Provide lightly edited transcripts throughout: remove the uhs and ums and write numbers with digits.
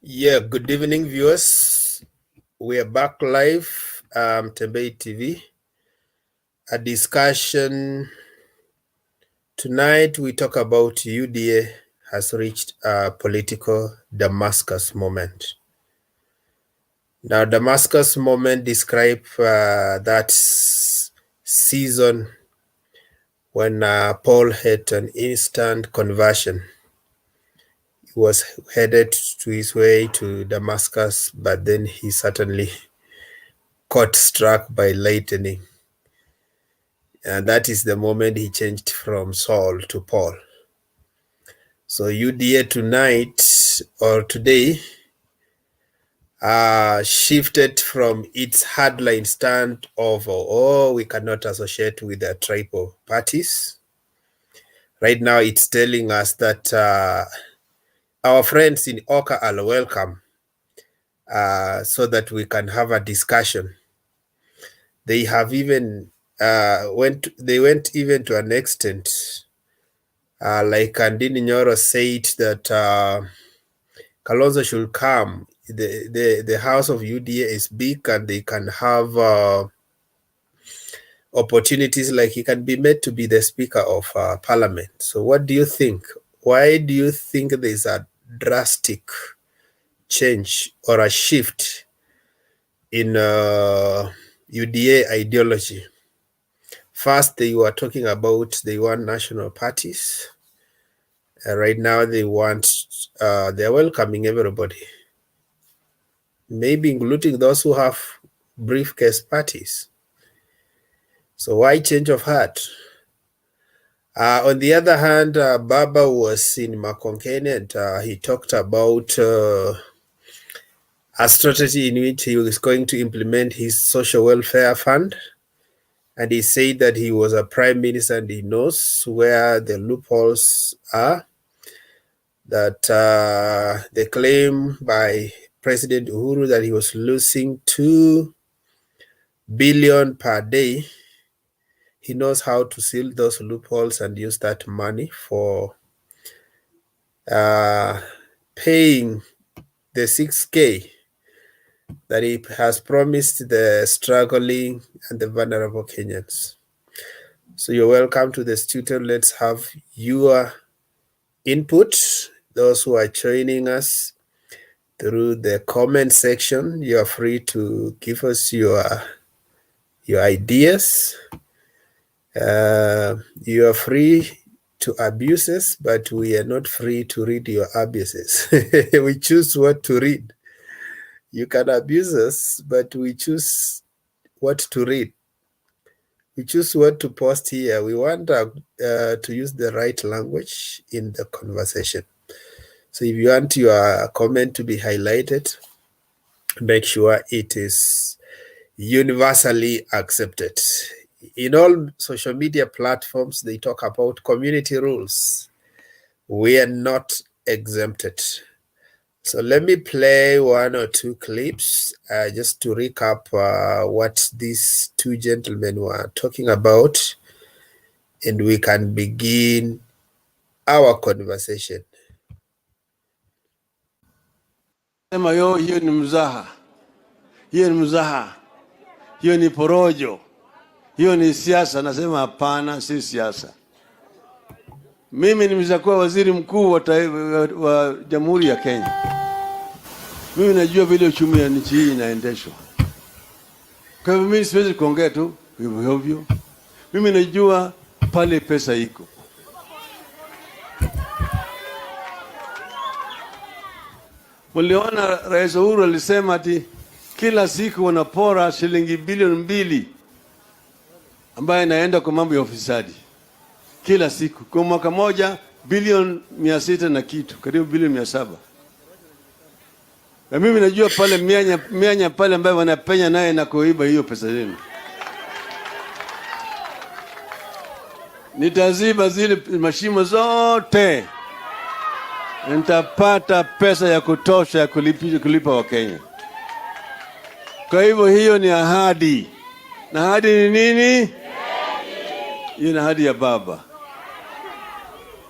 Yeah, good evening, viewers. We are back live, Tembei TV. A discussion tonight. We talk about UDA has reached a political Damascus moment. Now, Damascus moment describe that season when Paul had an instant conversion. He was headed to his way to Damascus, but then he certainly got struck by lightning. And that is the moment he changed from Saul to Paul. So UDA tonight or today shifted from its hardline stand of, we cannot associate with the tribal parties. Right now it's telling us that our friends in Oka are welcome so that we can have a discussion. They have even went even to an extent like Andini Nyoro said that Kalonzo should come. The house of UDA is big and they can have opportunities, like he can be made to be the Speaker of Parliament. So what do you think? Why do you think there's a drastic change or a shift in UDA ideology? First, they were talking about they want national parties. Right now, they're welcoming everybody, maybe including those who have briefcase parties. So why change of heart? On the other hand, Baba was in Makonkene and he talked about a strategy in which he was going to implement his social welfare fund. And he said that he was a prime minister and he knows where the loopholes are. That the claim by President Uhuru that he was losing 2 billion per day, he knows how to seal those loopholes and use that money for paying the 6K that he has promised the struggling and the vulnerable Kenyans. So you're welcome to the studio. Let's have your input. Those who are joining us through the comment section, you are free to give us your ideas. You are free to abuse us, but we are not free to read your abuses. We choose what to read. You can abuse us, but we choose what to read. We choose what to post here. We want to use the right language in the conversation. So if you want your comment to be highlighted, make sure it is universally accepted. In all social media platforms, they talk about community rules. We are not exempted. So let me play 1 or 2 clips just to recap what these two gentlemen were talking about, and we can begin our conversation. Sema hiyo ni mzaha. Hiyo ni mzaha. Hiyo ni porojo. Hiyo ni siasa. Nasema hapana, si siasa. Mimi nimeshakuwa waziri mkuu wa Jamhuri ya Kenya. Mimi najua vile uchumi ya nchi hii inaendeshwa. Kwa hivyo mimi siwezi kuongea tu hivyo. Mimi najua pale pesa iko. Mliona Rais Uhuru alisema ati kila siku wanapora shilingi bilioni 2 ambayo inaenda kwa mambo ya ufisadi. Kila siku. Kwa mwaka moja bilioni 600 na kitu, karibu bilioni 700. Na mimi najua pale mianya pale ambayo wanapenya naye na kuiba hiyo pesa zenu. Nitaziba zile mashimo zote. Nitapata pesa ya kutosha ya kulipa wa Kenya. Kwa hivyo hiyo ni ahadi. Na ahadi ni nini? Hiyo ni ahadi ya baba.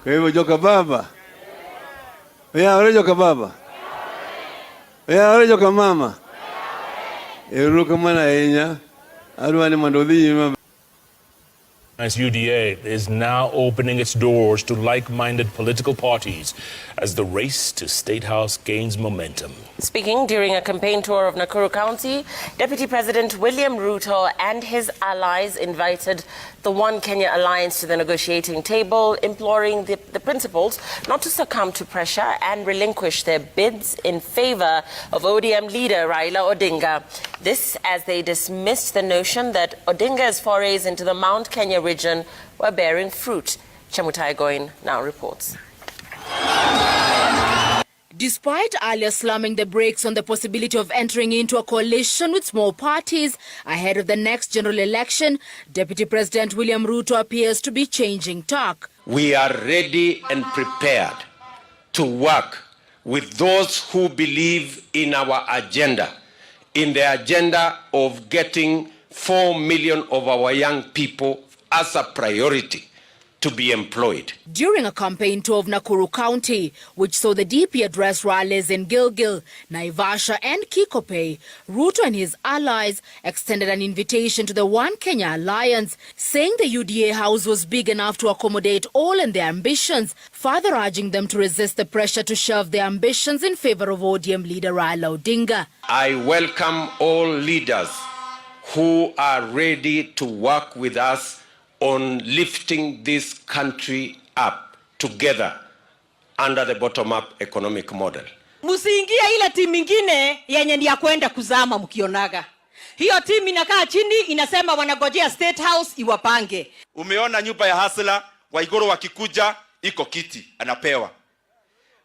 Kwa hivyo joka baba. Ya, wale joka baba. Ya joka mama. Eruka mana enya. Alwani mandodhi. As UDA is now opening its doors to like-minded political parties as the race to State House gains momentum. Speaking during a campaign tour of Nakuru County, Deputy President William Ruto and his allies invited the One Kenya Alliance to the negotiating table, imploring the principals not to succumb to pressure and relinquish their bids in favor of ODM leader Railla Odinga. This as they dismissed the notion that Odinga's forays into the Mount Kenya region were bearing fruit. Chemutai Goin now reports. Despite earlier slamming the brakes on the possibility of entering into a coalition with small parties ahead of the next general election, Deputy President William Ruto appears to be changing tack. We are ready and prepared to work with those who believe in our agenda, in the agenda of getting 4 million of our young people as a priority to be employed. During a campaign tour of Nakuru County, which saw the DP address rallies in Gilgil, Naivasha and Kikope, Ruto and his allies extended an invitation to the One Kenya Alliance, saying the UDA house was big enough to accommodate all in their ambitions, further urging them to resist the pressure to shelve their ambitions in favor of ODM leader Raila Odinga. I welcome all leaders who are ready to work with us on lifting this country up together under the bottom-up economic model. Musiingia ile timu ingine yenye ni ya kwenda kuzama mkionaga. Hiyo timu inakaa chini inasema wanagojea State House iwapange. Umeona nyumba ya Hasla, Waigoro wakikuja iko kiti anapewa.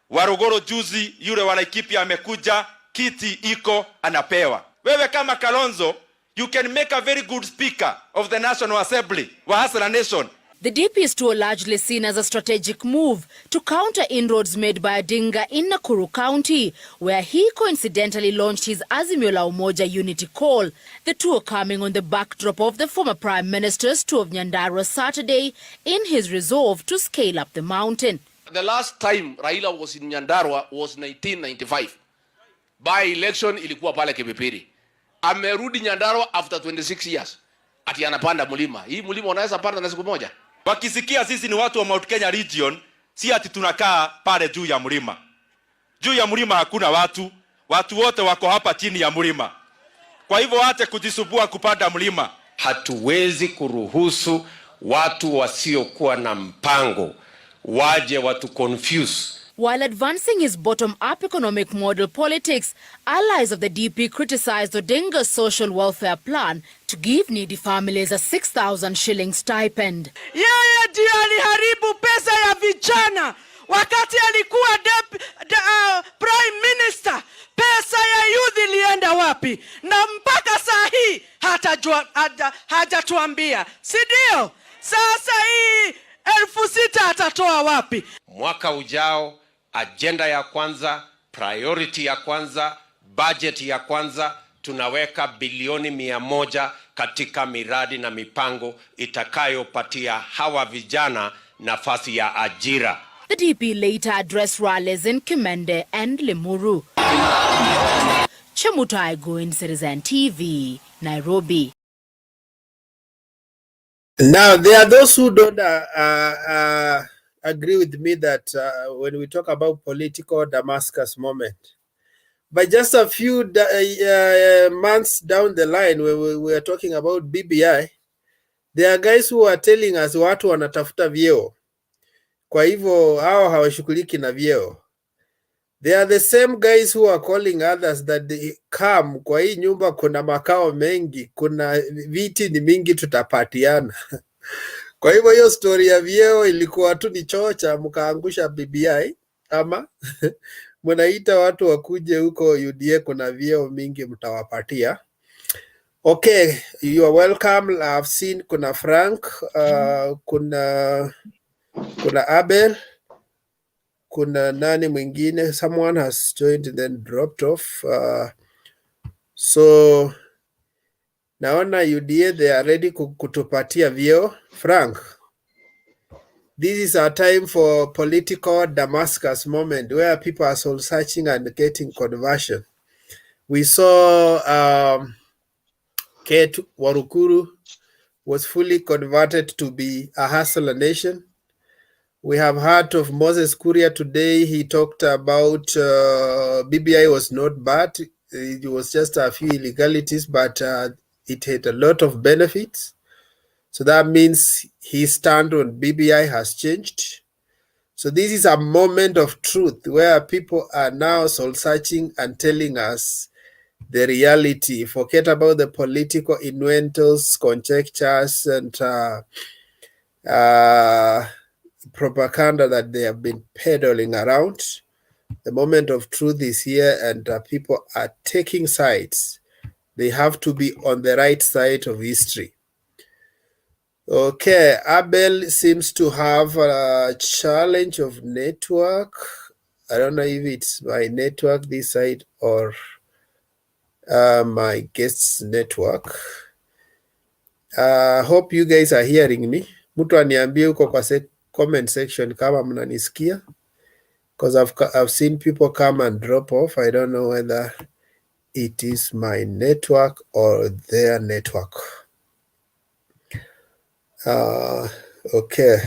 Warugoro juzi yule wa Laikipia amekuja kiti iko anapewa. Wewe kama Kalonzo, you can make a very good speaker of the National Assembly, Wahasla Nation. The DP tour largely seen as a strategic move to counter inroads made by Odinga in Nakuru County, where he coincidentally launched his Azimio la Umoja unity call. The tour coming on the backdrop of the former Prime Minister's tour of Nyandarua Saturday in his resolve to scale up the mountain. The last time Raila was in Nyandarua was 1995. By election ilikuwa pale Kipipiri. Amerudi Nyandarua after 26 years. Ati anapanda mlima. Hii mlima unaweza panda na siku moja? Wakisikia sisi ni watu wa Mount Kenya region, si ati tunakaa pale juu ya mlima. Juu ya mlima hakuna watu. Watu wote wako hapa chini ya mlima. Kwa hivyo waache kujisumbua kupanda mlima. Hatuwezi kuruhusu watu wasiokuwa na mpango waje watu confuse. While advancing his bottom-up economic model politics, allies of the DP criticized Odinga's social welfare plan to give needy families a 6,000 shilling stipend. Yeye ndiye aliharibu pesa ya vijana wakati alikuwa Prime Minister. Pesa ya youth ilienda wapi? Na mpaka saa hii hajatuambia. Si ndio? Sasa hii 6,000 atatoa wapi? Mwaka ujao, agenda ya kwanza, priority ya kwanza, budget ya kwanza, tunaweka bilioni 100 katika miradi na mipango itakayopatia hawa vijana nafasi ya ajira. The DP later addressed rallies in Kimende and Limuru. Chemutai Goin, Citizen TV, Nairobi. Now, there are those who don't agree with me that when we talk about political Damascus moment, but just a few months down the line, when we are talking about BBI, there are guys who are telling us watu wanatafuta vyeo. Kwa hivyo hao hawashughuliki na vyeo. They are the same guys who are calling others that they come, kwa hii nyumba kuna makao mengi, kuna viti ni mingi tutapatiana. Kwa hivyo hiyo story ya vyeo ilikuwa tu ni chocha mkaangusha BBI ama mnaita watu wakuje huko UDA kuna vyeo mingi mtawapatia. Okay, you are welcome. I've seen kuna Frank, kuna Abel, kuna nani mwingine, someone has joined and then dropped off. So naona UDA they are ready kutupatia vyeo. Frank, this is our time for political Damascus moment where people are soul searching and getting conversion. We saw Kate Warukuru was fully converted to be a hustler nation. We have heard of Moses Kuria today. He talked about BBI was not bad. It was just a few illegalities, but it had a lot of benefits. So that means his stand on BBI has changed. So this is a moment of truth where people are now soul-searching and telling us the reality. Forget about the political innuendos, conjectures, and propaganda that they have been peddling around. The moment of truth is here, and people are taking sides. They have to be on the right side of history. Okay, Abel seems to have a challenge of network. I don't know if it's my network this side or my guest's network. Hope you guys are hearing me. Mtu aniambie huko kwa comment section kama mnanisikia, because I've seen people come and drop off. I don't know whether it is my network or their network. Okay,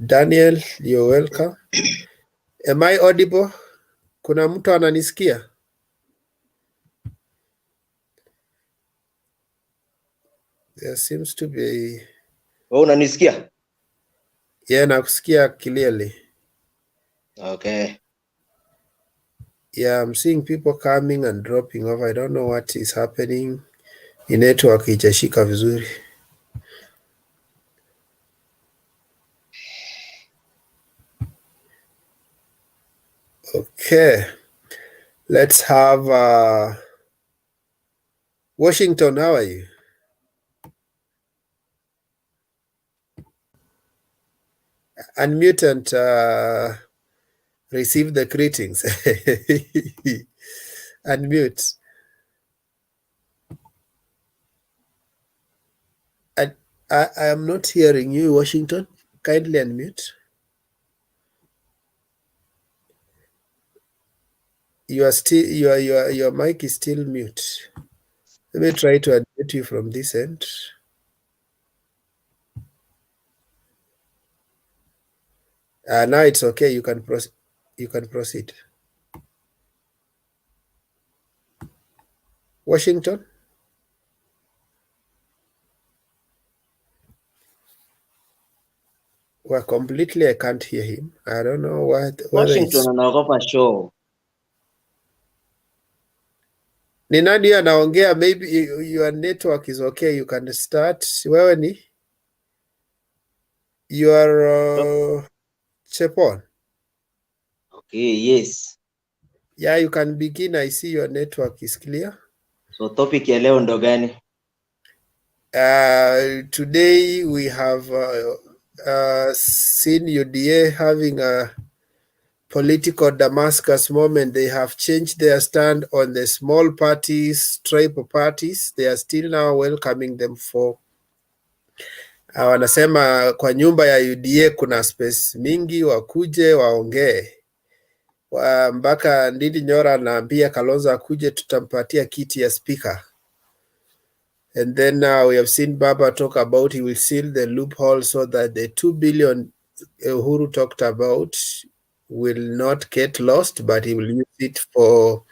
Daniel, you're welcome. Am I audible? Kuna mtu ananisikia? There seems to be. Oh, unanisikia? Yeah, nakusikia clearly. Okay. Yeah, I'm seeing people coming and dropping off. I don't know what is happening. Ni network ijashika vizuri. Okay. Let's have Washington, how are you? Unmute and receive the greetings. Unmute. I am not hearing you, Washington. Kindly unmute. You are still your mic is still mute. Let me try to unmute you from this end. Now it's okay. You can proceed. You can proceed. Washington. Well, completely, I can't hear him. I don't know what. Washington anaogopa show. Ni nani anaongea? Maybe your network is okay. You can start. Wewe ni? You are Chepon. Okay, yes. Yeah, you can begin. I see your network is clear. So topic ya leo ndo gani? Today we have seen UDA having a political Damascus moment. They have changed their stand on the small parties, tribal parties. They are still now welcoming them for wanasema kwa nyumba ya UDA kuna space mingi, wakuje waongee. Mpaka Ndindi Nyoro anaambia Kalonzo akuje tutampatia kiti ya speaker. And then we have seen Baba talk about he will seal the loophole so that the 2 billion Uhuru talked about will not get lost, but he will use it for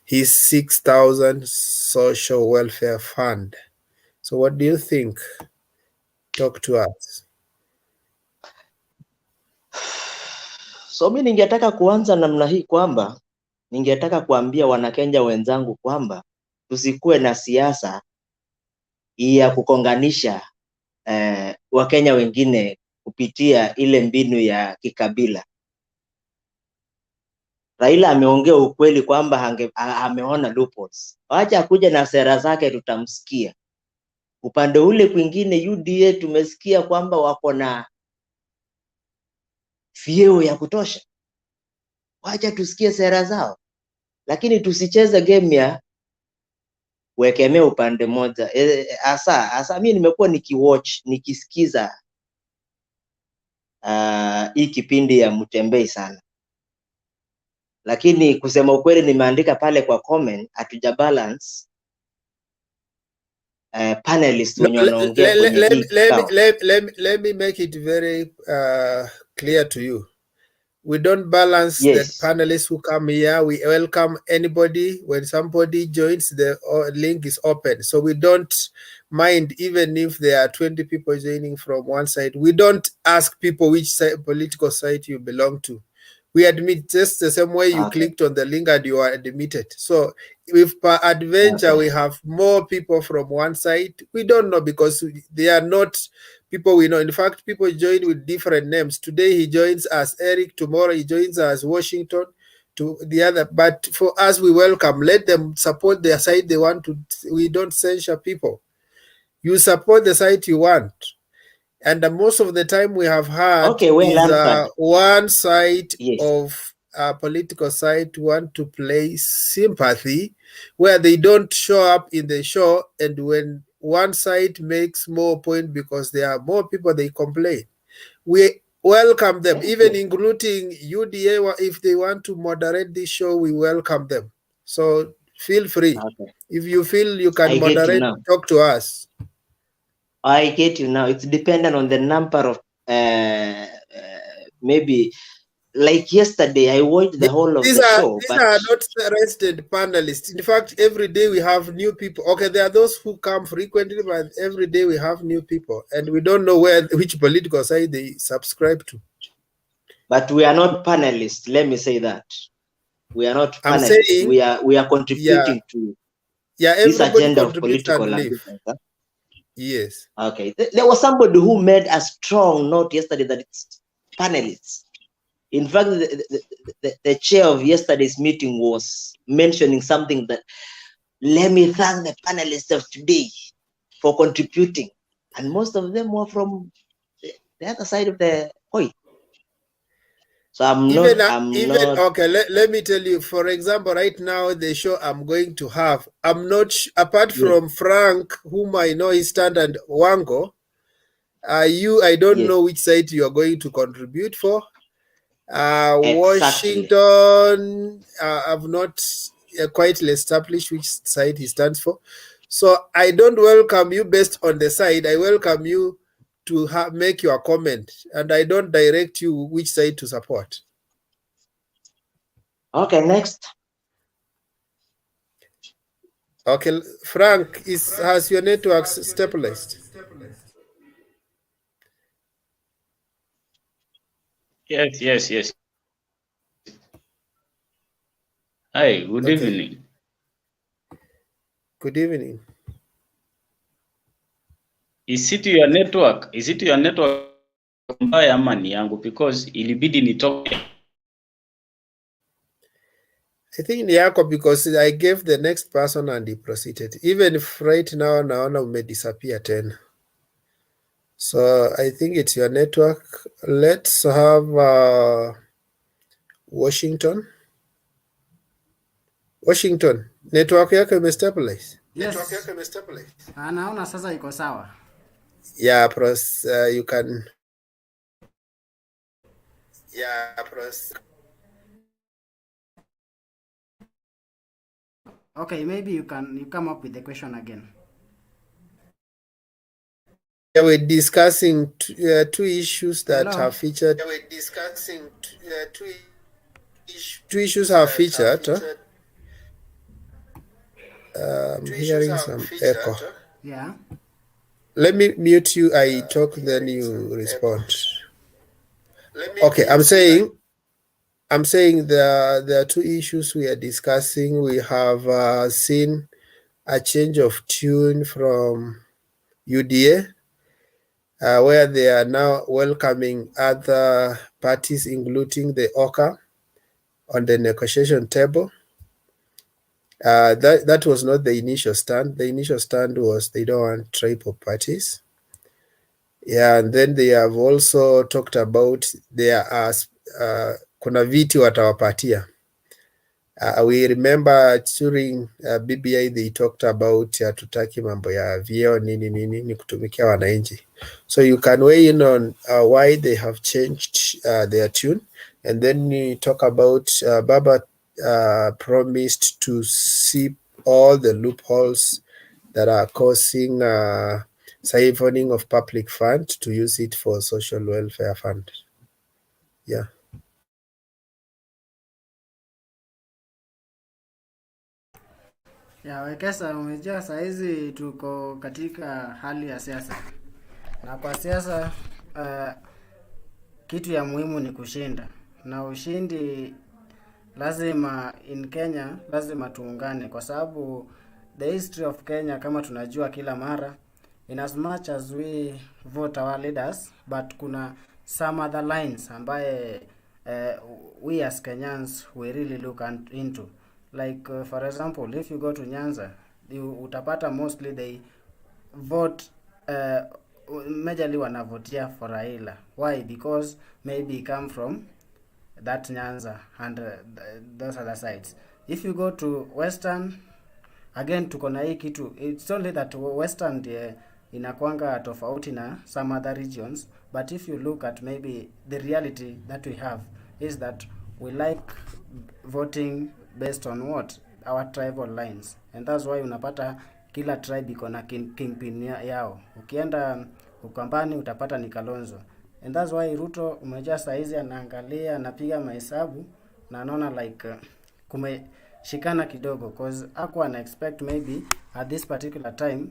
his 6,000 social welfare fund. So what do you think? Talk to us. So mimi ningetaka kuanza namna hii kwamba ningetaka kuambia Wanakenya wenzangu kwamba tusikuwe na siasa ya kukonganisha Wakenya wengine kupitia ile mbinu ya kikabila. Raila ameongea ukweli kwamba ameona loopholes. Wacha akuja na sera zake tutamsikia. Upande ule kwingine UDA tumesikia kwamba wako na vyeo ya kutosha. Wacha tusikie sera zao. Lakini tusicheze game ya kuekemea upande moja. Asa mimi nimekuwa nikisikiza hii kipindi ya Mutembei sana. lakini kusema ukweli nimeandika pale kwa comment hatuja balance panelists wenye wanaongea kwenye hii kikao. Let me make it very clear to you. We don't balance the panelists who come here. We welcome anybody. When somebody joins, the link is open. So we don't mind even if there are 20 people joining from one side. We don't ask people which side, political side you belong to. We admit just the same way you clicked on the link and you are admitted. So if per adventure we have more people from one side, we don't know because they are not people we know. In fact, people join with different names. Today he joins as Eric, tomorrow he joins as Washington, to the other. But for us, we welcome. Let them support their side they want to. We don't censure people. You support the side you want. And most of the time we have had one side of a political side want to play sympathy where they don't show up in the show, and when one side makes more point because there are more people, they complain. We welcome them, even including UDA. If they want to moderate this show, we welcome them. So feel free. If you feel you can moderate, talk to us. I get you now. It's dependent on the number of maybe like yesterday I watched the whole of the show. These are not rested panelists. In fact, every day we have new people. Okay, there are those who come frequently, but every day we have new people, and we don't know which political side they subscribe to. But we are not panelists. Let me say that we are not panelists. Saying, we are contributing to this agenda of political life. Yes. Okay. There was somebody who made a strong note yesterday that it's panelists. In fact, the chair of yesterday's meeting was mentioning something that, let me thank the panelists of today for contributing. And most of them were from the other side of the coin. So okay, let me tell you, for example, right now, the show I'm going to have, I'm not, apart from Frank, whom I know is stand and Wango, I don't know which side you are going to contribute for. Washington, I've not quite established which side he stands for. So I don't welcome you based on the side. I welcome you to make your comment, and I don't direct you which side to support. Okay, next. Okay, Frank, has your network stabilized? Yes. Hi, good evening. Good evening. Is it your network? Is it your network mbaya ama ni yangu? Because ilibidi nitoke. I think ni yako because I gave the next person and he proceeded. Even if right now naona ume disappear tena. So I think it's your network. Let's have Washington. Washington, network yako ime stabilize? Yes. Network yako ime stabilize. Naona sasa iko sawa. Yeah, you can. Yeah, okay, maybe you come up with the question again. Yeah, we're discussing two issues that have featured. Yeah, we're discussing two issues have featured. I'm hearing some echo. Yeah. Let me mute you. I talk, then you respond. Okay, I'm saying there are two issues we are discussing. We have seen a change of tune from UDA, where they are now welcoming other parties, including the OCA, on the negotiation table. That was not the initial stand. The initial stand was they don't want tribal parties. Yeah, and then they have also talked about there are kuna viti watawapatia. We remember during BBI they talked about tutaki mambo ya vyeo nini kutumikia wananchi. So you can weigh in on why they have changed their tune, and then you talk about Baba promised to see all the loopholes that are causing siphoning of public funds to use it for social welfare fund. Yeah. Ya Wekesa, umejua saizi tuko katika hali ya siasa, na kwa siasa kitu ya muhimu ni kushinda, na ushindi lazima in Kenya lazima tuungane, kwa sababu the history of Kenya kama tunajua kila mara, in as much as we vote our leaders, but kuna some other lines ambaye we as Kenyans we really look into, like for example, if you go to Nyanza, utapata mostly they vote majorly wanavotia for Raila. Why? Because maybe he come from that Nyanza and those other sides. If you go to Western, again tuko na hii kitu, it's only that Western inakwanga tofauti na some other regions, but if you look at maybe the reality that we have is that we like voting based on what? Our tribal lines, and that's why unapata kila tribe iko na kingpin yao. Ukienda Ukambani utapata ni Kalonzo, and that's why Ruto umejaa saizi anaangalia, anapiga mahesabu na anaona like kumeshikana kidogo, cause hakuwa ana expect maybe at this particular time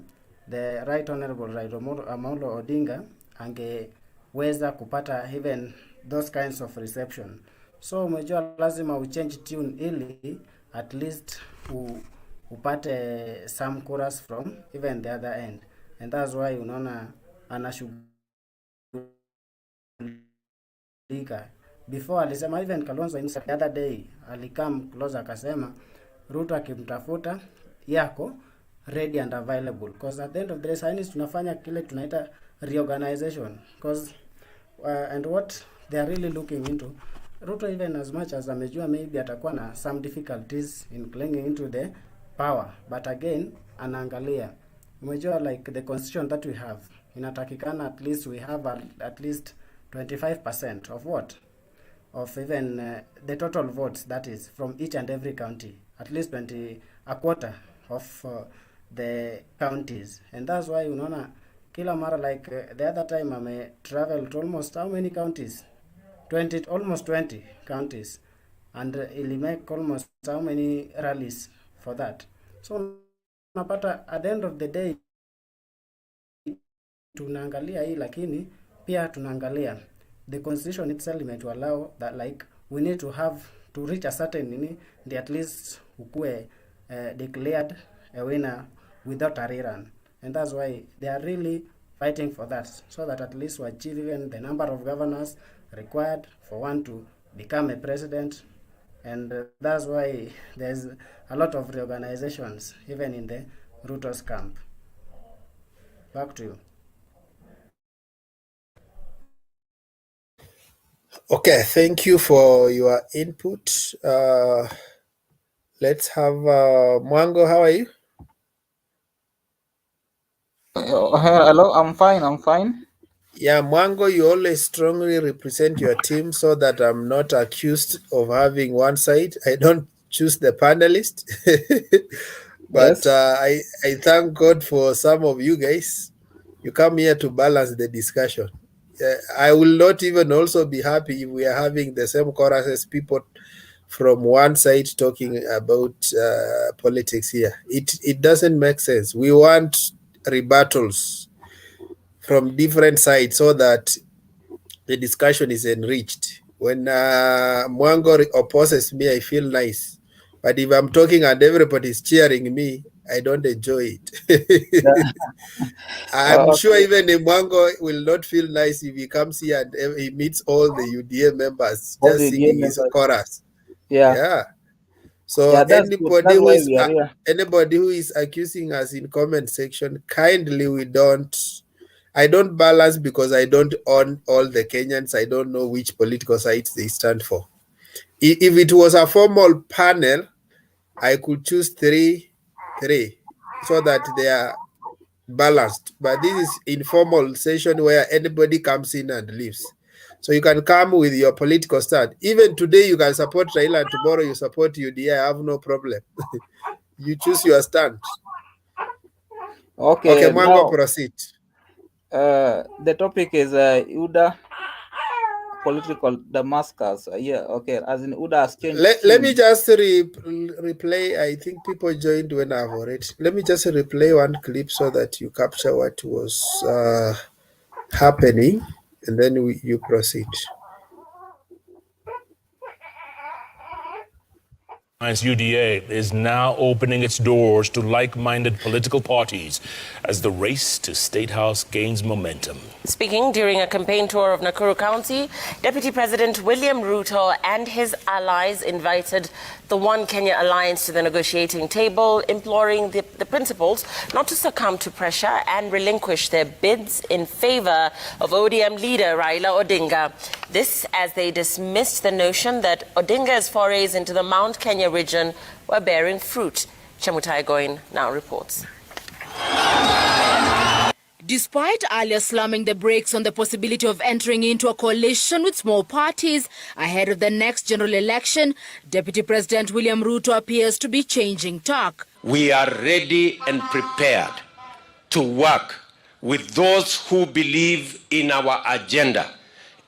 the right honorable Raila Amolo Odinga angeweza kupata even those kinds of reception. So umejua lazima uchange tune ili at least upate some chorus from even the other end, and that's why unaona anashughulika. Before alisema even Kalonzo himself the other day alikam close akasema Ruto akimtafuta yako ready and available, because at the end of the day science tunafanya kile tunaita reorganization, because and what they are really looking into, Ruto even as much as amejua maybe atakuwa na some difficulties in clinging into the power, but again anaangalia, umejua like the constitution that we have inatakikana at least we have at least 25% of what? Of even the total votes, that is from each and every county, at least a quarter of the counties, and that's why unaona kila mara like the other time ame travel to almost how many counties? 20, almost 20 counties, and he'll make almost how many rallies for that. So unapata at the end of the day tunaangalia hii, lakini pia tunaangalia the constitution itself to allow that like we need to have to reach a certain the at least ukue declared a winner without a rerun, and that's why they are really fighting for that, so that at least we achieve even the number of governors required for one to become a president, and that's why there's a lot of reorganizations even in the Ruto's camp. Back to you. Okay, thank you for your input. Let's have Mwango. How are you? Hello, I'm fine. Yeah, Mwango, you always strongly represent your team so that I'm not accused of having one side. I don't choose the panelist. But yes. I thank God for some of you guys. You come here to balance the discussion. I will not even also be happy if we are having the same chorus as people from one side talking about politics here. It doesn't make sense. We want rebuttals from different sides so that the discussion is enriched. When Mwango opposes me, I feel nice. But if I'm talking and everybody's cheering me, I don't enjoy it. I'm sure even Mwango will not feel nice if he comes here and he meets all the UDA members all just singing his chorus. Yeah. So anybody who is accusing us in comment section, kindly I don't balance because I don't own all the Kenyans. I don't know which political sides they stand for. If it was a formal panel, I could choose three so that they are balanced. But this is informal session where anybody comes in and leaves. So you can come with your political stand. Even today, you can support Raila, and tomorrow you support UDA. I have no problem. You choose your stand. Okay, Okay, Mwango, now proceed. the topic is UDA Political Damascus. Yeah, okay, as in UDA has changed. Let me just replay. I think people joined when I've already. Let me just replay one clip so that you capture what was happening, and then you proceed. UDA is now opening its doors to like-minded political parties as the race to State House gains momentum. Speaking during a campaign tour of Nakuru County, Deputy President William Ruto and his allies invited the One Kenya Alliance to the negotiating table, imploring the principals not to succumb to pressure and relinquish their bids in favor of ODM leader Railla Odinga. This as they dismissed the notion that Odinga's forays into the Mount Kenya region were bearing fruit. Chemutai Goin now reports. Despite earlier slamming the brakes on the possibility of entering into a coalition with small parties ahead of the next general election, Deputy President William Ruto appears to be changing tack. We are ready and prepared to work with those who believe in our agenda,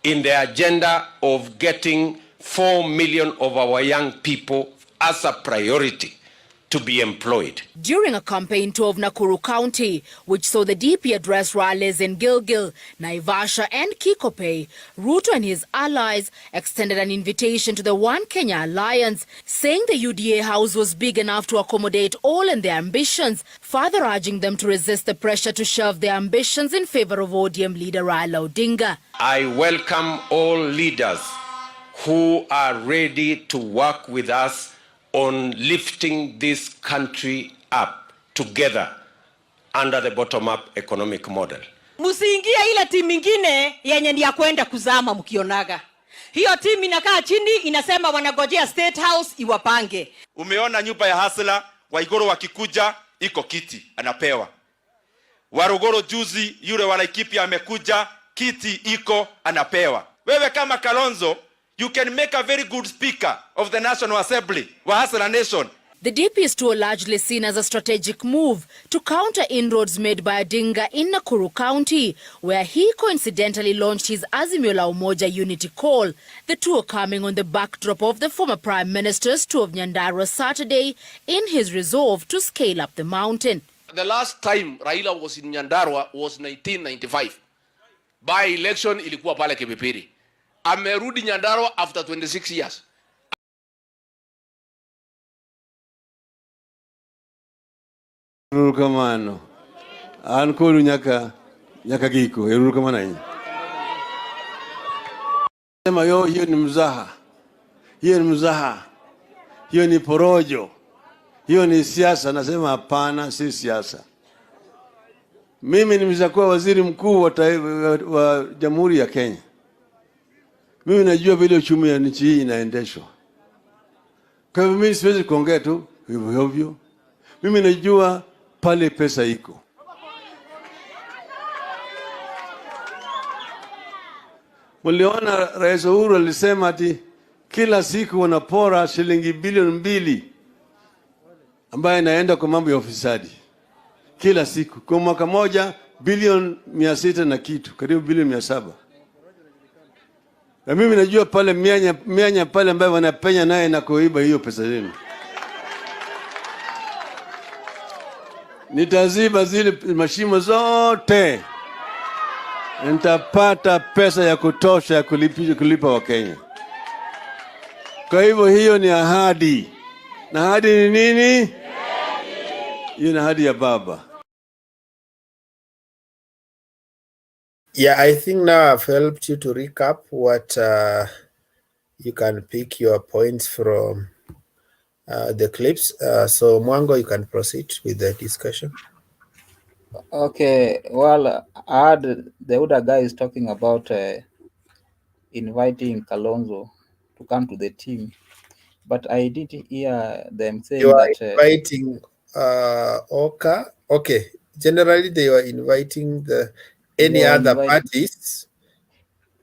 in the agenda of getting 4 million of our young people as a priority to be employed. During a campaign tour of Nakuru County, which saw the DP address rallies in Gilgil, Naivasha and Kikope, Ruto and his allies extended an invitation to the One Kenya Alliance, saying the UDA house was big enough to accommodate all in their ambitions, further urging them to resist the pressure to shelve their ambitions in favor of ODM leader Raila Odinga. I welcome all leaders who are ready to work with us on lifting this country up together under the bottom-up economic model. Musiingie ile timu ingine yenye ni ya kwenda kuzama mkionaga. Hiyo timu inakaa chini inasema wanagojea State House iwapange. Umeona nyumba ya Hasla, Waigoro wakikuja iko kiti anapewa. Warugoro juzi yule wa Laikipia amekuja kiti iko anapewa. Wewe kama Kalonzo, you can make a very good speaker of the National Assembly, Wahasla Nation. The DP is too largely seen as a strategic move to counter inroads made by Odinga in Nakuru County, where he coincidentally launched his Azimio la Umoja unity call. The two are coming on the backdrop of the former Prime Minister's tour of Nyandarua Saturday in his resolve to scale up the mountain. The last time Raila was in Nyandarua was 1995. By election ilikuwa pale Kipipiri. Amerudi Nyandarua after 26 years. Rukamano. Ankuru nyaka giko. Rukamana hii. Sema hiyo ni mzaha. Hiyo ni mzaha. Hiyo ni porojo. Hiyo ni siasa. Nasema hapana, si siasa. Mimi nimeshakuwa waziri mkuu wa Jamhuri ya Kenya. Mimi najua vile uchumi ya nchi hii inaendeshwa. Kwa hivyo mimi siwezi kuongea tu hivyo. Mimi najua pale pesa iko. Mliona Rais Uhuru alisema ati kila siku wanapora shilingi bilioni 2 ambayo inaenda kwa mambo ya ufisadi. Kila siku. Kwa mwaka moja bilioni 600 na kitu, karibu bilioni 700. Na mimi najua pale mianya pale ambayo wanapenya naye na kuiba hiyo pesa zenu. Nitaziba zile mashimo zote. Nitapata pesa ya kutosha ya kulipa wa Kenya. Kwa hivyo hiyo ni ahadi. Na ahadi ni nini? Hiyo ni ahadi ya baba. Yeah, I think now I've helped you to recap what you can pick your points from the clips. So Mwango, you can proceed with the discussion. Okay, well, I heard the other guy is talking about inviting Kalonzo to come to the team, but I didn't hear them saying you are that inviting Oka. Okay, generally they were inviting any other parties.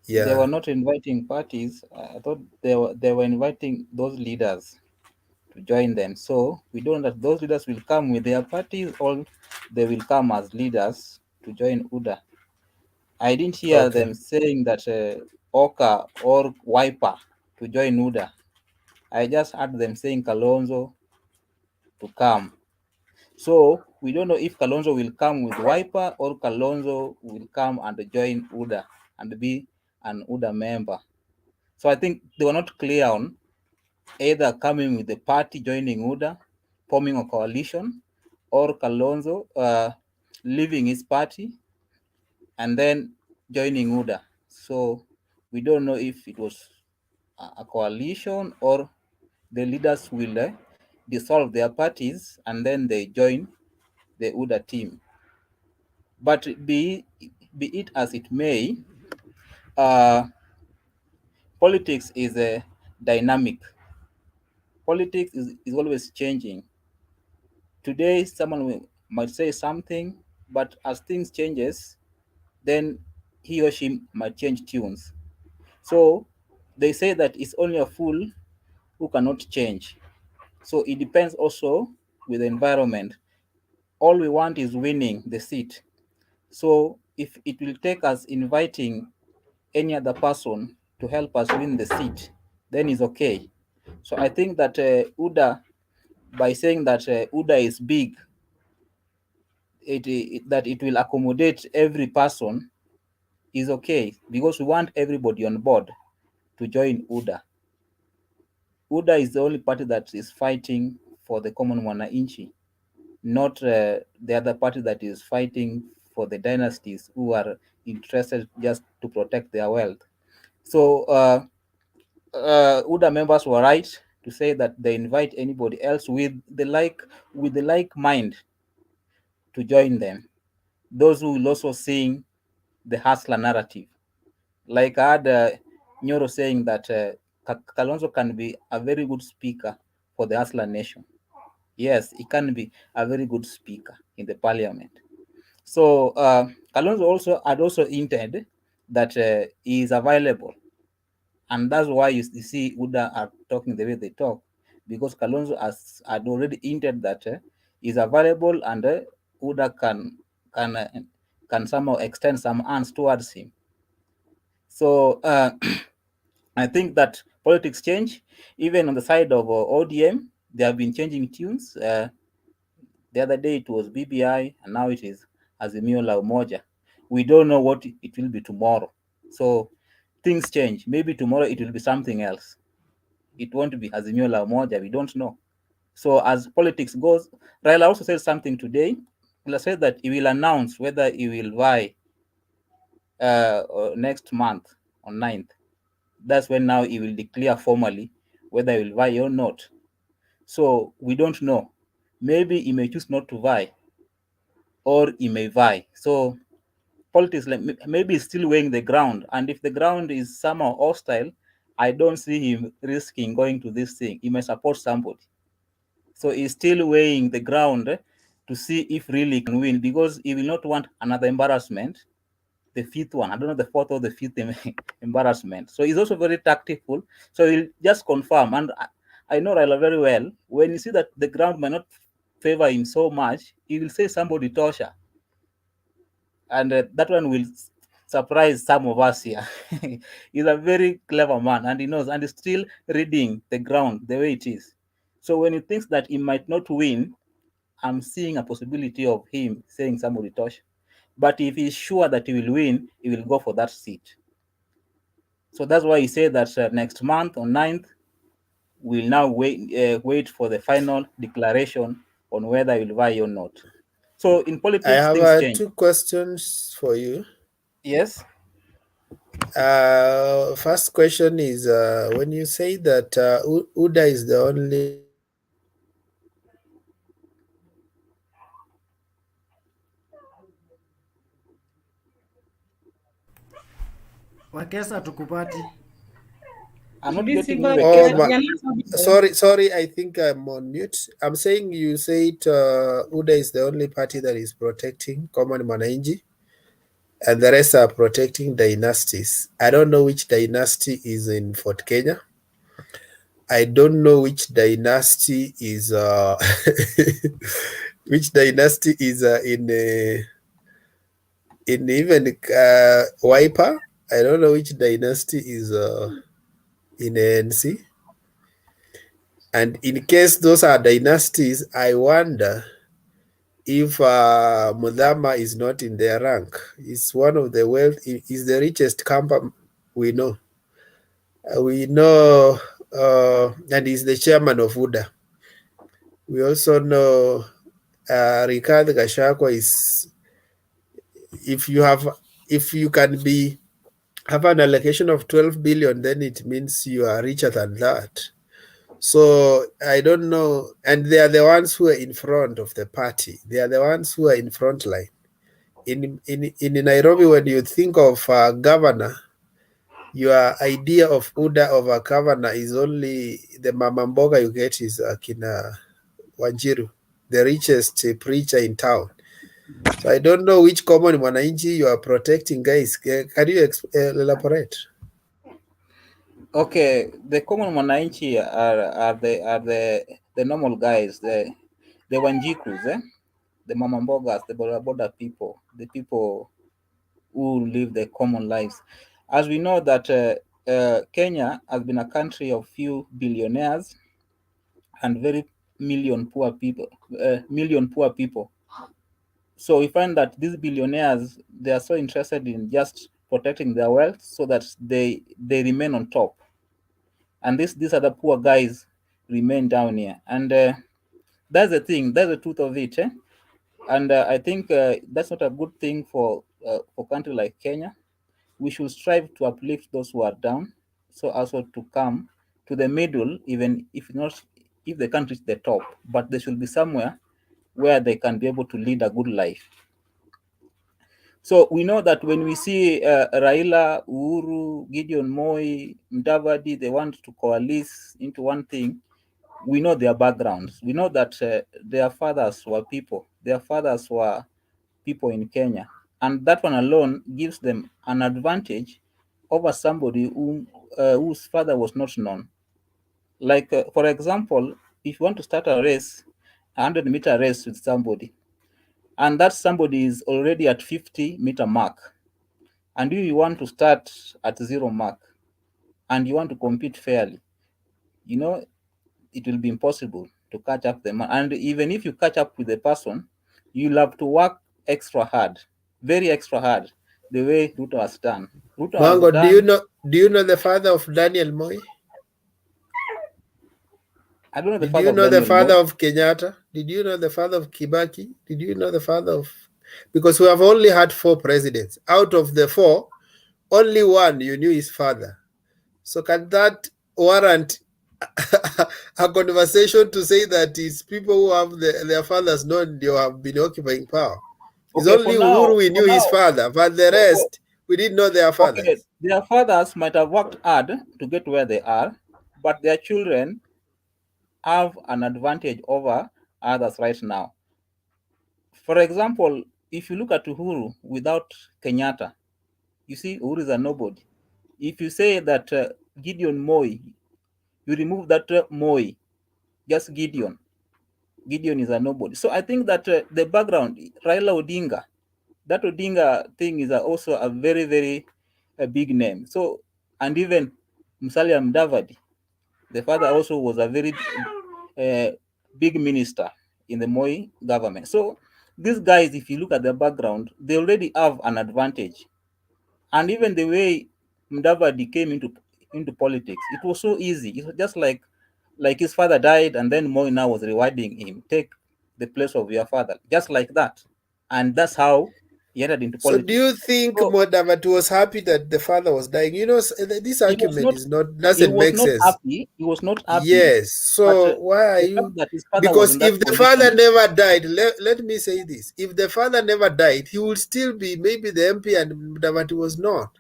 They Yeah. were not inviting parties. I thought they were inviting those leaders to join them. So we don't know that those leaders will come with their parties or they will come as leaders to join UDA. I didn't hear them saying that Oka or Wiper to join UDA. I just heard them saying Kalonzo to come. So we don't know if Kalonzo will come with Wiper or Kalonzo will come and join UDA and be an UDA member. So I think they were not clear on either coming with the party joining UDA, forming a coalition, or Kalonzo leaving his party and then joining UDA. So we don't know if it was a coalition or the leaders will dissolve their parties and then they join the UDA team. But be it as it may, politics is a dynamic. Politics is always changing. Today, someone might say something, but as things changes, then he or she might change tunes. So they say that it's only a fool who cannot change. So it depends also with the environment. All we want is winning the seat. So if it will take us inviting any other person to help us win the seat, then it's okay. So I think that UDA, by saying that UDA is big, that it will accommodate every person is okay, because we want everybody on board to join UDA. UDA is the only party that is fighting for the common mwananchi, not the other party that is fighting for the dynasties who are interested just to protect their wealth. So UDA members were right to say that they invite anybody else with the like mind to join them. Those who will also sing the hustler narrative. Like I had Nyoro saying that Kalonzo can be a very good speaker for the hustler nation. Yes, he can be a very good speaker in the parliament. So Kalonzo had also hinted that he is available. And that's why you see UDA are talking the way they talk, because Kalonzo had already hinted that he's available and UDA can somehow extend some hands towards him. So I think that politics change. Even on the side of ODM, they have been changing tunes. The other day it was BBI, and now it is Azimio la Umoja. We don't know what it will be tomorrow. So things change. Maybe tomorrow it will be something else. It won't be Azimio la Umoja. We don't know. So as politics goes, Raila also said something today. He said that he will announce whether he will vie next month on 9th. That's when now he will declare formally whether he will vie or not. So we don't know. Maybe he may choose not to vie, or he may vie. So politics, maybe he's still weighing the ground. And if the ground is somehow hostile, I don't see him risking going to this thing. He may support somebody. So he's still weighing the ground to see if really he can win, because he will not want another embarrassment, the fifth one. I don't know the fourth or the fifth embarrassment. So he's also very tactful. So he'll just confirm. And I know Raila very well. When you see that the ground may not favor him so much, he will say somebody tosha. And that one will surprise some of us here. He's a very clever man, and he knows, and he's still reading the ground the way it is. So when he thinks that he might not win, I'm seeing a possibility of him saying somebody touch. But if he's sure that he will win, he will go for that seat. So that's why he said that next month on 9th, we'll now wait for the final declaration on whether he will vie or not. So in politics, I things have change. 2 questions for you. Yes. First question is, when you say that UDA is the only Wakesa tukupati. I'm not getting you. Sorry, I think I'm on mute. I'm saying you said UDA is the only party that is protecting common mwananchi. and the rest are protecting dynasties. I don't know which dynasty is in Fort Kenya. I don't know which dynasty is which dynasty is in even Wiper. I don't know which dynasty is in ANC. And in case those are dynasties, I wonder if Mudama is not in their rank. He's one of the he's the richest camper we know. We know, and he's the chairman of UDA. We also know Rigathi Gachagua is, if you can have an allocation of 12 billion, then it means you are richer than that. So I don't know, and they are the ones who are in front of the party. They are the ones who are in front line. In Nairobi, when you think of governor, your idea of UDA of a governor is only the mama mboga you get is Kina Wanjiru, the richest preacher in town. So I don't know which common mwananchi you are protecting, guys. Can you elaborate? Okay, the common mwananchi are the normal guys, the Wanjikus, the mama mbogas, the border people, the people who live the common lives. As we know that Kenya has been a country of few billionaires and very million poor people. So we find that these billionaires, they are so interested in just protecting their wealth so that they remain on top. And these other poor guys remain down here. And that's the thing, that's the truth of it. And I think that's not a good thing for a country like Kenya. We should strive to uplift those who are down, so also to come to the middle, even if they can't reach the top, but they should be somewhere where they can be able to lead a good life. So we know that when we see Raila, Uhuru, Gideon Moi, Mudavadi, they want to coalesce into one thing, we know their backgrounds. We know that their fathers were people. Their fathers were people in Kenya. And that one alone gives them an advantage over somebody whose father was not known. Like, for example, if you want to start a race, a 100-meter race with somebody, and that somebody is already at 50-meter mark, and you want to start at 0 mark, and you want to compete fairly, you know, it will be impossible to catch up the man. And even if you catch up with the person, you'll have to work extra hard, very extra hard, the way Ruto has done. Mango, do you know the father of Daniel Moi? I don't know the Did father you of know Daniel the father Moi. of Kenyatta? Did you know the father of Kibaki? Did you know the father of... Because we have only had 4 presidents. Out of the 4, only one you knew his father. So can that warrant a conversation to say that it's people who have their fathers known they have been occupying power? It's Okay, only Uhuru we knew his father, but the rest, we didn't know their fathers. Okay, their fathers might have worked hard to get where they are, but their children have an advantage over others right now. For example, if you look at Uhuru without Kenyatta, you see Uhuru is a nobody. If you say that Gideon Moi, you remove that Moi, just Gideon is a nobody. So I think that the background, Railla Odinga, that Odinga thing is also a very, very big name. So, and even Musalia Mudavadi, the father also was a very big minister in the Moi government. So these guys, if you look at their background, they already have an advantage. And even the way Mudavadi came into politics, it was so easy. It was just like his father died, and then Moi now was rewarding him, take the place of your father, just like that. And that's how he entered into politics. So do you think Mudavadi was happy that the father was dying? You know, this argument doesn't make sense. He was not happy. Yes. So why are you? Because if the father never died, let me say this: if the father never died, he would still be maybe the MP, and Mudavadi was not.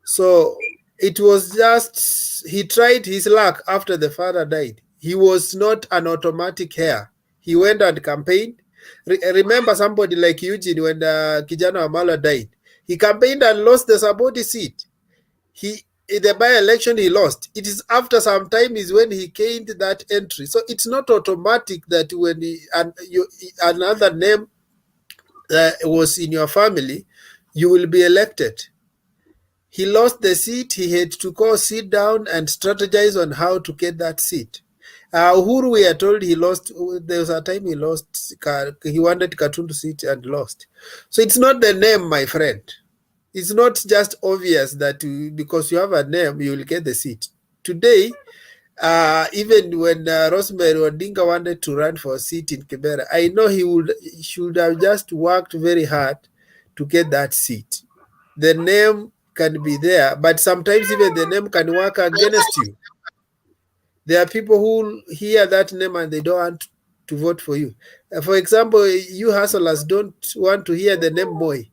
So it was just he tried his luck after the father died. He was not an automatic heir. He went and campaigned. Remember somebody like Eugene when Kijana Amala died. He campaigned and lost the Saboti seat. In the by-election he lost. It is after some time is when he gained that entry. So it's not automatic that when another name was in your family, you will be elected. He lost the seat. He had to go sit down and strategize on how to get that seat. Uhuru, we are told he lost. There was a time he lost. He wanted Katundu seat and lost. So it's not the name, my friend. It's not just obvious that because you have a name, you will get the seat. Today, even when Rosemary Odinga wanted to run for a seat in Kibera, I know he should have just worked very hard to get that seat. The name can be there, but sometimes even the name can work against you. There are people who hear that name and they don't want to vote for you. For example, you hustlers don't want to hear the name Moi.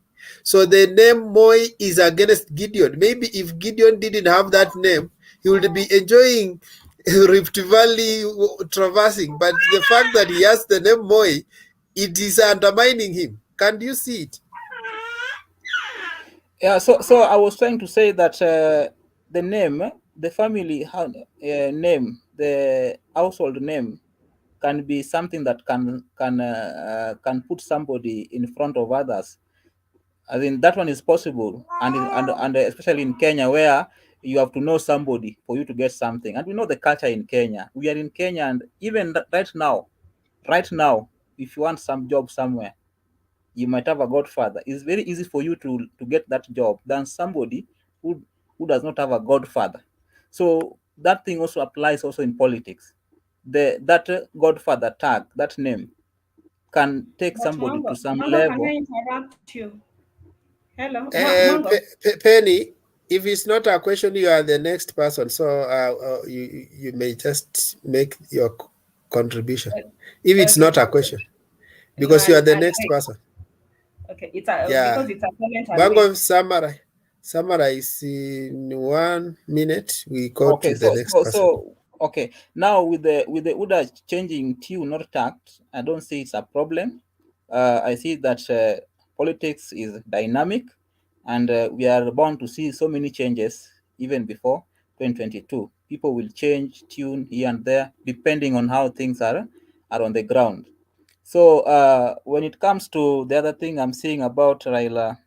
So the name Moi is against Gideon. Maybe if Gideon didn't have that name, he would be enjoying Rift Valley traversing. But the fact that he has the name Moi, it is undermining him. Can't you see it? Yeah, so I was trying to say that the name, the family name, the household name can be something that can put somebody in front of others. I mean, that one is possible, and especially in Kenya, where you have to know somebody for you to get something. And we know the culture in Kenya. We are in Kenya, and even right now, if you want some job somewhere, you might have a godfather. It's very easy for you to get that job than somebody who does not have a godfather. So that thing also applies also in politics. That godfather tag, that name, can take somebody to some level. Can I interrupt you? Hello, Mango. Penny, if it's not a question, you are the next person. So you may just make your contribution. If it's not a question, because you are the next person. Okay, because it's a comment. Mango, summarize in 1 minute. We go to the next person. So okay, now with the UDA changing tune, not tact, I don't see it's a problem. I see that politics is dynamic, and we are bound to see so many changes even before 2022. People will change tune here and there depending on how things are on the ground. So when it comes to the other thing I'm seeing about Raila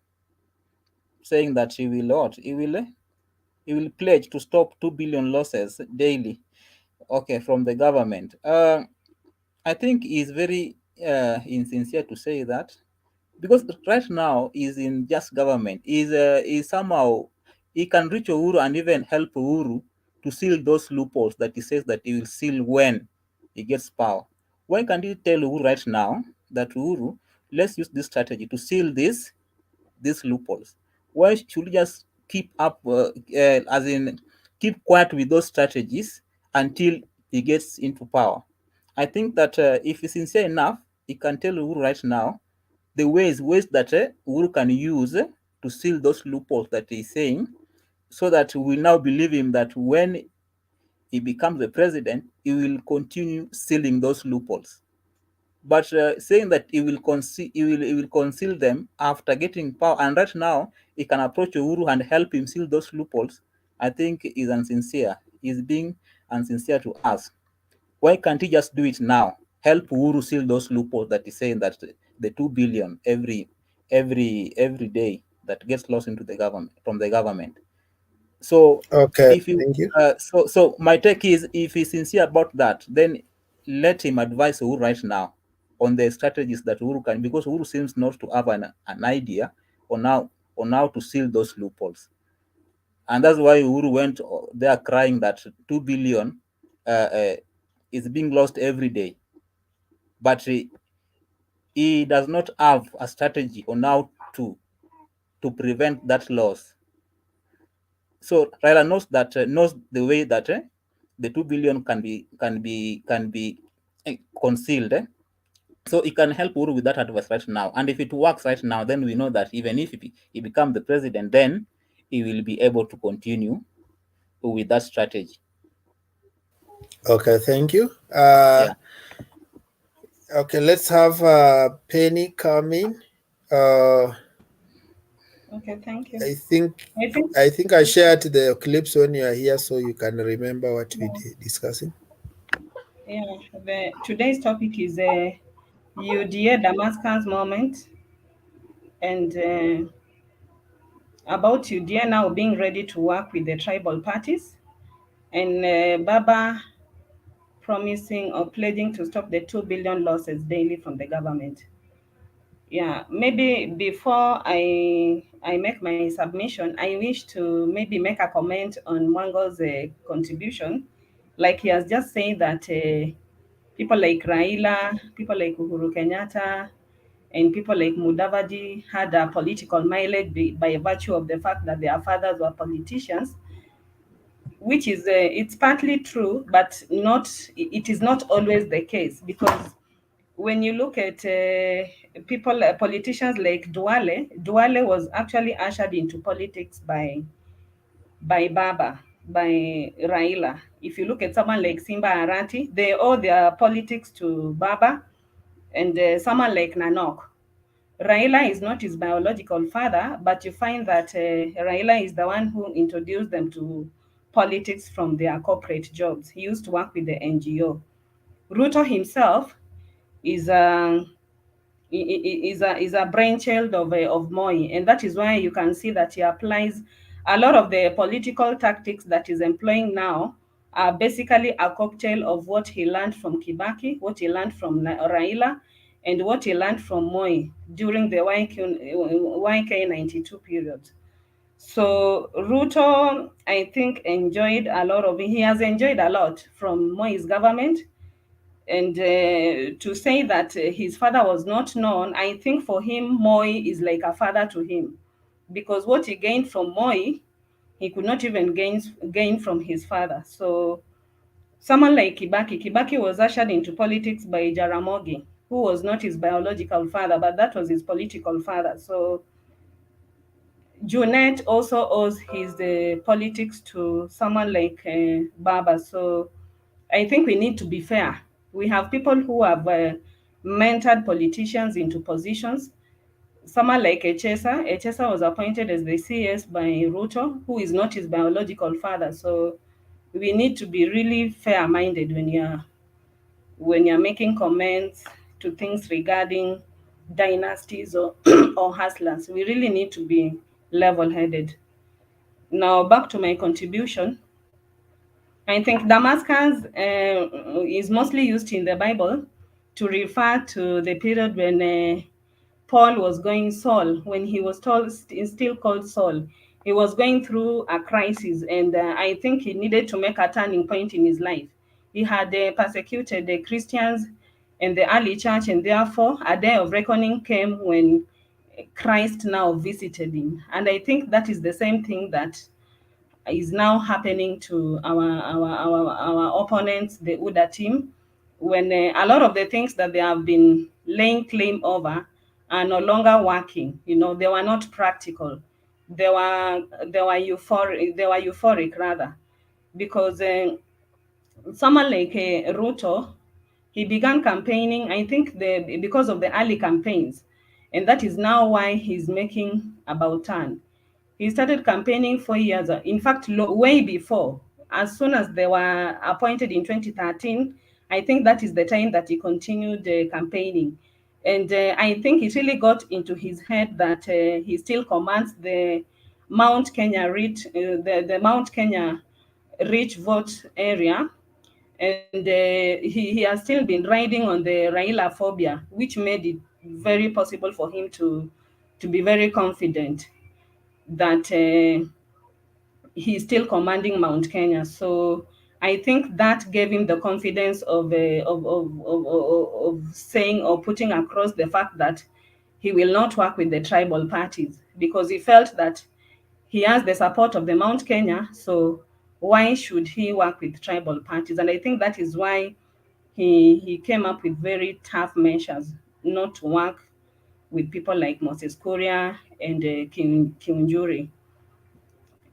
saying that he will pledge to stop 2 billion losses daily, okay, from the government. I think he's very insincere to say that, because right now he's in just government. Is somehow he can reach Uhuru and even help Uhuru to seal those loopholes that he says that he will seal when he gets power. Why can't he tell Uhuru right now that Uhuru, let's use this strategy to seal these loopholes? Why should we just keep up, as in keep quiet with those strategies until he gets into power? I think that if he's sincere enough, he can tell Uhuru right now the ways that Uhuru can use to seal those loopholes that he's saying, so that we now believe him that when he becomes the president, he will continue sealing those loopholes. But saying that he will conceal them after getting power, and right now he can approach Uhuru and help him seal those loopholes, I think is unsincere. He's being unsincere to us. Why can't he just do it now? Help Uhuru seal those loopholes that he's saying that the 2 billion every day that gets lost into the government from the government. So okay, if you, thank you. So my take is, if he's sincere about that, then let him advise Uhuru right now on the strategies that Uhuru can, because Uhuru seems not to have an idea on how to seal those loopholes. And that's why Uhuru went there crying that 2 billion is being lost every day. But he does not have a strategy on how to prevent that loss. So Raila knows the way that the 2 billion can be concealed. So he can help Uhuru with that advice right now. And if it works right now, then we know that even if he becomes the president, then he will be able to continue with that strategy. Okay, thank you. Yeah. Okay, let's have Penny come in. Okay, thank you. I think I shared the clips when you are here so you can remember what we discussing. Yeah, today's topic is UDA Damascus Moment, and about UDA now being ready to work with the tribal parties, and Baba promising or pledging to stop the 2 billion losses daily from the government. Yeah, maybe before I make my submission, I wish to maybe make a comment on Mwango's contribution. Like he has just said that people like Raila, people like Uhuru Kenyatta, and people like Mudavadi had a political mileage by virtue of the fact that their fathers were politicians, which is it's partly true, but not. It is not always the case, because when you look at people, politicians like Duale was actually ushered into politics by Baba, by Raila. If you look at someone like Simba Arati, they owe their politics to Baba, and someone like Nanok. Raila is not his biological father, but you find that Raila is the one who introduced them to politics from their corporate jobs. He used to work with the NGO. Ruto himself is a is a brainchild of Moi, and that is why you can see that he applies a lot of the political tactics that he's employing now are basically a cocktail of what he learned from Kibaki, what he learned from Raila, and what he learned from Moi during the YK 92 period. So Ruto, I think, he has enjoyed a lot from Moi's government. And to say that his father was not known, I think for him, Moi is like a father to him. Because what he gained from Moi, he could not even gain from his father. So someone like Kibaki was ushered into politics by Jaramogi, who was not his biological father, but that was his political father. So Junet also owes his politics to someone like Baba. So I think we need to be fair. We have people who have mentored politicians into positions. Someone like Echesa was appointed as the CS by Ruto, who is not his biological father. So we need to be really fair-minded when you're making comments to things regarding dynasties or or hustlers. We really need to be level-headed. Now back to my contribution. I think Damascus is mostly used in the Bible to refer to the period when Paul was Saul, when he was still called Saul. He was going through a crisis, and I think he needed to make a turning point in his life. He had persecuted the Christians and the early church, and therefore a day of reckoning came when Christ now visited him. And I think that is the same thing that is now happening to our opponents, the UDA team, when a lot of the things that they have been laying claim over are no longer working. You know, they were not practical. They were euphoric. They were euphoric rather, because someone like Ruto, he began campaigning. I think because of the early campaigns, and that is now why he's making about turn. He started campaigning 4 years, in fact, way before. As soon as they were appointed in 2013, I think that is the time that he continued campaigning. And I think it really got into his head that he still commands the Mount Kenya the Mount Kenya rich vote area. And he has still been riding on the Raila phobia, which made it very possible for him to be very confident that he's still commanding Mount Kenya. So I think that gave him the confidence of saying or putting across the fact that he will not work with the tribal parties, because he felt that he has the support of the Mount Kenya. So why should he work with tribal parties? And I think that is why he came up with very tough measures not to work with people like Moses Kuria and Kiunjuri.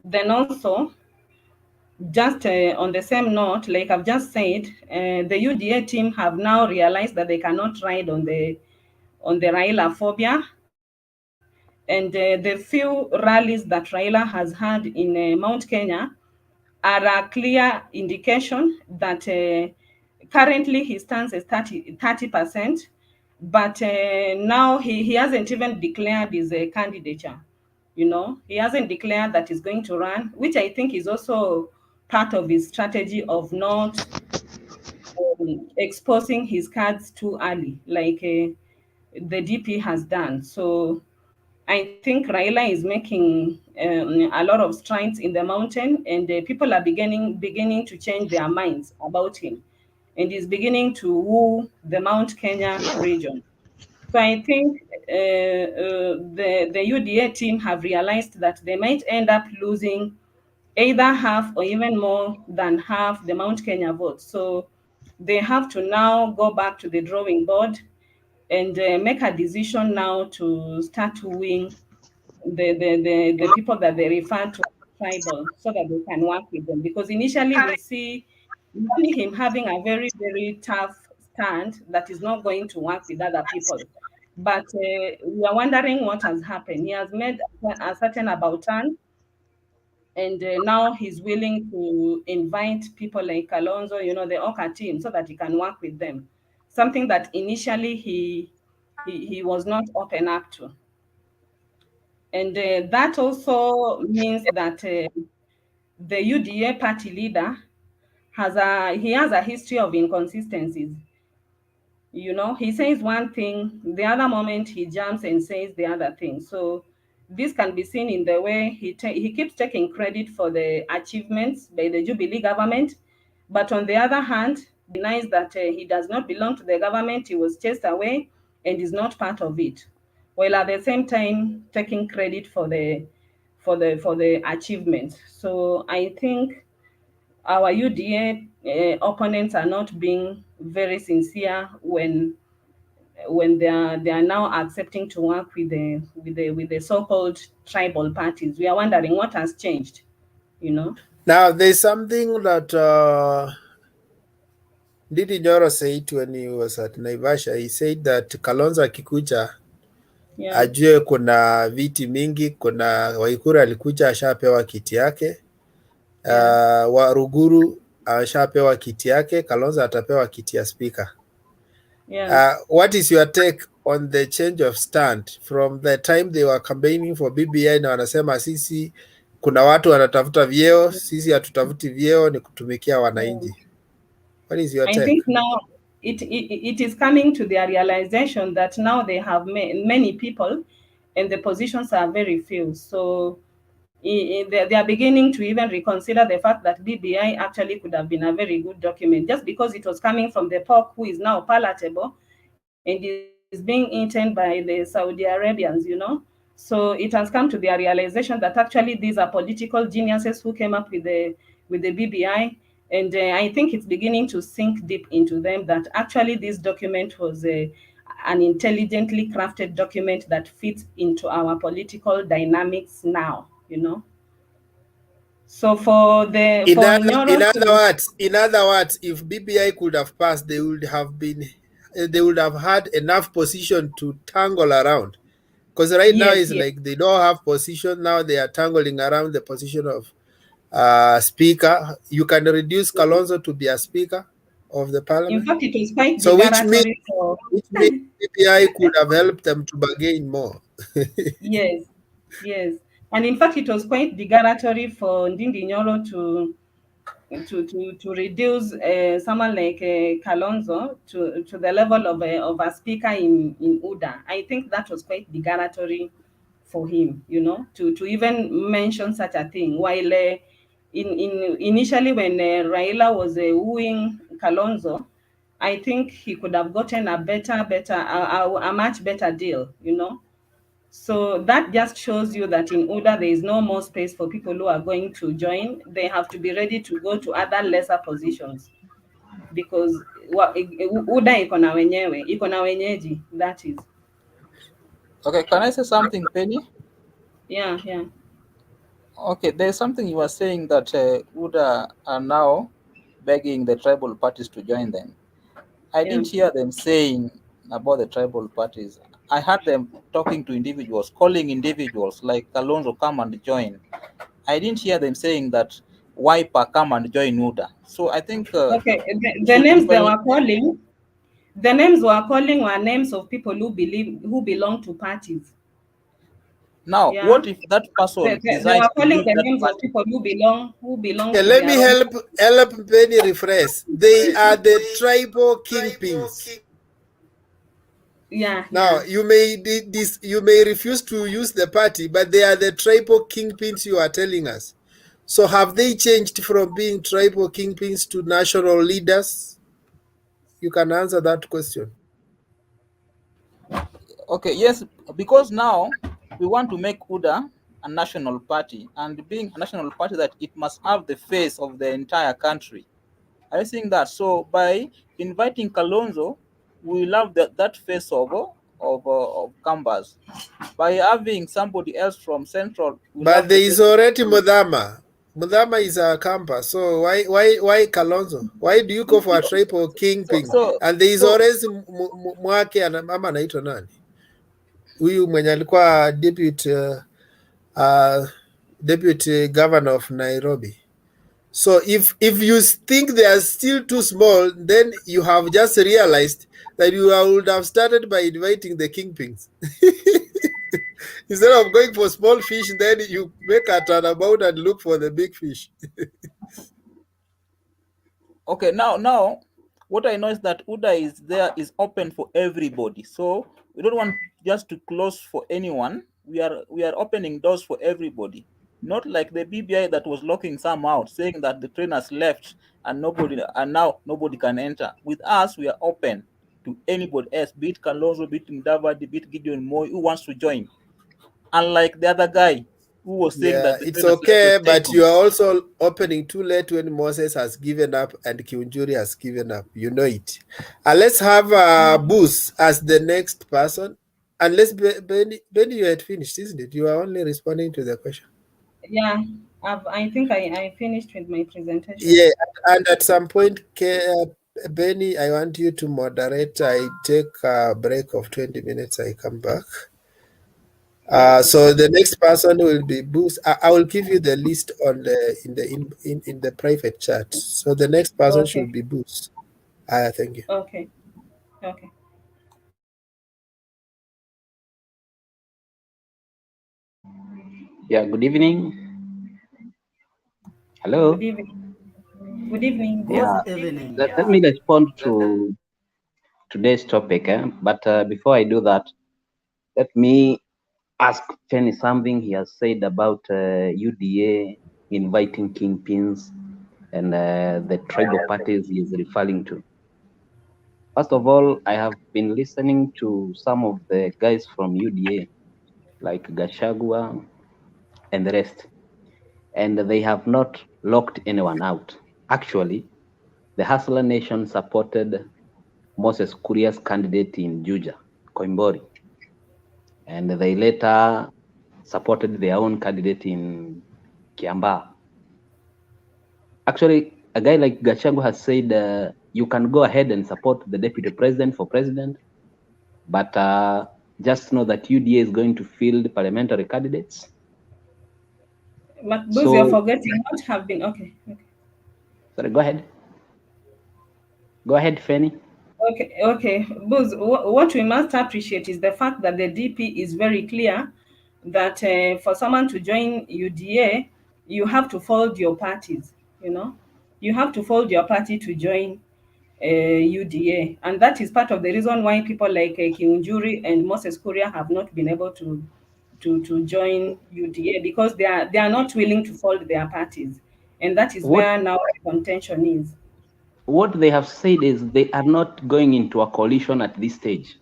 Then also, just on the same note, like I've just said, the UDA team have now realized that they cannot ride on the Raila phobia. And the few rallies that Raila has had in Mount Kenya are a clear indication that currently he stands as 30%, but now he hasn't even declared his candidature. You know, he hasn't declared that he's going to run, which I think is also part of his strategy of not exposing his cards too early, like the DP has done. So I think Raila is making a lot of strides in the mountain, and people are beginning to change their minds about him, and he's beginning to woo the Mount Kenya region. So I think the UDA team have realized that they might end up losing either half or even more than half the Mount Kenya vote. So they have to now go back to the drawing board and make a decision now to start wooing the people that they refer to as tribal, so that they can work with them. Because initially we see him having a very, very tough stand that is not going to work with other people. But we are wondering what has happened. He has made a certain about turn, and now he's willing to invite people like Kalonzo, you know, the Oka team, so that he can work with them. Something that initially he was not open up to. And that also means that the UDA party leader has a history of inconsistencies. You know, he says one thing, the other moment he jumps and says the other thing. So this can be seen in the way he keeps taking credit for the achievements by the Jubilee government, but on the other hand, denies that he does not belong to the government. He was chased away and is not part of it, while at the same time taking credit for the achievements. So I think our UDA opponents are not being very sincere when they are now accepting to work with the so-called tribal parties. We are wondering what has changed, you know. Now, there's something that Ndindi Nyoro said when he was at Naivasha. He said that Kalonzo akikuja ajue kuna viti mingi, kuna Waikuru alikuja ashapewa kiti yake, Waruguru ashapewa kiti yake, Kalonzo atapewa kiti ya speaker. What is your take on the change of stand from the time they were campaigning for BBI na wanasema sisi kuna watu wanatafuta vyeo, sisi hatutafuti vyeo, ni kutumikia wananchi? What is your take? I think now it is coming to their realization that now they have many people and the positions are very few. So they are beginning to even reconsider the fact that BBI actually could have been a very good document, just because it was coming from the pork who is now palatable and is being eaten by the Saudi Arabians, you know. So it has come to their realization that actually these are political geniuses who came up with the BBI. And I think it's beginning to sink deep into them that actually this document was an intelligently crafted document that fits into our political dynamics now, you know. So for the in other words, if BBI could have passed, they would have had enough position to tangle around. Because right now it's like they don't have position. Now they are tangling around the position of speaker. You can reduce Kalonzo to be a speaker of the parliament. In fact, it was quite which means BBI could have helped them to bargain more. Yes. And in fact, it was quite degradatory for Ndindi Nyoro to reduce someone like Kalonzo to the level of a speaker in UDA. I think that was quite degradatory for him, you know, to even mention such a thing. While initially when Raila was wooing Kalonzo, I think he could have gotten a much better deal, you know. So that just shows you that in UDA, there is no more space for people who are going to join. They have to be ready to go to other lesser positions, because UDA iko na wenyeji, that is. Okay, can I say something, Penny? Yeah. Okay, there's something you were saying that UDA are now begging the tribal parties to join them. I didn't hear them saying about the tribal parties. I heard them talking to individuals, calling individuals like Kalonzo, come and join. I didn't hear them saying that Wiper, come and join UDA. So I think okay, the names they were calling, the names were calling were names of people who belong to parties. Now, Yeah. what if that person They decides were to calling leave the that names of party? people who belong Okay, to let their me own. help Penny rephrase. They are the tribal kingpins. Yeah. Now you may refuse to use the party, but they are the tribal kingpins you are telling us. So have they changed from being tribal kingpins to national leaders? You can answer that question. Okay, yes, because now we want to make UDA a national party, and being a national party, that it must have the face of the entire country. I think that so by inviting Kalonzo, we will have that face of Kambas. By having somebody else from Central, we'll But have the there is face. already Mudhama. Mudhama is a campus. So why Kalonzo? Why do you go for a tribal kingpin? And there is always Mwake and mama anaitwa nani? Huyu mwenye alikuwa deputy governor of Nairobi. So if you think they are still too small, then you have just realized that you would have started by inviting the kingpins. Instead of going for small fish, then you make a turnabout and look for the big fish. Okay, now what I know is that UDA is open for everybody. So we don't want just to close for anyone. We are opening doors for everybody. Not like the BBI that was locking some out, saying that the train has left and now nobody can enter. With us, we are open to anybody else, be it Kalonzo, be it Mudavadi, be it Gideon Moi, who wants to join. Unlike the other guy who was saying that the it's train has left the okay, but station. you are also opening too late when Moses has given up and Kiunjuri has given up. You know it. Let's have Booth as the next person. Unless Benny, you had finished, isn't it? You are only responding to the question. Yeah, I think I finished with my presentation. Yeah, and at some point, Benny, I want you to moderate. I take a break of 20 minutes. I come back. So the next person will be Booth. I will give you the list on in the private chat. So the next person should be Booth. Thank you. Okay. Yeah, good evening. Hello. Good evening. Good evening. Yeah. Let me respond to today's topic. But before I do that, let me ask Penny something he has said about UDA inviting kingpins and the tribal parties he is referring to. First of all, I have been listening to some of the guys from UDA, like Gachagua and the rest, and they have not locked anyone out. Actually, the Hustler Nation supported Moses Kuria's candidate in Juja, Koimbori, and they later supported their own candidate in Kiambaa. Actually, a guy like Gachagua has said you can go ahead and support the deputy president for president, but just know that UDA is going to field parliamentary candidates. But Booth, you're forgetting what have been okay. Sorry, go ahead. Go ahead, Fanny. Okay. Booth, what we must appreciate is the fact that the DP is very clear that for someone to join UDA, you have to fold your parties. You have to fold your party to join UDA, and that is part of the reason why people like Kiunjuri and Moses Kuria have not been able to join UDA, because they are not willing to fold their parties, and that is where now the contention is. What they have said is they are not going into a coalition at this stage,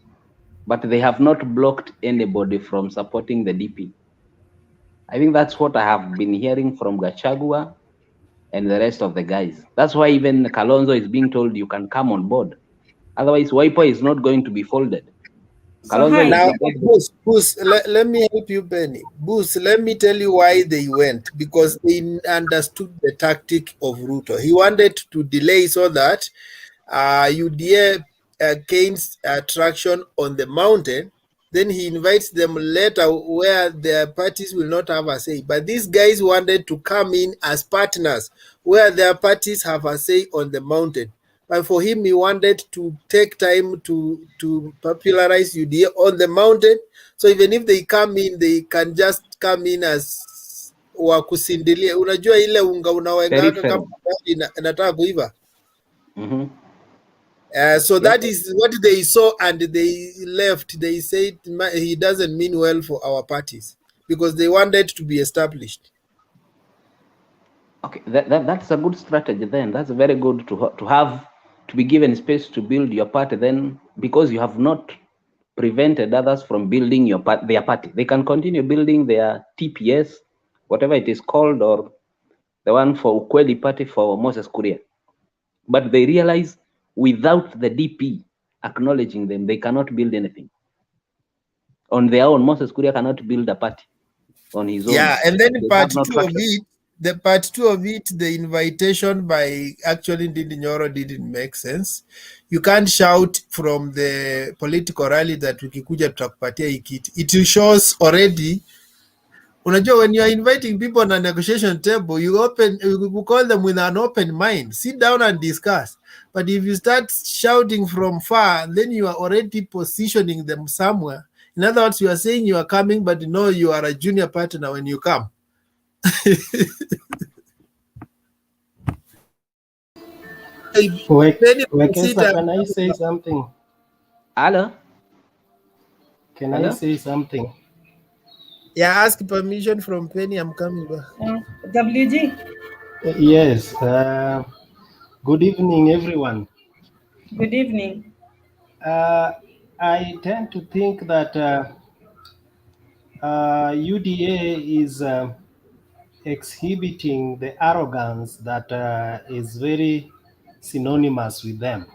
but they have not blocked anybody from supporting the DP. I think that's what I have been hearing from Gachagua and the rest of the guys. That's why even Kalonzo is being told you can come on board. Otherwise, Wiper is not going to be folded. Now, Booth, let me help you, Benny. Booth, let me tell you why they went. Because they understood the tactic of Ruto. He wanted to delay so that UDA gains traction on the mountain. then he invites them later where their parties will not have a say. But these guys wanted to come in as partners where their parties have a say on the mountain. But for him, he wanted to take time to popularize UDA on the mountain. So even if they come in, they can just come in as wakusindilia. Unajua ile unga unawengaka kama inataka kuiva. So that is what they saw, and they left. They said he doesn't mean well for our parties because they wanted to be established. Okay, that's a good strategy then. That's very good to be given space to build your party then, because you have not prevented others from building their party. They can continue building their TPS, whatever it is called, or the one for Ukweli party for Moses Kuria. But they realize without the DP acknowledging them, they cannot build anything. On their own, Moses Kuria cannot build a party on his own. Yeah, and then part two of it, the invitation by actually Ndindi Nyoro didn't make sense. You can't shout from the political rally that ukikuja tutakupatia ikiti. It shows already. Unajua, when you are inviting people on a negotiation table, you call them with an open mind. Sit down and discuss. But if you start shouting from far, then you are already positioning them somewhere. In other words, you are saying you are coming, but you know you are a junior partner when you come. Can I say something? Hello? Can I say something? Yeah, ask permission from Penny. I'm coming back. WG. Yes. Good evening, everyone. Good evening. I tend to think that UDA is exhibiting the arrogance that is very synonymous with them.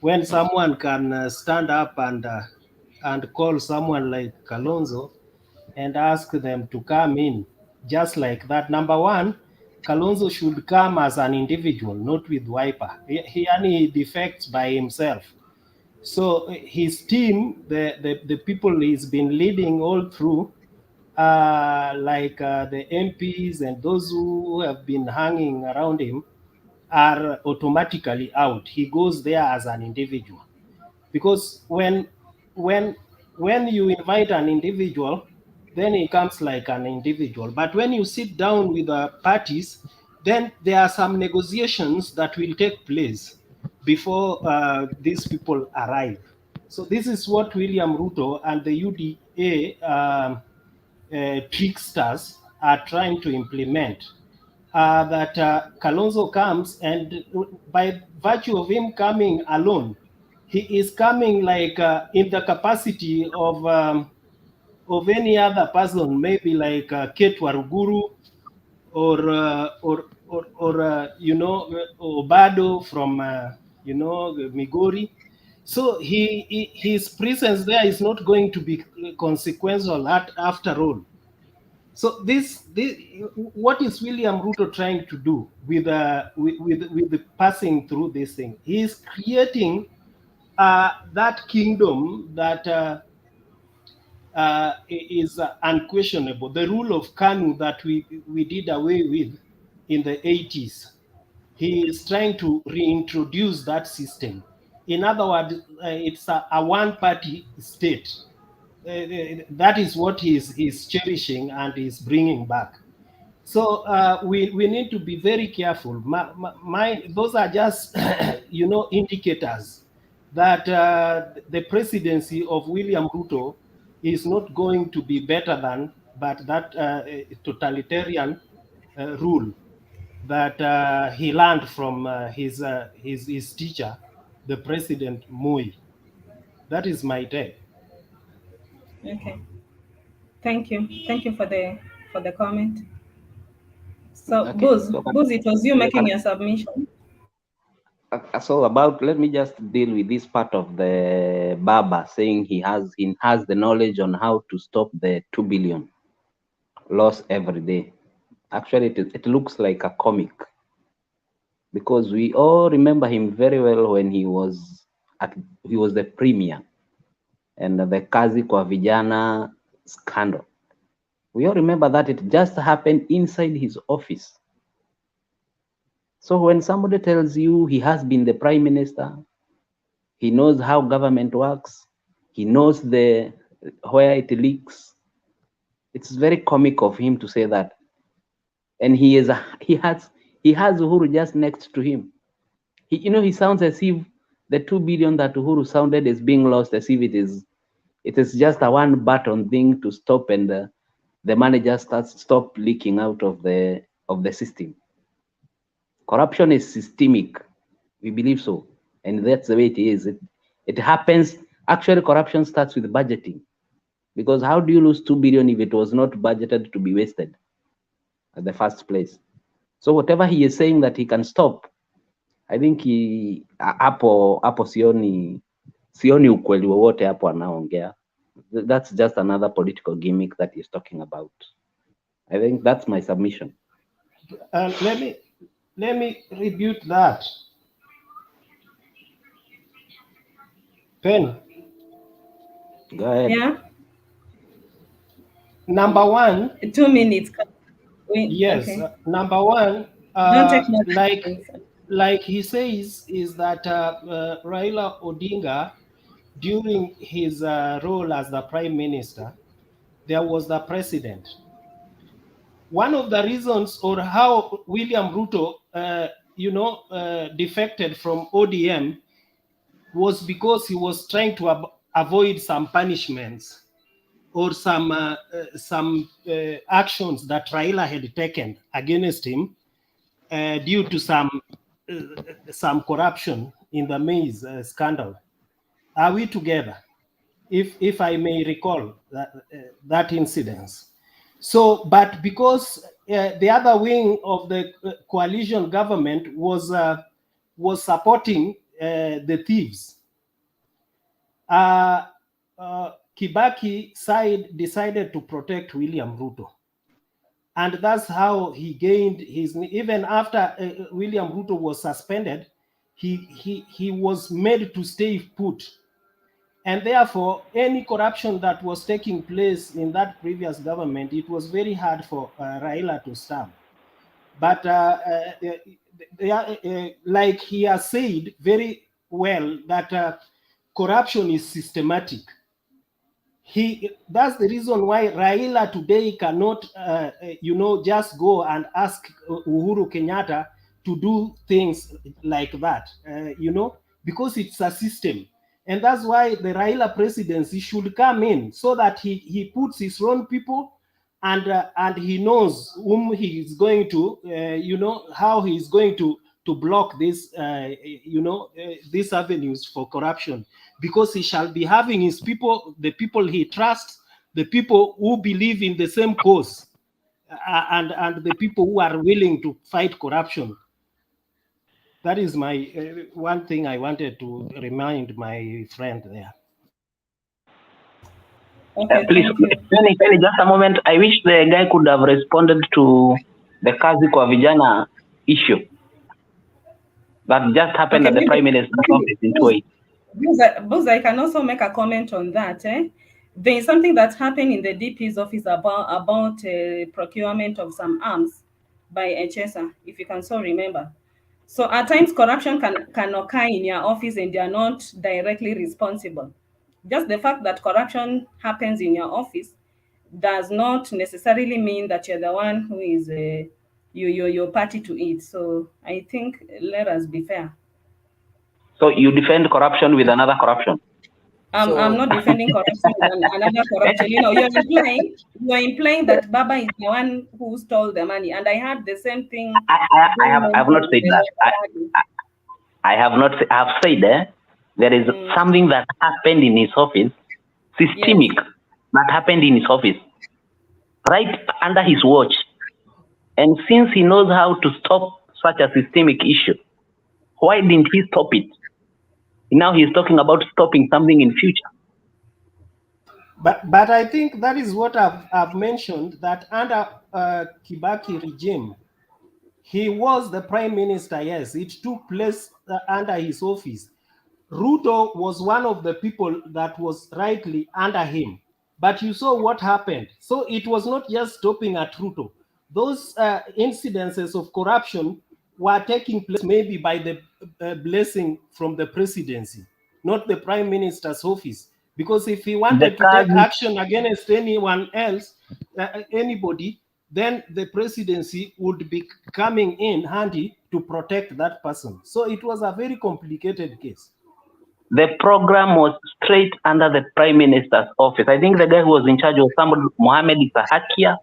When someone can stand up and call someone like Kalonzo and ask them to come in just like that. Number one, Kalonzo should come as an individual, not with Wiper. He only defects by himself. So his team, the people he's been leading all through, the MPs and those who have been hanging around him, are automatically out. He goes there as an individual. Because when you invite an individual, then he comes like an individual. But when you sit down with the parties, then there are some negotiations that will take place before these people arrive. So this is what William Ruto and the UDA tricksters are trying to implement. That Kalonzo comes, and by virtue of him coming alone, he is coming like in the capacity of any other person, maybe like Kate Waruguru or Obado from Migori. So his presence there is not going to be consequential after all. So this what is William Ruto trying to do with the passing through this thing? He is creating that kingdom that is unquestionable. The rule of Kanu that we did away with in the 80s. He is trying to reintroduce that system. In other words, it's a one-party state. That is what he's cherishing and is bringing back. So we need to be very careful. Those are just indicators that the presidency of William Ruto is not going to be better than that totalitarian rule that he learned from his teacher, the President Moi. That is my take. Okay. Thank you. Thank you for the comment. So, Okay. Booz, it was you making your submission. So let me just deal with this part of the Baba saying he has the knowledge on how to stop the 2 billion loss every day. Actually, it looks like a comic, because we all remember him very well when he was the premier, and the Kazi kwa Vijana scandal. We all remember that it just happened inside his office. So when somebody tells you he has been the prime minister, he knows how government works, he knows where it leaks, it's very comic of him to say that. And he has Uhuru just next to him. He sounds as if the 2 billion that Uhuru sounded is being lost, as if it is just a one button thing to stop, and the money just stop leaking out of the system. Corruption is systemic. We believe so, and that's the way it is. It happens. Actually, corruption starts with budgeting, because how do you lose 2 billion if it was not budgeted to be wasted at the first place? So whatever he is saying that he can stop, I think hapo sioni ukweli wowote hapo anaongea. That's just another political gimmick that he's talking about. I think that's my submission. Let me rebut that. Pen. Go ahead. Yeah. Number one. 2 minutes. Yes. Okay. Number one. Don't take more like he says, is that Railla Odinga, during his role as the prime minister, there was the president. One of the reasons, or how William Ruto, defected from ODM, was because he was trying to avoid some punishments or some actions that Raila had taken against him due to some corruption in the maize scandal. Are we together? If I may recall that incident. So, but because the other wing of the coalition government was supporting the thieves, Kibaki side decided to protect William Ruto. And that's how he gained his, even after William Ruto was suspended, he was made to stay put. And therefore, any corruption that was taking place in that previous government, it was very hard for Raila to stamp. But like he has said very well, that corruption is systematic. That's the reason why Raila today cannot, just go and ask Uhuru Kenyatta to do things like that, because it's a system. And that's why the Raila presidency should come in, so that he puts his own people, and he knows whom he is going to, how he is going to block this, these avenues for corruption, because he shall be having his people, the people he trusts, the people who believe in the same cause, and the people who are willing to fight corruption. That is my one thing I wanted to remind my friend there. Okay, Please, Penny, just a moment. I wish the guy could have responded to the Kazi kwa Vijana issue that just happened at the Prime Minister's office in Kuwait. Because I can also make a comment on that. There is something that happened in the DP's office about procurement of some arms by HSA, if you can so remember. So at times corruption can occur in your office and you are not directly responsible. Just the fact that corruption happens in your office does not necessarily mean that you're the one who is your party to it. So I think let us be fair. So you defend corruption with another corruption? I'm not defending corruption with another corruption. You're implying that Baba is the one who stole the money, and I had the same thing. I have not said that. I have not. I have said there is something that happened in his office, systemic, that happened in his office, right under his watch. And since he knows how to stop such a systemic issue, why didn't he stop it? Now he's talking about stopping something in future. But I think that is what I've mentioned, that under Kibaki regime, he was the prime minister. Yes, it took place under his office. Ruto was one of the people that was rightly under him. But you saw what happened. So it was not just stopping at Ruto. Those incidences of corruption were taking place maybe by the blessing from the presidency, not the prime minister's office. Because if he wanted to take action against anyone else, anybody, then the presidency would be coming in handy to protect that person. So it was a very complicated case. The program was straight under the Prime Minister's office. I think the guy who was in charge was somebody, Mohamed Isahakia.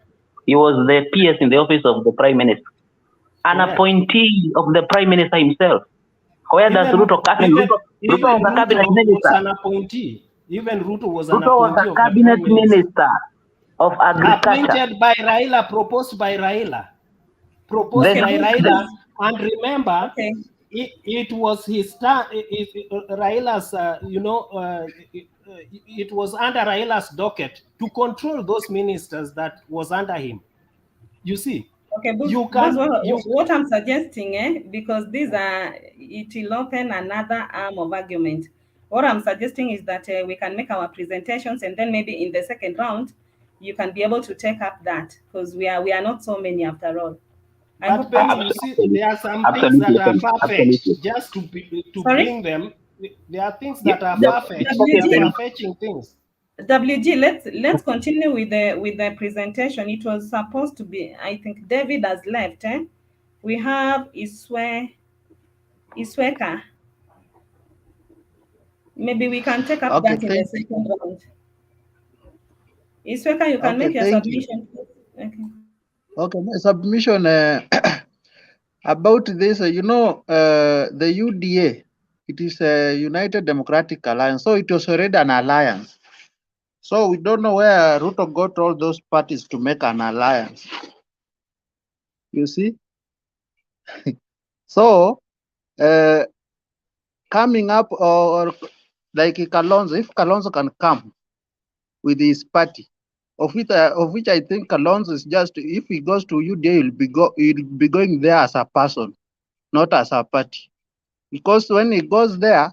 He was the PS in the office of the Prime Minister. An appointee of the Prime Minister himself. Where does Ruto come in? Ruto was a cabinet minister. Was an appointee. Even Ruto was an Ruto was a cabinet minister of agriculture. Appointed by Raila, proposed by Raila. Proposed by Raila. And remember, it was his Raila's, it was under Raila's docket to control those ministers that was under him. You see? Okay, what I'm suggesting, because these it will open another arm of argument. What I'm suggesting is that we can make our presentations, and then maybe in the second round, you can be able to take up that, because we are not so many after all. But Penny, you see, there are some things that are far-fetched. Just to bring them, there are things that are far-fetching things. WG, let's continue with the presentation. It was supposed to be, I think David has left. We have Isweka. Maybe we can take up that in the second round. Isweka, you can make your submission. Okay, my submission about this, the UDA, it is a United Democratic Alliance, so it was already an alliance. So we don't know where Ruto got all those parties to make an alliance. You see? So, coming up, or like Kalonzo, if Kalonzo can come with his party, of which I think Kalonzo is just, if he goes to UDA, he'll be going there as a person, not as a party. Because when he goes there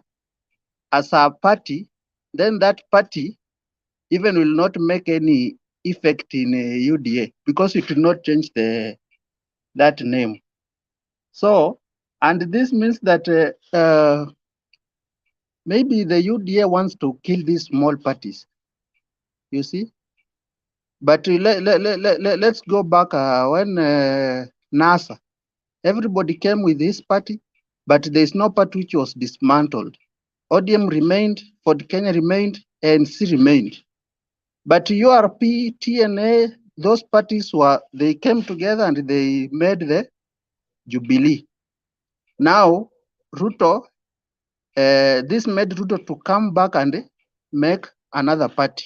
as a party, then that party even will not make any effect in UDA, because it will not change that name. So, and this means that maybe the UDA wants to kill these small parties, you see. But let's go back when NASA, everybody came with this party, but there's no party which was dismantled. ODM remained, Ford Kenya remained, ANC remained. But URP, TNA, those parties they came together and they made the Jubilee. Now, Ruto, this made Ruto to come back and make another party,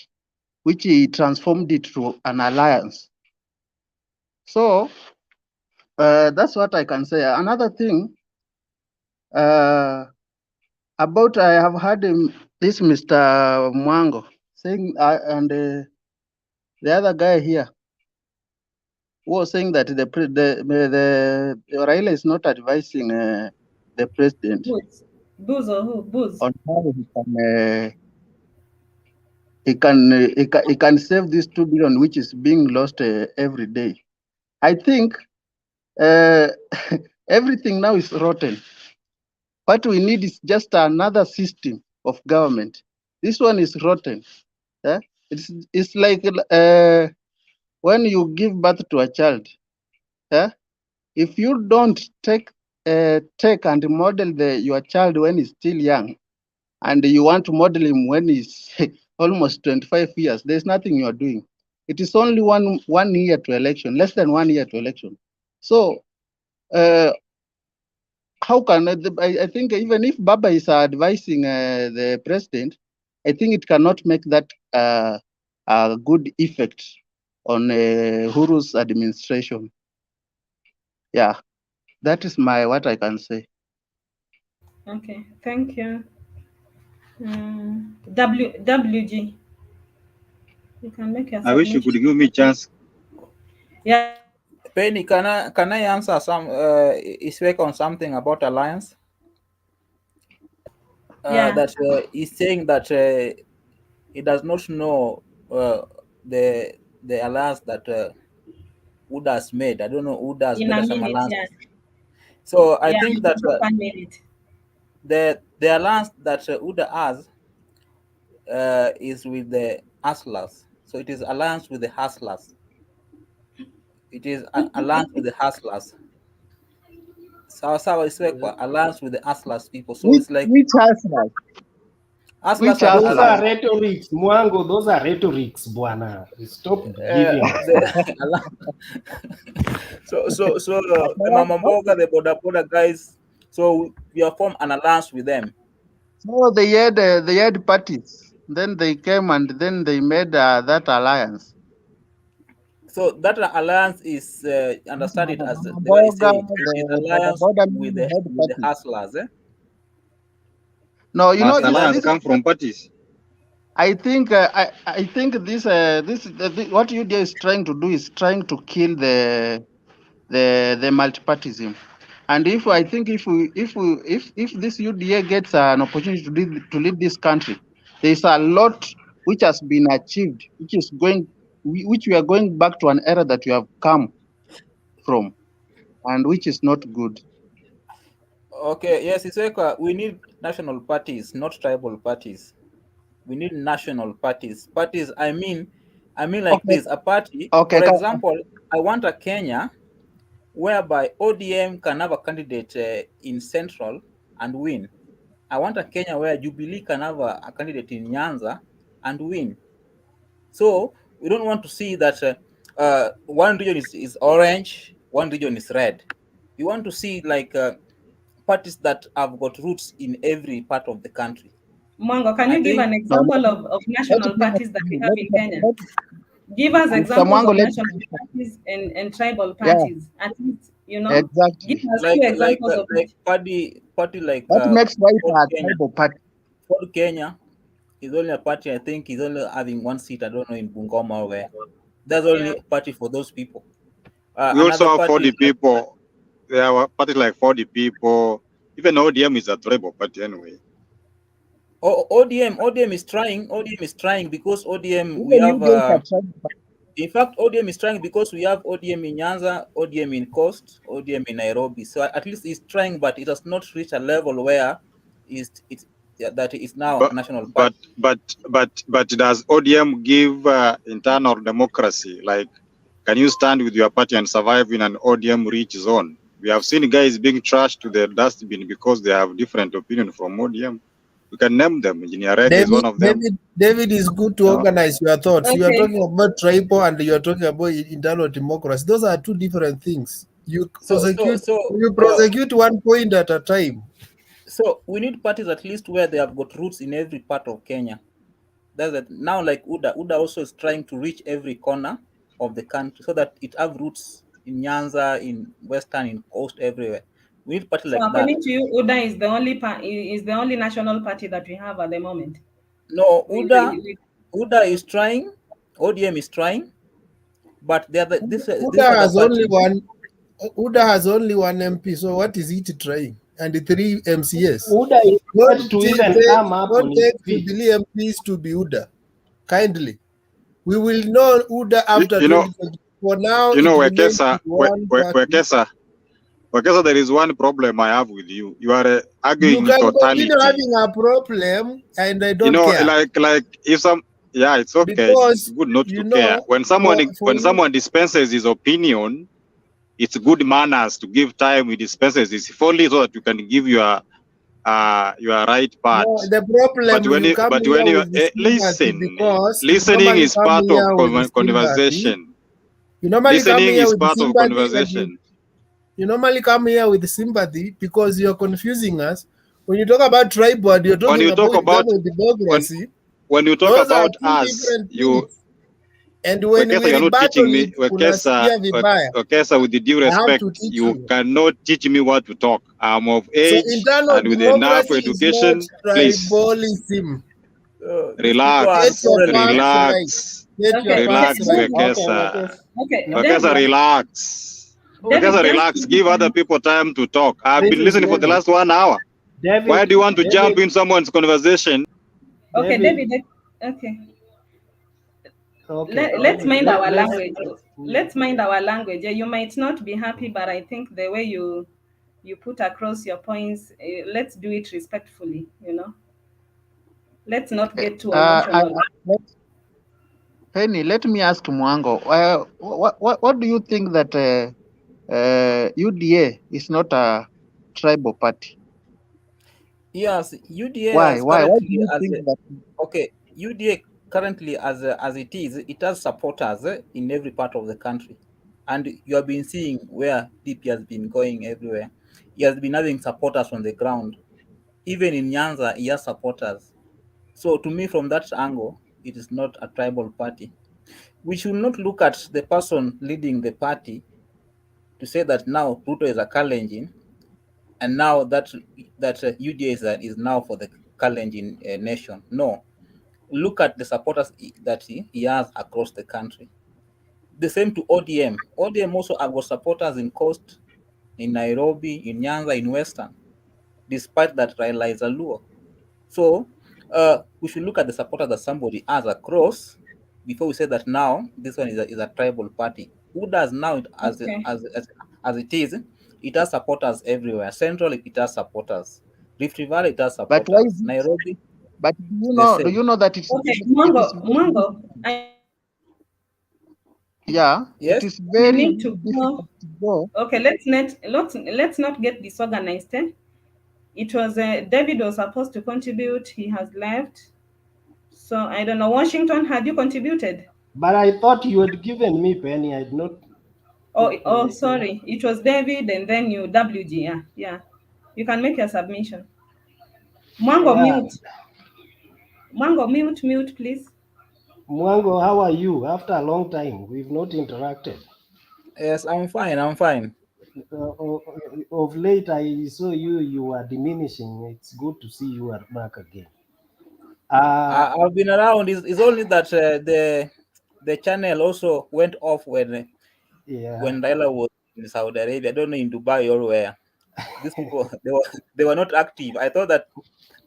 which he transformed it to an alliance. So that's what I can say. Another thing about, I have heard this Mr. Mwango saying, and the other guy here was saying that the Raila is not advising the president on how he can save this 2 billion which is being lost every day. I think everything now is rotten. What we need is just another system of government. This one is rotten. It's like when you give birth to a child. If you don't take and model your child when he's still young, and you want to model him when he's almost 25 years, there's nothing you are doing. It is only one year to election, less than 1 year to election. So how can I think even if Baba is advising the president, I think it cannot make that a good effect on Huru's administration. Yeah, that is what I can say. Okay, thank you. WG, you can make your submission. I wish you could give me a chance. Yeah. Penny, can I answer some Iswek on something about alliance? That he's saying that he does not know the alliance that UDA has made. I don't know, UDA has In made a some minute, alliance. yeah. So I Yeah, think that one minute. the alliance that UDA has is with the hustlers. So it is alliance with the hustlers. It is alliance with the hustlers. So it's like alliance with the hustlers people. So it's like which hustlers? hustlers Those are rhetorics, Mwango. Those are rhetorics, Bwana. Stop giving. The Mama Mboga, the Boda guys. So we have formed an alliance with them. So they had parties. Then they came and then they made that alliance. So that alliance is understand it as the way say it is alliance with the hustlers. No, you know alliance come from parties. I think this what UDA is trying to do is trying to kill the multipartism. And if this UDA gets an opportunity to lead this country, there is a lot which has been achieved, which we are going back to an era that we have come from, and which is not good. Okay, yes, it's like we need national parties, not tribal parties. We need national parties. Parties, I mean like this, a party, for example, I want a Kenya whereby ODM can have a candidate in Central and win. I want a Kenya where Jubilee can have a candidate in Nyanza and win. So we don't want to see that one region is orange, one region is red. We want to see like parties that have got roots in every part of the country. Mwango, can you give an example of national parties that we have in Kenya? Give us examples of national parties and tribal parties. At least, you know, exactly. Give us two examples of party like what makes white a tribal party? Ford Kenya is only a party, I think, is only having one seat. I don't know, in Bungoma or where. There's only a party for those people. We also have 40 people. There are parties like 40 people. Even ODM is a tribal party anyway. ODM is trying. ODM is trying because ODM we have. In fact, ODM is trying because we have ODM in Nyanza, ODM in Coast, ODM in Nairobi. So at least it's trying, but it has not reached a level where that is now a national party. But does ODM give internal democracy? Like, can you stand with your party and survive in an ODM rich zone? We have seen guys being trashed to the dustbin because they have different opinion from ODM. We can name them. Engineer Red is one of them. David, is good to organize your thoughts. Okay. You are talking about tribal and you are talking about internal democracy. Those are two different things. You prosecute one point at a time. So we need parties at least where they have got roots in every part of Kenya. That's it. Now, like UDA also is trying to reach every corner of the country so that it have roots in Nyanza, in Western, in Coast, everywhere. We need party like that. According to you, UDA is the only national party that we have at the moment. No, UDA is trying. ODM is trying, but UDA has only one. UDA has only one MP. So what is it trying? And the 3 MCS. UDA is not to even come up on his feet. Jubilee MPs to be UDA. Kindly, we will know UDA after. For now, Wekesa, there is one problem I have with you. You are arguing totality. You can continue having a problem, and I don't care. Like if some, it's okay. Because, it's good not to care. When someone dispenses his opinion, it's good manners to give time. He dispenses this, if only so that you can give your right part. No, the problem. Listening is part of conversation. You normally listening is part of conversation. You normally come here with sympathy because you're confusing us. When you talk about tribal, you're talking about democracy. When you talk about us, and when you're not teaching me, Wekesa, with the due respect, you cannot teach me what to talk. I'm of age and with enough education. Please relax, Wekesa. Wekesa, relax. Wekesa, relax. Give other people time to talk. I've been listening for the last 1 hour. David, why do you want to jump in someone's conversation? Okay, David. Okay. Okay. Let's mind our language. Let's mind our language. You might not be happy, but I think the way you put across your points, let's do it respectfully. Let's not get too emotional. Penny, let me ask Mwango, what do you think that UDA is not a tribal party? Yes, UDA Why do you as think that? okay, UDA currently as it is, it has supporters in every part of the country, and you have been seeing where DP has been going everywhere. He has been having supporters on the ground. Even in Nyanza, he has supporters. So to me, from that angle, it is not a tribal party. We should not look at the person leading the party to say that now Ruto is a Kalenjin, and now that UDA is now for the Kalenjin nation. No, look at the supporters that he has across the country. The same to ODM. ODM also have got supporters in Coast, in Nairobi, in Nyanza, in Western, despite that Raila is a Luo. So we should look at the supporters that somebody has across before we say that now this one is a tribal party. Who does now as it is? It has supporters everywhere. Central, it has supporters. Rift Valley, it has supporters. But why is it? Nairobi. But do you know that it's okay, Mwango? Yeah, yes? It is very need to difficult to go. Okay, let's not get disorganized. It was David was supposed to contribute. He has left. So I don't know. Washington, had you contributed? But I thought you had given me, Penny. I did not. Oh, sorry. It was David and then you WG. Yeah. You can make your submission. Mwango, mute. Mwango, mute, please. Mwango, how are you? After a long time, we've not interacted. Yes, I'm fine. Of late, I saw you are diminishing. It's good to see you are back again. I've been around. It's only that the channel also went off when Raila was in Saudi Arabia. I don't know, in Dubai or where. These people they were not active. I thought that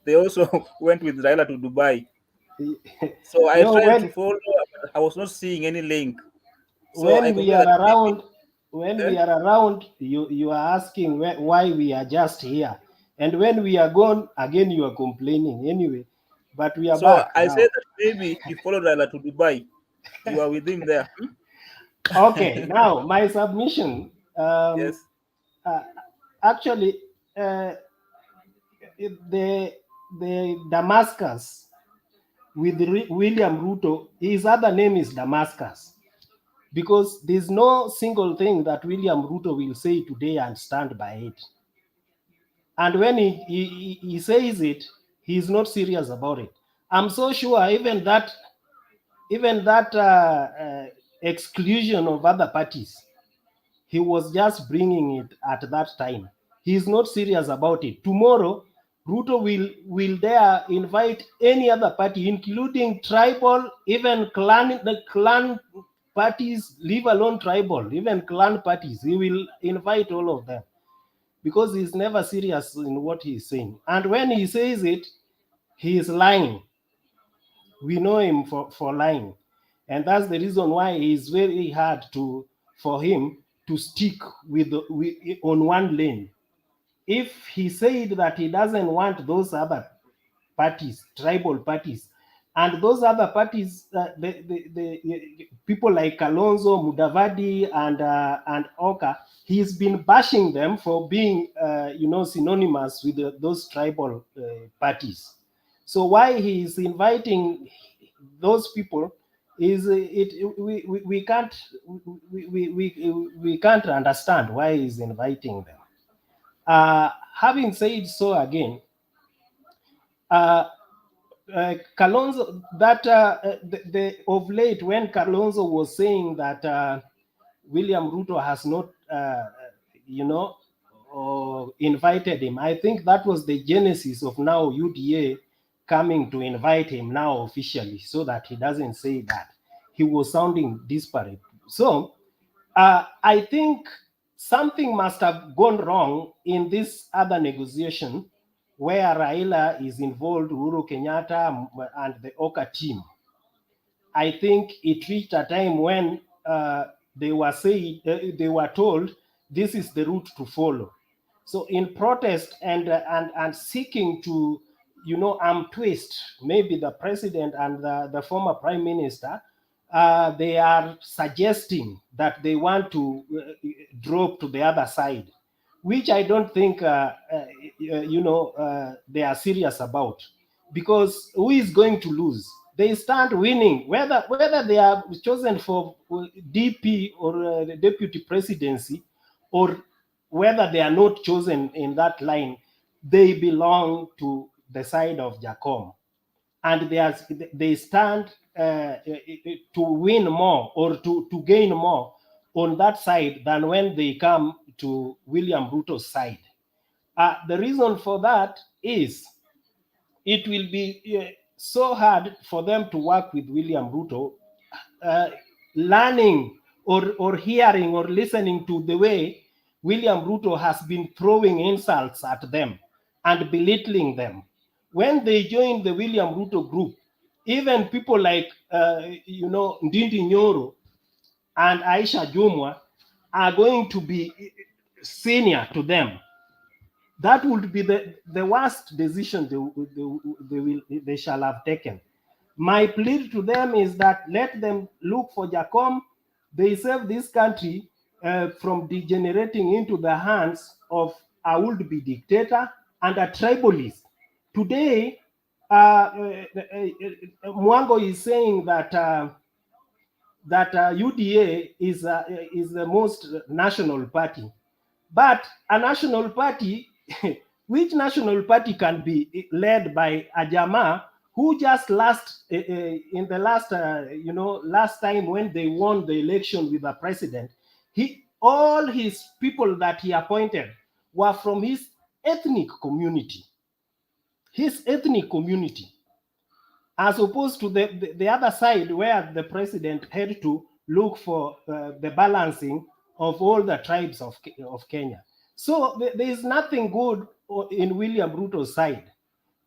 they also went with Raila to Dubai. So I tried to follow, but I was not seeing any link. So when we are around, you are asking why we are just here, and when we are gone again, you are complaining anyway. But we are back. So I said that maybe you followed Raila to Dubai. You are with him there. Okay, now my submission. Yes. Actually, the Damascus with William Ruto, his other name is Damascus, because there's no single thing that William Ruto will say today and stand by it. And when he says it, he's not serious about it. I'm so sure even that exclusion of other parties, he was just bringing it at that time. He's not serious about it. Tomorrow, Ruto will dare invite any other party, including tribal, even the clan parties, leave alone tribal, even clan parties. He will invite all of them because he's never serious in what he's saying. And when he says it, he is lying. We know him for lying. And that's the reason why it's very hard for him to stick on one lane. If he said that he doesn't want those other parties, tribal parties, and those other parties, the people like Kalonzo, Mudavadi, and Oka, he's been bashing them for being, synonymous with those tribal parties. So why he is inviting those people is we can't understand why he's inviting them. Having said so, again, Kalonzo, that of late when Kalonzo was saying that William Ruto has not, invited him, I think that was the genesis of now UDA coming to invite him now officially, so that he doesn't say that. He was sounding disparate. So I think something must have gone wrong in this other negotiation where Raila is involved, Uhuru Kenyatta and the Oka team. I think it reached a time when they were told this is the route to follow. So in protest and seeking to, twist maybe the president and the former prime minister, they are suggesting that they want to drop to the other side, which I don't think they are serious about, because who is going to lose? They start winning, whether they are chosen for DP or deputy presidency, or whether they are not chosen in that line, they belong to the side of Jacom, and they stand to win more or to gain more on that side than when they come to William Ruto's side. The reason for that is it will be so hard for them to work with William Ruto, learning or hearing or listening to the way William Ruto has been throwing insults at them and belittling them. When they join the William Ruto group, even people like, Ndindi Nyoro and Aisha Jumwa are going to be senior to them. That would be the worst decision they shall have taken. My plea to them is that let them look for Jacom. They save this country from degenerating into the hands of a would-be dictator and a tribalist. Today, Mwango is saying that UDA is the most national party. But a national party, which national party can be led by a Jama who just last time when they won the election with the president, all his people that he appointed were from his ethnic community. As opposed to the other side where the president had to look for the balancing of all the tribes of Kenya. So there is nothing good in William Ruto's side.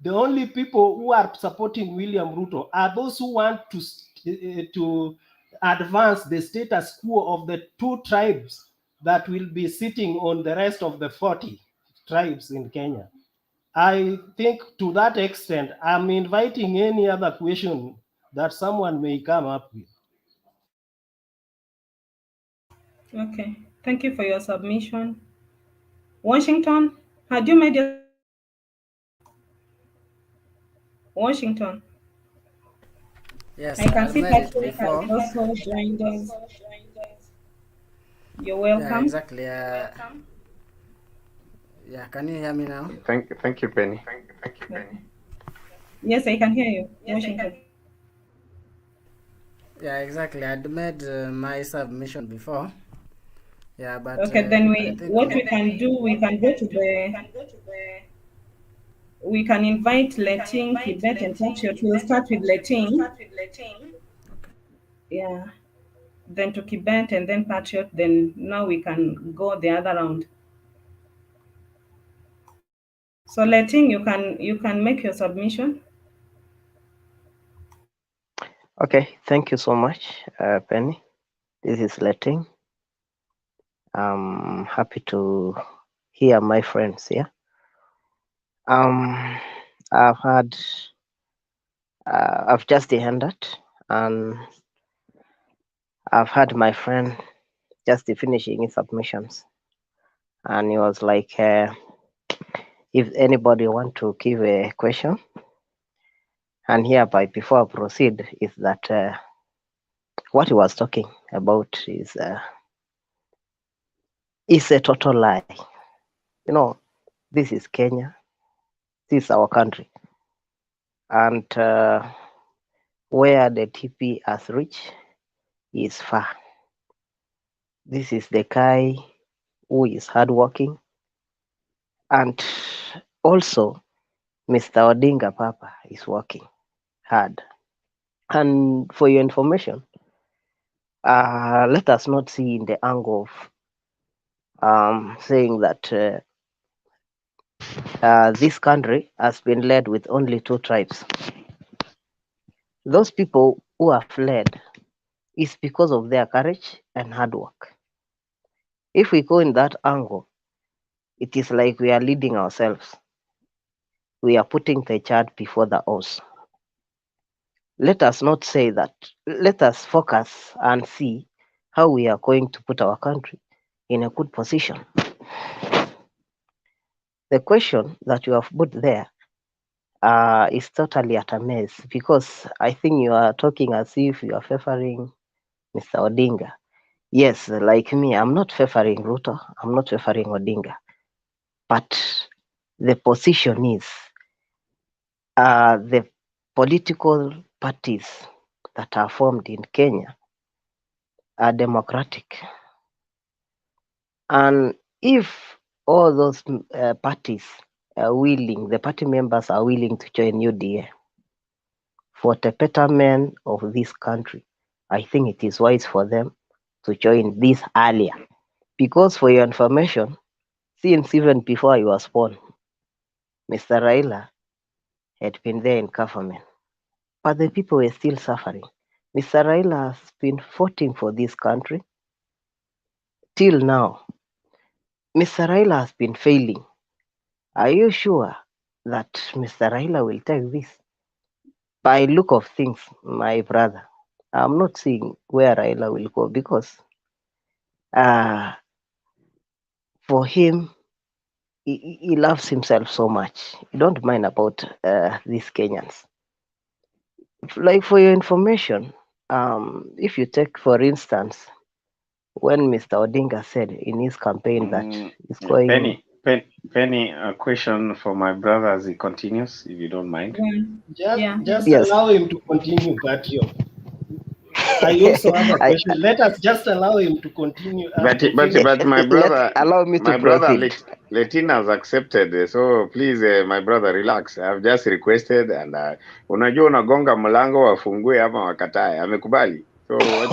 The only people who are supporting William Ruto are those who want to advance the status quo of the 2 tribes that will be sitting on the rest of the 40 tribes in Kenya. I think to that extent, I'm inviting any other question that someone may come up with. Okay, thank you for your submission. Washington, had you made your... Washington? Yes, I can I've see made it Patrick has before. also joined us. You're welcome. Yeah, exactly. Yeah, can you hear me now? Thank you, Penny. Yes, I can hear you. Washington. Yeah, exactly. I'd made my submission before. Yeah, but Okay, then what we can do, we can go to we can invite Letting, Kibet, and Patriot. We'll start with Letting. Yeah. Then to Kibet and then Patriot. Then now we can go the other round. So Letting, you can make your submission. Okay, thank you so much, Penny. This is Letting. I'm happy to hear my friends here. I've just ended, and I've had my friend just finishing his submissions, and he was like, if anybody want to give a question, and hereby before I proceed is that what he was talking about is a total lie. This is Kenya, this is our country, and where the TP has reached is far. This is the guy who is hardworking, and also Mr. Odinga Papa is working hard. And for your information, let us not see in the angle of saying that this country has been led with only 2 tribes. Those people who have fled is because of their courage and hard work. If we go in that angle, it is like we are leading ourselves. We are putting the child before the horse. Let us not say that. Let us focus and see how we are going to put our country in a good position. The question that you have put there is totally at a mess, because I think you are talking as if you are favoring Mr. Odinga. Yes, like me, I'm not favoring Ruto, I'm not favoring Odinga. But the position is the political parties that are formed in Kenya are democratic. And if all those parties are willing, the party members are willing to join UDA for the betterment of this country, I think it is wise for them to join this earlier. Because for your information, since even before I was born, Mr. Raila had been there in government, but the people were still suffering. Mr. Raila has been fighting for this country till now. Mr. Raila has been failing. Are you sure that Mr. Raila will take this? By look of things, my brother, I'm not seeing where Raila will go, because for him, he loves himself so much. He don't mind about these Kenyans. Like, for your information, if you take, for instance, when Mr. Odinga said in his campaign that he's going... Penny, a question for my brother as he continues, if you don't mind. Just Yes. allow him to continue, Patriot. I also have a question. Let us just allow him to continue. But my brother, allow me to proceed. Letina has accepted, so please, my brother, relax. I've just requested, and unajua unagonga mlango wafungue ama wakatae. Amekubali. So what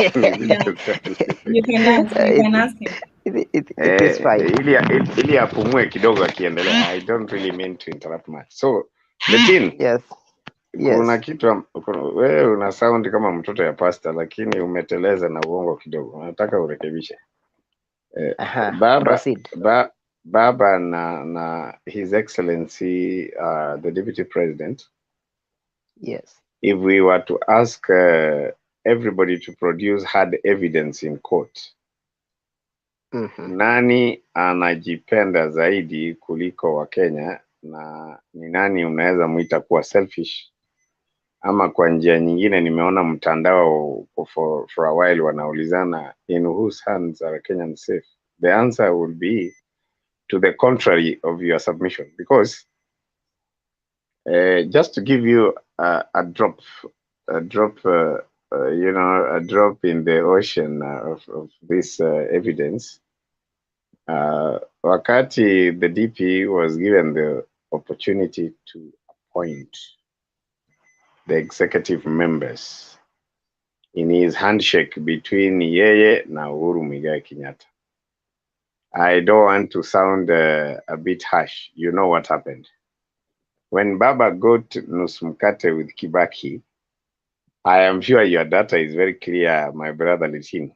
You can ask him. It is fine. Ili apumue kidogo akiendelea. I don't really mean to interrupt much. So, Letin. Yes. Kuna kitu wewe una sound kama mtoto ya lakini umeteleza na uongo kidogo. Nataka urekebishe. Baba na His Excellency the Deputy President. Yes. If we were to ask everybody to produce hard evidence in court, nani anajipenda zaidi kuliko wa Kenya, na ni nani unaweza muita kuwa selfish? Ama kwa njia nyingine, nimeona mtandao for a while wanaulizana, in whose hands are Kenyans safe? The answer will be to the contrary of your submission, because just to give you a drop in the ocean of this evidence, wakati the DP was given the opportunity to appoint the executive members in his handshake between yeye na Uhuru Muigai Kenyatta, I don't want to sound a bit harsh. You know what happened. When Baba got Nusmukate with Kibaki, I am sure your data is very clear, my brother Litin.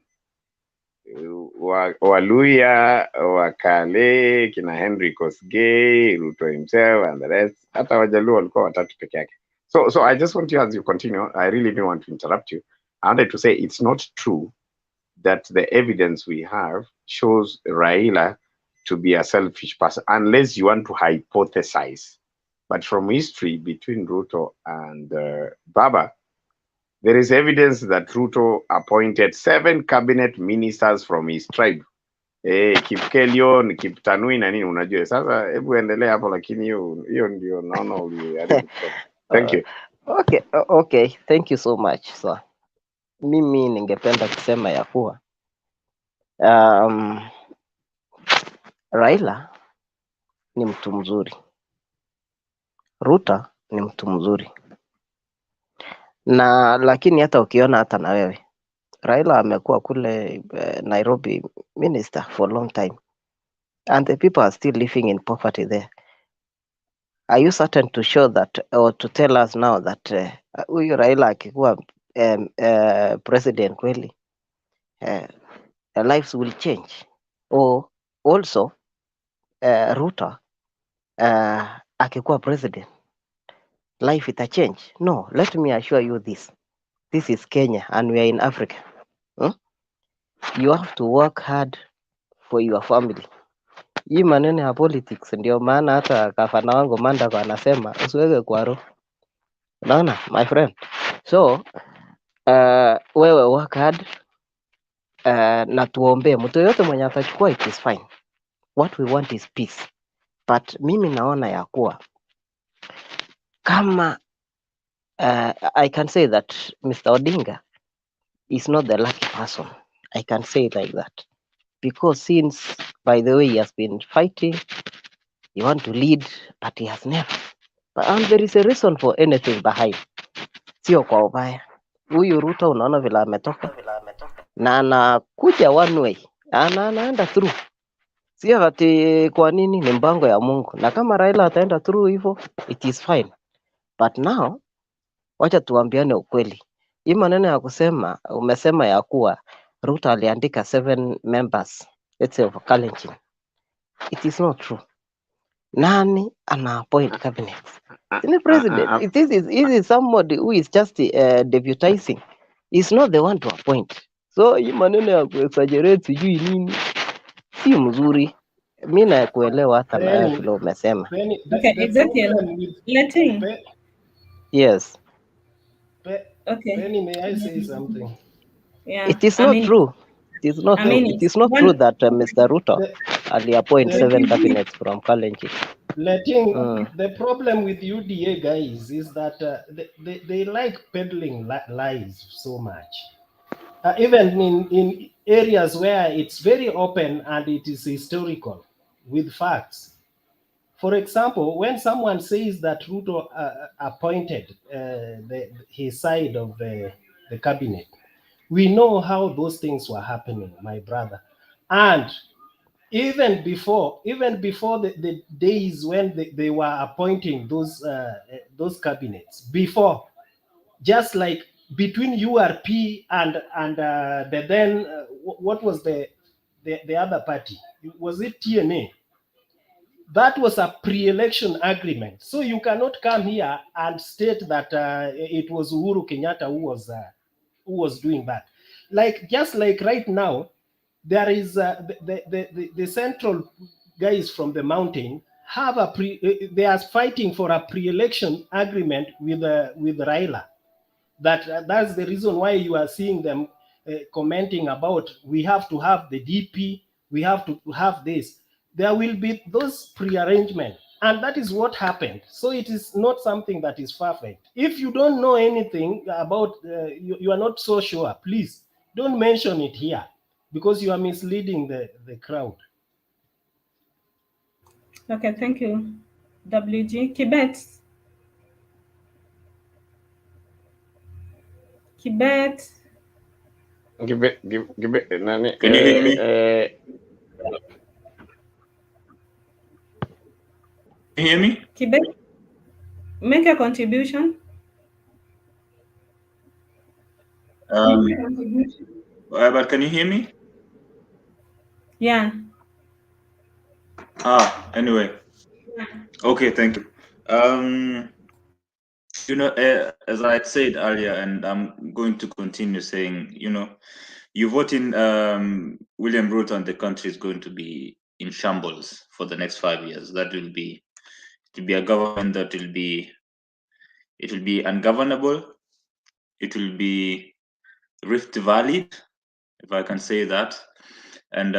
Waluya, Wakale, kina Henry Kosgei, Ruto himself, and the rest. Hata Wajaluo walikuwa watatu peke yake. So I just want you, as you continue, I really don't want to interrupt you. I wanted to say it's not true that the evidence we have shows Raila to be a selfish person, unless you want to hypothesize. But from history between Ruto and Baba, there is evidence that Ruto appointed 7 cabinet ministers from his tribe. Kipkelion, Kiptanui na nini unajua. Sasa hebu endelea hapo, lakini hiyo ndio naona uliharibu. Thank you. Okay, thank you so much, sir. Mimi ningependa kusema ya kuwa Raila ni mtu mzuri, Ruto ni mtu mzuri, na lakini hata ukiona hata na wewe Raila amekuwa kule Nairobi minister for a long time, and the people are still living in poverty there. Are you certain to show that or to tell us now that huyu Raila akikuwa president kweli, lives will change? Or also Ruto akikuwa president, life ita change? No, let me assure you this. This is Kenya and we are in Africa. You have to work hard for your family. Hii maneno ya politics ndio maana hata gavana wangu Mandago anasema usiweke kwa roho. Unaona my friend? So wewe work hard na tuombee mtu yote mwenye atachukua, it is fine. What we want is peace. But mimi naona ya kuwa kama I can say that Mr. Odinga is not the lucky person. I can say it like that. Because since, by the way, he has been fighting, he want to lead, but he has never. And there is a reason for anything behind. Sio kwa ubaya. Huyu Ruto unaona vile ametoka na anakuja one way, anaenda through. Sio ati kwa nini, ni mpango ya Mungu. Na kama Raila ataenda through hivyo, it is fine. But now, wacha tuambiane ukweli. Hii maneno ya kusema, umesema ya kuwa Ruto aliandika 7 members, let's say of Kalenjin. It is not true. Nani ana appoint cabinet? The president. It is somebody who is just deputizing. He's not the one to appoint. So hii maneno ya kuexaggerate sijui nini si mzuri. Mimi nakuelewa hata na wewe vile umesema. Okay, exactly. Letting. Yes. Okay. Penny, may I say something? Yeah. It is not true. It is not true. It is not true that Mr. Ruto ali appoint 7 cabinets from Kalenjin. The problem with UDA guys is that they like peddling lies so much. Even in areas where it's very open and it is historical with facts. For example, when someone says that Ruto appointed his side of the cabinet, we know how those things were happening, my brother. And even before the days when they were appointing those cabinets, before, just like between URP and the then what was the other party? Was it TNA? That was a pre-election agreement. So you cannot come here and state that it was Uhuru Kenyatta who was doing that. Just like right now, there is the central guys from the mountain have they are fighting for a pre-election agreement with Raila. That's the reason why you are seeing them commenting about we have to have the DP, we have to have this. There will be those pre-arrangements, and that is what happened. So it is not something that is perfect. If you don't know anything about, you are not so sure, please don't mention it here because you are misleading the crowd. Okay, thank you. WG. Kibet. Can you hear me? Can you hear me? Kibet, make a contribution. But can you hear me? Yeah. Anyway. Okay, thank you. As I had said earlier, and I'm going to continue saying, you vote in William Ruto and the country is going to be in shambles for the next 5 years. It will be a government that will be ungovernable. It will be Rift Valley, if I can say that. And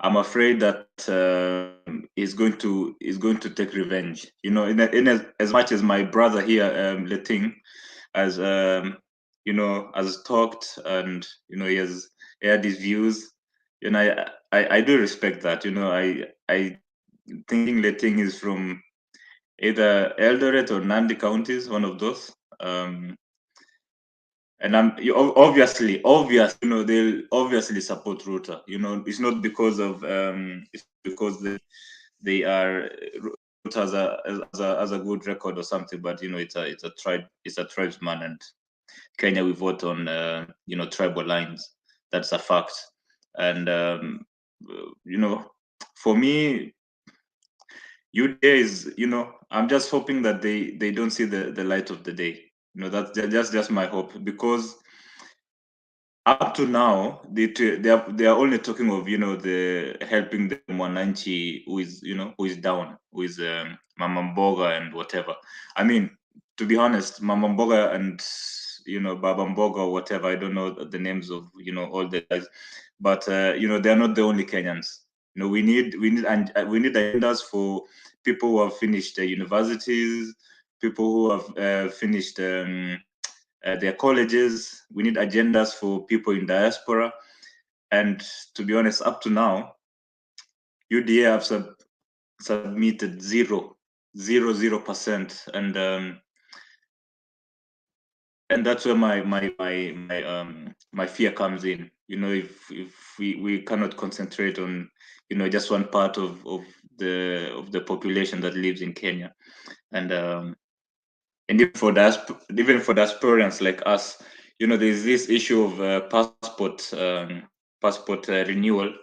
I'm afraid that he's going to take revenge. In as much as my brother here, Leting, has talked and he has aired his views. I do respect that. I thinking Leting is from either Eldoret or Nandi counties, one of those. And obviously, they'll obviously support Ruto. It's not because of it's because they are has a good record or something, but it's a tribesman, and Kenya we vote on tribal lines. That's a fact. And for me, UDA is I'm just hoping that they don't see the light of the day. That's just my hope, because up to now they are only talking of the helping the mwananchi who is down, who is Mama Mboga and whatever. I mean, to be honest, Mama Mboga and Baba Mboga or whatever, I don't know the names of all the guys, but they are not the only Kenyans. We need agendas for people who have finished universities, people who have finished their colleges. We need agendas for people in diaspora. And to be honest, up to now, UDA have submitted 0%, and that's where my fear comes in. If we cannot concentrate on just one part of the population that lives in Kenya, and even for diasporans like us, there's this issue of passport renewal.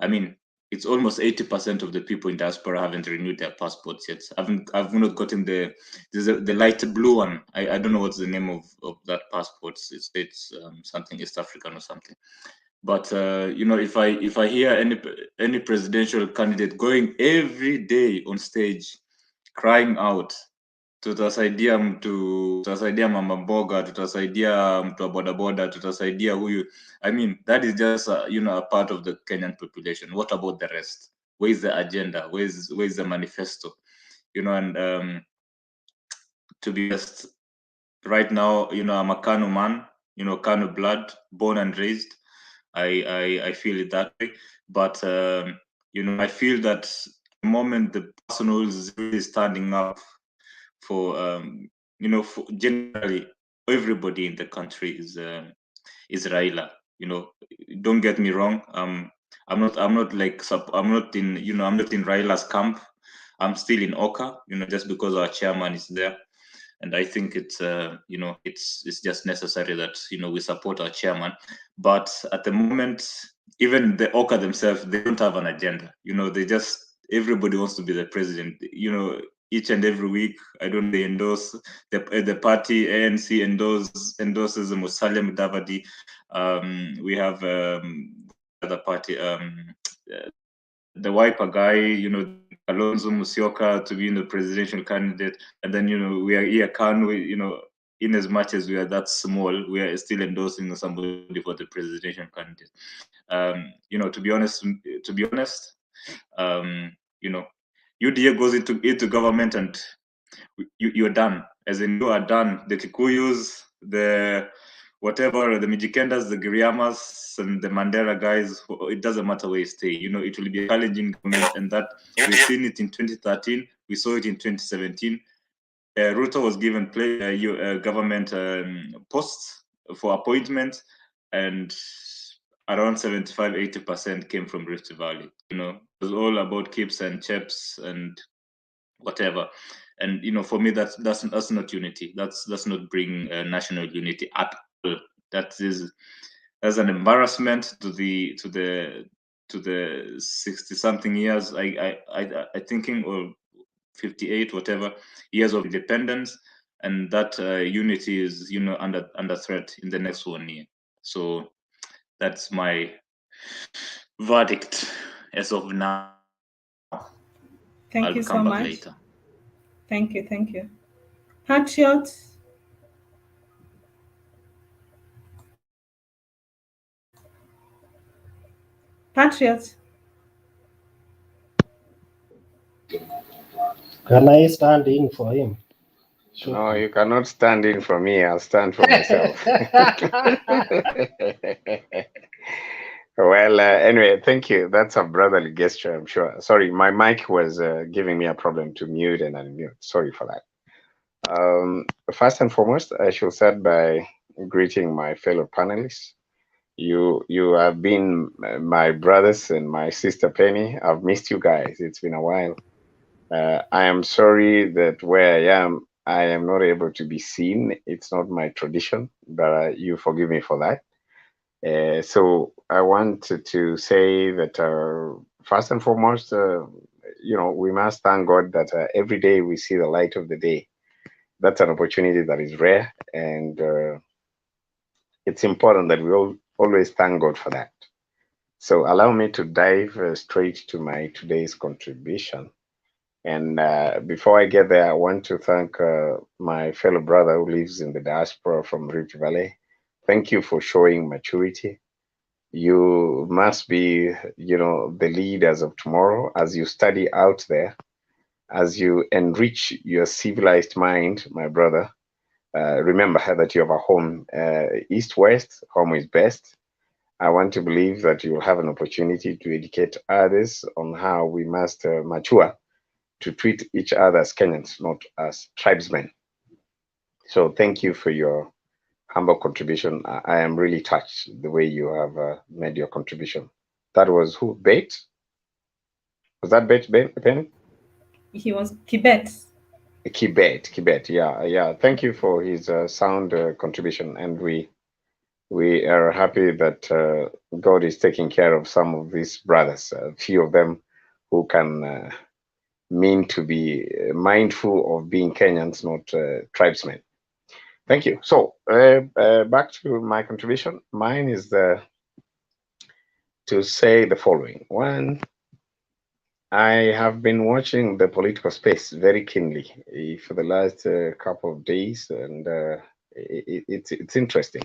I mean, it's almost 80% of the people in diaspora haven't renewed their passports yet. I've not gotten the light blue one. I don't know what's the name of that passport. It's something East African or something. But if I hear any presidential candidate going every day on stage crying out, tutasaidia Mama Mboga, tutasaidia mtu wa bodaboda, tutasaidia huyu. I mean, that is just a part of the Kenyan population. What about the rest? Where is the agenda? Where is the manifesto? And to be honest, right now, I'm a Kanu man, Kanu blood, born and raised. I feel it that way. But I feel that the moment the person who is really standing up for for generally everybody in the country is Raila. Don't get me wrong. I'm not in Raila's camp. I'm still in Oka. Just because our chairman is there, and I think it's it's just necessary that we support our chairman. But at the moment, even the Oka themselves, they don't have an agenda. Everybody wants to be the president. Each and every week, I don't know, they endorse the party. ANC endorses Musalia Mudavadi. We have the party, the Wiper guy, Alonso Musyoka to be the presidential candidate, and then we are here. In as much as we are that small, we are still endorsing somebody for the presidential candidate. To be honest, UDA goes into government and you're done. As in, you are done. The Kikuyus, the whatever, the Mijikendas, the Giriamas, and the Mandela guys, it doesn't matter where you stay. It will be a challenging government, and that we've seen it in 2013. We saw it in 2017. Ruto was given government posts for appointment, and around 75-80% came from Rift Valley. It was all about keeps and chips and whatever. And for me, that's not unity. That's not bring national unity at all. That's an embarrassment to the 60-something years. I thinking, or 58 whatever years of independence, and that unity is under threat in the next 1 year. So that's my verdict as of now. Thank you so much. Later. Thank you. Patriot. Can I stand in for him? Sure. No, you cannot stand in for me. I'll stand for myself. Well, anyway, thank you. That's a brotherly gesture, I'm sure. Sorry, my mic was giving me a problem to mute and unmute. Sorry for that. First and foremost, I should start by greeting my fellow panelists. You have been my brothers and my sister Penny. I've missed you guys. It's been a while. I am sorry that where I am not able to be seen. It's not my tradition, but you forgive me for that. So I wanted to say that first and foremost, we must thank God that every day we see the light of the day. That's an opportunity that is rare, and it's important that we always thank God for that. So allow me to dive straight to my today's contribution. And before I get there, I want to thank my fellow brother who lives in the diaspora from Rift Valley. Thank you for showing maturity. You must be, the leaders of tomorrow as you study out there, as you enrich your civilized mind, my brother. Remember that you have a home, east-west, home is best. I want to believe that you will have an opportunity to educate others on how we must mature to treat each other as Kenyans, not as tribesmen. So thank you for your humble contribution. I am really touched the way you have made your contribution. That was who? Bait? Was that Bait, Ben? He was Tibet. Kibet. Yeah. Thank you for his sound contribution, and we are happy that God is taking care of some of these brothers, a few of them who can mean to be mindful of being Kenyans, not tribesmen. Thank you. So back to my contribution. Mine is to say the following. One, I have been watching the political space very keenly for the last couple of days, and it's interesting.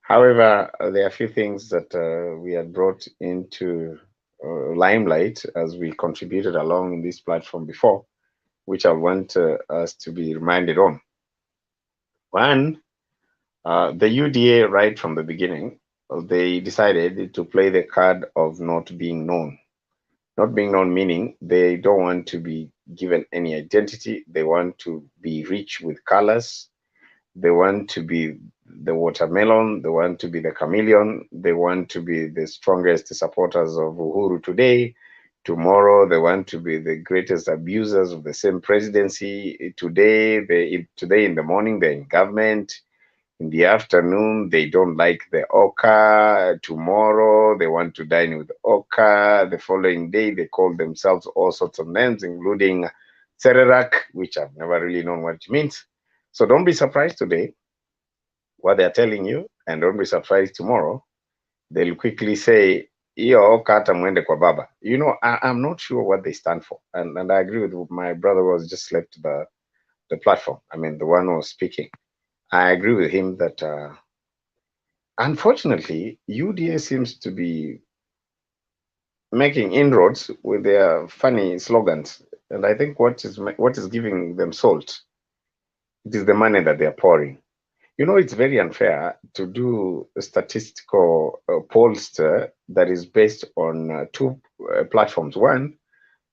However, there are a few things that we had brought into limelight as we contributed along in this platform before, which I want us to be reminded on. One, the UDA, right from the beginning, they decided to play the card of not being known. Not being known meaning they don't want to be given any identity. They want to be rich with colors. They want to be the watermelon. They want to be the chameleon. They want to be the strongest supporters of Uhuru today. Tomorrow, they want to be the greatest abusers of the same presidency. Today in the morning, they're in government. In the afternoon, they don't like the Oka. Tomorrow, they want to dine with Oka. The following day, they call themselves all sorts of names, including Sererak, which I've never really known what it means. So don't be surprised today what they're telling you, and don't be surprised tomorrow. They'll quickly say, Iyo Oka hata mwende kwa baba. I'm not sure what they stand for. And I agree with my brother who was just left the platform. I mean, the one who was speaking. I agree with him that unfortunately, UDA seems to be making inroads with their funny slogans. And I think what is giving them salt, it is the money that they're pouring. It's very unfair to do a statistical pollster that is based on two platforms. One,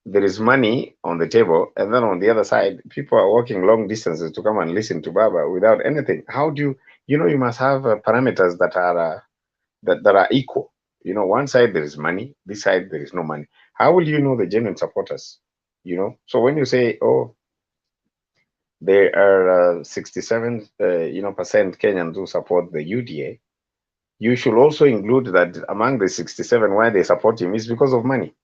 there is money on the table, and then on the other side, people are walking long distances to come and listen to Baba without anything. How do you must have parameters that are that are equal. One side there is money, this side there is no money. How will you know the genuine supporters? So when you say, oh, there are 67 percent Kenyans who support the UDA, you should also include that among the 67, why they support him is because of money.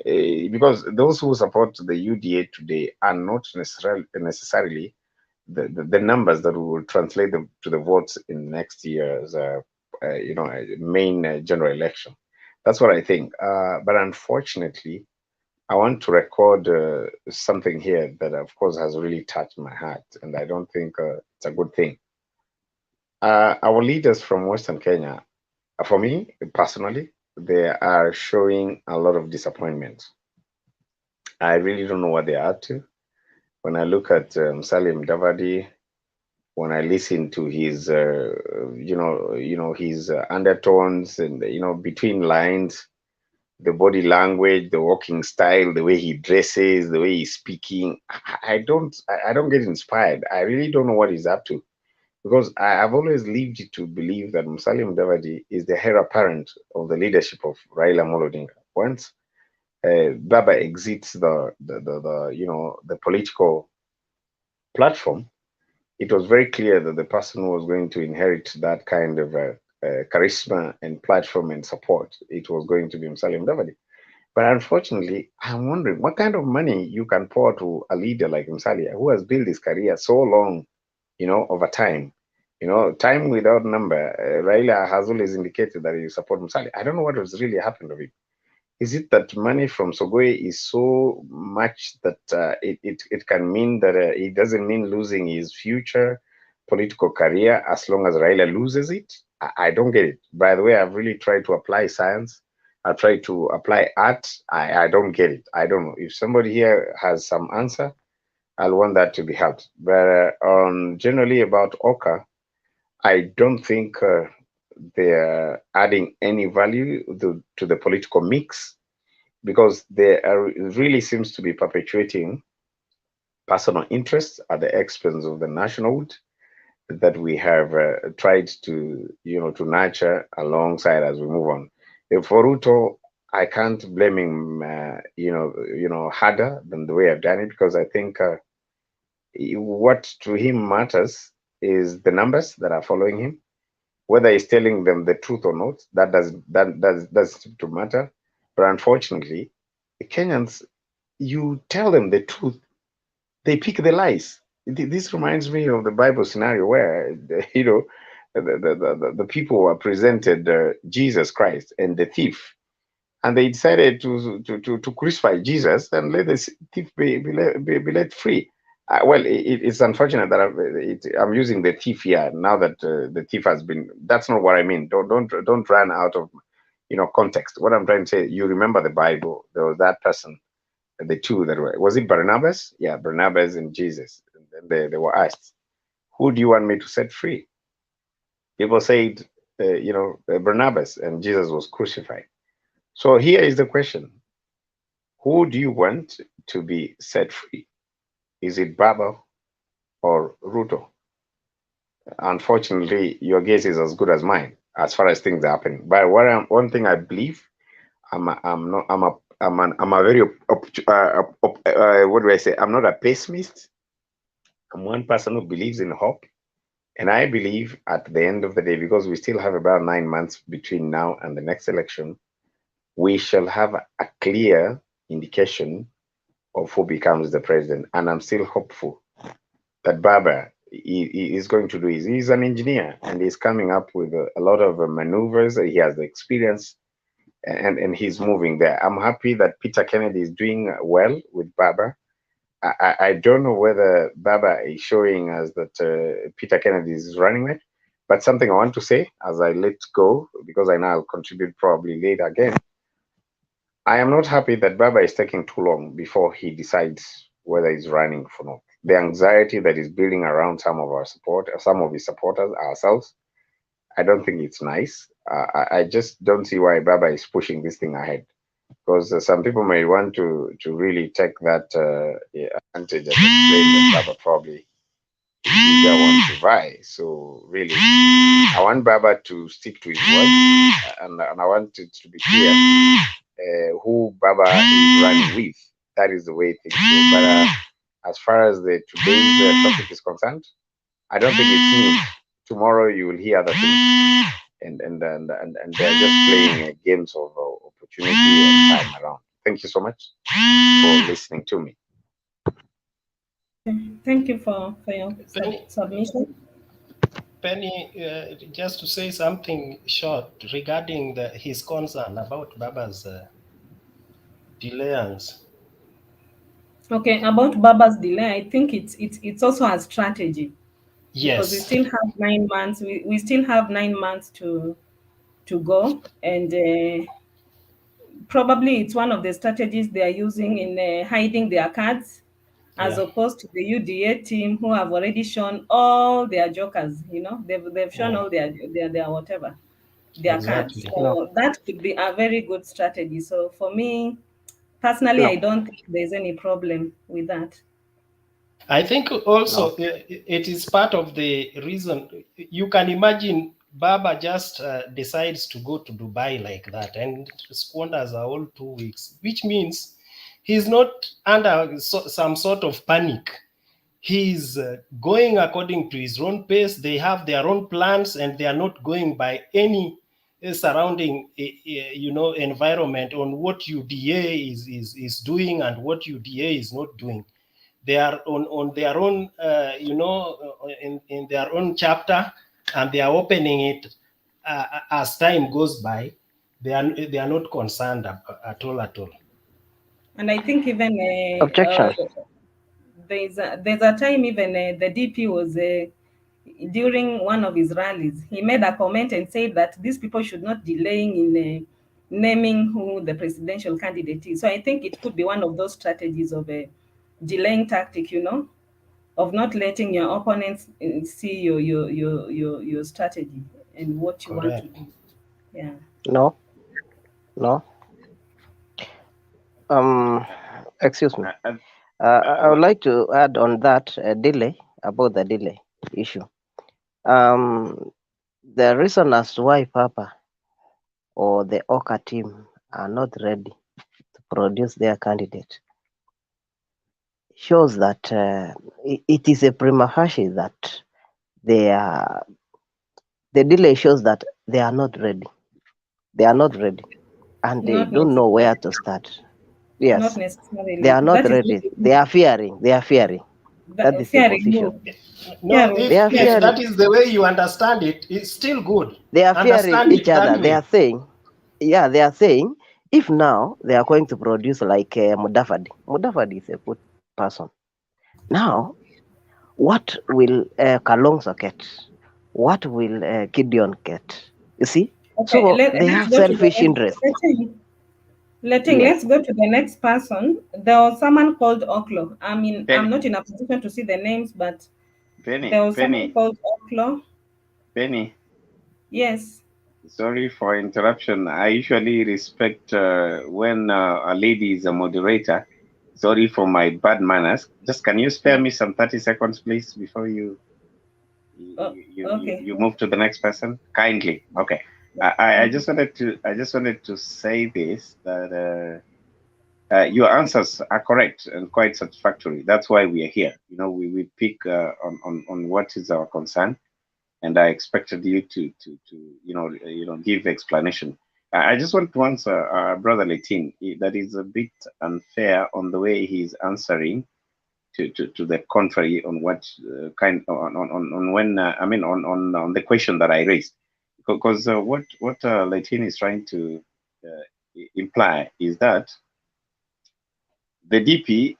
Because those who support the UDA today are not necessarily the numbers that will translate them to the votes in next year's main general election. That's what I think. But unfortunately, I want to record something here that, of course, has really touched my heart, and I don't think it's a good thing. Our leaders from Western Kenya, for me personally, they are showing a lot of disappointment. I really don't know what they are up to. When I look at Salim Davadi, when I listen to his, his undertones and between lines, the body language, the walking style, the way he dresses, the way he's speaking, I don't get inspired. I really don't know what he's up to, because I've always lived to believe that Musalia Mudavadi is the heir apparent of the leadership of Raila Odinga. Once Baba exits the political platform, it was very clear that the person who was going to inherit that kind of charisma and platform and support, it was going to be Musalia Mudavadi. But unfortunately, I'm wondering what kind of money you can pour to a leader like Musalia, who has built his career so long, over time. Time without number. Raila has always indicated that he support Musalia. I don't know what has really happened to him. Is it that money from Sogoi is so much that it can mean that it doesn't mean losing his future political career as long as Raila loses it? I don't get it. By the way, I've really tried to apply science. I tried to apply art. I don't get it. I don't know. If somebody here has some answer, I'll want that to be helped. But generally about Oka, I don't think they're adding any value to the political mix, because they really seems to be perpetuating personal interests at the expense of the nationalhood that we have tried to to nurture alongside as we move on. For Ruto, I can't blame him harder than the way I've done it, because I think what to him matters is the numbers that are following him. Whether he's telling them the truth or not, that doesn't matter. But unfortunately, the Kenyans, you tell them the truth, they pick the lies. This reminds me of the Bible scenario where the people were presented Jesus Christ and the thief, and they decided to crucify Jesus and let the thief be let free. Well, it's unfortunate that I'm using the thief here now that the thief has been. That's not what I mean. Don't run out of context. What I'm trying to say, you remember the Bible. There was that person, the two that was it Barnabas? Yeah, Barnabas and Jesus. And then they were asked, "Who do you want me to set free?" People said, Barnabas, and Jesus was crucified. So here is the question: who do you want to be set free? Is it Baba or Ruto? Unfortunately, your guess is as good as mine as far as things are happening. But one thing I believe, I'm a very what do I say? I'm not a pessimist. I'm one person who believes in hope, and I believe at the end of the day, because we still have about 9 months between now and the next election, we shall have a clear indication of who becomes the president. And I'm still hopeful that Baba is going to do it. He's an engineer and he's coming up with a lot of maneuvers. He has the experience and he's moving there. I'm happy that Peter Kennedy is doing well with Baba. I don't know whether Baba is showing us that Peter Kennedy is running it, but something I want to say as I let go, because I know I'll contribute probably later again. I am not happy that Baba is taking too long before he decides whether he's running for not. The anxiety that is building around some of his supporters, ourselves, I don't think it's nice. I just don't see why Baba is pushing this thing ahead, because some people may want to really take that advantage and explain that Baba probably is one to buy. So really, I want Baba to stick to his words, and I want it to be clear who Baba is running with. That is the way things go. But as far as today's topic is concerned, I don't think it's new. Tomorrow you will hear other things, and they're just playing games of opportunity and time around. Thank you so much for listening to me. Thank you for your submission. Penny, just to say something short regarding his concern about Baba's delayance. Okay, about Baba's delay, I think it's also a strategy. Yes. Because we still have 9 months. We still have 9 months to go, and probably it's one of the strategies they are using in hiding their cards, as opposed to the UDA team who have already shown all their jokers. They've shown all their whatever, their cards. So that could be a very good strategy. So for me personally, I don't think there's any problem with that. I think also it is part of the reason. You can imagine Baba just decides to go to Dubai like that and squanders a whole 2 weeks, which means he's not under some sort of panic. He's going according to his own pace. They have their own plans, and they are not going by any surrounding, environment on what UDA is doing and what UDA is not doing. They are on their own, in their own chapter, and they are opening it as time goes by. They are not concerned at all. And I think even Objection. there's a time even the DP was during one of his rallies, he made a comment and said that these people should not delaying in naming who the presidential candidate is. So I think it could be one of those strategies of a delaying tactic, of not letting your opponents see your strategy and what you want to do. Yeah. No. Excuse me. I would like to add on that delay, about the delay issue. The reason as to why Papa or the OCA team are not ready to produce their candidate shows that it is a prima facie that the delay shows that they are not ready. They are not ready, and they don't know where to start. Yes, not necessarily. They are not ready. They are fearing. That is the position. No, if that is the way you understand it, it's still good. They are fearing each other. They are saying, if now they are going to produce like Mudavadi. Mudavadi is a good person. Now, what will Kalonzo get? What will Gideon get? You see? Okay, so they have selfish interest. Let's go to the next person. There was someone called Oklo. I mean, Penny. I'm not in a position to see the names, but there was someone called Oklo. Penny. Yes. Sorry for interruption. I usually respect when a lady is a moderator. Sorry for my bad manners. Just can you spare me some 30 seconds, please, before you move to the next person? Kindly. Okay. I just wanted to say this, that your answers are correct and quite satisfactory. That's why we are here. We pick on what is our concern, and I expected you to give explanation. I just want to answer Brother Letin. That is a bit unfair on the way he's answering to the contrary on what on the question that I raised. Because what Letin is trying to imply is that the DP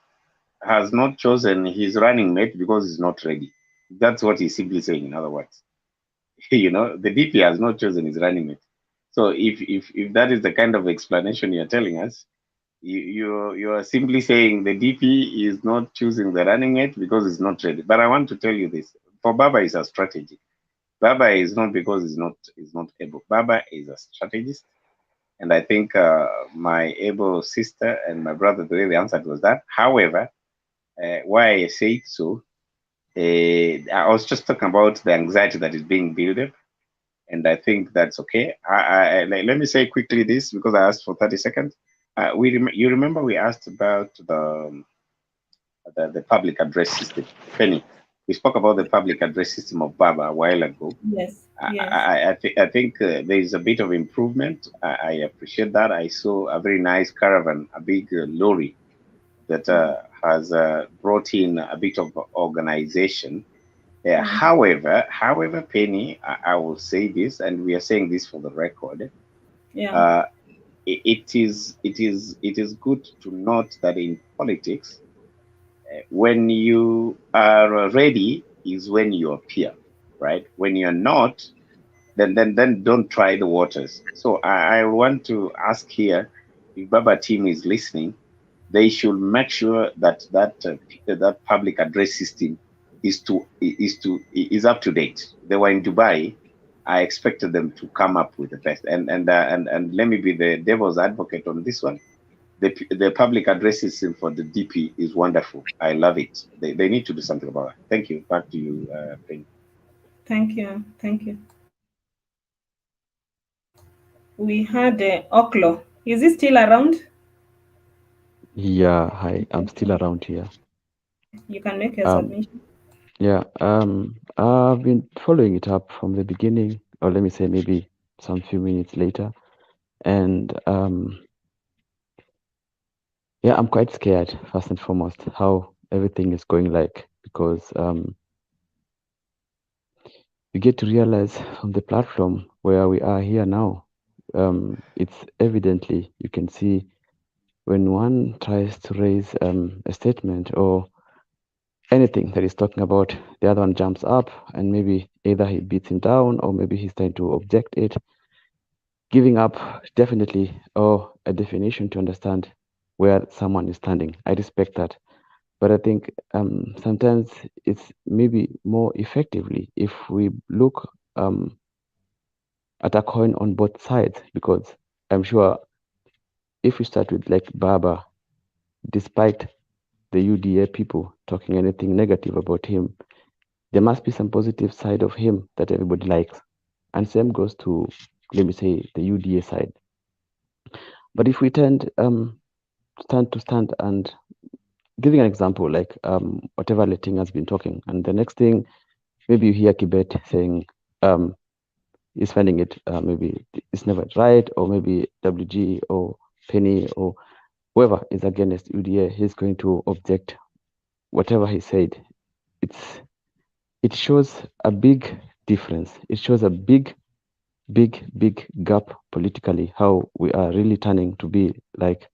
has not chosen his running mate because he's not ready. That's what he's simply saying, in other words. The DP has not chosen his running mate. So if that is the kind of explanation you're telling us, you are simply saying the DP is not choosing the running mate because he's not ready. But I want to tell you this: for Baba, is a strategy. Baba is not because he's not able. Baba is a strategist, and I think my able sister and my brother, the way they answered was that. However, why I say it so, I was just talking about the anxiety that is being built up, and I think that's okay. Let me say quickly this, because I asked for 30 seconds. You remember we asked about the public address system. Penny, we spoke about the public address system of Baba a while ago. Yes. I think there is a bit of improvement. I appreciate that. I saw a very nice caravan, a big lorry that has brought in a bit of organization. However, Penny, I will say this, and we are saying this for the record. Yeah. It is good to note that in politics, when you are ready is when you appear, right? When you're not, then don't try the waters. So I want to ask here, if Baba team is listening, they should make sure that that public address system is up to date. They were in Dubai. I expected them to come up with the best. And let me be the devil's advocate on this one. The public address system for the DP is wonderful. I love it. They need to do something about it. Thank you. Back to you, Penny. Thank you. We had Oklo. Is he still around? Yeah, hi, I'm still around here. You can make your Um, submission. yeah, I've been following it up from the beginning, or let me say maybe some few minutes later. And yeah, I'm quite scared, first and foremost, how everything is going like, because you get to realize from the platform where we are here now, it's evidently, you can see when one tries to raise a statement or anything that he's talking about, the other one jumps up and maybe either he beats him down or maybe he's trying to object it, giving up definitely or a definition to understand where someone is standing. I respect that. But I think sometimes it's maybe more effectively if we look at a coin on both sides, because I'm sure if we start with like Baba, despite the UDA people talking anything negative about him, there must be some positive side of him that everybody likes. And same goes to, let me say, the UDA side. But if we tend stand and giving an example, like whatever Letting has been talking, and the next thing, maybe you hear Kibet saying he's finding it maybe it's never right, or maybe WG or Penny or whoever is against UDA, he's going to object whatever he said. It shows a big difference. It shows a big gap politically, how we are really turning to be like,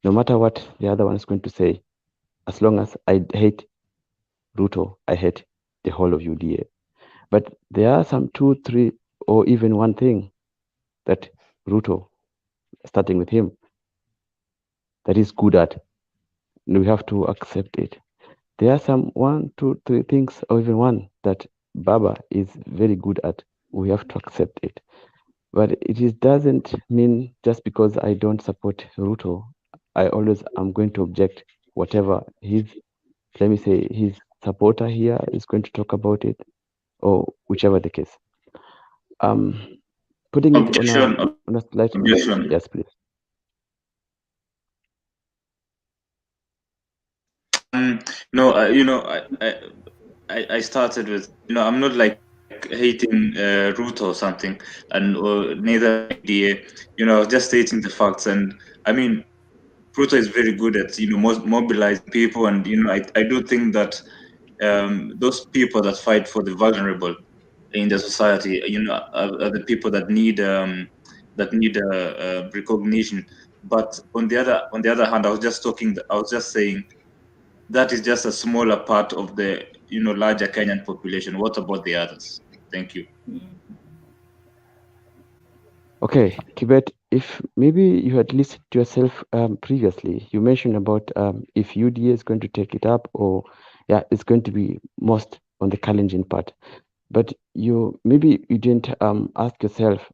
no matter what the other one is going to say, as long as I hate Ruto, I hate the whole of UDA. But there are some 2, 3, or even one thing that Ruto, starting with him, that is good at. And we have to accept it. There are some 1, 2, 3 things, or even one that Baba is very good at. We have to accept it. But it doesn't mean just because I don't support Ruto, I always am going to object whatever his, let me say, his supporter here is going to talk about it, or whichever the case. Putting it on a slight, Objection. yes, please. No, I started with, I'm not like hating Ruto or something, and neither idea, just stating the facts. And I mean, Ruto is very good at mobilizing people, and I do think that those people that fight for the vulnerable in the society, are the people that need recognition. But on the other hand, I was just saying that is just a smaller part of the larger Kenyan population. What about the others? Thank you. Okay, Kibet, if maybe you had listened to yourself previously, you mentioned about if UDA is going to take it up, or yeah, it's going to be most on the Kalenjin part. But maybe you didn't ask yourself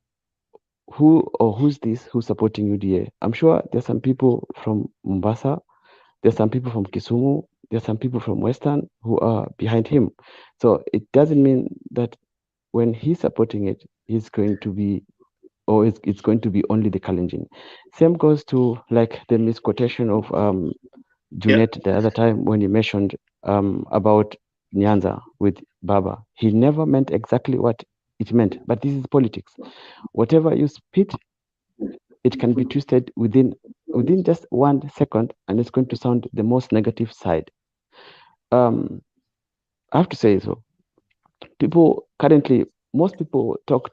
who or who's supporting UDA. I'm sure there's some people from Mombasa, there's some people from Kisumu, there's some people from Western who are behind him. So it doesn't mean that when he's supporting it, he's going to be, or it's going to be only the Kalenjin. Same goes to like the misquotation of Junet the other time when he mentioned about Nyanza with Baba. He never meant exactly what it meant, but this is politics. Whatever you spit, it can be twisted within just 1 second, and it's going to sound the most negative side. I have to say so. Most people talk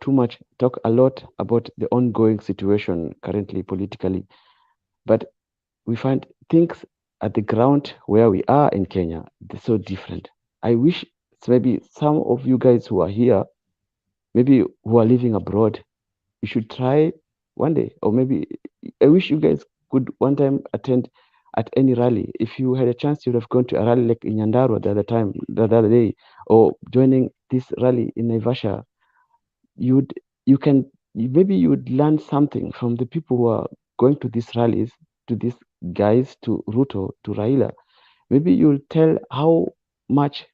a lot about the ongoing situation currently politically, but we find things at the ground where we are in Kenya, they're so different. I wish maybe some of you guys who are here, maybe who are living abroad, you should try one day, or maybe I wish you guys could one time attend at any rally. If you had a chance, you would have gone to a rally like in Nyandarua the other day, or joining this rally in Naivasha. Maybe you would learn something from the people who are going to these rallies, to these guys, to Ruto, to Raila. Maybe you'll tell how much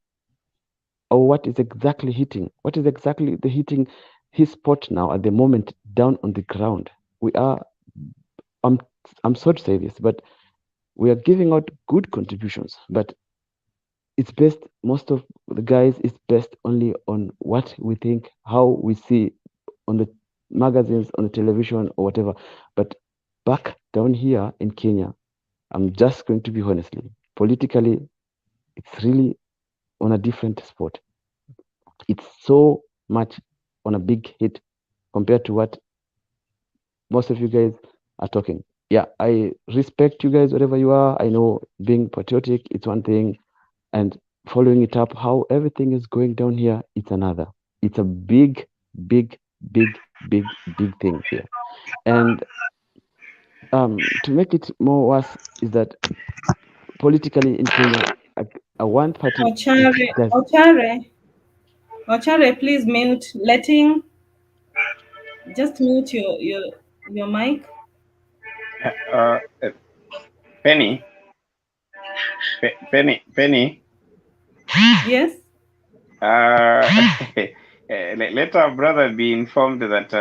or what is exactly hitting, what is exactly the hitting his spot now at the moment down on the ground. We are, I'm sorry to say this, but we are giving out good contributions, but it's based, most of the guys is based only on what we think, how we see on the magazines, on the television or whatever. But back down here in Kenya, I'm just going to be honestly, politically, it's really on a different spot. It's so much on a big hit compared to what most of you guys are talking. Yeah, I respect you guys wherever you are. I know being patriotic, it's one thing, and following it up, how everything is going down here, it's another. It's a big, big, big, big, big thing here. And to make it more worse is that politically in Kenya, a one party Ochare, please mute. Just mute your mic. Penny, Penny. Yes. Let our brother be informed that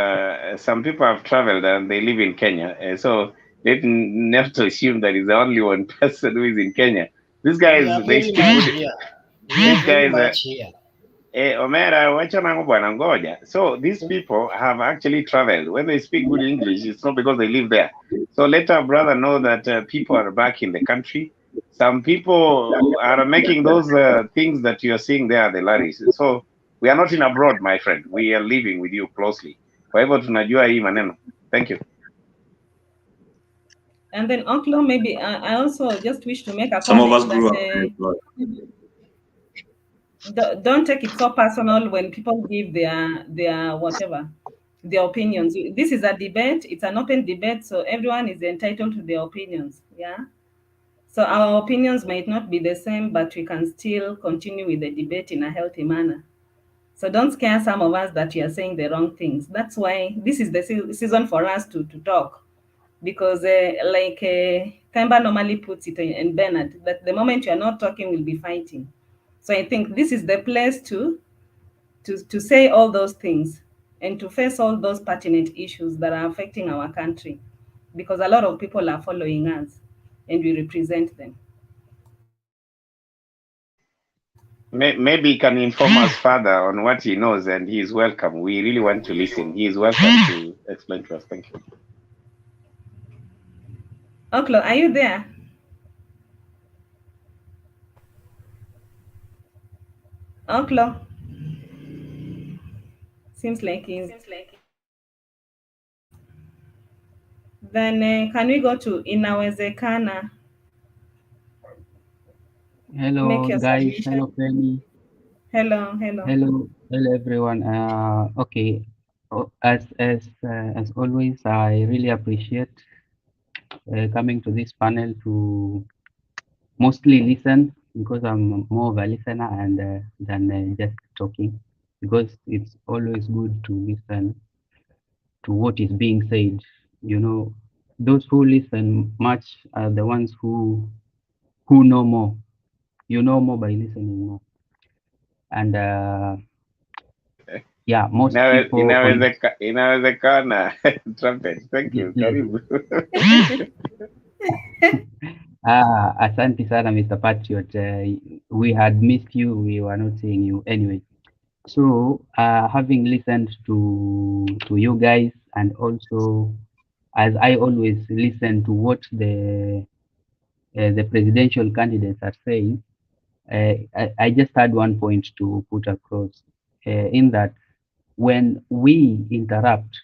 some people have traveled and they live in Kenya. So let not to assume that he's the only one person who is in Kenya. These guys, We are they very speak much good. here. We are These very guys, much here. Omera, wachana bwana ngoja. So these people have actually traveled. When they speak good English, it's not because they live there. So let our brother know that people are back in the country. Some people are making those things that you are seeing there, the Laris. So we are not in abroad, my friend. We are living with you closely. Kwa hivyo tunajua hii maneno. Thank you. And then, Uncle, maybe I also just wish to make a Some of comment us grew up. don't take it so personal when people give their whatever, their opinions. This is a debate. It's an open debate, so everyone is entitled to their opinions. Yeah. So our opinions might not be the same, but we can still continue with the debate in a healthy manner. So don't scare some of us that you are saying the wrong things. That's why this is the season for us to talk. Because like Kemba normally puts it in Bernard, that the moment you're not talking, we'll be fighting. So I think this is the place to say all those things and to face all those pertinent issues that are affecting our country, because a lot of people are following us and we represent them. Maybe he can inform us further on what he knows, and he is welcome. We really want to listen. He is welcome to explain to us. Thank you. Oklo, are you there? Oklo. Seems like he's... Then can we go to Inawezekana? Hello, Make your guys. submission. Hello, Penny. Hello. Hello, everyone. Okay. As always, I really appreciate coming to this panel to mostly listen, because I'm more of a listener and than just talking, because it's always good to listen to what is being said. You know, those who listen much are the ones who know more. You know more by listening more. And yeah, most people... Inawezekana. Trumpet. Thank you. Karibu. Asante sana, Mr. Patriot. We had missed you. We were not seeing you anyway. So, having listened to you guys, and also, as I always listen to what the presidential candidates are saying, I just had one point to put across, in that when we interrupt,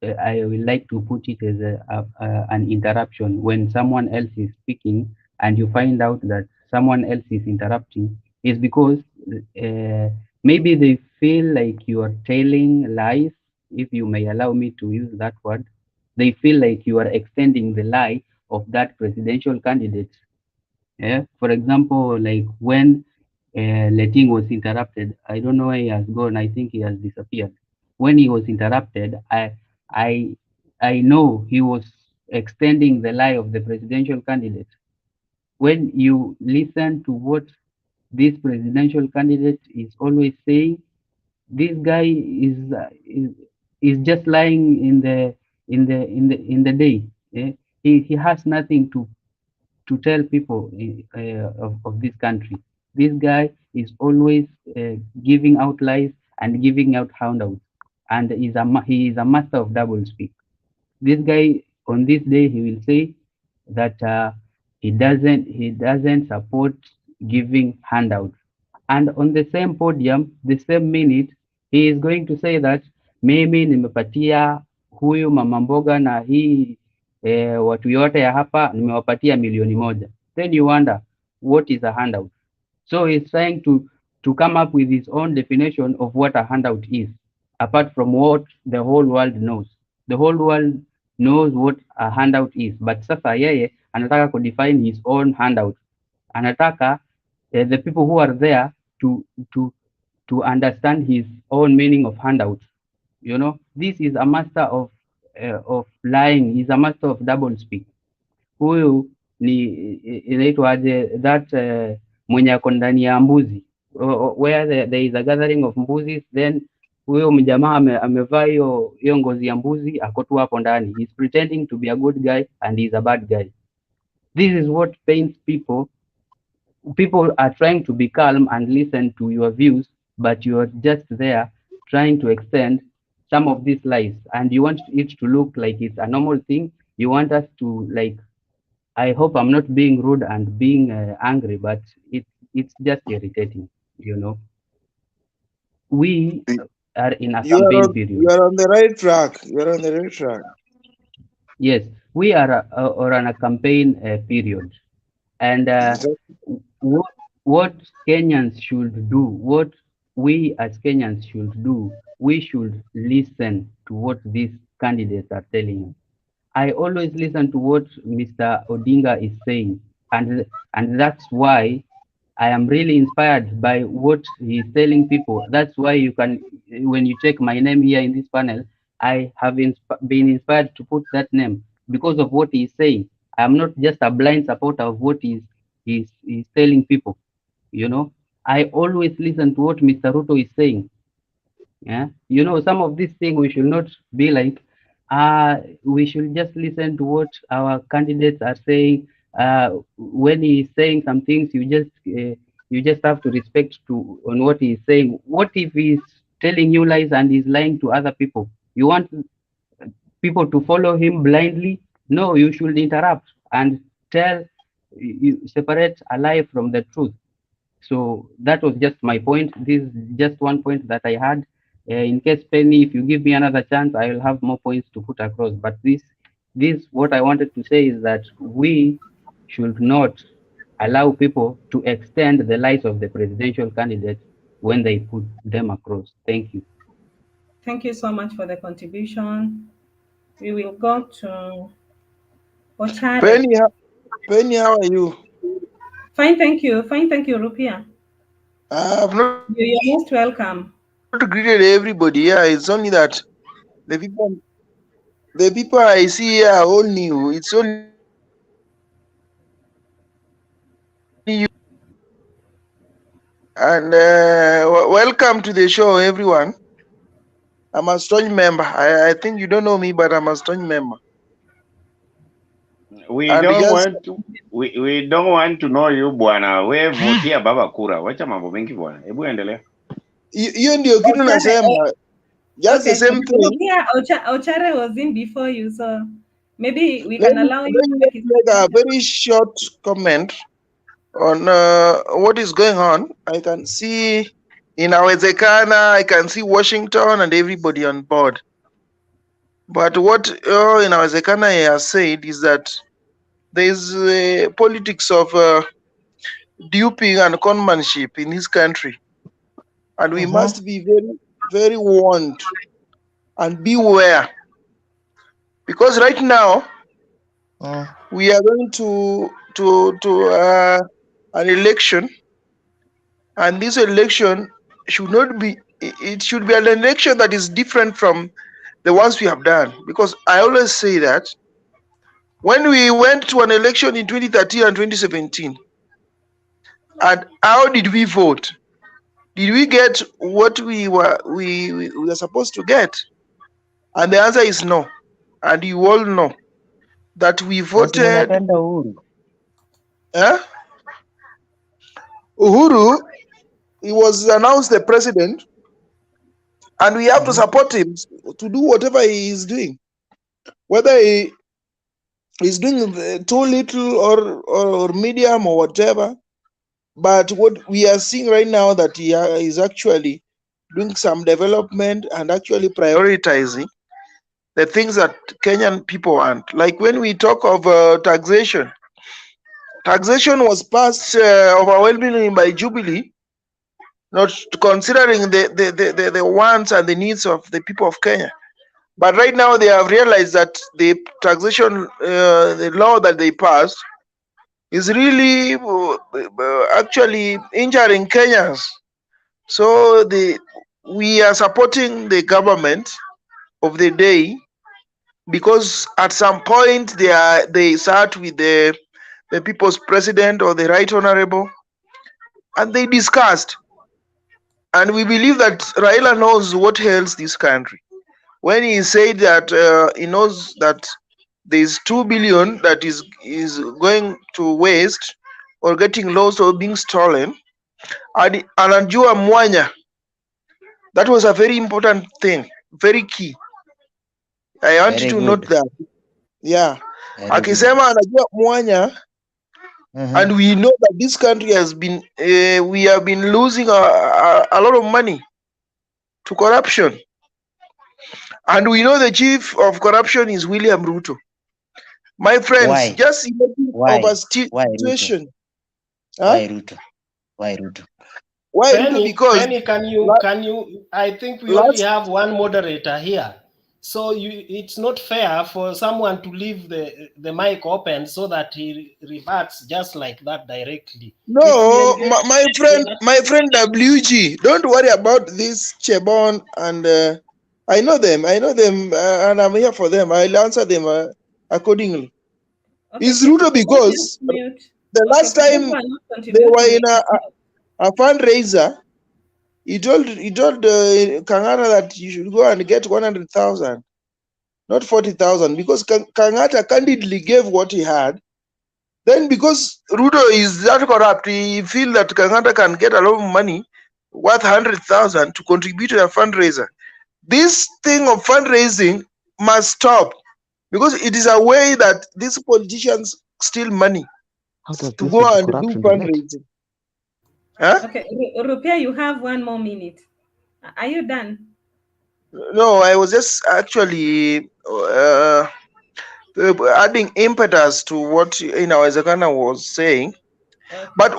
I would like to put it as an interruption. When someone else is speaking and you find out that someone else is interrupting, is because maybe they feel like you are telling lies, if you may allow me to use that word. They feel like you are extending the lie of that presidential candidate. Yeah? For example, like when Leting was interrupted, I don't know where he has gone. I think he has disappeared. When he was interrupted, I know he was extending the lie of the presidential candidate. When you listen to what this presidential candidate is always saying, This guy is just lying in the day. He has nothing to tell people of this country. This guy is always giving out lies and giving out handouts, and he is a master of double speak. This guy on this day he will say that he doesn't support giving handouts, and on the same podium, the same minute, he is going to say that mimi nimepatia huyu mama mboga na hii watu yote ya hapa nimewapatia milioni moja. Then you wonder what is a handout. So he's trying to come up with his own definition of what a handout is, apart from what the whole world knows. The whole world knows what a handout is, but sasa yeye anataka kudefine his own handout. Anataka the people who are there to understand his own meaning of handout. You know, this is a master of lying. He's a master of double speak. Huyu ni inaitwaje that mwenye ako ndani ya mbuzi, where there is a gathering of mbuzis, then huyo mjamaa amevaa hiyo ngozi ya mbuzi, ako tu hapo ndani. He's pretending to be a good guy and he's a bad guy. This is what pains people. People are trying to be calm and listen to your views, but you are just there trying to extend some of these lies, and you want it to look like it's a normal thing. You want us to, like, I hope I'm not being rude and being angry, but it's just irritating, you know. We are in a campaign period. You are on the right track. You are on the right track. Yes, we are on a campaign period, and what Kenyans should do, what we as Kenyans should do, we should listen to what these candidates are telling us. I always listen to what Mr. Odinga is saying, and that's why I am really inspired by what he's telling people. That's why you can, when you check my name here in this panel, I have been inspired to put that name because of what he's saying. I'm not just a blind supporter of what he's telling people. You know, I always listen to what Mr. Ruto is saying. Yeah, you know, some of these things we should not be like, we should just listen to what our candidates are saying. When he's saying some things, you just have to respect on what he's saying. What if he's telling you lies and he's lying to other people? You want people to follow him blindly? No, you should interrupt and you separate a lie from the truth. So that was just my point. This is just one point that I had. In case, Penny, if you give me another chance, I will have more points to put across. But this what I wanted to say is that we should not allow people to extend the lies of the presidential candidates when they put them across. Thank you. Thank you so much for the contribution. We will go to Ochare. Penny, how are you? Fine, thank you. Fine, thank you, Rupia. You're most welcome. Greeted everybody. Yeah, it's only that the people I see here are all new. It's only you. And welcome to the show, everyone. I'm a strong member. I think you don't know me, but I'm a strong member. We don't want to know you, bwana. We votia baba kura. Wacha mambo mengi bwana. Hebu endelea. Hiyo ndio kitu nasema. Just the same thing. Yeah, Ochare was in before you, so maybe we can allow you to make a very short comment on what is going on. I can see inawezekana, I can see Washington and everybody on board. But what inawezekana has said is that there is politics of duping and conmanship in this country. And we must be very, very warned and beware. Because right now, we are going to an election, and this election should not be, it should be an election that is different from the ones we have done. Because I always say that when we went to an election in 2013 and 2017, and how did we vote? Did we get what we were supposed to get? And the answer is no. And you all know that we voted. Uhuru, he was announced the president, and we have to support him to do whatever he is doing. Whether he is doing too little or medium or whatever. But what we are seeing right now that he is actually doing some development and actually prioritizing the things that Kenyan people want. Like when we talk of taxation was passed overwhelmingly by Jubilee, not considering the wants and the needs of the people of Kenya. But right now they have realized that the taxation, the law that they passed, is really actually injuring Kenyans. So we are supporting the government of the day, because at some point they sat with the people's president or the right honorable, and they discussed. And we believe that Raila knows what ails this country. When he said that he knows that there is 2 billion that is going to waste or getting lost or being stolen, and anajua mwanya, that was a very important thing, very key. I want you to note that. Yeah. Akisema anajua mwanya, and we know that this country has been, we have been losing a lot of money to corruption. And we know the chief of corruption is William Ruto. My friends, just imagine of a situation. Why Ruto? Why Ruto? Why Penny, Ruto? Because Penny, can you? I think we only have one moderator here, so it's not fair for someone to leave the mic open so that he reverts just like that directly. No, my friend WG, don't worry about this Chebon, and I know them, and I'm here for them. I'll answer them accordingly. Okay, it's Ruto because the last time they were in a fundraiser, he told Kangata that you should go and get 100,000, not 40,000, because Kangata candidly gave what he had. Then because Ruto is that corrupt, he feel that Kangata can get a lot of money worth 100,000 to contribute to a fundraiser. This thing of fundraising must stop, because it is a way that these politicians steal money to go and do fundraising. Huh? Okay, Rupia, you have 1 more minute. Are you done? No, I was just actually adding impetus to what Ezekana was saying. Okay. But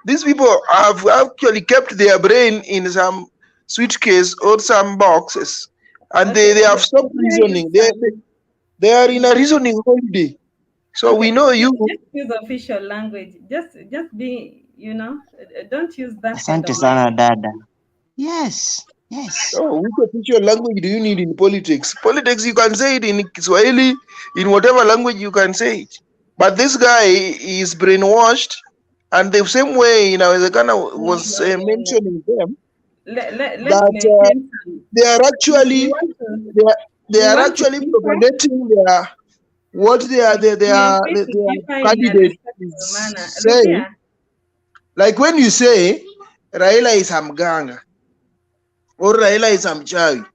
these people have actually kept their brain in some suitcase or some boxes, and they have stopped reasoning. They are in a reasoning holiday. So we know you just use official language. Just be, don't use that. Asante sana dada. Yes. Oh, which official language do you need in politics? Politics, you can say it in Kiswahili, in whatever language you can say it. But this guy is brainwashed, and the same way Ezekana was mentioning them, that they are actually propagating what their candidate is saying. Like when you say Raila is Mganga or Raila is Mchawi,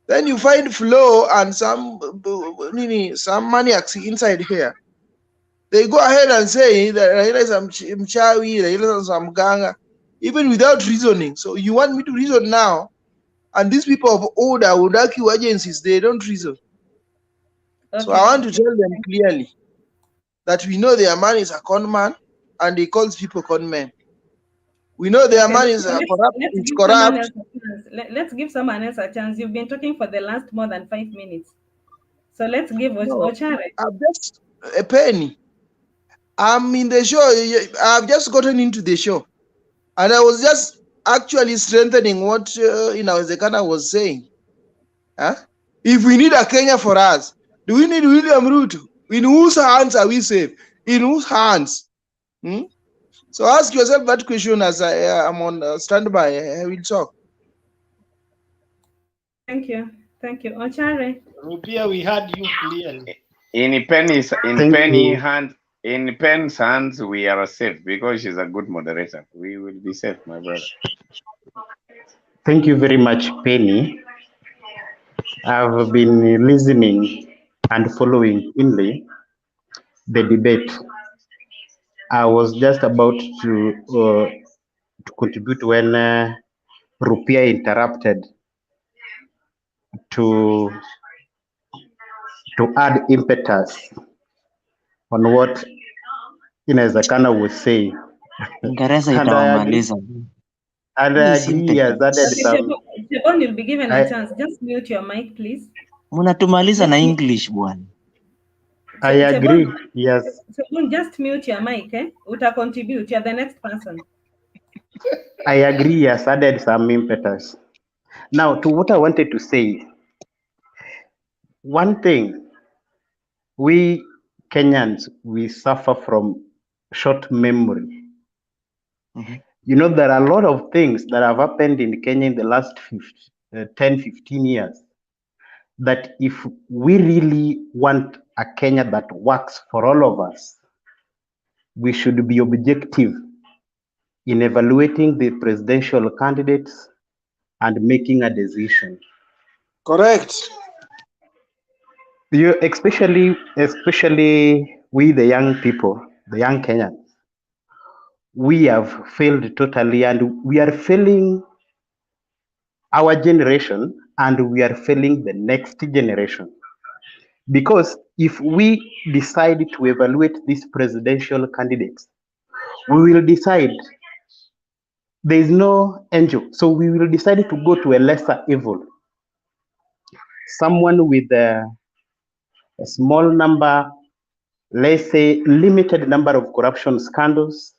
then you find Flo and some maniacs inside here. They go ahead and say that Raila is Mchawi, Raila is Mganga, even without reasoning. So you want me to reason now? And these people of order, Udaki agencies, they don't reason. Okay. So I want to tell them clearly that we know their man is a con man, and he calls people con men. We know their man is corrupt. It's corrupt. Let's give someone else a chance. You've been talking for the last more than 5 minutes. So let's give Ochare. I'm just a Penny. I'm in the show. I've just gotten into the show. And I was just actually strengthening what Ezekana was saying. Huh? If we need a Kenya for us, do we need William Ruto? In whose hands are we safe? In whose hands? So ask yourself that question as I'm on standby. I will talk. Thank you. Thank you. Ochare. Rupia, we heard you clearly. In Penny's Thank you. hands, in Pen's hands, we are safe because she's a good moderator. We will be safe, my brother. Thank you very much, Penny. I've been listening and following keenly the debate. I was just about to contribute when Rupia interrupted to add impetus on what Inawezekana was saying. Ingereza And I agree. itawamaliza. And I agree he has added some. Shebon, you'll be given a chance. Just mute your mic, please. Munatumaliza na English bwana. I agree. Yes. Shebon, just mute your mic, eh? Uta contribute. You're the next person. I agree he has added some impetus. Now, to what I wanted to say, one thing, we Kenyans, we suffer from short memory. You know, there are a lot of things that have happened in Kenya in the last 10, 15 years that if we really want a Kenya that works for all of us, we should be objective in evaluating the presidential candidates and making a decision. Correct. You, especially we, the young people, the young Kenyans, we have failed totally, and we are failing our generation, and we are failing the next generation. Because if we decide to evaluate these presidential candidates, we will decide there is no angel, so we will decide to go to a lesser evil. Someone with a small number, let's say limited number of corruption scandals,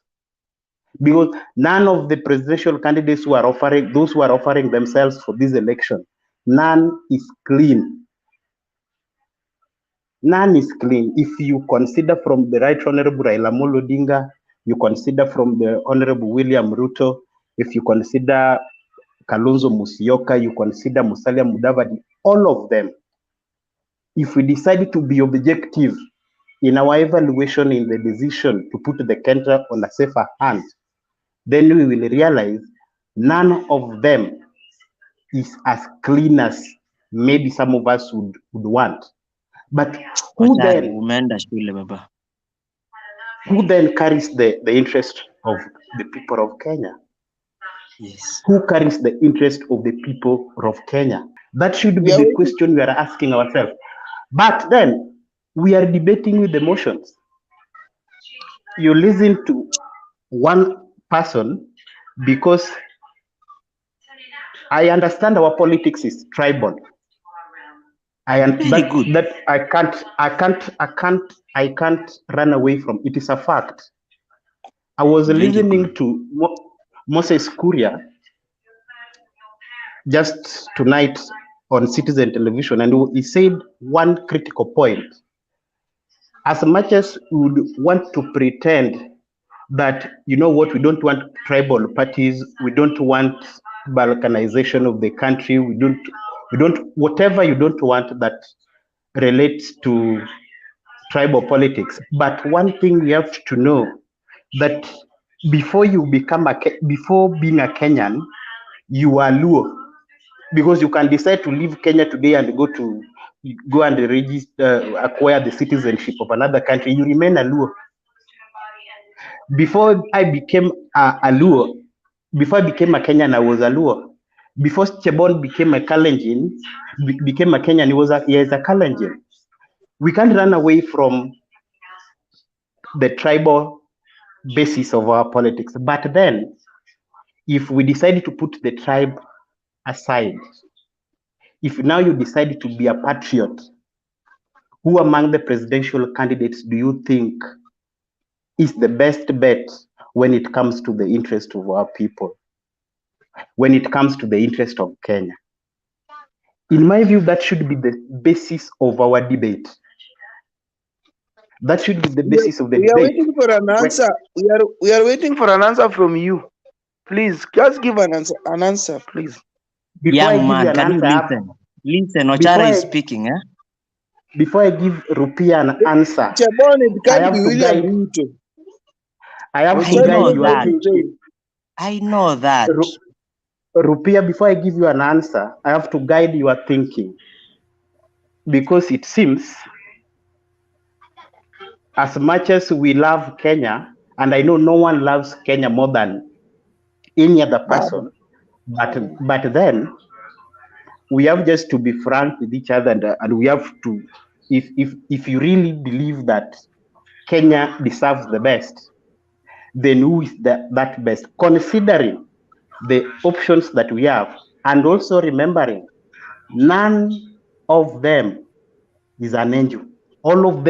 because none of the presidential candidates who are offering, those who are offering themselves for this election, none is clean. None is clean. If you consider from the Right Honorable Raila Odinga, you consider from the Honorable William Ruto, if you consider Kalonzo Musyoka, you consider Musalia Mudavadi, all of them, if we decide to be objective in our evaluation in the decision to put the country on a safer hand, then we will realize none of them is as clean as maybe some of us would want. But who then carries the interest of the people of Kenya? Yes. Who carries the interest of the people of Kenya? That should be the question we are asking ourselves. But then we are debating with emotions. You listen to one person, because I understand our politics is tribal. I can't run away from it. Is a fact. I was listening to Moses Kuria just tonight on Citizen Television, and he said one critical point. As much as we would want to pretend that, you know what, we don't want tribal parties, we don't want balkanization of the country, we don't whatever you don't want that relates to tribal politics. But one thing you have to know, that before you become before being a Kenyan, you are Luo, because you can decide to leave Kenya today and go and register, acquire the citizenship of another country. You remain a Luo. Before I became a Luo, before I became a Kenyan, I was a Luo. Before Chebon became a Kalenjin, became a Kenyan, he is a Kalenjin. We can't run away from the tribal basis of our politics. But then, if we decide to put the tribe aside, if now you decide to be a patriot, who among the presidential candidates do you think is the best bet when it comes to the interest of our people, when it comes to the interest of Kenya? In my view, that should be the basis of our debate. That should be the basis of the We are debate. waiting for an answer. We are waiting for an answer from you. Please, just give an answer. An answer, please. Before I Young give you man, an can you answer, listen? Listen, before Ochara is I, speaking, eh? before I give Rupia an answer, Chabon, it I can't have be to William guide. Ruto. I have I to Ochara guide is know not your going that. to say. thinking. I know that. Rupia, before I give you an answer, I have to guide your thinking, because it seems as much as we love Kenya, and I know no one loves Kenya more than any other person, but then we have just to be frank with each other, and we have to, if you really believe that Kenya deserves the best, then who is that best? Considering the options that we have, and also remembering none of them is an angel. All of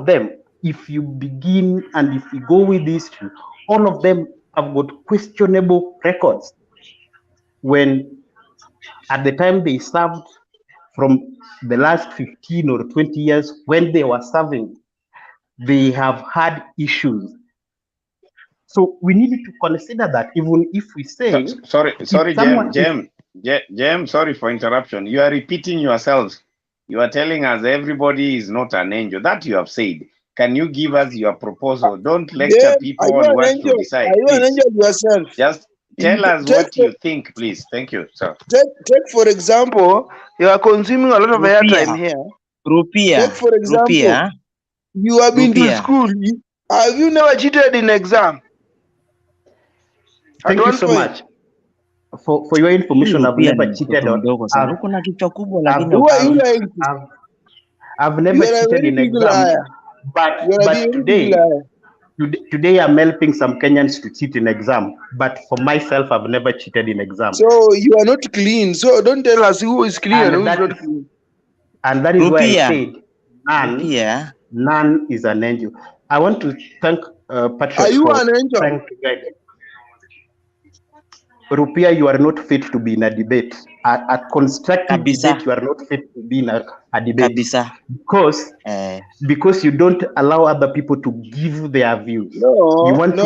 them, if you begin and if you go with history, all of them have got questionable records. When at the time they served, from the last 15 or 20 years when they were serving, they have had issues. So we need to consider that, even if we say, Sorry, someone James, sorry for interruption. You are repeating yourselves. You are telling us everybody is not an angel. That you have said. Can you give us your proposal? Don't lecture people on what to decide. Are you an angel yourself? Just tell us what you think, please. Thank you, sir. Take for example, you are consuming a lot of airtime here. Rupia. Take for example, Rupia. you have been to Rupia. school. Have you never cheated in exam? Thank you so much. For your information, I've never cheated on. Who are you lying to? I've never You are a cheated very in big exam, liar. but today I'm helping some Kenyans to cheat in exam. But for myself, I've never cheated in exam. So you are not clean. So don't tell us who is clean and who is not clean. And that is why I said none is an angel. I want to thank Patrick. Are you an angel? Rupia, you are not fit to be in a debate. A constructive debate, you are not fit to be in a debate. Because you don't allow other people to give their views. You want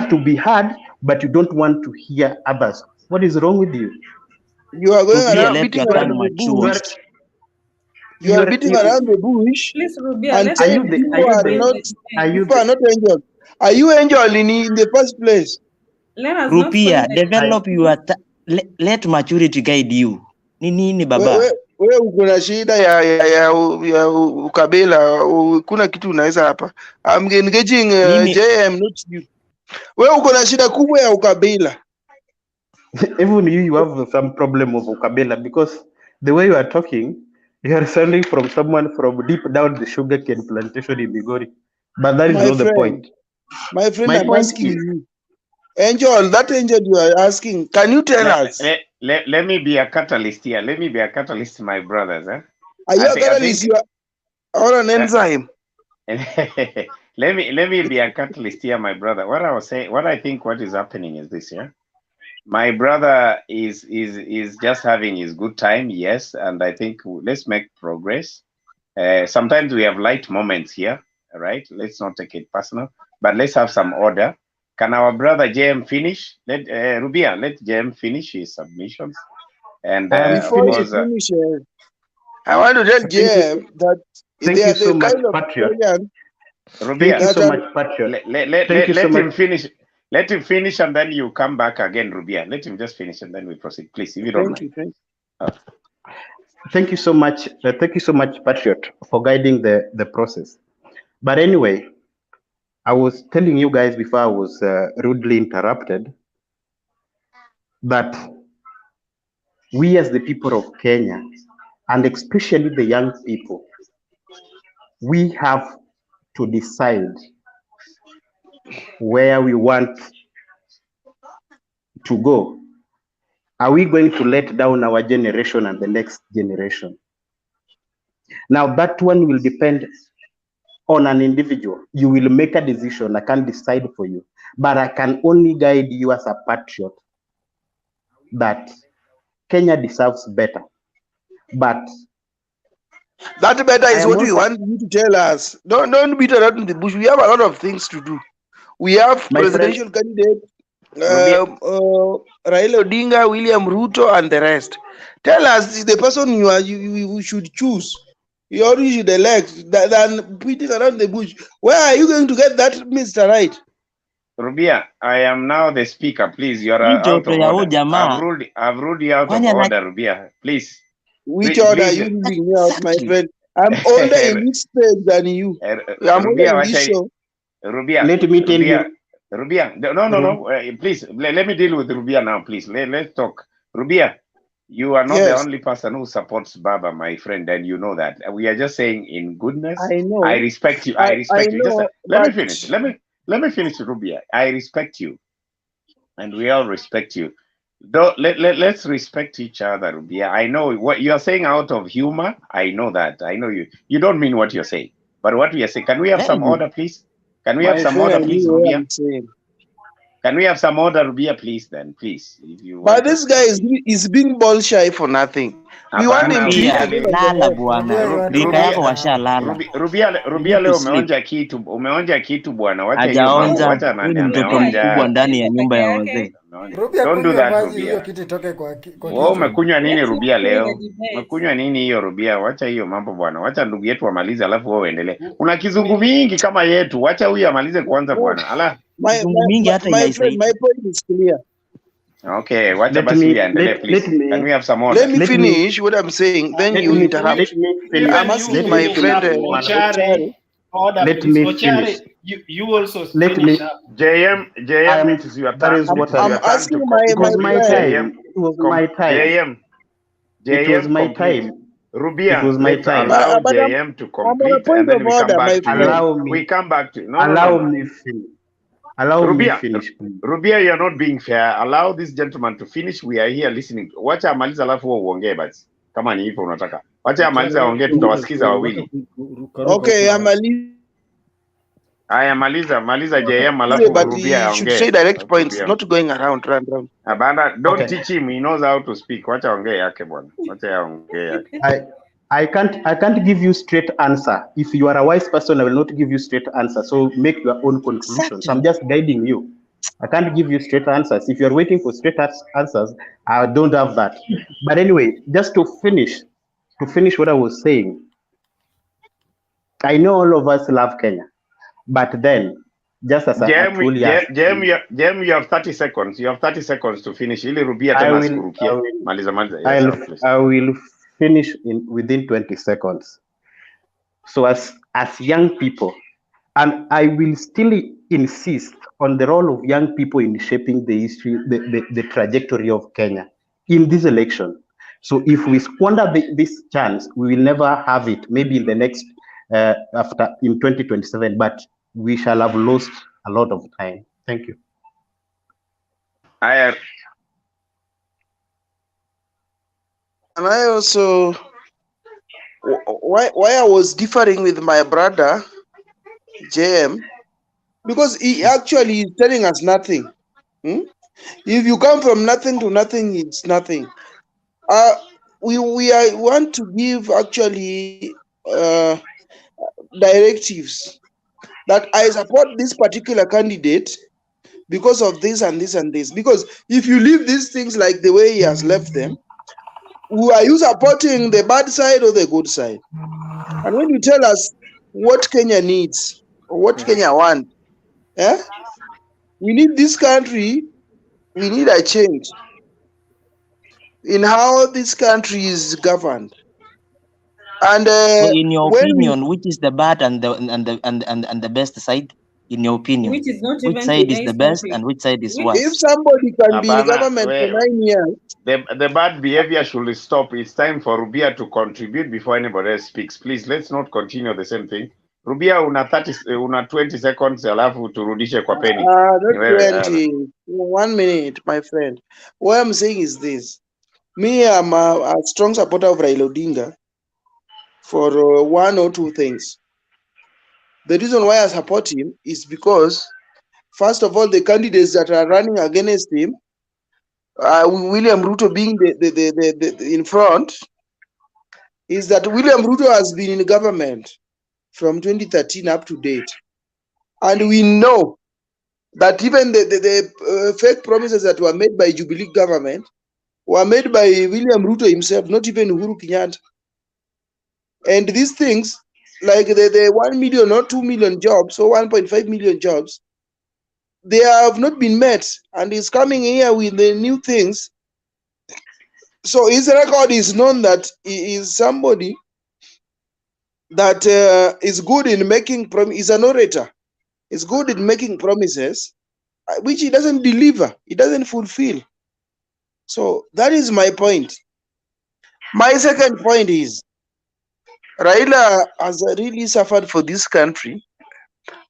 to be heard, but you don't want to hear others. What is wrong with you? You are going around beating around the bush. You are beating around the bush. Please, Rubia, and let's saying people are not angels. Are you angel in the first place? Let us Rupia, develop your let maturity guide you. Nini baba? Wewe uko na shida ya ukabila, kuna kitu unaweza hapa. I'm engaging JM, not you. Wewe uko na shida kubwa ya ukabila. Even you have some problem of ukabila, because the way you are talking, you are sounding from someone from deep down the sugarcane plantation in Migori. But that is not the point. My friend, I'm asking you. Angel, that angel you are asking, can you tell us? Let me be a catalyst here. Let me be a catalyst, my brothers. Are you a catalyst or an enzyme? let me be a catalyst here, my brother. What I was saying, what I think what is happening is this, yeah. My brother is just having his good time, yes, and I think let's make progress. Sometimes we have light moments here, right? Let's not take it personal, but let's have some order. Can our brother JM finish? Let Rubia, let JM finish his submissions. And before you finish, I want to tell JM that thank you so much, Patriot. Rubia, thank you so much, Patriot. Let him finish. Let him finish, and then you come back again, Rubia. Let him just finish, and then we proceed, please, if you don't mind. Thank you. Thank you so much. Thank you so much, Patriot, for guiding the process. But anyway, I was telling you guys before I was rudely interrupted that we as the people of Kenya, and especially the young people, we have to decide where we want to go. Are we going to let down our generation and the next generation? Now that one will depend on an individual. You will make a decision. I can't decide for you, but I can only guide you as a patriot that Kenya deserves better. But That better I is am what we also, want you to tell us. Don't beat around in the bush. We have a lot of things to do. We have my friend, presidential candidate Rubia, Raila Odinga, William Ruto, and the rest. Tell us the person you should choose. You already should elect than beating around the bush. Where are you going to get that, Mr. Right? Rubia, I am now the speaker. Please, you are Hii out joto of ya huu order. jamaa I've ruled you out of kwani ana order, Rubia. Please, Which order are please. you ruling me out, my exactly. friend? I'm older in this stage than you. I'm older Rubia, in what this I show. Rubia, let me tell Rubia, you, Rubia. No. Please, let me deal with Rubia now, please. Let's talk. Rubia, you are not the Yes, only person who supports Baba, my friend, and you know that. We are just saying in goodness. I I know. respect you. I I respect you. Just know, let me but finish. Let me finish, Rubia. I respect you, and we all respect you. Let's respect each other, Rubia. I know what you are saying out of humor. I know that. I know you. You don't mean what you're saying. But what we are saying, can we have some Maybe. order, please? Can we have my some friend, order, I please, knew what Rubia? I'm saying. Can we have some order, Rubia, please? Then, please, if you But want us this to guy continue. is being ball shy for nothing. We want him Hapana, to hit Rubia, Pia the ball on lala the head. bwana, Rubia, you are too rika much yako Rubia, now. washalala. You Rubia need to leo sleep. umeonja kitu bwana. Wacha hiyo mambo. Hajaonja, Wacha huyu nani ni mtoto Rubia, you mkubwa ameonja. have ndani ya kitu nyumba peke ya yake. wazee. Rubia, Don't do kunywa that, maji hiyo Rubia. kitu itoke kwa Wewe kichwa. umekunywa nini Let him Rubia play the leo? debate. Umekunywa nini hiyo Rubia? Wacha hiyo mambo bwana. Wacha ndugu yetu amalize alafu wewe uendelee. Una kizungu mingi kama yetu. Wacha huyu amalize kwanza No, bwana. Ala. Kizungu mingi hata my friend, my haisaidii. point is clear. Okay, wacha let basi huyu me aendelee let please. Can we have some order? Let me let me finish what I'm saying, then let you me interrupt. finish. I'm Even asking Let you my me finish friend finish, up, man. Ochare. Order, Let please. me Ochare, finish. you also Let finish me. up. I JM, am. it is your That turn. is It what is I'm. I'm your turn asking It was my friend. JM, time. It was my time. It was JM my complete. time. It Rubia, was my let's time. allow But JM to I'm on a complete and point then of we come order, my back to you. friend. Allow We me. come back to you. No. Allow me finish. Allow me Rubia, finish, please. Rubia, you're not being fair. Allow this gentleman to finish. We are here listening. Wacha amaliza alafu wewe uongee basi. Kama ni hivyo unataka. Wacha amaliza aongee tutawasikiza wawili. Okay, I'm a Haya maliza JM alafu but Rubia he should aongee. say direct Alafu points, Rubia. not going around. Abanda, don't Okay. teach him. He knows how to speak. Wacha aongee yake bwana. Wacha aongee yake. I can't give you straight answer. If you are a wise person, I will not give you straight answer. So make your own conclusions. I'm Exactly. just guiding you. I can't give you straight answers. If you're waiting for straight answers, I don't have that. But anyway, just to finish what I was saying, I know all of us love Kenya, but then just as a tool, JM, you have 30 seconds. You have 30 seconds to finish. Ili Rubia tena asikurukie. Maliza. Yes, sir, please. I will finish within 20 seconds. So as young people, and I will still insist on the role of young people in shaping the history, the trajectory of Kenya in this election. So if we squander this chance, we will never have it. Maybe in the next in 2027, but we shall have lost a lot of time. Thank you. And I also, why I was differing with my brother JM, because he actually is telling us nothing. If you come from nothing to nothing, it's nothing. We want to give actually directives that I support this particular candidate because of this and this and this. Because if you leave these things like the way he has left them, are you supporting the bad side or the good side? And when you tell us what Kenya needs or what Kenya wants, we need this country, we need a change in how this country is governed. And So in your opinion, which is the bad and the best side? In your opinion, Which is not which even side is today's the best topic. and which side is if worse? somebody can be in government for 9 years, the bad behavior should stop. It's time for Rubia to contribute before anybody else speaks. Please, let's not continue the same thing. Rubia, una 20 seconds, alafu turudishe kwa Penny. not 20, 1 minute, my friend. What I'm saying is this. Me, I'm a strong supporter of Raila Odinga for one or two things. The reason why I support him is because, first of all, the candidates that are running against him, William Ruto being the in front, is that William Ruto has been in government from 2013 up to date. And we know that even the fake promises that were made by Jubilee government were made by William Ruto himself, not even Uhuru Kenyatta. And these things, like the 1 million or 2 million jobs or 1.5 million jobs, they have not been met. And he's coming here with the new things. So his record is known that he is somebody that is good in making promises. He's an orator. He's good in making promises, which he doesn't deliver. He doesn't fulfill. So that is my point. My second point is, Raila has really suffered for this country,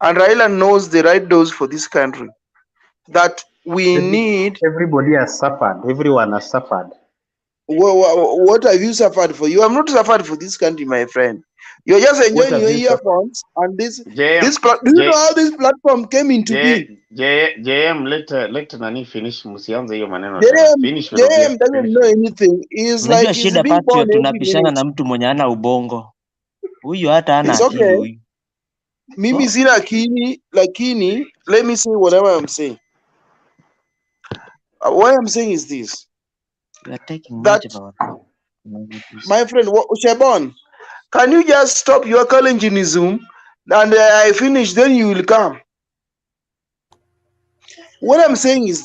and Raila knows the right dose for this country. That we need. Everybody has suffered. Everyone has suffered. What have you suffered for? You have not suffered for this country, my friend. You're just enjoying your earphones and this. Do you know how this platform came into being? JM, let Nani finish. Musianze hiyo maneno. JM doesn't know anything. He's like he's being born tunapishana na mtu mwenye ana ubongo. Huyu hata ana akili huyu. Mimi sina akili, lakini let me say whatever I'm saying. What I'm saying is this. We are taking that, my friend, Shabon, can you just stop your Kalenjinism and I finish, then you will come. What I'm saying is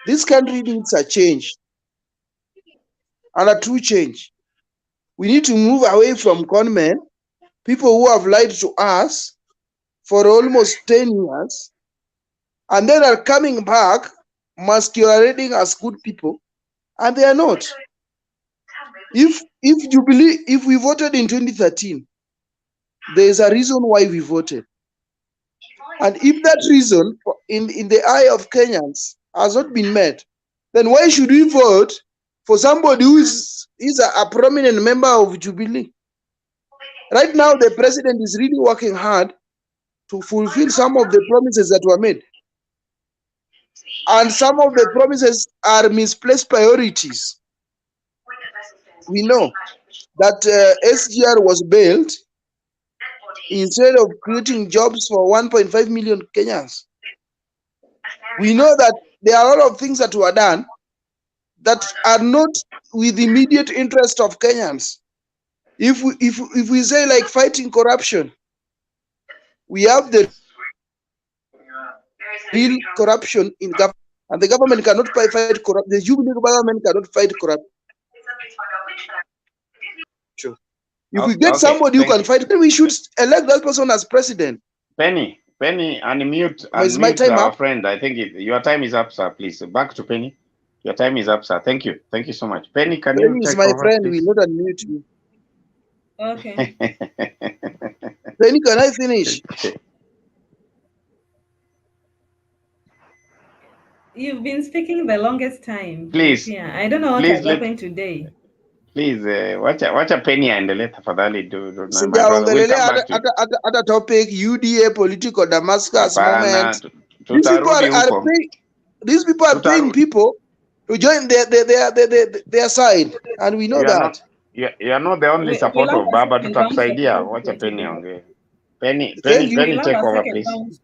this country needs a change, and a true change. We need to move away from conmen, people who have lied to us for almost 10 years, and then are coming back masquerading as good people, and they are not. If we voted in 2013, there is a reason why we voted. And if that reason in the eye of Kenyans has not been met, then why should we vote for somebody who is a prominent member of Jubilee? Right now, the president is really working hard to fulfill some of the promises that were made. And some of the promises are misplaced priorities. We know that SGR was built instead of creating jobs for 1.5 million Kenyans. We know that there are a lot of things that were done that are not with the immediate interest of Kenyans. If we say like fighting corruption, we have the real corruption in government, and the government cannot fight corruption. The Jubilee government cannot fight corruption. If we get somebody who can fight, then we should elect that person as president. Penny, unmute our friend. I think your time is up, sir. Please, back to Penny. Your time is up, sir. Thank you so much. Penny, can you take my over, friend? please? We will not unmute you. Okay. Penny, can I finish? You've been speaking the longest time. Please. Yeah, I don't know what has happened today. Please, wacha Penny aendelee tafadhali. Other topic, UDA political Damascus moment. These people are paying people to join their side, and we know that. You are not the only supporter of Baba. Tutakusaidia. Wacha Penny ongee. Penny, take over, please.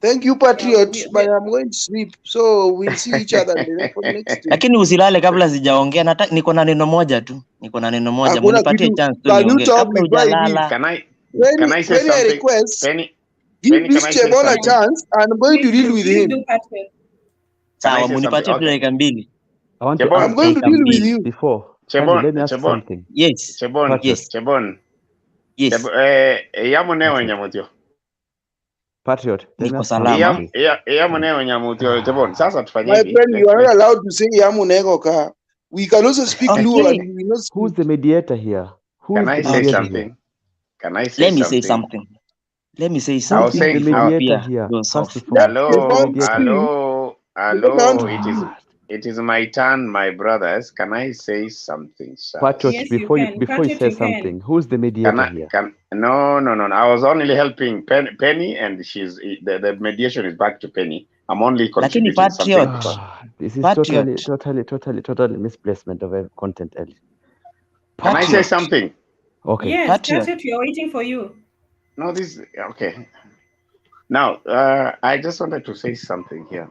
Thank you, Patriots, but I'm going to sleep, so we'll see each other for next day. Lakini usilale kabla sijaongea, niko na neno moja tu. Munipatie chance tu niongee kabla hujalala. Can I say something? Request, give this Chebon a chance, and I'm going to deal with him. Sawa, munipatie tu dakika mbili. I'm going to deal with you. Let me ask something. Yes. Chebon. Yes. Yamuneo nyamutio. Patriot, niko salama. Yamuneo nyamutio Chebon. Sasa tufanye hivi. My friend, you are not allowed to say Yamuneo ka. We can also speak Luo, and we know. Who's the mediator here? Can I say something? Let me say something. I'll say the mediator here. Hello. It is my turn, my brothers. Can I say something, sir? Patriot, yes, before you say something, who's the mediator here? No. I was only helping Penny, and the mediation is back to Penny. I'm only contributing something. This is totally misplacement of content, Ellie. Can I say something? Okay. Yes, Patriot, we are waiting for you. No, this okay. Now, I just wanted to say something here.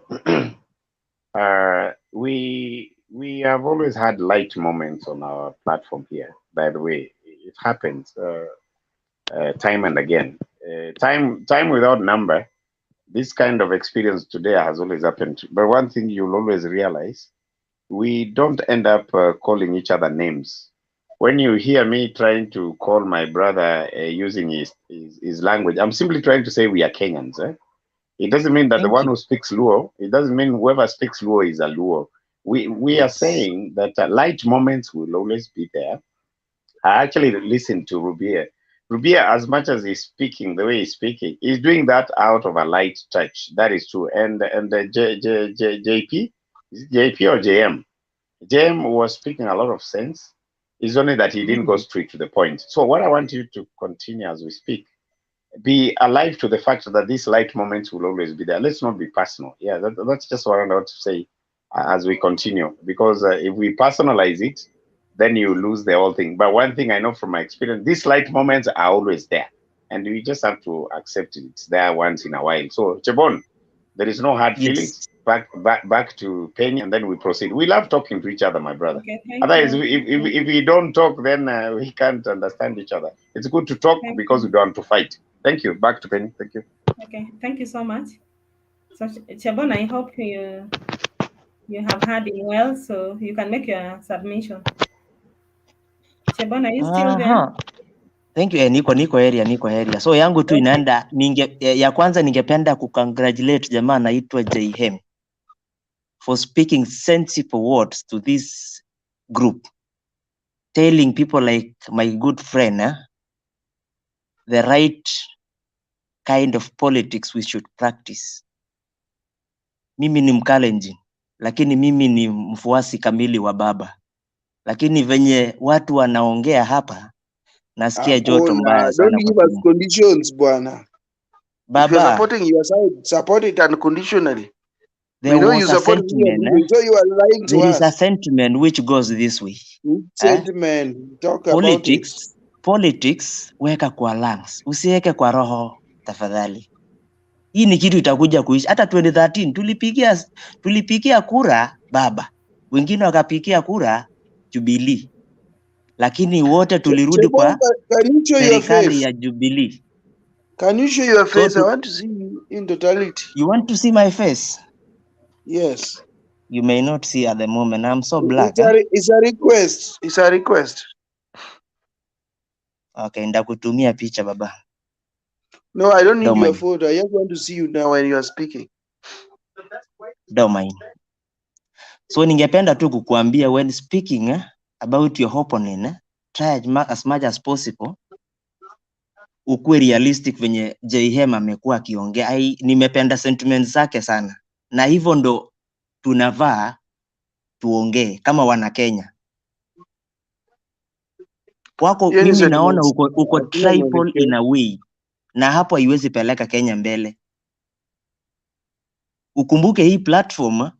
We have always had light moments on our platform here. By the way, it happens time and again. Time without number. This kind of experience today has always happened. But one thing you'll always realize, we don't end up calling each other names. When you hear me trying to call my brother using his language, I'm simply trying to say we are Kenyans. It doesn't mean that the one who speaks Luo, it doesn't mean whoever speaks Luo is a Luo. We are saying that light moments will always be there. I actually listened to Rubia. Rubia, as much as he's speaking the way he's speaking, he's doing that out of a light touch. That is true. And JP, is it JP or JM? JM was speaking a lot of sense. It's only that he didn't go straight to the point. So what I want you to continue as we speak, be alive to the fact that these light moments will always be there. Let's not be personal. Yeah, that's just what I want to say as we continue. Because if we personalize it, then you lose the whole thing. But one thing I know from my experience, these light moments are always there. And we just have to accept it. It's there once in a while. So, Chebon, there is no hard feelings. Back to Penny, and then we proceed. We love talking to each other, my brother. Okay, otherwise, if we don't talk, then we can't understand each other. It's good to talk because we don't want to fight. Thank you. Back to Penny. Thank you. Okay, thank you so much. So, Chabon, I hope you have heard him well, so you can make your submission. Chabon, are you still there? Thank you. Niko area. So yangu tu inaenda ya kwanza ningependa kucongratulate jamaa anaitwa JM for speaking sensible words to this group, telling people like my good friend the right kind of politics we should practice. Mimi ni Mkalenjin, lakini mimi ni mfuasi kamili wa baba. Lakini venye watu wanaongea hapa, nasikia joto mbaya sana. Don't give us conditions, bwana. Baba, if you're supporting your side, support it unconditionally. There was a sentiment. So you are lying to us. There is a sentiment which goes this way. Sentiment. Talk Politics, about it. Politics, weka kwa lungs. Usiweke kwa roho, tafadhali. Hii ni kitu itakuja kuishi. Hata 2013 tulipigia kura baba. Wengine wakapigia kura Jubilee. Lakini wote tulirudi kwa serikali ya Jubilee. Can you show your face? I want to see you in totality. You want to see my face? Yes. You may not see at the moment. I'm so black. It's a request. It's a request. Okay, ndakutumia picha baba. No, I don't need your photo. I just want to see you now when you are speaking. Don't mind. So ningependa tu kukuambia when speaking about your opponent, try as much as possible ukuwe realistic venye JM amekuwa akiongea. Nimependa sentiments zake sana. Na hivyo ndo tunavaa tuongee kama wana Kenya. Wako mimi naona uko tribal in a way. Na hapo haiwezi peleka Kenya mbele. Ukumbuke hii platform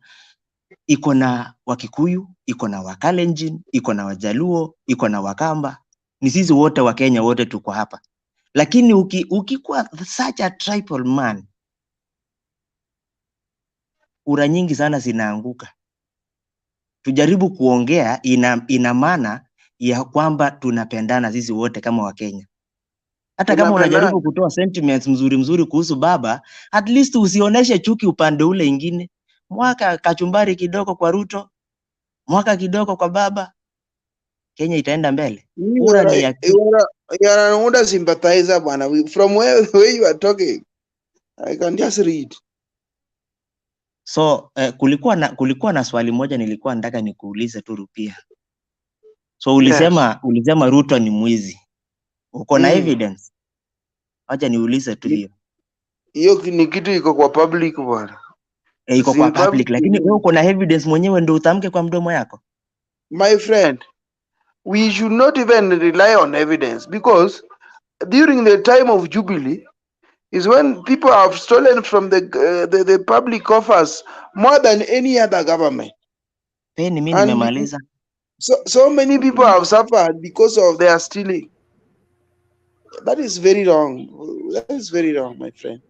iko na Wakikuyu, iko na Wakalenjin, iko na Wajaluo, iko na Wakamba. Ni sisi wote wa Kenya wote tuko hapa. Lakini ukikuwa such a tribal man, kura nyingi sana zinaanguka. Tujaribu kuongea ina maana ya kwamba tunapendana sisi wote kama Wakenya. Hata kama unajaribu kutoa sentiments mzuri kuhusu baba, at least usioneshe chuki upande ule ingine. Mwaka kachumbari kidogo kwa Ruto, mwaka kidogo kwa baba, Kenya itaenda mbele. You are an older sympathizer, bwana. From where you are talking, I can just read. So kulikuwa na swali moja nilikuwa nataka nikuulize tu Rupia. So ulisema Ruto ni mwizi. Uko na evidence? Acha niulize tu hiyo. Hiyo ni kitu iko kwa public bwana. Iko kwa public, lakini wewe uko na evidence mwenyewe ndio utamke kwa mdomo yako? My friend, we should not even rely on evidence because during the time of Jubilee is when people have stolen from the public coffers more than any other government. Mimi nimemaliza. So many people have suffered because of their stealing. That is very wrong. That is very wrong, my friend.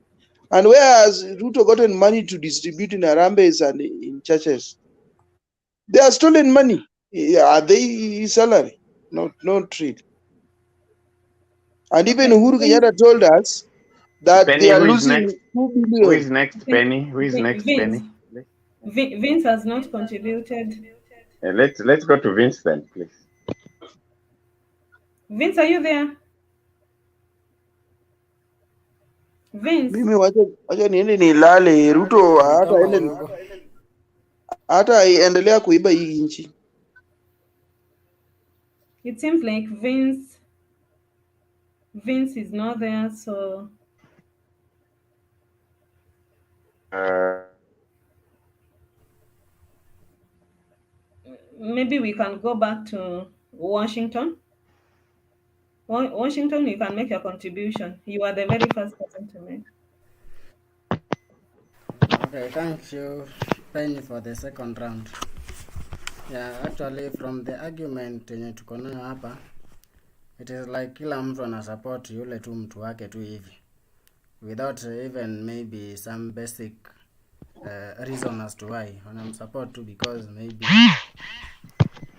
And where has Ruto gotten money to distribute in Arambes and in churches? They are stolen money. Are they his salary? Not really. And even Okay. Uhuru Kenyatta told us that they Penny, are who is losing next? 2 Who billion. is next, Penny? Who is next, Vince. Penny? Vince has not contributed. Let's go to Vince then, please. Vince, are you there? Vince. Mimi wacha niende nilale. Ruto hata endelea kuiba hii nchi. It seems like Vince is not there, so maybe we can go back to Washington. Washington, you can make your contribution. You are the very first person to make. Okay, thank you, Penny, for the second round. Yeah, actually from the argument yenye tuko nayo hapa, it is like kila mtu ana support yule tu mtu wake tu hivi, without even maybe some basic reason as to why wanamsupport tu because maybe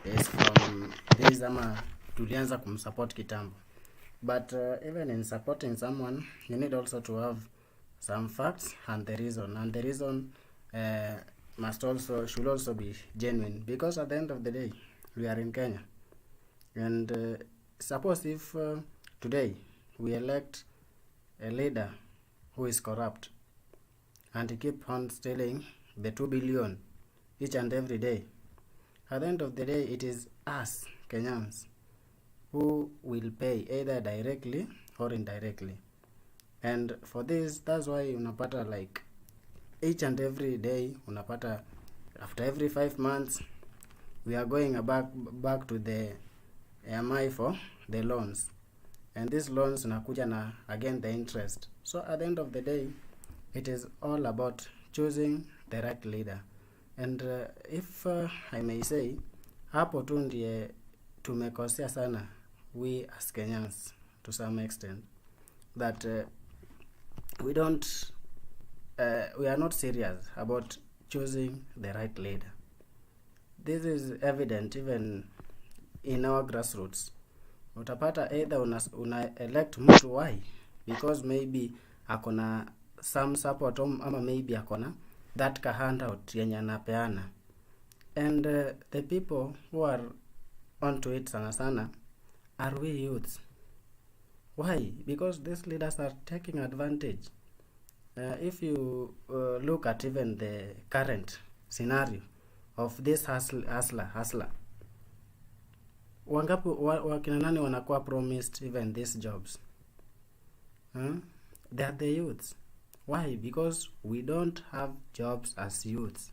is from this ama tulianza kumsupport kitambo. But even in supporting someone, you need also to have some facts and the reason. And the reason should also be genuine, because at the end of the day, we are in Kenya. And suppose if today we elect a leader who is corrupt and he keep on stealing the 2 billion each and every day, at the end of the day, it is us, Kenyans, who will pay either directly or indirectly. And for this, that's why unapata like each and every day, unapata after every 5 months, we are going back to the AMI for the loans. And these loans unakuja na again the interest. So at the end of the day, it is all about choosing the right leader. And if I may say, hapo tu ndiye tumekosea sana we as Kenyans to some extent, that we are not serious about choosing the right leader. This is evident even in our grassroots. Utapata either una elect mtu why, because maybe akona some support ama maybe akona that ka handout yenye anapeana. And the people who are onto it sana are we youths. Why? Because these leaders are taking advantage. If you look at even the current scenario of this hustler, wangapi wakina nani wanakuwa promised even these jobs? They are the youths. Why? Because we don't have jobs as youths.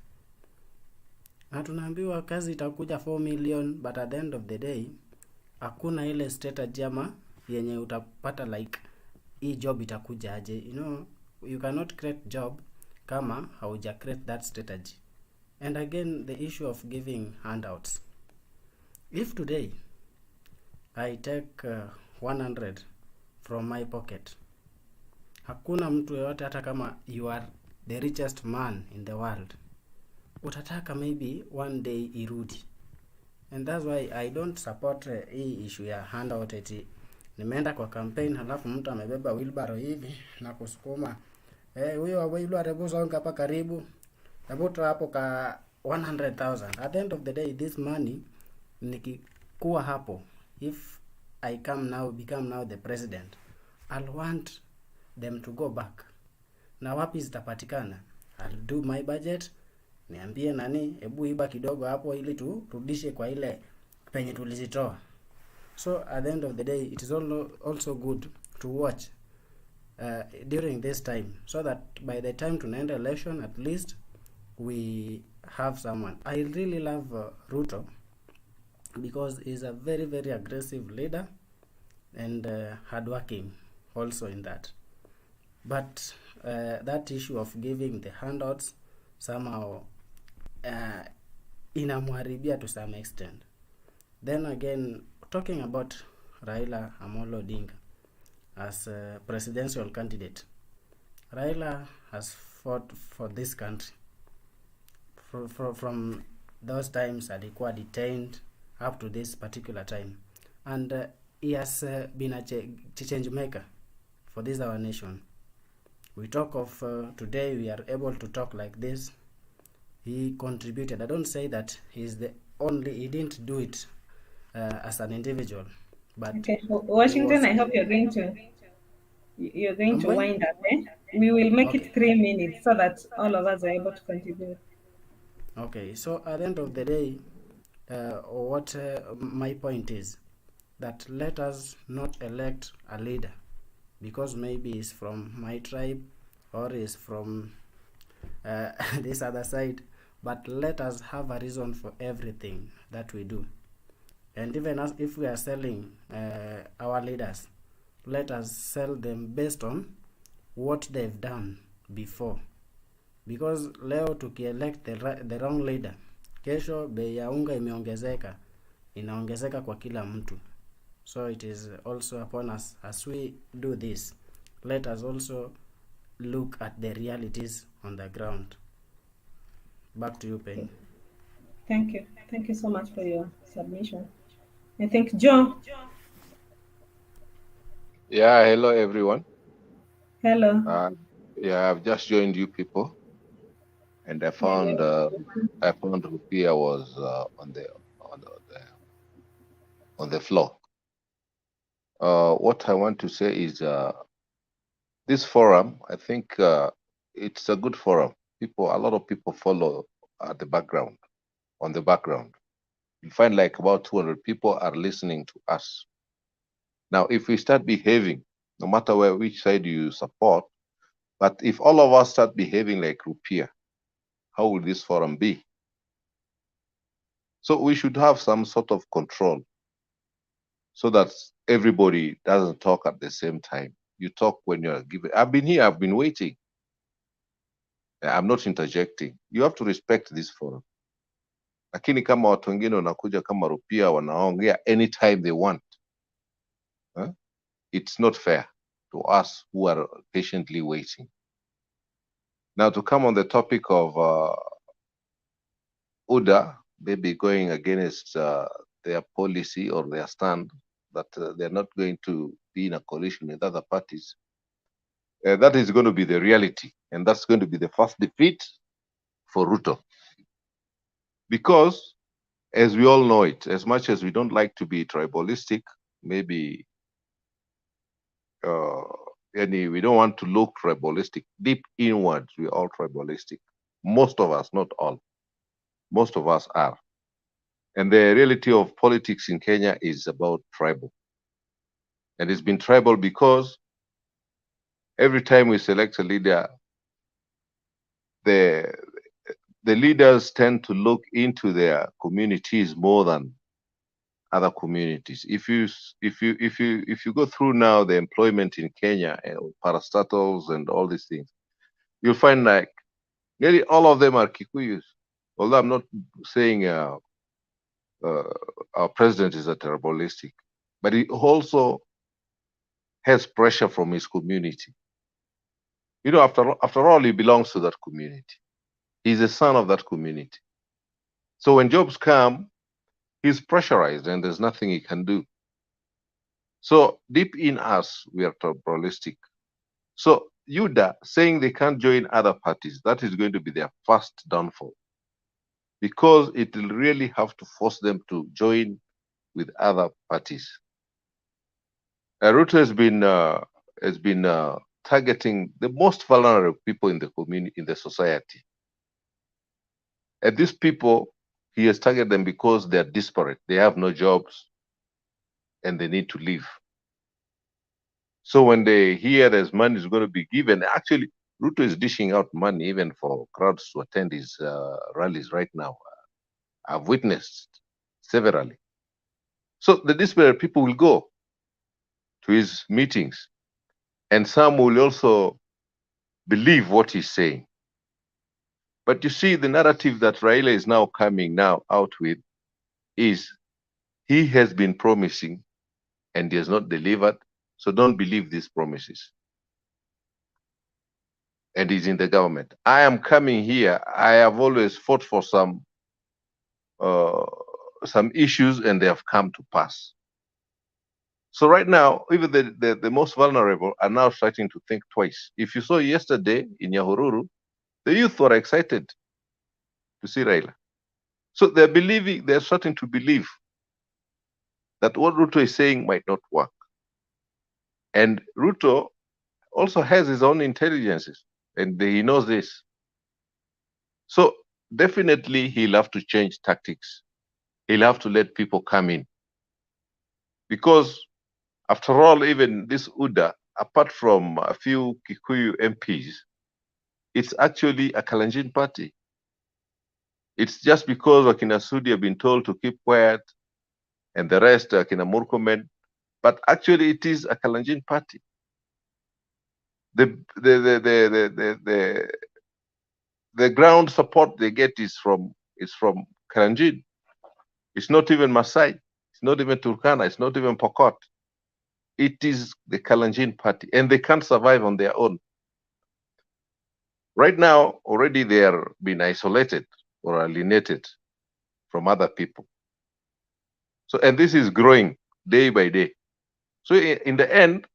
Na tunaambiwa kazi itakuja 4 million, but at the end of the day hakuna ile strategy ama yenye utapata like hii job itakuja aje. You know, you cannot create job kama hauja create that strategy. And again, the issue of giving handouts. If today I take 100 from my pocket, hakuna mtu yoyote, hata kama you are the richest man in the world, utataka maybe one day irudi. And that's why I don't support hii issue ya handout eti nimeenda kwa campaign halafu mtu amebeba wheelbarrow hivi na kusukuma huyo wa wheelbarrow hebu songa hapa karibu, hebu toa hapo ka 100,000. At the end of the day, this money nikikuwa hapo, if I become now the president, I'll want them to go back. Na wapi zitapatikana? I'll do my budget, niambie nani hebu iba kidogo hapo ili turudishe kwa ile penye tulizitoa. So at the end of the day, it is also good to watch during this time, so that by the time tunaenda election, at least we have someone. I really love Ruto because he's a very, very aggressive leader and hardworking also in that. But that issue of giving the handouts somehow inamharibia to some extent. Then again, talking about Raila Amolo Odinga as a presidential candidate, Raila has fought for this country from those times alikuwa detained up to this particular time, and he has been a change maker for this our nation. We talk of today we are able to talk like this. He contributed. I don't say that he's the only, he didn't do it as an individual, but okay, Washington, I hope you're going to wind up. We will make it 3 minutes so that all of us are able to contribute. Okay, so at the end of the day, what my point is that let us not elect a leader because maybe he's from my tribe or he's from this other side, but let us have a reason for everything that we do. And even as if we are selling our leaders, let us sell them based on what they've done before, because leo tukielect the wrong leader, kesho bei ya unga inaongezeka kwa kila mtu. So it is also upon us as we do this, let us also look at the realities on the ground. Back to you, Penny. Thank you so much for your submission. I think Joe. Yeah, hello everyone. Hello. Yeah, I've just joined you people, and I found Rupia was on the floor. What I want to say is this forum, I think it's a good forum. A lot of people follow at the background, on the background. You find like about 200 people are listening to us. Now, if we start behaving, no matter which side you support, but if all of us start behaving like Rupia, how will this forum be? So we should have some sort of control so that everybody doesn't talk at the same time. You talk when you're given. I've been here, I've been waiting. I'm not interjecting. You have to respect this forum. Lakini kama watu wengine wanakuja kama Rupia wanaongea anytime they want. It's not fair to us who are patiently waiting. Now to come on the topic of UDA, maybe going against their policy or their stand that they're not going to be in a coalition with other parties. That is going to be the reality, and that's going to be the first defeat for Ruto. Because, as we all know it, as much as we don't like to be tribalistic, maybe we don't want to look tribalistic. Deep inwards, we're all tribalistic. Most of us, not all. Most of us are. And the reality of politics in Kenya is about tribal. And it's been tribal because every time we select a leader, the leaders tend to look into their communities more than other communities. If you go through now the employment in Kenya, parastatals and all these things, you'll find like nearly all of them are Kikuyus. Although I'm not saying our president is a tribalistic, but he also has pressure from his community. You know, after all, he belongs to that community. He's a son of that community. So when jobs come, he's pressurized and there's nothing he can do. So deep in us, we are tribalistic. So UDA saying they can't join other parties, that is going to be their first downfall, because it will really have to force them to join with other parties. Ruto has been targeting the most vulnerable people in the community, in the society. And these people, he has targeted them because they are disparate. They have no jobs and they need to live. So when they hear there's money is going to be given, actually, Ruto is dishing out money even for crowds to attend his rallies right now. I've witnessed severally. So the disparate people will go to his meetings, and some will also believe what he's saying. But you see, the narrative that Raila is now coming out with is He has been promising and he has not delivered. So don't believe these promises. And he's in the government. I am coming here. I have always fought for some issues, and they have come to pass. So right now, even the most vulnerable are now starting to think twice. If you saw yesterday in Nyahururu, the youth were excited to see Raila. So they're starting to believe that what Ruto is saying might not work. And Ruto also has his own intelligences, and he knows this. So definitely he'll have to change tactics. He'll have to let people come in. Because after all, even this UDA, apart from a few Kikuyu MPs, it's actually a Kalenjin party. It's just because Wakina Sudi have been told to keep quiet and the rest, Wakina Murkomen, but actually it is a Kalenjin party. The ground support they get is from Kalenjin. It's not even Masai. It's not even Turkana. It's not even Pokot. It is the Kalenjin party, and they can't survive on their own. Right now, already they are being isolated or alienated from other people. So, and this is growing day by day. So in the end,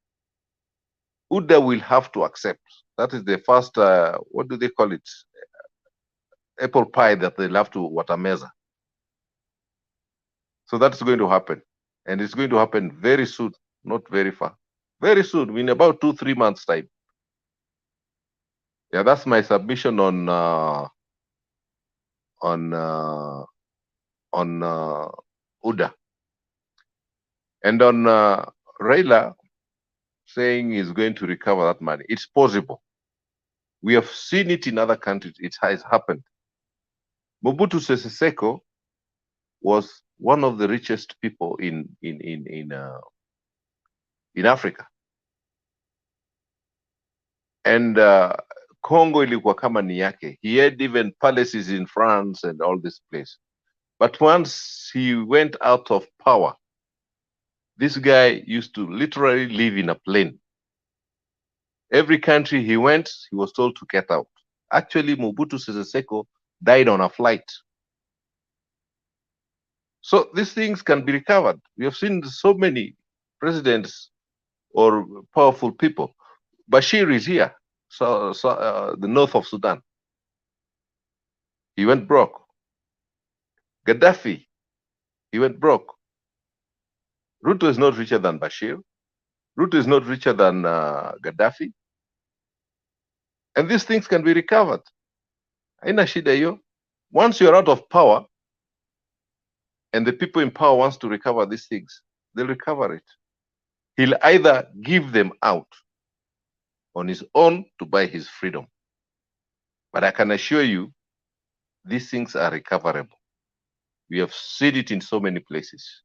UDA will have to accept. That is the first, what do they call it? Apple pie that they'll have to watermeza. So that's going to happen. And it's going to happen very soon, not very far. Very soon, in about 2-3 months' time. Yeah, that's my submission on UDA. And on Raila saying he's going to recover that money. It's possible. We have seen it in other countries. It has happened. Mobutu Sese Seko was one of the richest people in Africa. And Congo ilikuwa kama ni yake. He had even palaces in France and all this place. But once he went out of power, this guy used to literally live in a plane. Every country he went, he was told to get out. Actually, Mobutu Sese Seko died on a flight. So these things can be recovered. We have seen so many presidents or powerful people. Bashir is here, the north of Sudan. He went broke. Gaddafi, he went broke. Ruto is not richer than Bashir. Ruto is not richer than Gaddafi. And these things can be recovered. Haina shida hiyo. Once you're out of power, and the people in power wants to recover these things, they'll recover it. He'll either give them out on his own to buy his freedom. But I can assure you, these things are recoverable. We have seen it in so many places,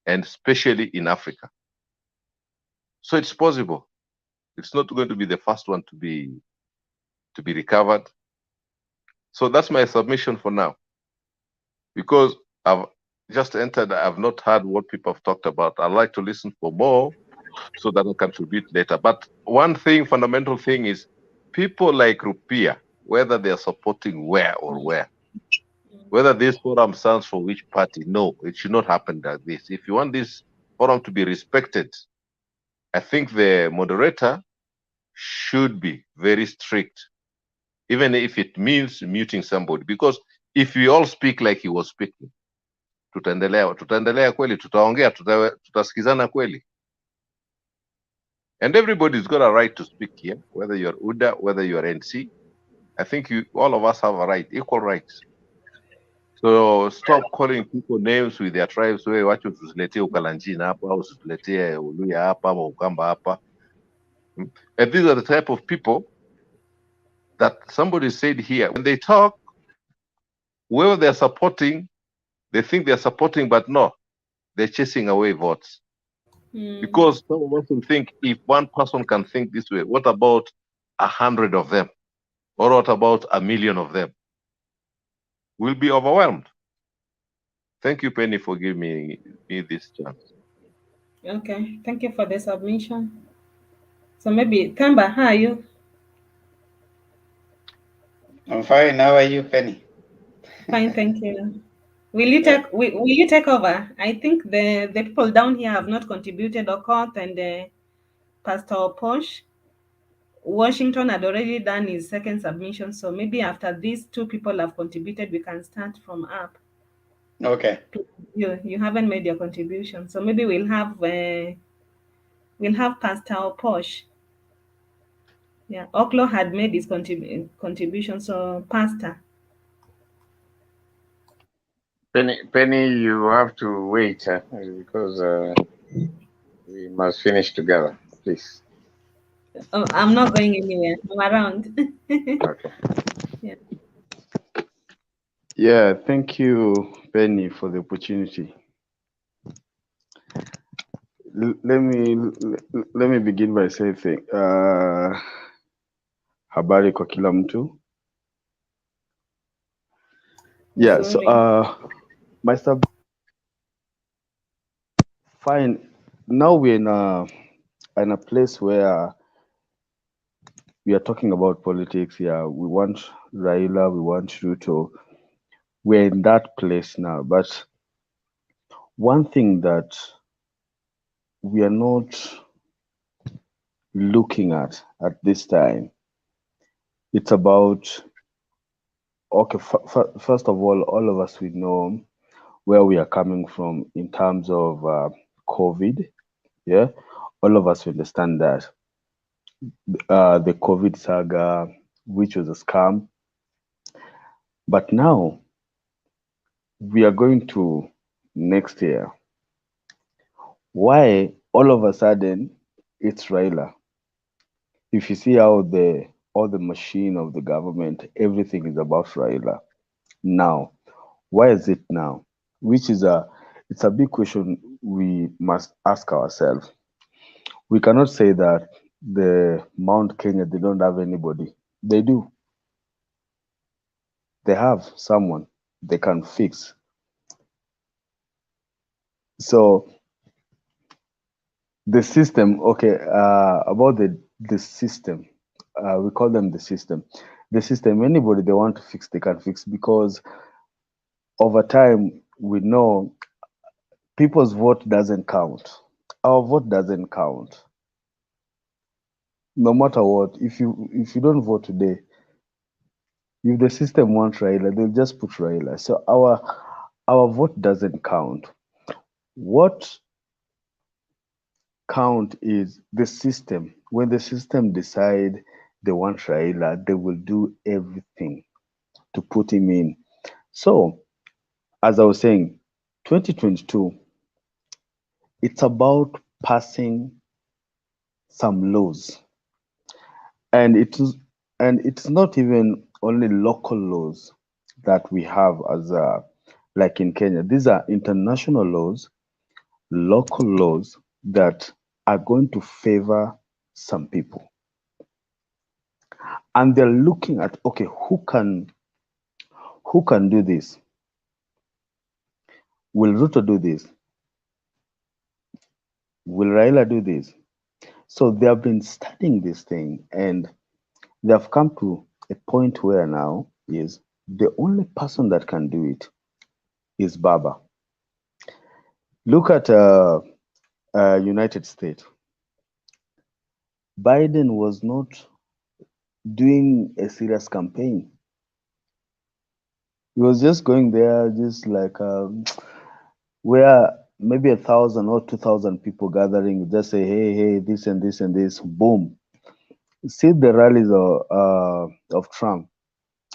and especially in Africa. So it's possible. It's not going to be the first one to be recovered. So that's my submission for now. Because I've just entered, I've not heard what people have talked about. I'd like to listen for more so that I contribute later. But one thing, fundamental thing is people like Rupia, whether they are supporting where or where, whether this forum stands for which party, no, it should not happen like this. If you want this forum to be respected, I think the moderator should be very strict, even if it means muting somebody. Because if we all speak like he was speaking, tutaendelea kweli, tutaongea, tutasikizana kweli. And everybody's got a right to speak here, whether you're UDA, whether you're NC. I think all of us have a right, equal rights. So stop calling people names with their tribes. Wewe wacha tusiletee Ukalanjina hapa, au usituletee Uluya hapa, au Ukamba hapa. And these are the type of people that somebody said here, when they talk, whoever they're supporting, they think they're supporting, but no, they're chasing away votes. Because some of us will think, if one person can think this way, what about 100 of them? Or what about 1 million of them? We'll be overwhelmed. Thank you, Penny, for giving me this chance. Okay, thank you for the submission. So maybe Thamba, how are you? I'm fine. How are you, Penny? Fine, thank you. Will you take over? I think the people down here have not contributed, Okoth and Pastor Posh. Washington had already done his second submission, so maybe after these two people have contributed, we can start from up. Okay. You haven't made your contribution, so maybe we'll have Pastor Posh. Yeah, Oklo had made his contribution, so Pastor. Penny, you have to wait because we must finish together, please. Oh, I'm not going anywhere. I'm around. Okay. Yeah. Yeah, thank you, Penny, for the opportunity. Let me begin by saying habari kwa kila mtu. Yeah, so my sub fine. Now we're in a place where we are talking about politics. Yeah, we want Raila, we want Ruto. We're in that place now. But one thing that we are not looking at this time, it's about, okay, first of all of us, we know where we are coming from in terms of COVID. Yeah, all of us understand that the COVID saga, which was a scam. But now we are going to next year. Why all of a sudden it's Raila? If you see how all the machine of the government, everything is about Raila. Now, why is it now? Which is it's a big question we must ask ourselves. We cannot say that the Mount Kenya, they don't have anybody. They do. They have someone they can fix. So the system, okay, about the system, we call them the system. The system, anybody they want to fix, they can fix, because over time we know people's vote doesn't count. Our vote doesn't count. No matter what, if you don't vote today, if the system wants Raila, they'll just put Raila. So our vote doesn't count. What count is the system. When the system decide they want Raila, they will do everything to put him in. So, as I was saying, 2022, it's about passing some laws, and it's not even only local laws that we have as like in Kenya. These are international laws, local laws that are going to favor some people. And they're looking at, okay, who can do this? Will Ruto do this? Will Raila do this? So they have been studying this thing, and they have come to a point where now is the only person that can do it is Baba. Look at United States. Biden was not doing a serious campaign. He was just going there, just like where maybe 1,000 or 2,000 people gathering, just say, hey, this and this and this, boom. See the rallies of Trump,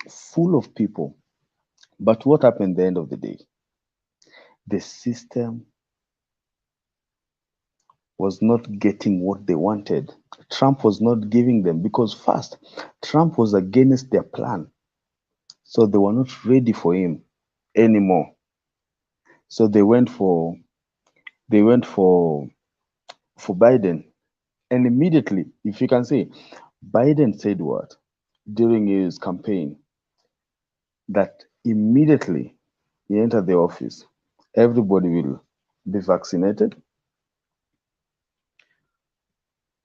full of people. But what happened at the end of the day? The system was not getting what they wanted. Trump was not giving them, because first, Trump was against their plan. So they were not ready for him anymore. So they went for Biden. And immediately, if you can see, Biden said what during his campaign? That immediately he entered the office, everybody will be vaccinated.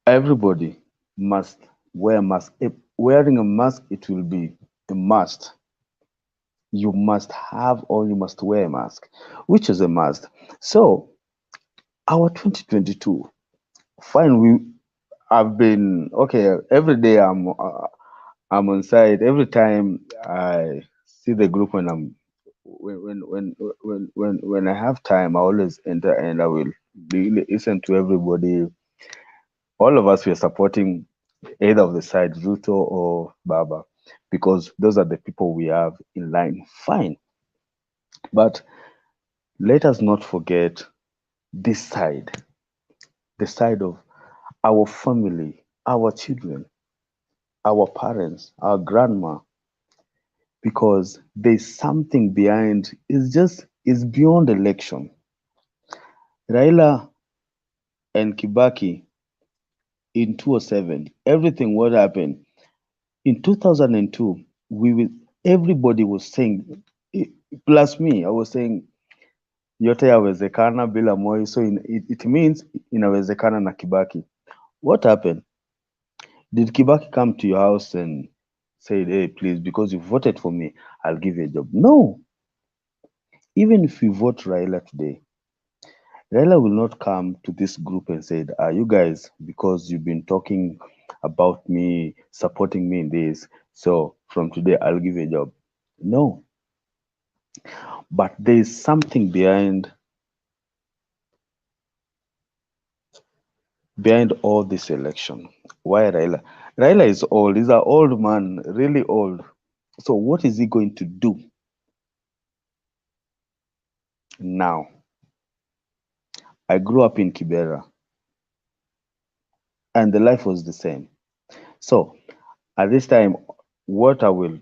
Everybody must wear a mask. Wearing a mask, it will be a must. You must have or you must wear a mask, which is a must. So our 2022, fine, I've been okay. Every day I'm on site. Every time I see the group when I have time, I always enter and I will really listen to everybody. All of us, we are supporting either of the side, Ruto or Baba, because those are the people we have in line. Fine. But let us not forget this side, the side of our family, our children, our parents, our grandma, because there's something behind. It's beyond election. Raila and Kibaki in 2007, everything what happened in 2002, everybody was saying, plus me, I was saying yote yawezekana bila Moi, so it means inawezekana na Kibaki. What happened? Did Kibaki come to your house and say, hey, please, because you voted for me, I'll give you a job? No. Even if you vote Raila today, Raila will not come to this group and say, you guys, because you've been talking about me, supporting me in this, so from today, I'll give you a job. No. But there is something behind all this election. Why Raila? Raila is old. He's an old man, really old. So what is he going to do now? I grew up in Kibera, and the life was the same. So at this time, what I will,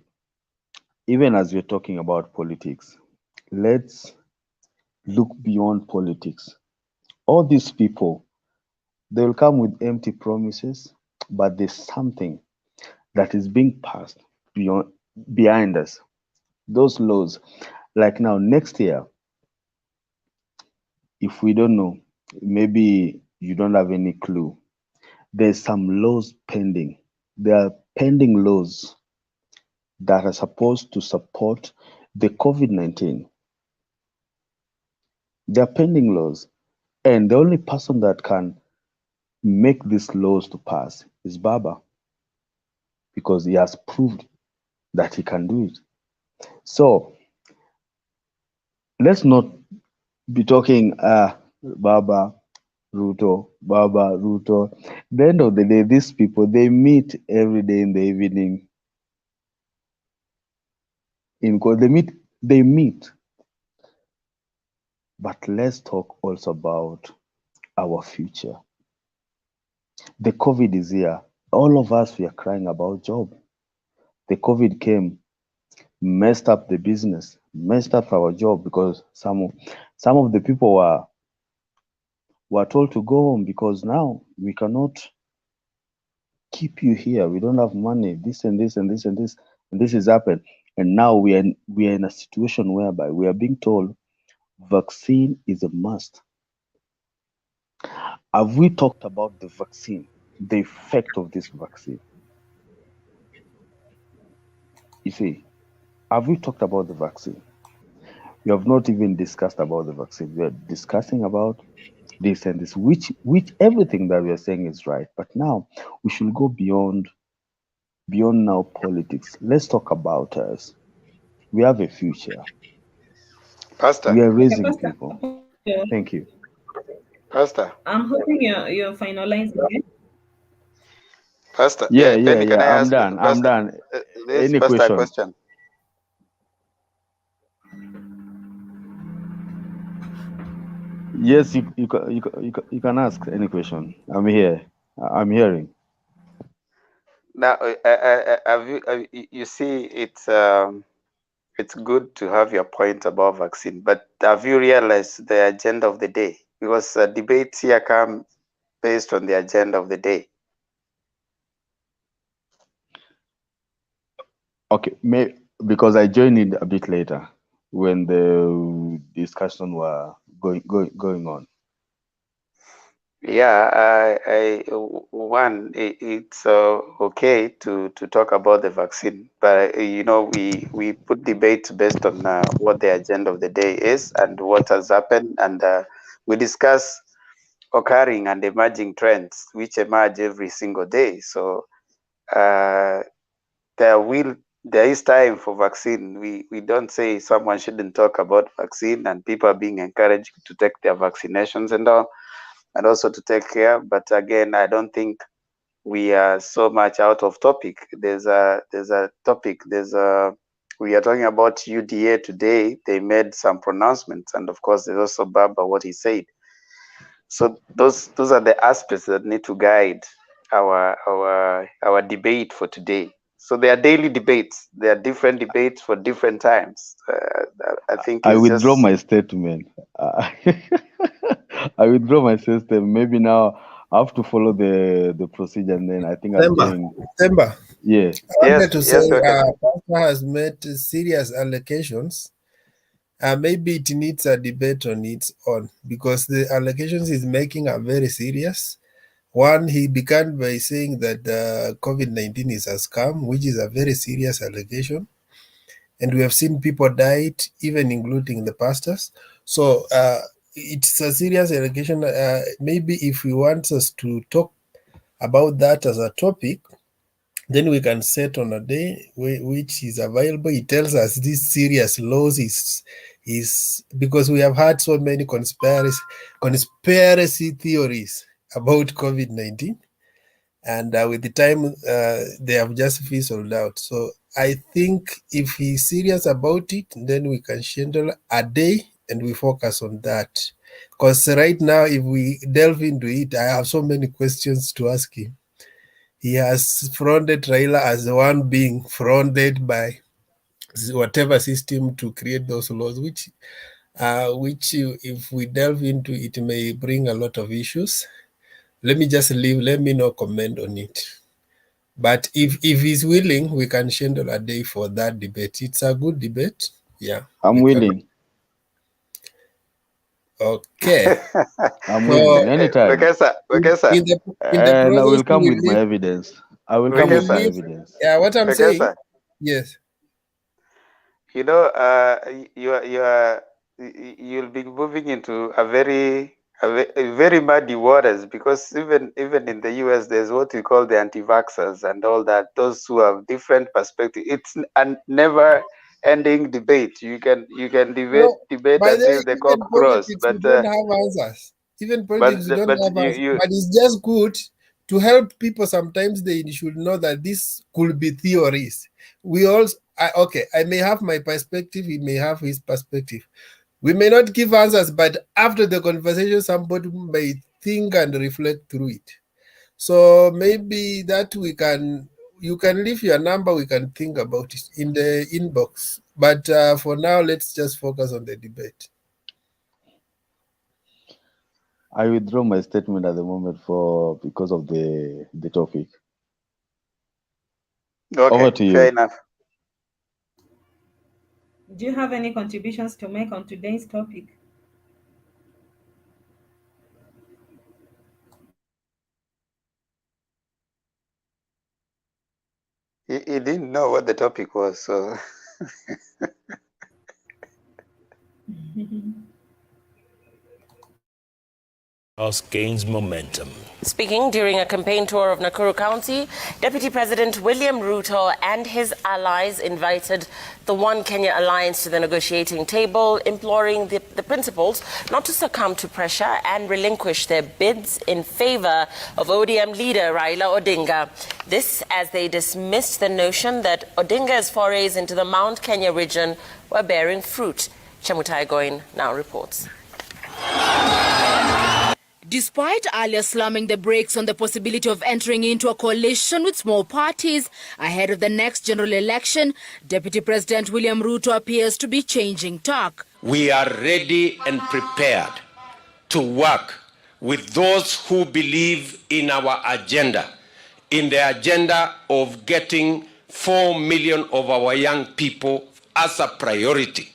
even as we're talking about politics, let's look beyond politics. All these people, they will come with empty promises, but there's something that is being passed behind us. Those laws, like now, next year, if we don't know, maybe you don't have any clue, there's some laws pending. There are pending laws that are supposed to support the COVID-19. There are pending laws. And the only person that can make these laws to pass is Baba, because he has proved that he can do it. So let's not be talking Baba, Ruto, Baba, Ruto. At the end of the day, these people, they meet every day in the evening. They meet. But let's talk also about our future. The COVID is here. All of us, we are crying about job. The COVID came, messed up the business, messed up our job, because some of the people were told to go home because now we cannot keep you here. We don't have money, this and this and this and this, and this has happened. And now we are in a situation whereby we are being told vaccine is a must. Have we talked about the vaccine, the effect of this vaccine? You see, have we talked about the vaccine? We have not even discussed about the vaccine. We are discussing about this and this, which everything that we are saying is right. But now we should go beyond now politics. Let's talk about us. We have a future. Pastor. We are raising Pastor, people. Thank you. Pastor. I'm hoping you're finalizing it. Pastor. Yeah. Can I I'm ask done. I'm done. this Any Pastor question? question? Yes, you can ask any question. I'm here. I'm hearing. Now, you see, it's good to have your point about vaccine, but have you realized the agenda of the day? Because debates here come based on the agenda of the day. Okay, because I joined in a bit later. when the discussion were going on? Yeah, it's okay to talk about the vaccine, but we put debates based on what the agenda of the day is and what has happened, and we discuss occurring and emerging trends which emerge every single day. So there is time for vaccine. We don't say someone shouldn't talk about vaccine, and people are being encouraged to take their vaccinations and all, and also to take care. But again, I don't think we are so much out of topic. There's a topic. We are talking about UDA today. They made some pronouncements, and of course, there's also Baba what he said. So those are the aspects that need to guide our debate for today. So there are daily debates. There are different debates for different times. I think I it's withdraw just my statement. I withdraw my system. Maybe now I have to follow the procedure, and then I think I'm getting. Temba. Yeah. I wanted to say go ahead. Pastor has made serious allegations. Maybe it needs a debate on its own, because the allegations he's making are very serious. One, he began by saying that COVID-19 is a scam, which is a very serious allegation. And we have seen people died, even including the pastors. So it's a serious allegation. Maybe if he wants us to talk about that as a topic, then we can set on a day which is available. He tells us these serious laws is because we have had so many conspiracy theories about COVID-19, and with the time they have just fizzled out. So I think if he's serious about it, then we can schedule a day and we focus on that. Because right now, if we delve into it, I have so many questions to ask him. He has fronted Raila as the one being fronted by whatever system to create those laws, which if we delve into it, may bring a lot of issues. Let me just leave, let me not comment on it. But if he's willing, we can schedule a day for that debate. It's a good debate. Yeah. I'm willing. Okay. I'm willing. Anytime. And I will come with my evidence. I will come with my evidence. Yeah, what I'm saying. Yes. You'll be moving into a very muddy waters, because even in the US there's what we call the anti-vaxxers and all that, those who have different perspectives. It's a never ending debate. You can debate until the cock crows, but don't have answers. Even politics don't have answers. But it's just good to help people. Sometimes they should know that this could be theories. We also I may have my perspective, he may have his perspective. We may not give answers, but after the conversation, somebody may think and reflect through it. So maybe that you can leave your number, we can think about it in the inbox. But for now, let's just focus on the debate. I withdraw my statement at the moment because of the topic. Okay, over to you. fair enough. Do you have any contributions to make on today's topic? He didn't know what the topic was, so. Gains momentum. Speaking during a campaign tour of Nakuru County, Deputy President William Ruto and his allies invited the One Kenya Alliance to the negotiating table, imploring the principals not to succumb to pressure and relinquish their bids in favor of ODM leader Railla Odinga. This as they dismissed the notion that Odinga's forays into the Mount Kenya region were bearing fruit. Chemutai Goin now reports. Despite earlier slamming the brakes on the possibility of entering into a coalition with small parties ahead of the next general election, Deputy President William Ruto appears to be changing tack. We are ready and prepared to work with those who believe in our agenda, in the agenda of getting 4 million of our young people as a priority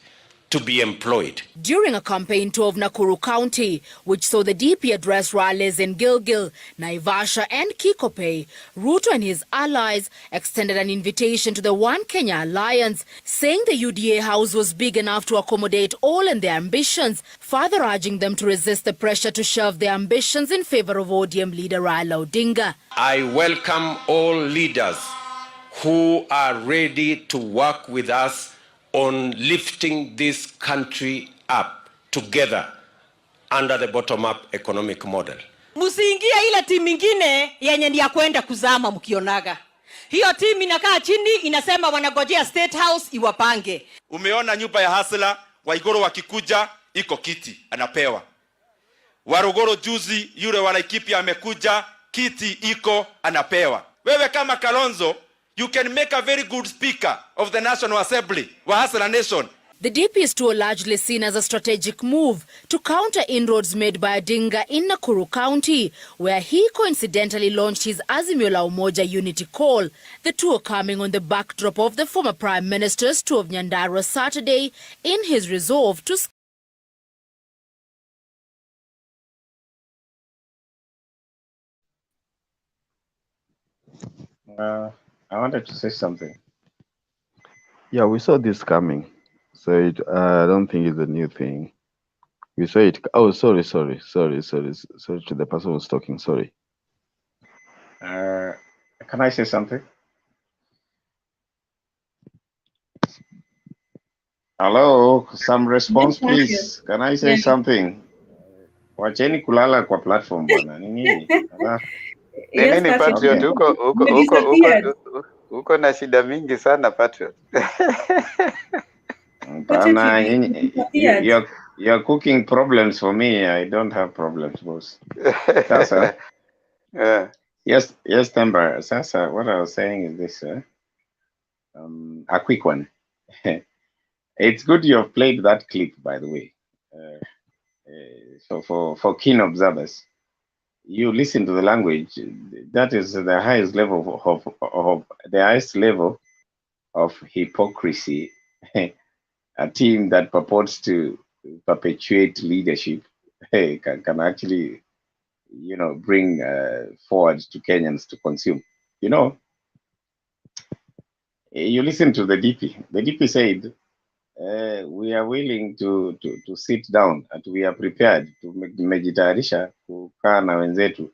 to be employed. During a campaign tour of Nakuru County, which saw the DP address rallies in Gilgil, Naivasha and Kikope, Ruto and his allies extended an invitation to the One Kenya Alliance, saying the UDA house was big enough to accommodate all in their ambitions, further urging them to resist the pressure to shelve their ambitions in favor of ODM leader Railla Odinga. I welcome all leaders who are ready to work with us on lifting this country up together under the bottom-up economic model. Musiingia ile timu ingine yenye ni ya kwenda kuzama mkionaga. Hiyo timu inakaa chini inasema wanagojea State House iwapange. Umeona nyumba ya Hasla, Waiguru wakikuja iko kiti anapewa. Waruguru juzi yule wa Laikipia amekuja kiti iko anapewa. Wewe kama Kalonzo, you can make a very good speaker of the National Assembly, wa Hasla Nation. The DP's tour largely seen as a strategic move to counter inroads made by Odinga in Nakuru County, where he coincidentally launched his Azimio la Umoja unity call. The tour coming on the backdrop of the former Prime Minister's tour of Nyandarua Saturday in his resolve to I wanted to say something. Yeah, we saw this coming. So I don't think it's a new thing. We saw it. Oh, sorry to the person who was talking. Sorry. Can I say something? Hello, some response, please. Can I say something? Wacheni kulala kwa platform bwana. Nini? Nini Patriot, uko na shida mingi sana Patriot. You're cooking problems for me. I don't have problems, boss. Sasa, yes, Temba. Sasa, what I was saying is this. A quick one. It's good you have played that clip, by the way. So for keen observers, you listen to the language. That is the highest level of hypocrisy. A team that purports to perpetuate leadership can actually, bring forward to Kenyans to consume. You listen to the DP. The DP said, we are willing to sit down and we are prepared to tumejitayarisha kukaa na wenzetu.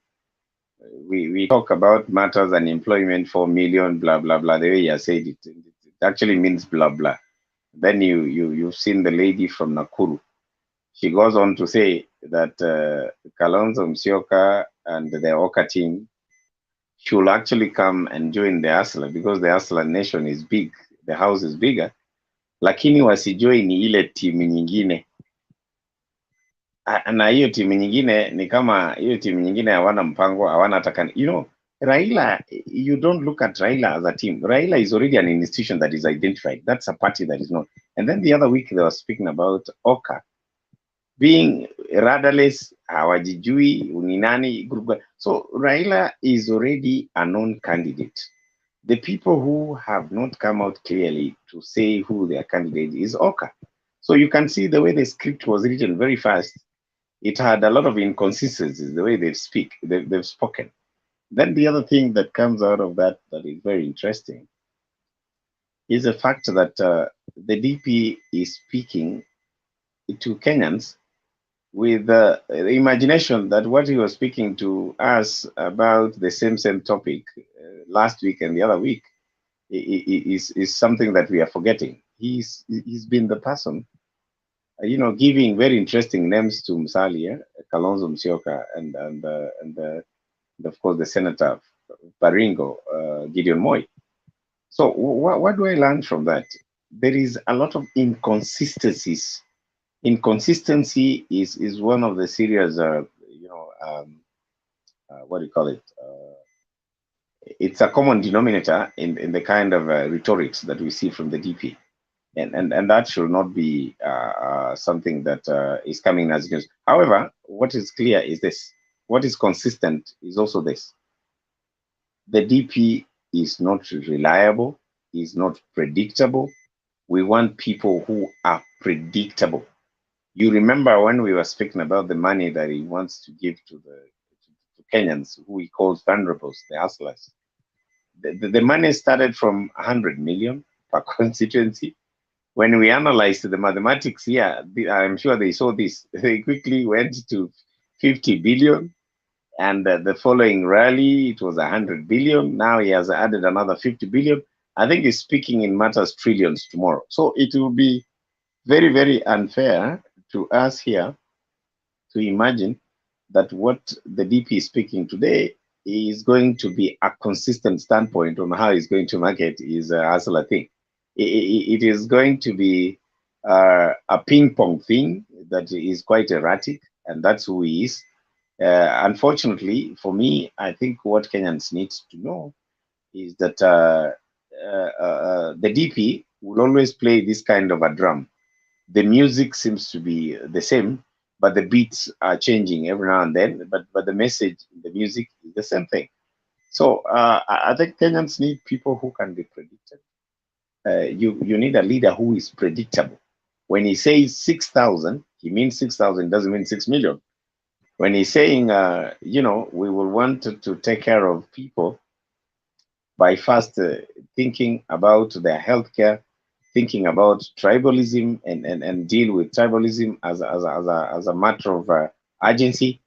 We talk about matters and employment for million, blah, blah, blah. The way you said it actually means blah, blah. Then you've seen the lady from Nakuru. She goes on to say that Kalonzo Musyoka and the Oka team should actually come and join the Asla because the Asla nation is big. The house is bigger. Lakini wasijoin ile timu nyingine. Na hiyo timu nyingine ni kama hiyo timu nyingine hawana mpango, hawana hata Raila, you don't look at Raila as a team. Raila is already an institution that is identified. That's a party that is not. And then the other week they were speaking about Oka being rudderless, hawajijui, uninani, group. So Raila is already a known candidate. The people who have not come out clearly to say who their candidate is Oka. So you can see the way the script was written very fast. It had a lot of inconsistencies, the way they've spoken. Then the other thing that comes out of that is very interesting is the fact that the DP is speaking to Kenyans with the imagination that what he was speaking to us about the same topic last week and the other week is something that we are forgetting. He's been the person, giving very interesting names to Musalia, Kalonzo Musyoka, and of course the Senator Baringo, Gideon Moi. So what do I learn from that? There is a lot of inconsistencies. Inconsistency is one of the serious, what do you call it? It's a common denominator in the kind of rhetorics that we see from the DP. And that should not be something that is coming as news. However, what is clear is this. What is consistent is also this. The DP is not reliable, is not predictable, We want people who are predictable. You remember when we were speaking about the money that he wants to give to Kenyans, who he calls vulnerables, the hustlers. The money started from 100 million per constituency. When we analyzed the mathematics here, I'm sure they saw this. They quickly went to 50 billion. And the following rally, it was 100 billion. Now he has added another 50 billion. I think he's speaking in matters trillions tomorrow. So it will be very, very unfair to us here to imagine that what the DP is speaking today is going to be a consistent standpoint on how he's going to market his hustler thing. It is going to be a ping pong thing that is quite erratic, and that's who he is. Unfortunately, for me, I think what Kenyans need to know is that the DP will always play this kind of a drum. The music seems to be the same, but the beats are changing every now and then. But the message, the music is the same thing. So I think Kenyans need people who can be predicted. You need a leader who is predictable. When he says 6,000, he means 6,000. Doesn't mean 6 million. When he's saying, you know, we will want to take care of people by first thinking about their healthcare, thinking about tribalism and deal with tribalism as a matter of urgency,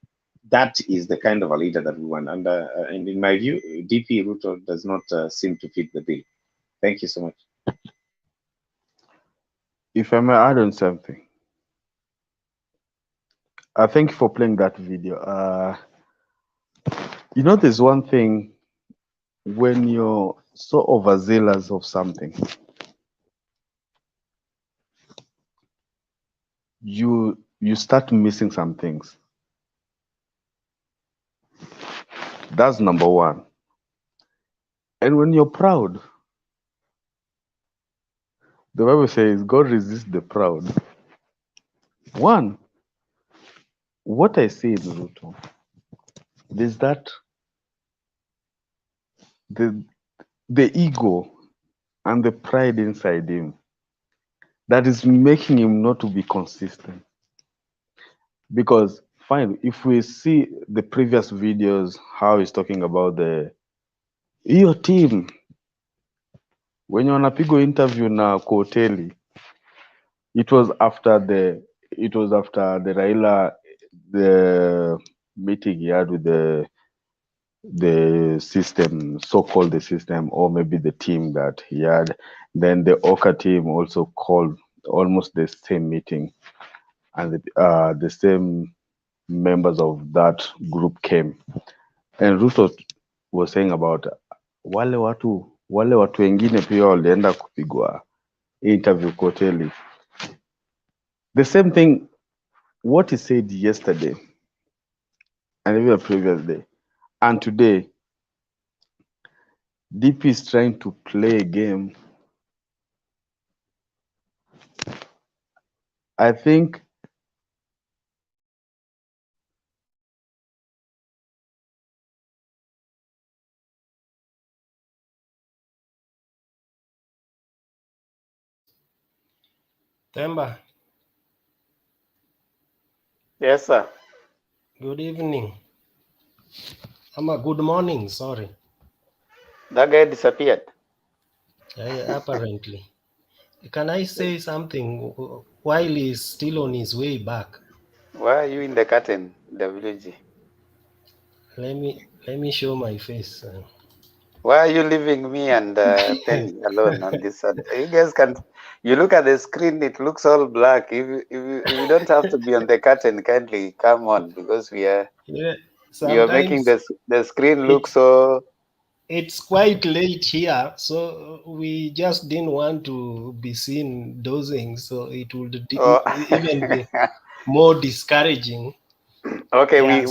that is the kind of a leader that we want. And in my view, DP Ruto does not seem to fit the bill. Thank you so much. If I may add on something. Thank you for playing that video. You know, there's one thing when you're so overzealous of something, you start missing some things. That's number one. And when you're proud, the Bible says God resists the proud. One, what I see in Ruto, there's that the ego and the pride inside him that is making him not to be consistent. Because fine, if we see the previous videos, how he's talking about your team, when you're on a pigo interview na Koteli, it was after the Raila, the meeting he had with the system, so-called the system, or maybe the team that he had. Then the Oka team also called almost the same meeting, and the same members of that group came. And Ruto was saying about wale watu wengine pia walienda kupigwa interview Koteli. The same thing, what he said yesterday, and even the previous day, and today, DP is trying to play a game. I think Temba. Yes, sir. Good evening. Good morning, sorry. That guy disappeared. Apparently. Can I say something while he's still on his way back? Why are you in the curtain, WG? Let me show my face. Why are you leaving me and Penny alone on this side? You guys can. You look at the screen; it looks all black. If you don't have to be on the curtain, kindly come on, because we are. Yeah, you are making sometimes the screen look so. It's quite late here, so we just didn't want to be seen dozing, so it would even be more discouraging. Okay, Yeah,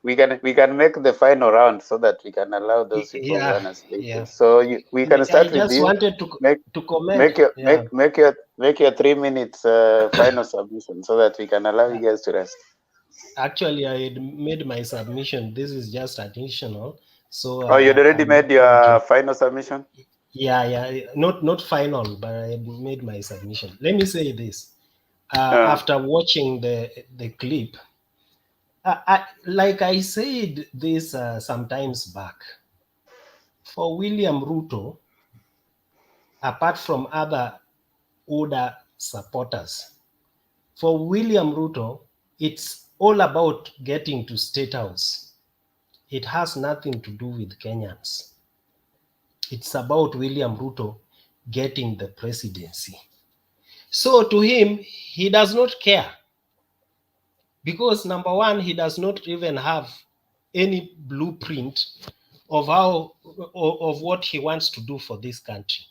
we can make the final round so that we can allow those people who are later. Yeah. So we can start I with just you. wanted to comment. Make your 3 minutes final submission so that we can allow you guys to rest. Actually, I had made my submission. This is just additional. So you already made your final submission? Yeah, not final, but I made my submission. Let me say this. After watching the clip, like I said this sometimes back, for William Ruto, apart from other UDA supporters, for William Ruto, it's all about getting to State House. It has nothing to do with Kenyans. It's about William Ruto getting the presidency. So to him, he does not care. Because number one, he does not even have any blueprint of what he wants to do for this country.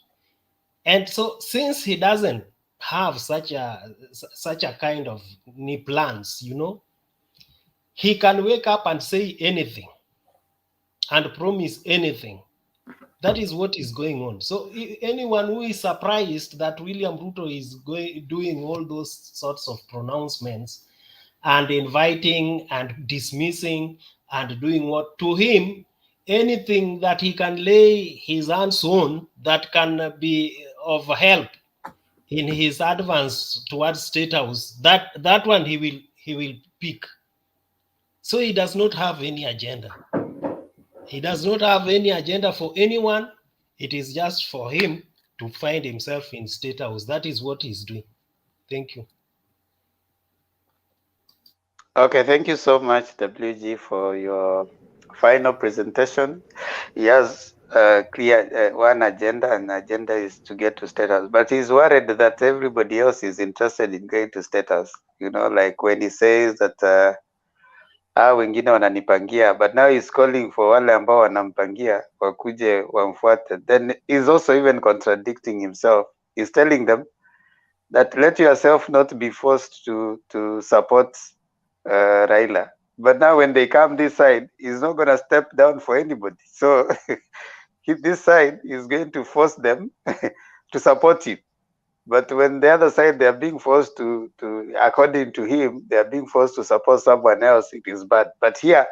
And so since he doesn't have such a kind of plans, he can wake up and say anything and promise anything. That is what is going on. So anyone who is surprised that William Ruto is doing all those sorts of pronouncements and inviting and dismissing and doing what, to him, anything that he can lay his hands on that can be of help in his advance towards State House, that one he will pick. So he does not have any agenda. He does not have any agenda for anyone. It is just for him to find himself in State House. That is what he's doing. Thank you. Okay, thank you so much, WG, for your final presentation. He has clear one agenda, and the agenda is to get to State House. But he's worried that everybody else is interested in going to State House. Like when he says that wengine wananipangia, but now he's calling for wale ambao wanampangia wakuje wamfuate. Then he's also even contradicting himself. He's telling them that let yourself not be forced to support Raila. But now when they come this side, he's not going to step down for anybody. So this side is going to force them to support him. But when the other side, they are being forced to, according to him, they are being forced to support someone else, it is bad. But here,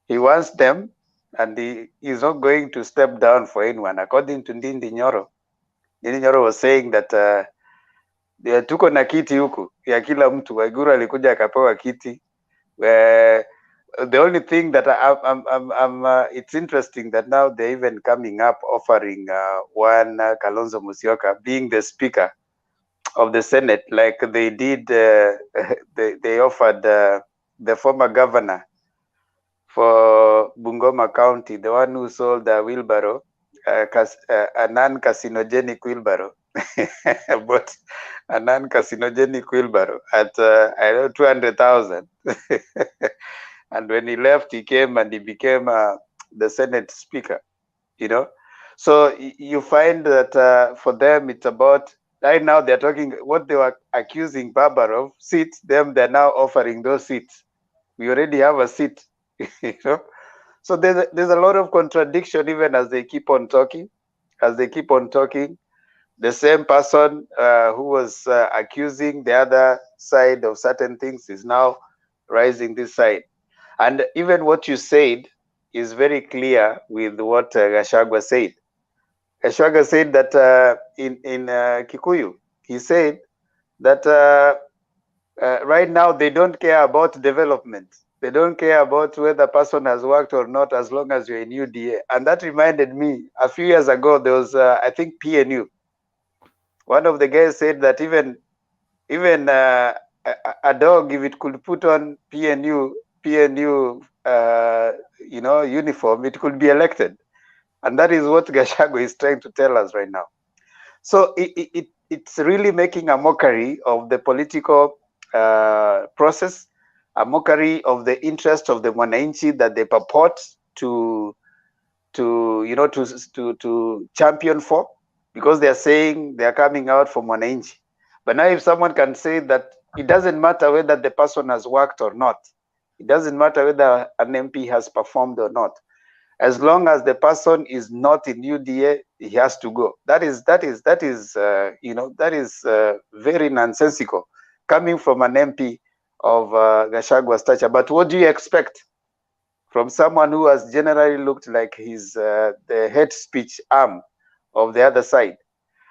he wants them, and he is not going to step down for anyone. According to Ndindi Nyoro was saying that tuko na kiti huku ya kila mtu. Waiguru alikuja akapewa kiti. The only thing that it's interesting that now they're even coming up offering one Kalonzo Musyoka being the speaker of the Senate, like they did. They offered the former governor for Bungoma County, the one who sold a wheelbarrow, a non-carcinogenic wheelbarrow, but a non-carcinogenic wheelbarrow at 200,000. And when he left, he came and he became the Senate Speaker. So you find that for them, it's about, right now they're talking what they were accusing Babar of seats. They're now offering those seats. We already have a seat. So there's a lot of contradiction even as they keep on talking. The same person who was accusing the other side of certain things is now rising this side. And even what you said is very clear with what Gachagua said. Gachagua said that in Kikuyu, he said that right now they don't care about development. They don't care about whether a person has worked or not, as long as you're in UDA. And that reminded me, a few years ago, there was, I think, PNU. One of the guys said that even a dog, if it could put on PNU, uniform, it could be elected. And that is what Gachagua is trying to tell us right now. So it's really making a mockery of the political process, a mockery of the interest of the Mwananchi that they purport to champion for, because they're saying they're coming out for Mwananchi. But now if someone can say that it doesn't matter whether the person has worked or not, it doesn't matter whether an MP has performed or not, as long as the person is not in UDA, he has to go. That is very nonsensical coming from an MP of Gachagua's stature. But what do you expect from someone who has generally looked like he's the head speech arm of the other side.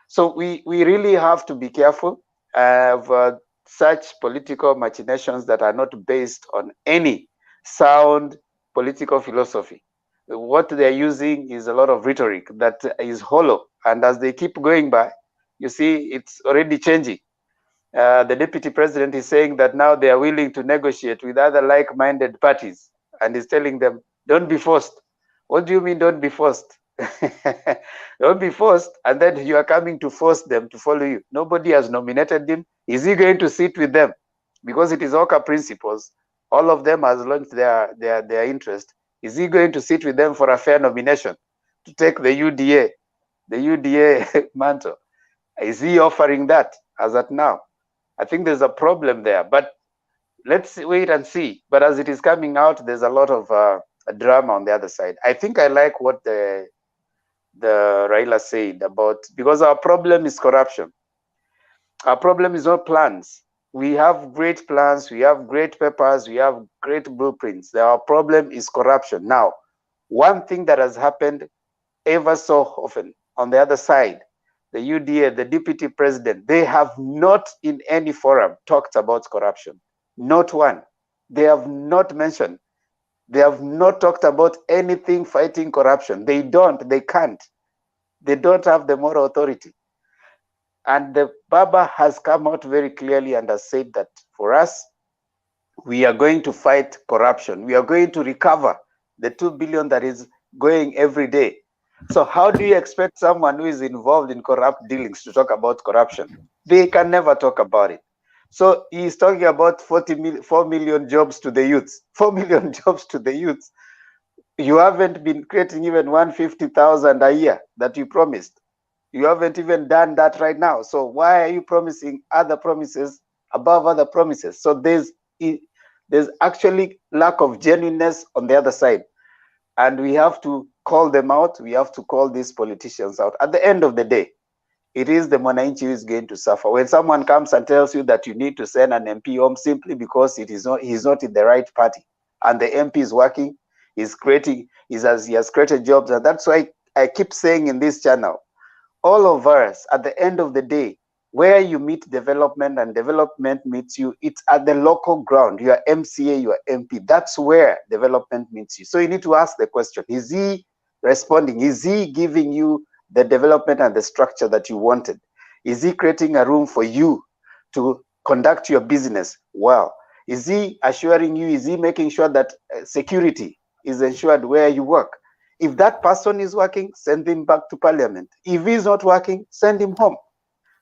So we really have to be careful of such political machinations that are not based on any sound political philosophy. What they're using is a lot of rhetoric that is hollow. And as they keep going by, you see it's already changing. The deputy president is saying that now they are willing to negotiate with other like-minded parties, and he's telling them, don't be forced. What do you mean don't be forced? Don't be forced, and then you are coming to force them to follow you. Nobody has nominated him. Is he going to sit with them? Because it is OCA principles. All of them has launched their interest. Is he going to sit with them for a fair nomination to take the UDA mantle? Is he offering that as at now? I think there's a problem there, but let's wait and see. But as it is coming out, there's a lot of drama on the other side. I think I like what the Raila said about, because our problem is corruption. Our problem is not plans. We have great plans, we have great papers, we have great blueprints. Our problem is corruption. Now, one thing that has happened ever so often on the other side, the UDA, the deputy president, they have not in any forum talked about corruption. Not one. They have not mentioned. They have not talked about anything fighting corruption. They don't, they can't. They don't have the moral authority. And the Baba has come out very clearly and has said that for us, we are going to fight corruption. We are going to recover the 2 billion that is going every day. So how do you expect someone who is involved in corrupt dealings to talk about corruption? They can never talk about it. So he's talking about 4 million jobs to the youths. 4 million jobs to the youths. You haven't been creating even 150,000 a year that you promised. You haven't even done that right now. So why are you promising other promises above other promises? So there's actually lack of genuineness on the other side. And we have to call them out. We have to call these politicians out. At the end of the day, it is the Mwananchi who is going to suffer. When someone comes and tells you that you need to send an MP home simply because he's not in the right party, and the MP is working, he has created jobs, and that's why I keep saying in this channel, all of us, at the end of the day, where you meet development and development meets you, it's at the local ground. Your MCA, your MP, that's where development meets you. So you need to ask the question, is he responding? Is he giving you the development and the structure that you wanted? Is he creating a room for you to conduct your business well? Is he assuring you, is he making sure that security is ensured where you work? If that person is working, send him back to parliament. If he's not working, send him home.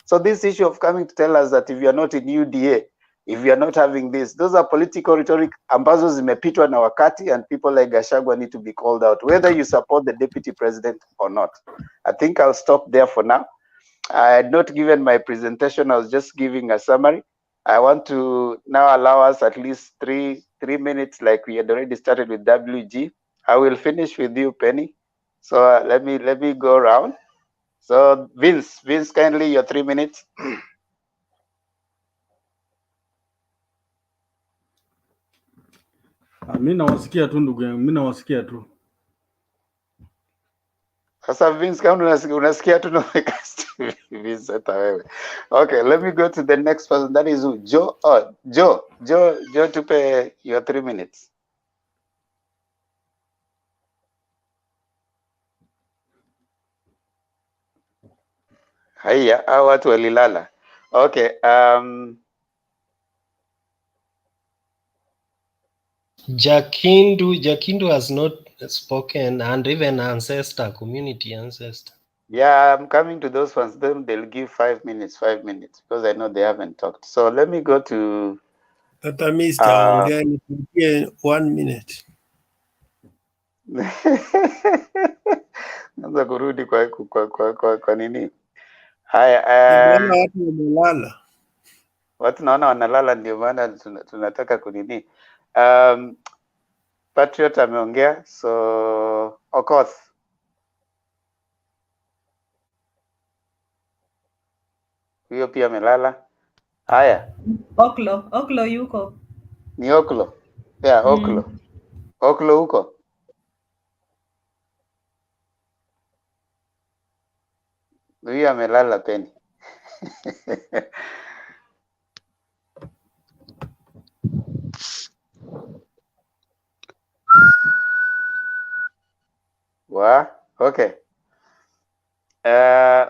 So this issue of coming to tell us that if you're not in UDA, if you're not having this, those are political rhetoric ambazo zimepitwa na wakati, and people like Gachagua need to be called out, whether you support the deputy president or not. I think I'll stop there for now. I had not given my presentation, I was just giving a summary. I want to now allow us at least three minutes, like we had already started with WG. I will finish with you, Penny. So let me go around. So Vince, kindly your 3 minutes. Mimi nawasikia tu ndugu yangu, mimi nawasikia tu. Sasa Vince, kama unasikia tu na Vince hata wewe. Okay, let me go to the next person. That is who? Joe. Oh, Joe tupe your 3 minutes. Haya, hao watu walilala. Okay, Jakindu has not spoken, and even community ancestor. Yeah, I'm coming to those ones. Then they'll give 5 minutes, because I know they haven't talked. So let me go to Tata Mr. Ongea 1 minute. Naanza kurudi kwa nini? Haya, watu wamelala. Watu naona wanalala, ndio maana tunataka kunini. Patriot ameongea, so Okoth. Huyo pia amelala. Haya. Oklo yuko. Ni Oklo. Yeah, Oklo. Oklo huko. Huyu amelala Penny. Okay.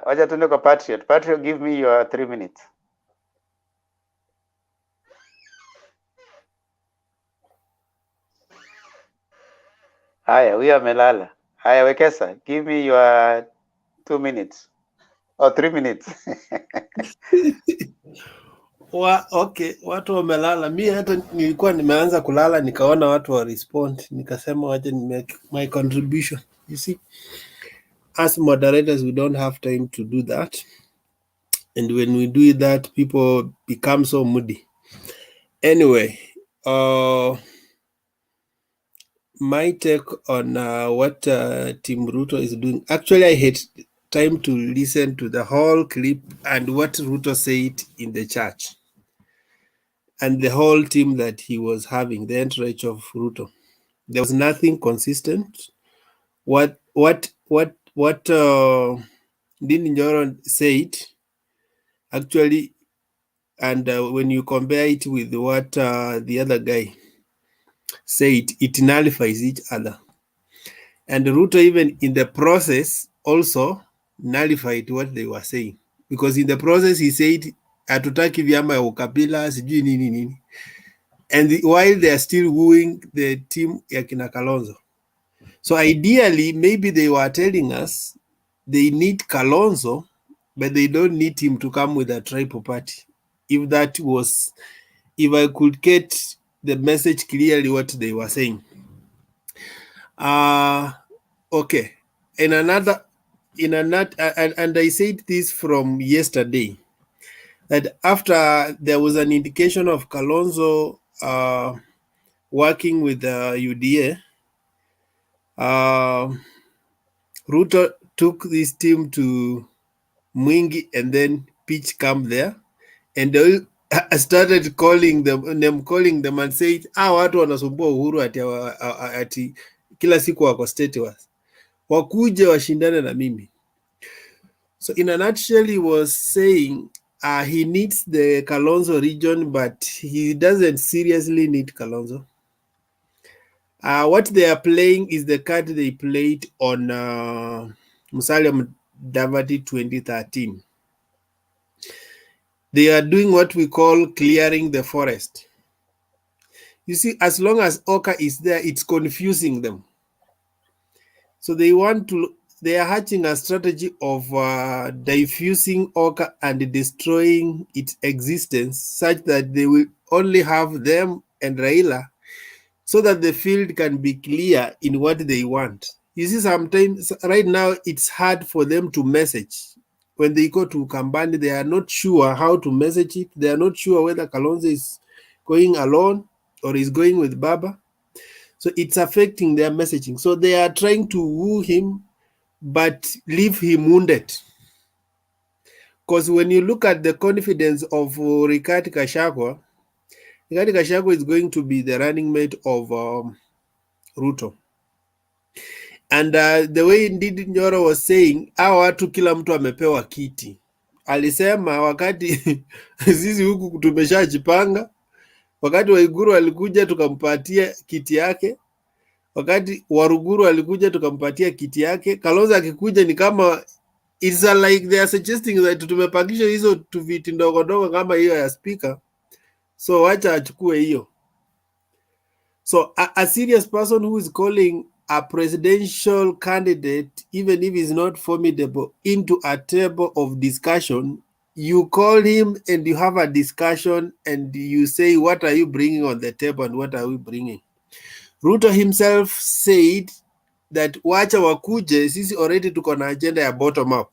Wacha tuende kwa Patriot. Patriot, give me your 3 minutes. Haya, huyu amelala. Haya, Wekesa, give me your 2 minutes. Or 3 minutes. Okay, watu wamelala. Mi hata nilikuwa nimeanza kulala nikaona watu wa respond, nikasema waje ni make my contribution. You see, as moderators we don't have time to do that, and when we do that people become so moody. Anyway, my take on what Team Ruto is doing. Actually, I had time to listen to the whole clip and what Ruto said in the church, and the whole team that he was having, the entourage of Ruto. There was nothing consistent. What Ndindi Nyoro said, actually, and when you compare it with what the other guy said, it nullifies each other. And Ruto, even in the process, also nullified what they were saying. Because in the process, he said, hatutaki vyama ya ukabila, sijui nini nini. And while they are still wooing the team ya kina Kalonzo. So ideally, maybe they were telling us they need Kalonzo, but they don't need him to come with a tribal party. If that was, if I could get the message clearly what they were saying. Okay. And I said this from yesterday, that after there was an indication of Kalonzo working with the UDA, Ruto took this team to Mwingi and then Pitch camp there, and they started calling them and said, watu wanasumbua Uhuru ati kila siku wako state house, wakuje washindane na mimi. So in a nutshell, he was saying he needs the Kalonzo region, but he doesn't seriously need Kalonzo. What they are playing is the card they played on Musalia Mudavadi 2013. They are doing what we call clearing the forest. You see, as long as Oka is there, it's confusing them. So they are hatching a strategy of diffusing Oka and destroying its existence, such that they will only have them and Raila, so that the field can be clear in what they want. You see, sometimes right now it's hard for them to message. When they go to Kambani, they are not sure how to message it. They are not sure whether Kalonzo is going alone or is going with Baba. So it's affecting their messaging. So they are trying to woo him, but leave him wounded. Because when you look at the confidence of Rigathi Gachagua is going to be the running mate of Ruto. And the way Ndindi Nyoro was saying, watu kila mtu amepewa kiti. Alisema wakati sisi huku tumeshajipanga, wakati Waiguru alikuja tukampatia kiti yake, wakati Waruguru alikuja tukampatia kiti yake, Kalonzo akikuja ni kama it's like they are suggesting that tumepakisha hizo tuviti ndogo ndogo kama hiyo ya speaker, so wacha achukue hiyo. So a serious person who is calling a presidential candidate, even if he's not formidable, into a table of discussion, you call him and you have a discussion and you say, what are you bringing on the table and what are we bringing? Ruto himself said that wacha wakuje, sisi already tuko na agenda ya bottom up.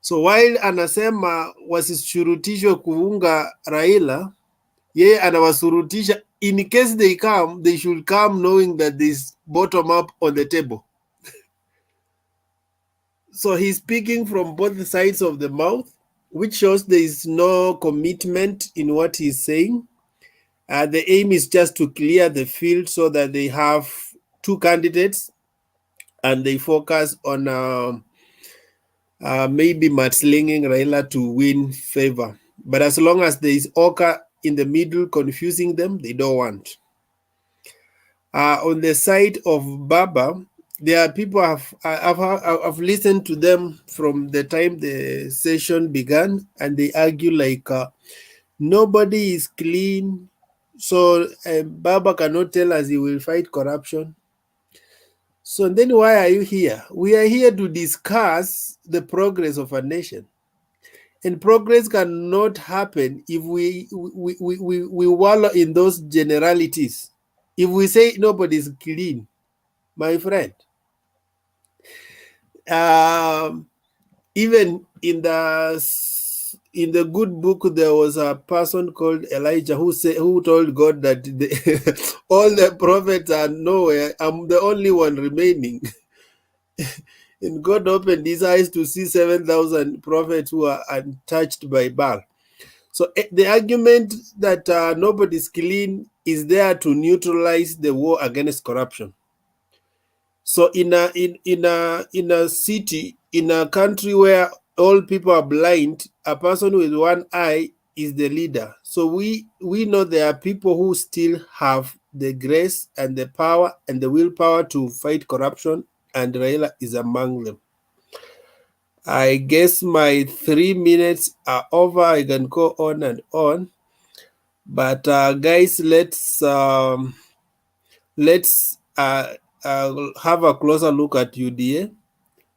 So while anasema wasishurutishwe kuunga Raila, yeye anawasurutisha, in case they come, they should come knowing that there's bottom up on the table. So he's speaking from both sides of the mouth, which shows there is no commitment in what he's saying. The aim is just to clear the field so that they have two candidates and they focus on maybe mudslinging Raila to win favor. But as long as there is Oka in the middle confusing them, they don't want. On the side of Baba, there are people I've listened to them from the time the session began, and they argue like nobody is clean, so Baba cannot tell us he will fight corruption. So then why are you here? We are here to discuss the progress of a nation. And progress cannot happen if we wallow in those generalities. If we say nobody is clean, my friend, even in the good book, there was a person called Elijah who told God that all the prophets are nowhere. I'm the only one remaining. And God opened his eyes to see 7,000 prophets who are untouched by Baal. So the argument that nobody's clean is there to neutralize the war against corruption. So in a city, in a country where all people are blind, a person with one eye is the leader. So we know there are people who still have the grace and the power and the willpower to fight corruption, and Raila is among them. I guess my 3 minutes are over. I can go on and on, but guys, let's have a closer look at UDA.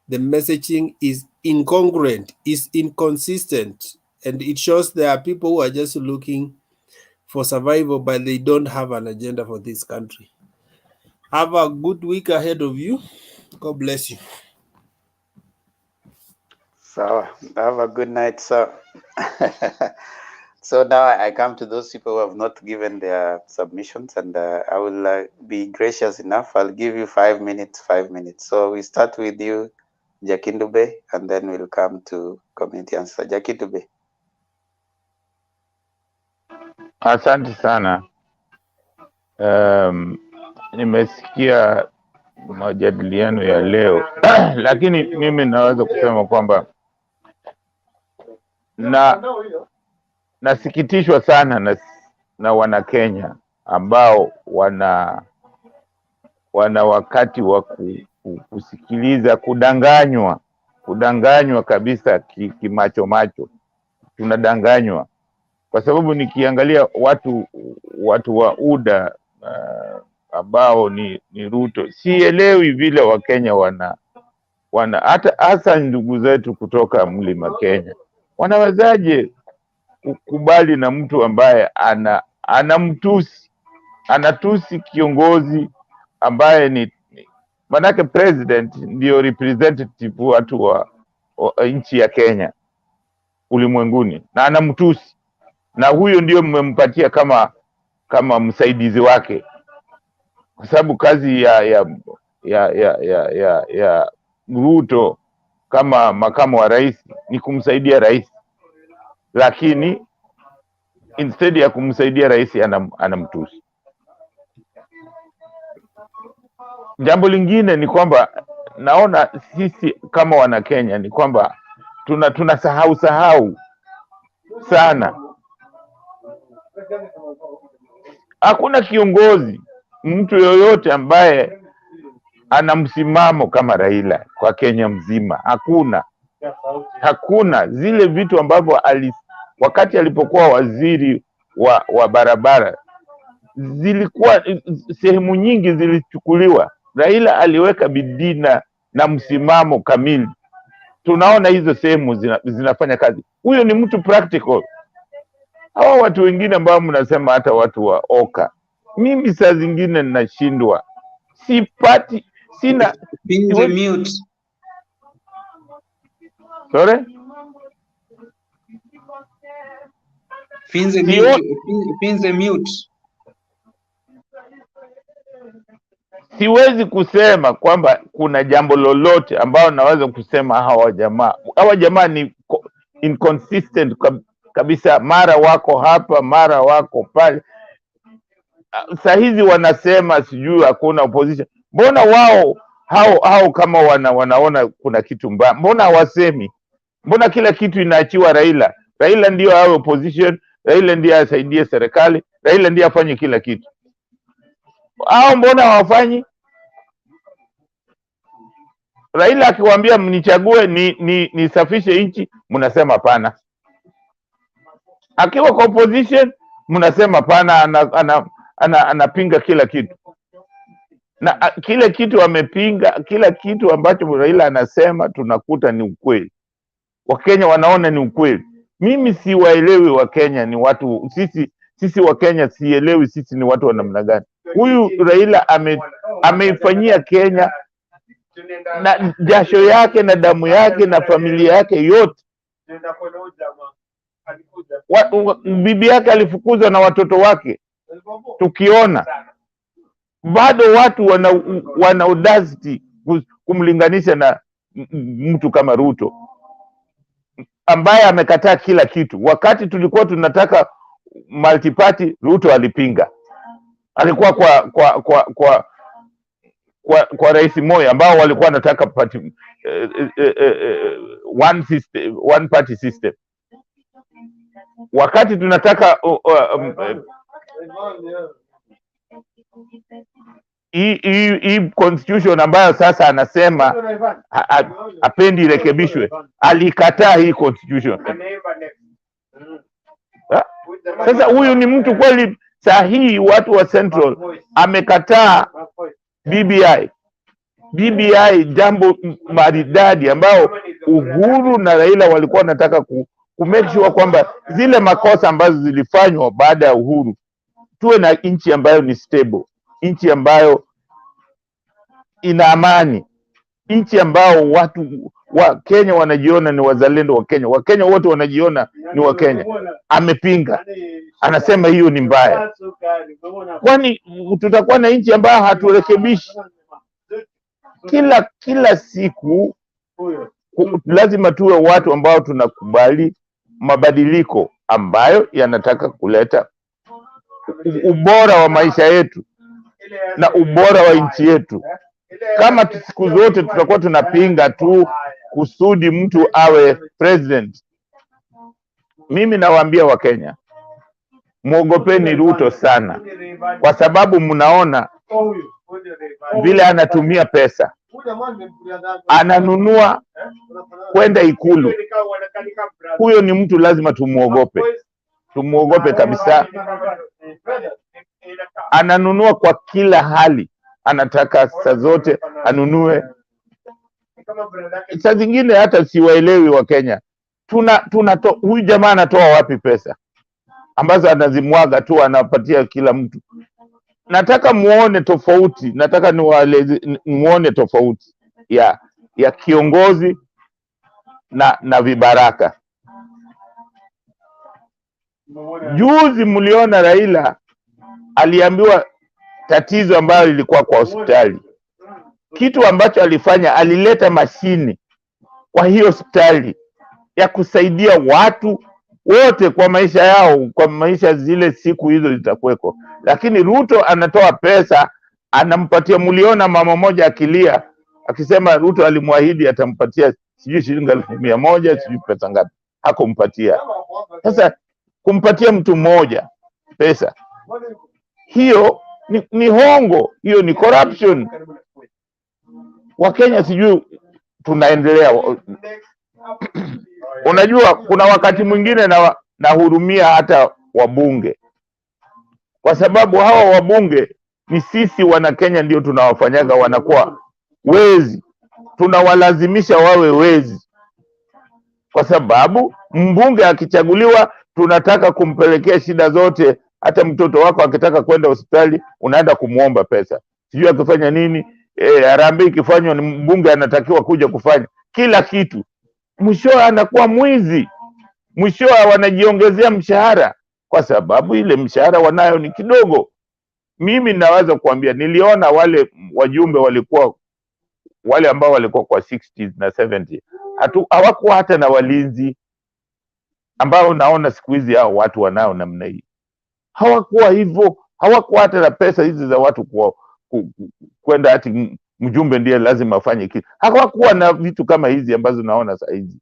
The messaging is incongruent, is inconsistent, and it shows there are people who are just looking for survival, but they don't have an agenda for this country. Have a good week ahead of you. God bless you. So have a good night, sir. So now I come to those people who have not given their submissions, and I will be gracious enough. I'll give you 5 minutes, 5 minutes. So we start with you, Jakindube, and then we'll come to community answer. Jakindube. Asante sana. Nimesikia majadiliano ya leo lakini mimi naweza kusema kwamba nasikitishwa sana na wana Kenya ambao wana wakati wa kusikiliza kudanganywa kabisa kimacho macho. Tunadanganywa kwa sababu nikiangalia watu wa UDA ambao ni Ruto, sielewi vile Wakenya hata hasa ndugu zetu kutoka Mlima Kenya wanawezaje kukubali na mtu ambaye anatusi kiongozi ambaye ni manake president ndio representative watu wa nchi ya Kenya ulimwenguni, na anamtusi, na huyo ndio mmempatia kama msaidizi wake, kwa sababu kazi ya Ruto kama makamu wa rais ni kumsaidia rais, lakini instead ya kumsaidia rais anamtusi. Jambo lingine ni kwamba naona sisi kama wana Kenya ni kwamba tunasahau sana. Hakuna kiongozi, mtu yoyote ambaye ana msimamo kama Raila kwa Kenya mzima. Hakuna zile vitu ambavyo wakati alipokuwa waziri wa barabara zilikuwa sehemu nyingi zilichukuliwa. Raila aliweka bidii na msimamo kamili. Tunaona hizo sehemu zinafanya kazi. Huyo ni mtu practical. Hawa watu wengine ambao mnasema hata watu wa Oka, mimi saa zingine ninashindwa. Sina pin the mute. Sorry? Pin the mute. Siwezi kusema kwamba kuna jambo lolote ambao naweza kusema hawa jamaa ni inconsistent kabisa. Mara wako hapa, mara wako pale. Saa hizi wanasema sijui hakuna opposition. Mbona wao hao kama wanaona kuna kitu mbaya, mbona hawasemi? Mbona kila kitu inaachiwa Raila? Raila ndio awe opposition, Raila ndiye asaidie serikali, Raila ndiye afanye kila kitu. Hao mbona hawafanyi? Raila akiwaambia mnichague nisafishe nchi, mnasema pana. Akiwa kwa opposition mnasema pana, anapinga kila kitu. Na kile kitu amepinga, kila kitu ambacho Raila anasema tunakuta ni ukweli. Wakenya wanaona ni ukweli. Mimi siwaelewi Wakenya ni watu, sisi Wakenya sielewi sisi ni watu wa namna gani. Huyu Raila ameifanyia Kenya na jasho yake na damu yake na familia yake yote. Bibi yake alifukuzwa na watoto wake. Tukiona bado watu wana audacity kumlinganisha na mtu kama Ruto ambaye amekataa kila kitu. Wakati tulikuwa tunataka multiparty, Ruto alipinga. Alikuwa kwa Rais Moi ambao walikuwa wanataka party, one party system. Wakati tunataka hii constitution ambayo sasa anasema apendi irekebishwe, alikataa hii constitution. Sasa huyu ni mtu kweli sahihi? Watu wa Central amekataa BBI, jambo maridadi ambao Uhuru na Raila walikuwa wanataka make sure kwamba zile makosa ambazo zilifanywa baada ya Uhuru, tuwe na nchi ambayo ni stable, nchi ambayo ina amani, nchi ambao watu wa Kenya wanajiona ni wazalendo wa Kenya. Wakenya wote wanajiona ni wa Kenya. Amepinga, anasema hiyo ni mbaya. Kwani tutakuwa na nchi ambayo haturekebishi? Kila siku lazima tuwe watu ambao tunakubali mabadiliko ambayo yanataka kuleta ubora wa maisha yetu na ubora wa nchi yetu. Kama siku zote tutakuwa tunapinga tu kusudi mtu awe president, mimi nawaambia Wakenya, muogopeni Ruto sana, kwa sababu mnaona vile anatumia pesa, ananunua kwenda Ikulu. Huyo ni mtu lazima tumuogope kabisa. Ananunua kwa kila hali, anataka saa zote anunue. Saa zingine hata siwaelewi Wakenya, huyu jamaa anatoa wapi pesa ambazo anazimwaga tu anapatia kila mtu? Nataka muone tofauti, nataka muone tofauti ya kiongozi na vibaraka. Juzi mliona Raila aliambiwa tatizo ambayo lilikuwa kwa hospitali. Kitu ambacho alifanya, alileta mashini kwa hiyo hospitali ya kusaidia watu wote kwa maisha yao, kwa maisha zile siku hizo zitakuweko. Lakini Ruto anatoa pesa, anampatia. Mliona mama moja akilia akisema Ruto alimwahidi atampatia sijui shilingi 100,000, sijui pesa ngapi, hakumpatia. Sasa kumpatia mtu mmoja pesa, hiyo ni hongo, hiyo ni corruption. Wakenya sijui tunaendelea. Unajua kuna wakati mwingine nahurumia hata wabunge, kwa sababu hawa wabunge ni sisi wana Kenya ndio tunawafanyaga wanakuwa wezi, tunawalazimisha wawe wezi, kwa sababu mbunge akichaguliwa tunataka kumpelekea shida zote. Hata mtoto wako akitaka kwenda hospitali unaenda kumuomba pesa, sijui akifanya nini, harambee ikifanywa ni mbunge anatakiwa kuja kufanya kila kitu. Mwisho anakuwa mwizi, mwisho wanajiongezea mshahara, kwa sababu ile mshahara wanayo ni kidogo. Mimi naweza kuambia, niliona wale wajumbe walikuwa wale ambao walikuwa kwa 60s na 70, hawakuwa hata na walinzi ambao naona siku hizi hao watu wanao namna hii. Hawakuwa hivyo, hawakuwa hata na pesa hizi za watu kwenda ati mjumbe ndiye lazima afanye kitu. Hakuwa na vitu kama hizi ambazo naona saa hizi.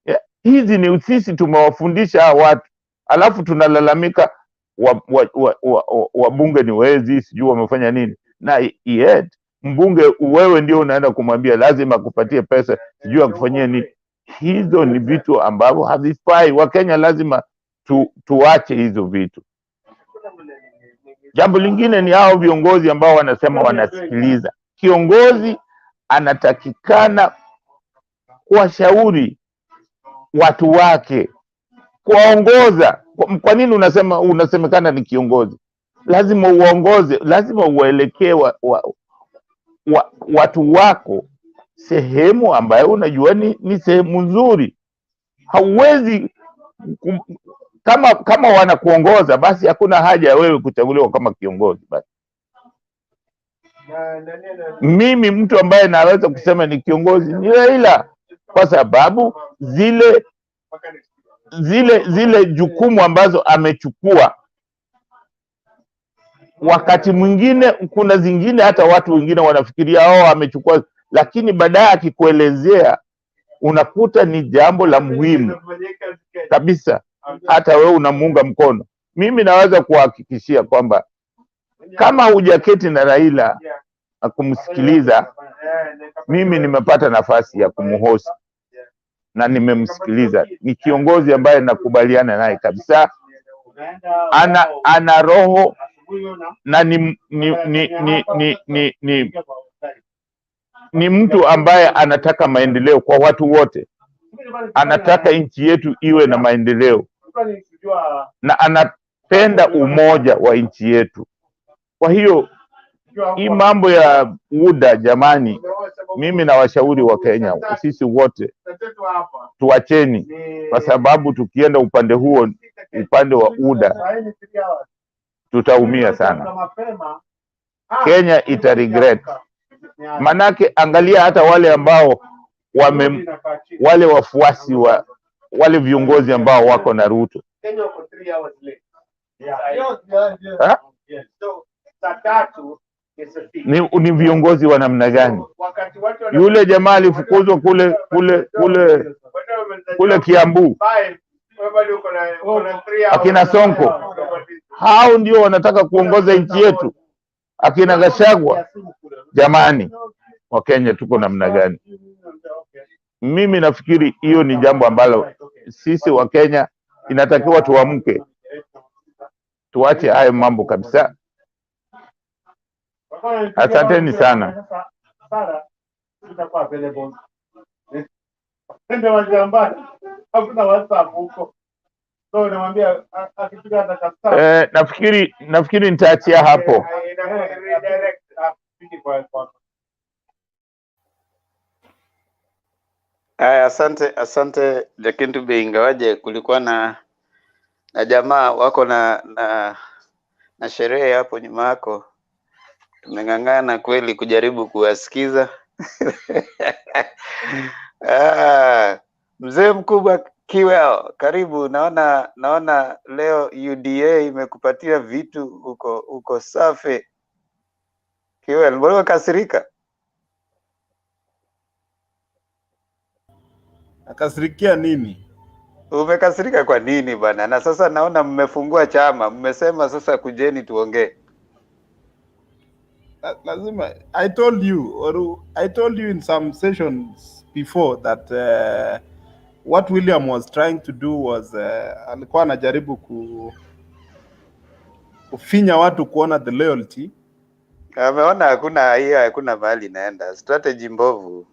Yeah. Hizi ni sisi tumewafundisha hawa watu, alafu tunalalamika wabunge ni wezi, sijui wamefanya nini. Na yet mbunge wewe ndio unaenda kumwambia lazima akupatie pesa, sijui akufanyie nini. Hizo ni vitu ambavyo havifai. Wakenya lazima tuache hizo vitu. Jambo lingine ni hao viongozi ambao wanasema wanasikiliza. Kiongozi anatakikana kuwashauri watu wake, kuwaongoza. Kwa nini unasemekana ni kiongozi? Lazima uongoze, lazima uwaelekee watu wako sehemu ambayo unajua ni sehemu nzuri. Hauwezi kama wanakuongoza, basi hakuna haja ya wewe kuchaguliwa kama kiongozi. Basi mimi mtu ambaye naweza kusema ni kiongozi ni Raila, kwa sababu zile jukumu ambazo amechukua. Wakati mwingine kuna zingine hata watu wengine wanafikiria amechukua, lakini baadaye akikuelezea unakuta ni jambo la muhimu kabisa, hata wewe unamuunga mkono. Mimi naweza kuhakikishia kwamba kama hujaketi na Raila na kumsikiliza, mimi nimepata nafasi ya kumhost na nimemsikiliza. Ni kiongozi ambaye nakubaliana naye kabisa. Ana roho na ni mtu ambaye anataka maendeleo kwa watu wote. Anataka nchi yetu iwe na maendeleo na anapenda umoja wa nchi yetu. Kwa hiyo hii mambo ya UDA, jamani, mimi na washauri wa Kenya, sisi wote tuacheni, kwa sababu tukienda upande huo, upande wa UDA, tutaumia sana. Kenya ita regret. Manake angalia hata wale ambao wale wafuasi wale viongozi ambao wako na Ruto. Ni viongozi wa namna gani? Yule jamaa alifukuzwa kule Kiambu, akina Sonko, hao ndio wanataka kuongoza nchi yetu. Akina Gachagua, jamani, wa Kenya tuko namna gani? Mimi nafikiri hiyo ni jambo ambalo sisi wa Kenya inatakiwa tuamke, tuache hayo mambo kabisa. Asanteni sana. Nafikiri nitaachia hapo. Asante Jakintu, ingawaje kulikuwa na jamaa wako na sherehe hapo nyuma yako. Tumeng'ang'ana kweli kujaribu kuwasikiza. Mzee mkubwa Kiwel, karibu. Naona leo UDA imekupatia vitu uko safi. Kiwel, mbona ukasirika? Akasirikia nini? Umekasirika kwa nini bana? Na sasa naona mmefungua chama, mmesema sasa kujeni tuongee. Lazima, I told you in some sessions before that what William was trying to do was alikuwa anajaribu kufinya watu kuona the loyalty. Ameona hakuna mahali naenda. Strategy mbovu.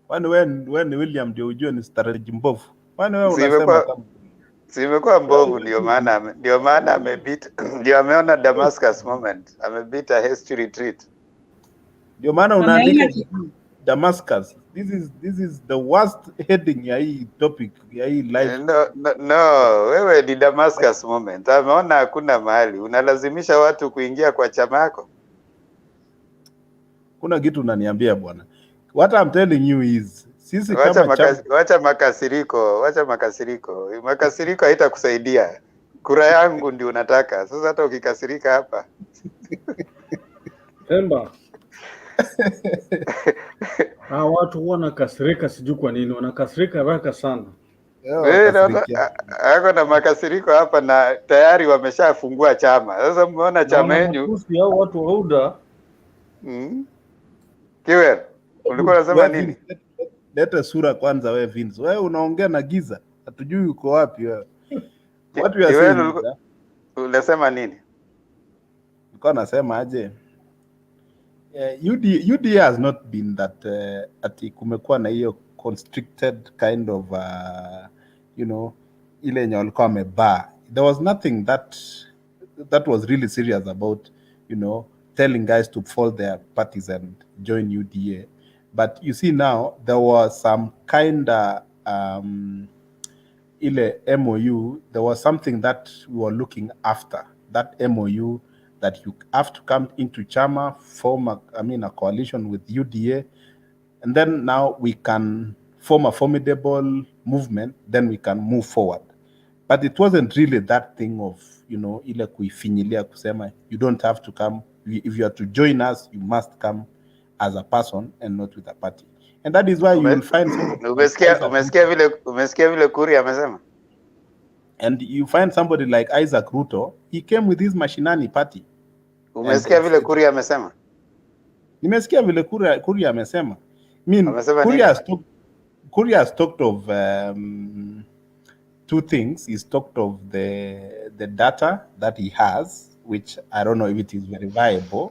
When William ndio ujue ni strategy mbovu. Kwani wewe unasema kama Simekuwa mbovu, ndio maana amebita, ndio ameona Damascus moment, amebita history retreat. Ndio maana unaandika Damascus. This is the worst heading ya hii topic ya hii live. No, wewe ni Damascus moment. Ameona hakuna mahali, unalazimisha watu kuingia kwa chama yako. Kuna kitu unaniambia bwana. What I'm telling you is sisi wacha makasiriko. Makasiriko haitakusaidia. Kura yangu ndio unataka. Sasa hata ukikasirika hapa. Emba. Watu huwa wanakasirika, sijui kwa nini wanakasirika haraka sana. Ako na makasiriko hapa na tayari wameshafungua chama. Sasa mmeona chama yenu au watu wa UDA. Kiwer, ulikuwa unasema nini? Leta sura kwanza wewe Vince. Wewe unaongea na giza. Hatujui uko wapi wewe. Watu ya sasa. Unasema nini? Nilikuwa nasema aje? UDA has not been that ati kumekuwa na hiyo constricted kind of ile yenye walikuwa wameba. There was nothing that was really serious about telling guys to fold their parties and join UDA. But you see now there was some kind of ile MOU. There was something that we were looking after, that MOU, that you have to come into chama, form a coalition with UDA, and then now we can form a formidable movement, then we can move forward. But it wasn't really that thing of ile kuifinyilia kusema you don't have to come. If you are to join us, you must come as a person and not with a party. And that is why you will find umesikia vile Kuri amesema. And you find somebody like Isaac Ruto, he came with his Mashinani party. Umesikia vile Kuri amesema? Nimesikia vile Kuri amesema. Kuri has talked of two things. He's talked of the data that he has, which I don't know if it is verifiable.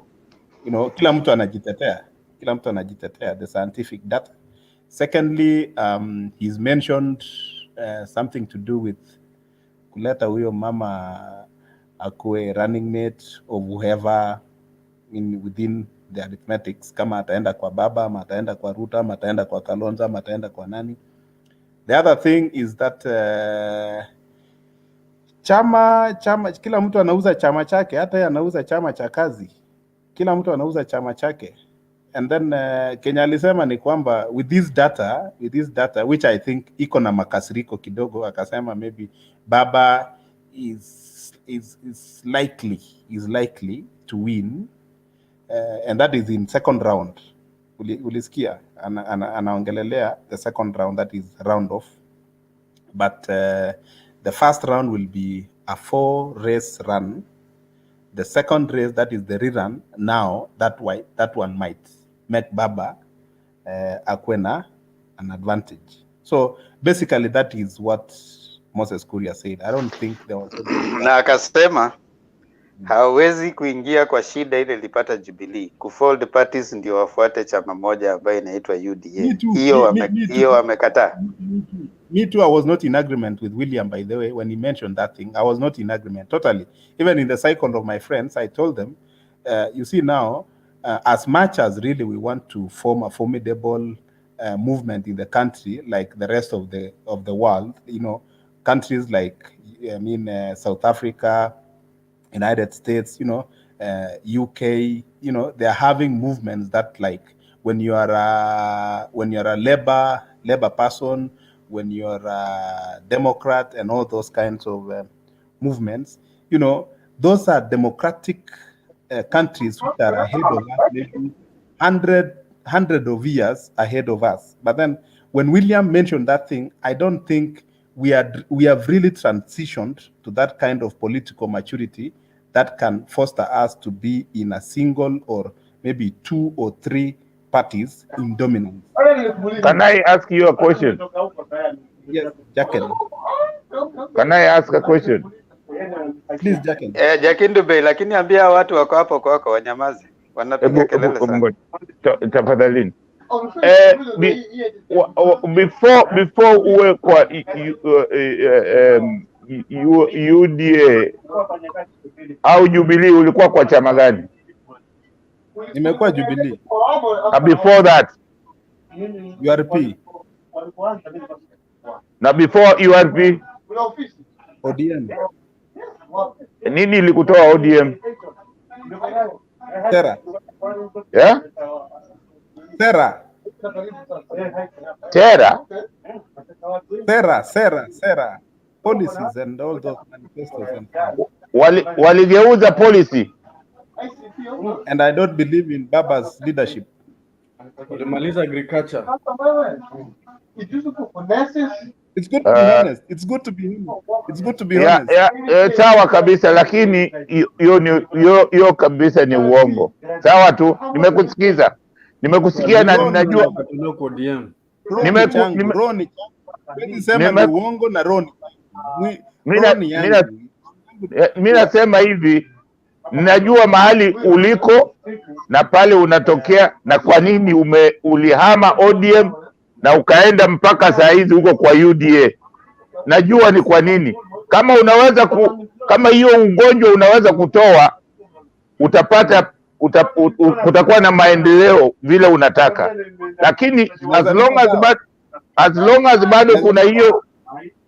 Kila mtu anajitetea. The scientific data. Secondly, he's mentioned something to do with kuleta huyo mama akue running mate of whoever within the arithmetics, kama ataenda kwa Baba, ama ataenda kwa Ruto, ama ataenda kwa Kalonzo, ama ataenda kwa nani. The other thing is that chama kila mtu anauza chama chake, hata yeye anauza chama cha kazi. Kila mtu anauza chama chake. And then Kenya alisema ni kwamba with this data which I think iko na makasiriko kidogo, akasema maybe Baba is likely to win, and that is in second round. Ulisikia anaongelelea the second round, that is round off. But the first round will be a 4-race run. The second race, that is the rerun, now that one might make Baba Akwena an advantage. So basically that is what Moses Kuria said. I don't think there was na akasema hawezi kuingia kwa shida ile ilipata Jubilee. Kufold parties ndio wafuate chama moja ambayo inaitwa UDA. Hiyo wamekataa. Me too, I was not in agreement with William, by the way, when he mentioned that thing. I was not in agreement, totally. Even in the cycle of my friends, I told them, you see now, as much as really we want to form a formidable movement in the country, like the rest of the world, countries like, South Africa, United States, UK, they are having movements that, like, when you are a labor person, when you're a Democrat and all those kinds of movements, those are democratic countries which are ahead of us, maybe 100 of years ahead of us. But then when William mentioned that thing, I don't think we have really transitioned to that kind of political maturity that can foster us to be in a single or maybe 2 or 3 parties in dominance. Can I ask you a question? Yes, Jacqueline. Can I ask a question? Please, Jacqueline. Jacqueline Dube, lakini ambia watu wako hapo kwako wanyamaze. Wanapiga kelele sana. Tafadhali. Before uwe kwa UDA au Jubilee, ulikuwa kwa chama gani? Nimekuwa Jubilee. Before that? URP. Na before URP? ODM. Nini ilikutoa ODM? Sera. Yeah? Sera. Sera. Policies and all those manifestos. Waligeuza policy. And I don't believe in Baba's leadership. Walimaliza agriculture. It's good to be honest. It's good to be honest. It's good to be honest. Sawa kabisa, lakini hiyo kabisa ni uongo. Sawa tu, nimekusikia na ninajua sema ni uongo na Roni. Mimi nasema hivi, ninajua mahali uliko na pale unatokea na kwa nini ulihama ODM na ukaenda mpaka saa hizi huko kwa UDA. Najua ni kwa nini. Kama unaweza kama hiyo ugonjwa unaweza kutoa, utapata kutakuwa na maendeleo vile unataka. Lakini as long as bado kuna hiyo,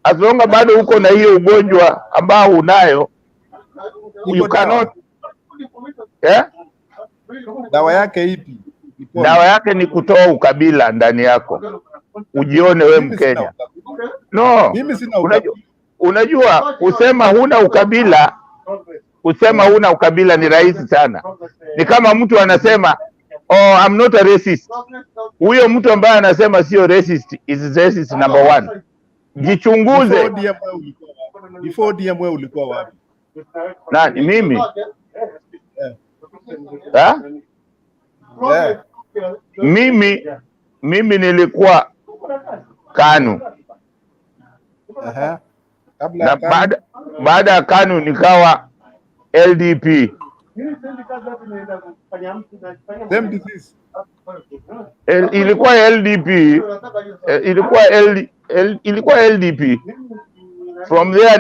as long as bado uko na hiyo ugonjwa ambao unayo, you cannot. Dawa yake ipi? Dawa yake ni kutoa ukabila ndani yako, ujione we Mkenya. No, unajua kusema huna ukabila ni rahisi sana. Ni kama mtu anasema I'm not a racist. Huyo mtu ambaye anasema sio racist is racist number 1. Jichunguze. Before ODM wewe ulikuwa wapi? Nani mimi? Mimi nilikuwa KANU. Na baada ya KANU nikawa LDP. Ilikuwa LDP. Ilikuwa LDP. From there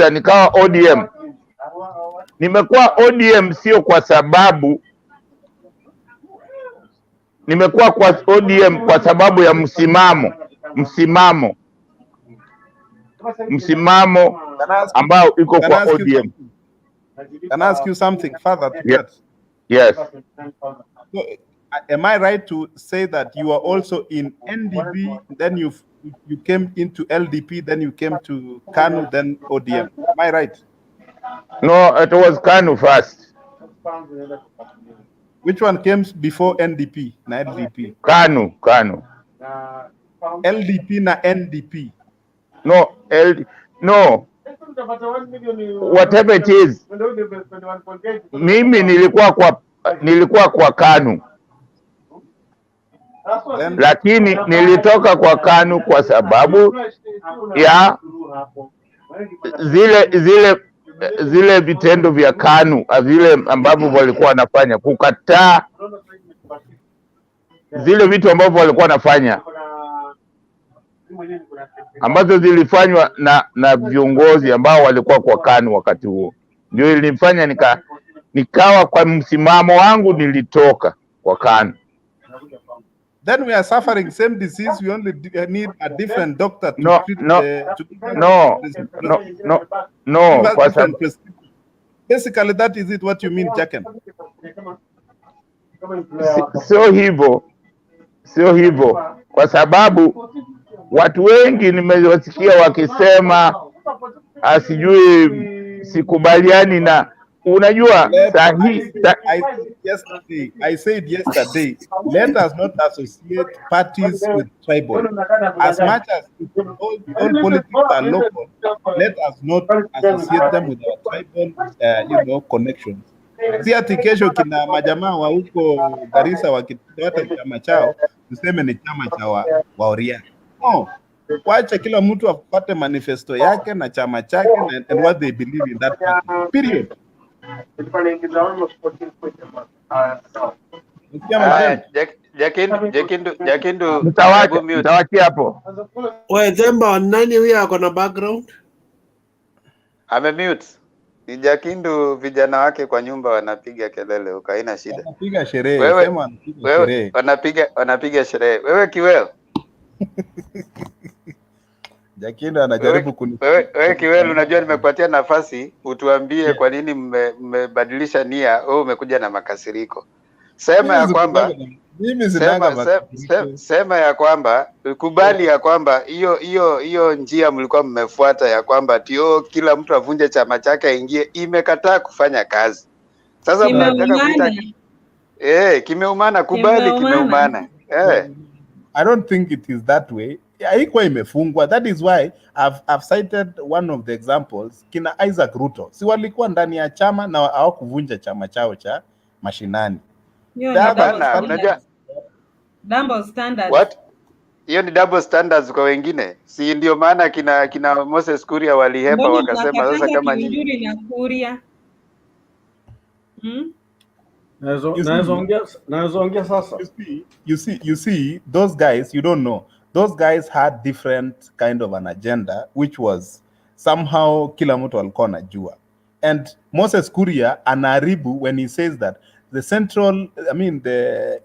nikawa ODM. Nimekuwa ODM sio kwa sababu, nimekuwa kwa ODM kwa sababu ya msimamo ambao iko kwa ODM. Can I ask you something further to that? Yes. So, am I right to say that you are also in NDP, then you came into LDP, then you came to KANU, then ODM? Am I right? No, it was KANU first. Which one came before NDP na LDP? KANU. LDP na NDP. No. Whatever it is. Mimi nilikuwa kwa KANU. Lakini nilitoka kwa KANU kwa sababu ya zile vitendo vya KANU, vile ambavyo walikuwa wanafanya, kukataa zile vitu ambavyo walikuwa wanafanya ambazo zilifanywa na viongozi ambao walikuwa kwa KANU wakati huo. Ndio ilinifanya nikawa kwa msimamo wangu, nilitoka kwa KANU. Then we are suffering same disease, we only need a different doctor to treat basically that is it. What you mean, Jacken? Sio hivyo kwa sababu watu wengi nimewasikia wakisema asijui sikubaliani na, unajua I said yesterday, let us not associate parties with tribal. As much as all politics are local, let us not associate them with our tribal connections. Si ati kesho kina majamaa wa huko Garissa wakitoa chama chao tuseme ni chama cha Waoria. No, wacha kila mtu apate manifesto yake na chama chake and what they believe in that party. Period. Jakindu mtawachi hapo. Wewe Themba, nani huyo ako na background? Amemute. Ni Jakindu, vijana wake kwa nyumba wanapiga kelele huko, haina shida. Wanapiga sherehe, wewe wanapiga sherehe. Wewe Kiwel. Jakindu anajaribu wewe Kiwel, unajua nimekupatia nafasi utuambie kwa nini mmebadilisha nia, wewe umekuja na makasiriko. Sema ya kwamba kubali ya kwamba hiyo njia mlikuwa mmefuata ya kwamba kila mtu avunje chama chake aingie, imekataa kufanya kazi. Sasa Kimeumana, kubali kimeumana. I don't think it is that way. Haikuwa imefungwa. That is why I've cited one of the examples, kina Isaac Ruto. Si walikuwa ndani ya chama na hawakuvunja chama chao cha mashinani. Double standards. What? Hiyo ni double standards kwa wengine. Si ndio maana kina Moses Kuria walihepa wakasema sasa kama nyinyi na Kuria. Nazoongea sasa. You see, those guys, you don't know. Those guys had different kind of an agenda, which was somehow kila mtu alikuwa anajua. And Moses Kuria anaharibu when he says that the central,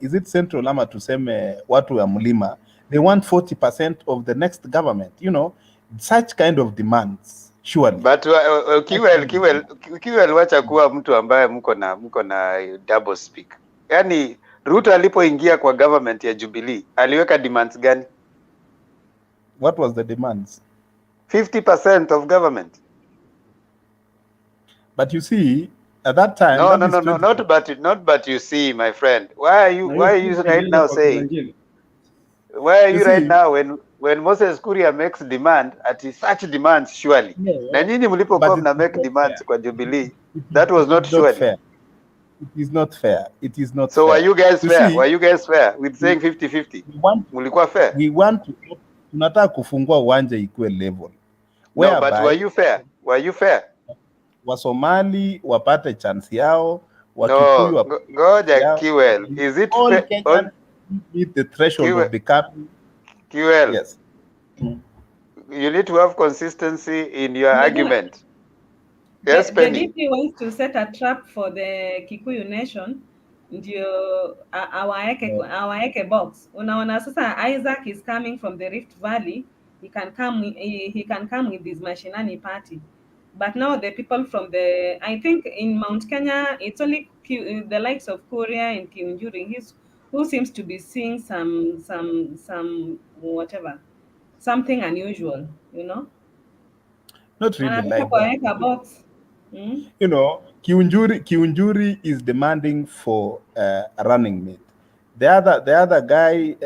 is it central ama tuseme watu wa mlima, they want 40% of the next government, such kind of demands, surely. But Kiwel wacha kuwa mtu ambaye mko na double speak. Yani Ruto alipoingia kwa government ya Jubilee, aliweka demands gani? What was the demands? 50% of government. But you see, at that time, not but you see, my friend. Why are you right now saying? Why are you right now when Moses Kuria makes demand at such demands surely? Na nyinyi mlipokuwa mna make demands kwa Jubilee, that was not surely. Fair. It is not fair. It is not so fair. Were you guys fair? Were you guys fair with saying 50-50? Mlikuwa fair? We want to tunataka kufungua uwanja ikuwe level. No, but were you fair? Were you fair? Wasomali wapate chance yao, Wakikuyu ngoja Kiwel. Is it fair? Meet the threshold of becoming Kiwel. Yes. You need to have consistency in your argument. Yes, Penny. The DP wants to set a trap for the Kikuyu nation. Ndio awaeke box. Unaona sasa Isaac is coming from the Rift Valley. He can come with this Mashinani party. But now the people from I think in Mount Kenya, it's only the likes of Korea and Kiunjuri who seems to be seeing some whatever, something unusual, Not really like that. Box. Kiunjuri is demanding for a running mate. The other guy,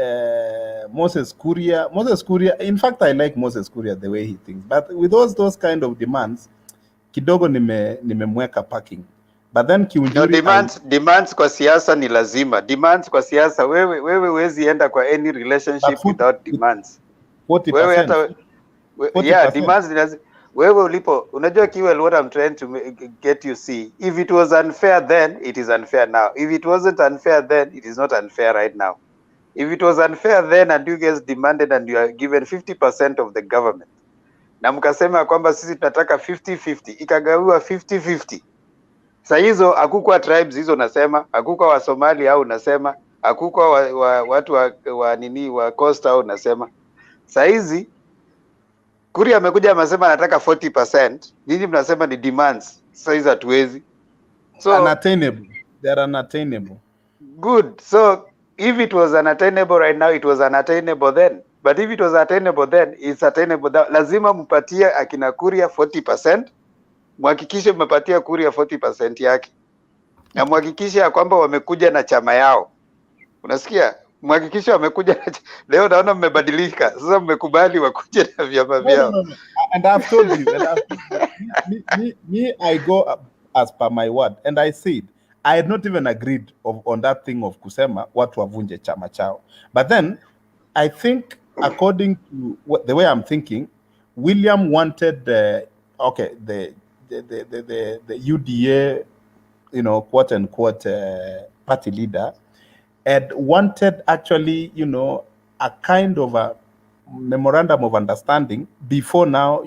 Moses Kuria, in fact, I like Moses Kuria the way he thinks. But with those kind of demands, kidogo nimemweka parking. But then Kiunjuri... No, demands kwa siasa ni lazima. Demands kwa siasa, wewe huwezi enda kwa any relationship without demands. 40%. Yeah, demands ni lazima. Wewe ulipo, unajua Kiwel, what I'm trying to get you see, if it was unfair then, it is unfair now. If it wasn't unfair then, it is not unfair right now. If it was unfair then and you guys demanded and you are given 50% of the government, na mkasema kwamba sisi tunataka 50-50, ikagawiwa 50-50. Sa hizo hakukuwa tribes hizo nasema, hakukuwa wa Somali au nasema, hakukuwa watu wa Coast au nasema. Sa hizi Kuria amekuja amesema anataka 40%. Nyinyi mnasema ni demands. Sasa hizo hatuwezi. So unattainable. They are unattainable. Good. So if it was unattainable right now, it was unattainable then. But if it was attainable then, it's attainable now. Lazima mpatie akina Kuria 40%. Mhakikishe mmepatia Kuria 40% yake. Na mhakikishe ya kwamba wamekuja na chama yao. Unasikia? Mhakikishe wamekuja na leo naona mmebadilika. Sasa mmekubali wakuje na vyama vyao. No. And I've told you that me I go as per my word, and I said I had not even agreed on that thing of kusema watu wavunje chama chao. But then I think according to the way I'm thinking, William wanted the UDA, quote unquote party leader, and wanted actually, a kind of a memorandum of understanding before now,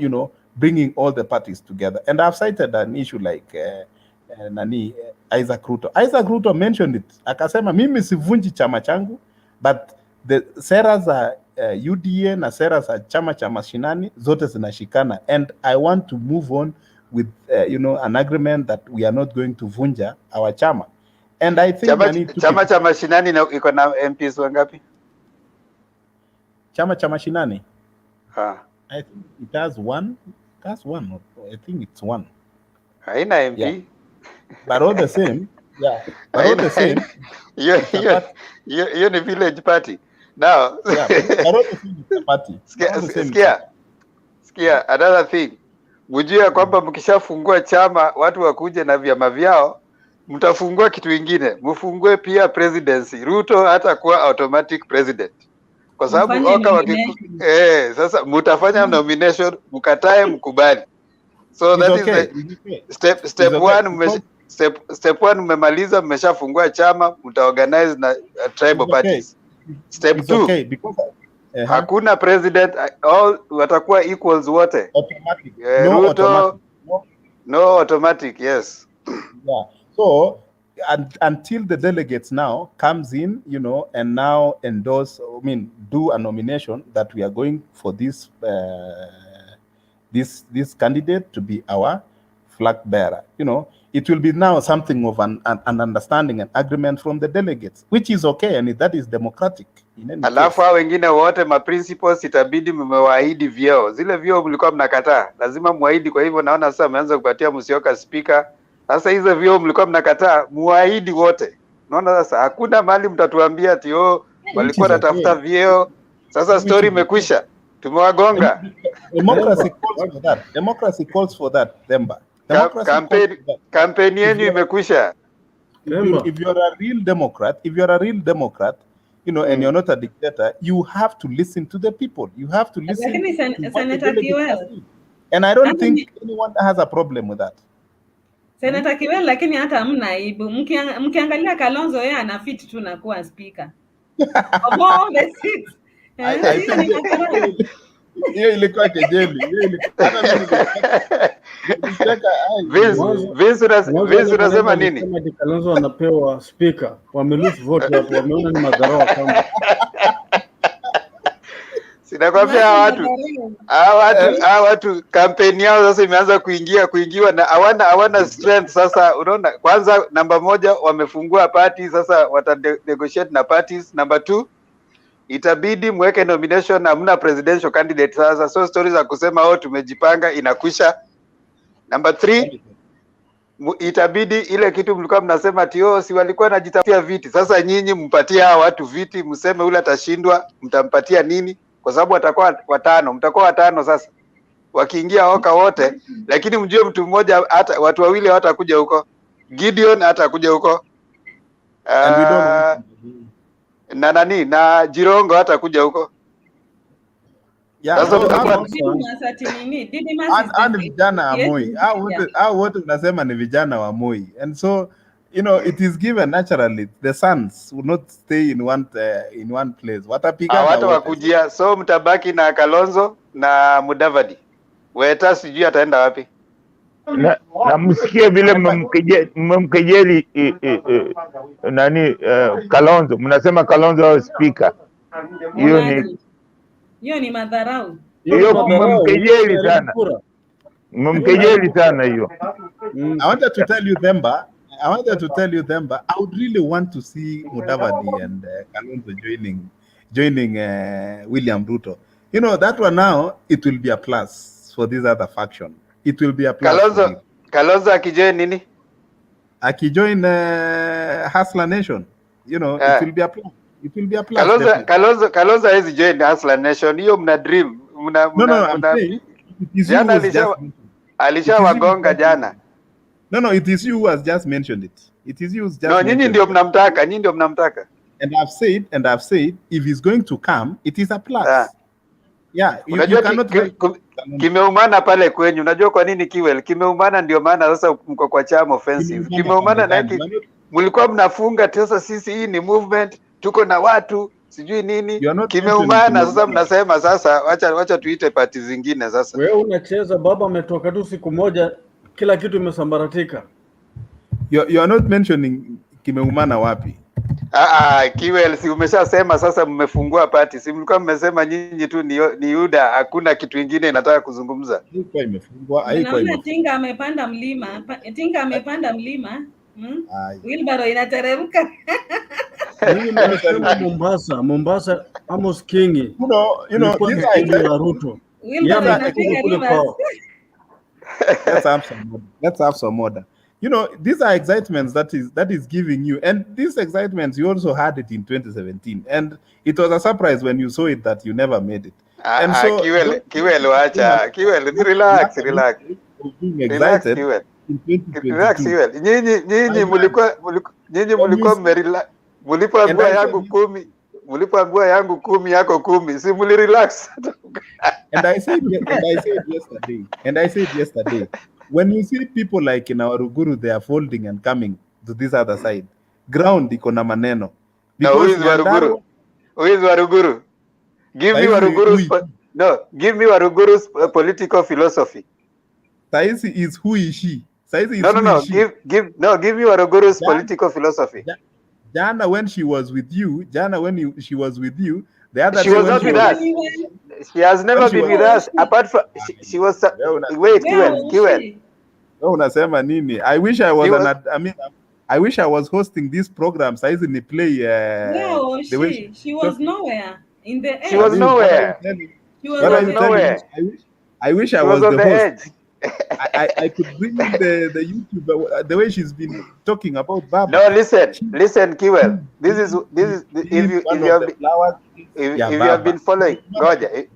bringing all the parties together. And I've cited an issue like Isaac Ruto. Isaac Ruto mentioned it. Akasema mimi sivunji chama changu, but the sera za UDA na sera za chama cha mashinani zote zinashikana, and I want to move on with an agreement that we are not going to vunja our chama. And I think chama cha mashinani iko na MPs wangapi? Chama cha mashinani? I think it has one. I think it's one. Haina MP. Yeah. But all the same, Yeah, but all the same, you're the village party. Now, yeah, but all the same it's a party. All the same Sikia, another thing. Mjue kwamba mkishafungua chama watu wakuje na vyama vyao, mtafungua kitu kingine. Mfungue pia presidency. Ruto hata kuwa automatic president. Kwa sababu sasa mtafanya nomination, mkatae mkubali. So that is the step one. Step one mmemaliza, mmeshafungua chama, mtaorganize na tribal parties. Step 2, hakuna president, all watakuwa equals wote. Automatic. No automatic, yes. Yeah. So until the delegates now comes in, and now endorse, do a nomination that we are going for this this candidate to be our flag bearer. It will be now something of an understanding and agreement from the delegates, which is okay, and that is democratic. Alafu wengine wote principles itabidi mmewaahidi vyeo. Zile vyeo mlikuwa mnakataa, lazima muahidi. Kwa hivyo naona sasa mmeanza kupatia Musyoka speaker. Sasa hizo vyeo mlikuwa mnakataa, muahidi wote. Naona sasa hakuna mali mtatuambia ati walikuwa natafuta vyeo. Sasa story imekwisha. Tumewagonga. Democracy calls for that. Democracy calls for that, Themba. Campaign yenu imekwisha. If you're a real Democrat, and you're not a dictator, you have to listen to the people. You have to listen to Senator Kiwel. And I don't think anyone has a problem with that. Senator Kiwel, lakini hata hamna aibu. Mkiangalia Kalonzo yeye anafiti tu na kuwa speaker. Of all the seats. Hiyo ilikuwa kejeli. Vince unasema nini? Kama Kalonzo anapewa speaker, wamelose vote hapo, wameona ni madharau kama. Sinakwambia watu kampeni yao sasa imeanza kuingiwa na hawana strength sasa. Unaona, kwanza namba 1 wamefungua party, sasa wata negotiate na parties. Namba 2, itabidi mweke nomination, hamna presidential candidate sasa. So stories za kusema tumejipanga inakwisha. Namba 3, itabidi ile kitu mlikuwa mnasema ati si walikuwa wanajitafutia viti. Sasa nyinyi mpatie hawa watu viti, mseme ule atashindwa, mtampatia nini? Kwa sababu watakuwa 5, mtakuwa 5 sasa. Wakiingia wote, lakini mjue mtu mmoja, hata watu wawili hawatakuja huko. Gideon hatakuja huko. Na Jirongo hatakuja huko. Vijana wa Moi. Hao wote unasema ni vijana wa Moi. And so, it is given naturally. The sons will not stay in one place. Watapigana. Watu wakujia. So mtabaki na Kalonzo na Mudavadi. Weta sijui ataenda wapi. Na msikie vile mmemkejeli Kalonzo. Mnasema Kalonzo au speaker. Hiyo ni madharau. Hiyo mmemkejeli sana hiyo. I wanted to tell you, Themba, I would really want to see Mudavadi and Kalonzo joining William Ruto. That one now, it will be a plus for this other faction. It will be a plus. Kalonzo akijoin nini? Akijoin Hustler Nation. It will be a plus. It will be a plus. Kalonzo hezi join Hustler Nation. Hiyo mna dream. Alishawagonga jana. No, it is you who has just mentioned it. It is you who's just nyinyi ndio mnamtaka. And I've said, if he's going to come, it is a plus. Yeah, you cannot kimeumana pale kwenyu. Unajua kwa nini Kiwel? Kimeumana ndio maana sasa mko kwa chama offensive. Kimeumana na mlikuwa mnafunga sasa sisi hii ni movement, tuko na watu, sijui nini. Kimeumana sasa mnasema sasa wacha tuite party zingine sasa. Wewe unacheza baba ametoka tu siku moja kila kitu imesambaratika. You are not mentioning kimeumana wapi? Kiwel, si umeshasema sasa mmefungua party. Si mlikuwa mmesema nyinyi tu ni UDA, hakuna kitu kingine nataka kuzungumza. Haikuwa imefungwa, Naona Tinga amepanda mlima. Wilbaro inateremka. Mimi nimesema Mombasa Amos King. This idea Ruto. Wilbaro inapiga Let's have some order. you know, these are excitements that is giving you, and these excitements you also had it in 2017, and it was a surprise when you saw it that you never made it. And so Kiwel wacha, Kiwel, relax. Being Relax, excited Kiwel. in 2022. Relax, Kiwel. Nyinyi mulikuwa mulipoambia yangu 10, mulipoambia yangu 10 yako 10, si muli relax. And I said yesterday, when you see people like in our Ruguru, they are folding and coming to this other side, ground iko na maneno. Now, who is Waruguru? Who is Waruguru? Give me Waruguru's political philosophy. Saisi is who is she? Saisi is no. Give me Waruguru's political philosophy. Jana, when she was with you, she was with you. The other she was not with us. She has never been with us. Apart from she was. Wait, Kiwel. No, unasema nini? I wish I was. I wish I was hosting this program. Saisi ni play. No, she was nowhere in the end. She was nowhere. She was nowhere. I wish I was the host. I could bring in the YouTube the way she's been talking about Baba. No, listen, Kiwel. This is if you have been following Roger.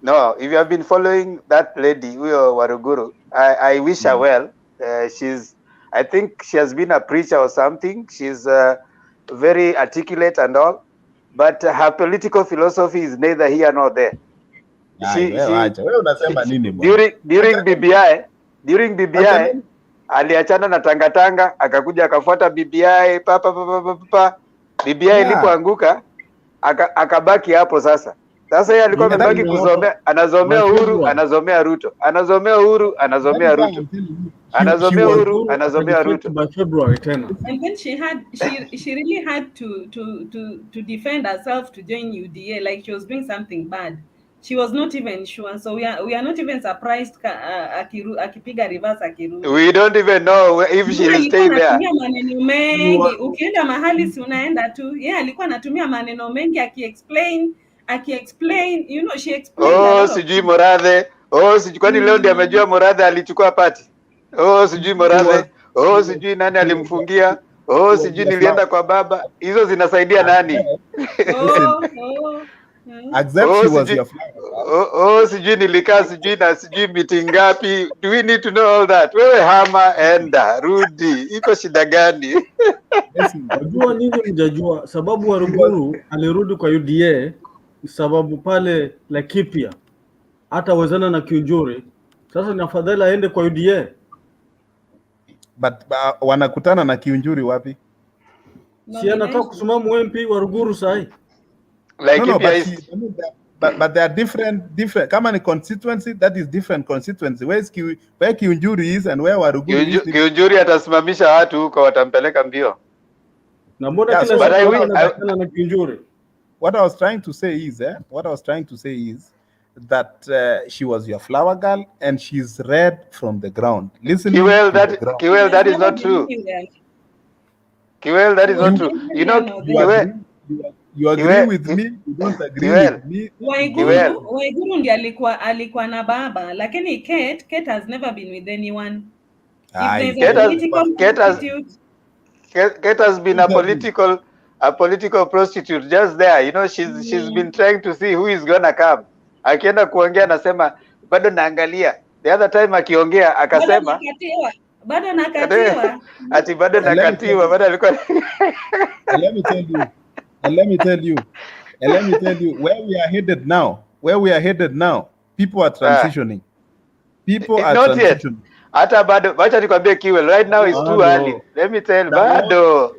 No, if you have been following that lady, Waruguru, I wish her well. I think she has been a preacher or something. She's very articulate and all, but her political philosophy is neither here nor there. During BBI aliachana na tangatanga akakuja akafuata BBI BBI ilipoanguka akabaki hapo sasa yeye alikuwa amebaki kusomea, anazomea Uhuru, anazomea Ruto, anazomea Uhuru, anazomea Ruto, anazomea Uhuru, anazomea Ruto. And then she really had to defend herself to join UDA, like she was doing something bad. She was not even sure, so we are not even surprised akipiga reverse akiru. We don't even know if she will stay there. Maneno mengi, ukienda mahali si unaenda tu. Yeye alikuwa anatumia maneno mengi aki-explain, you know, she explained. Sijui Morathe. Sijui kwani leo ndiye amejua Morathe alichukua party. Sijui Morathe. Sijui nani alimfungia. Sijui nilienda kwa baba. Hizo zinasaidia nani? Sijui nilikaa sijui na sijui meeting ngapi. Do we need to know all that? Wewe hama enda rudi, iko shida gani? Unajua nini mjajua? Sababu Waruguru alirudi kwa UDA sababu pale Laikipia hata wezana na Kiunjuri. Sasa ni afadhali aende kwa UDA. But wanakutana na Kiunjuri wapi? Si anataka kusimama MP Waruguru sahi. But they are different. Kama ni constituency, that is different constituency. Where Kiunjuri is and where Waruguru is. Kiunjuri atasimamisha watu huko, watampeleka mbio. Na mbona kila na Kiunjuri? What I was trying to say is that she was your flower girl and she's read from the ground. Listen. Kiwel, that is not true. Kiwel, that is not true. You know, you agree with me, you don't agree with me. Waiguru ndiye alikuwa na baba, lakini Kate has never been with anyone. Kate has been a political prostitute just there. You know, she's been trying to see who is gonna come. Akienda kuongea anasema bado naangalia. The other time akiongea akasema bado nakatiwa. Ati bado nakatiwa, bado alikuwa. And let me tell you where we are headed now. People are transitioning. Not yet. Hata bado, wacha nikwambie Kiwel, right now is too early. Let me tell bado.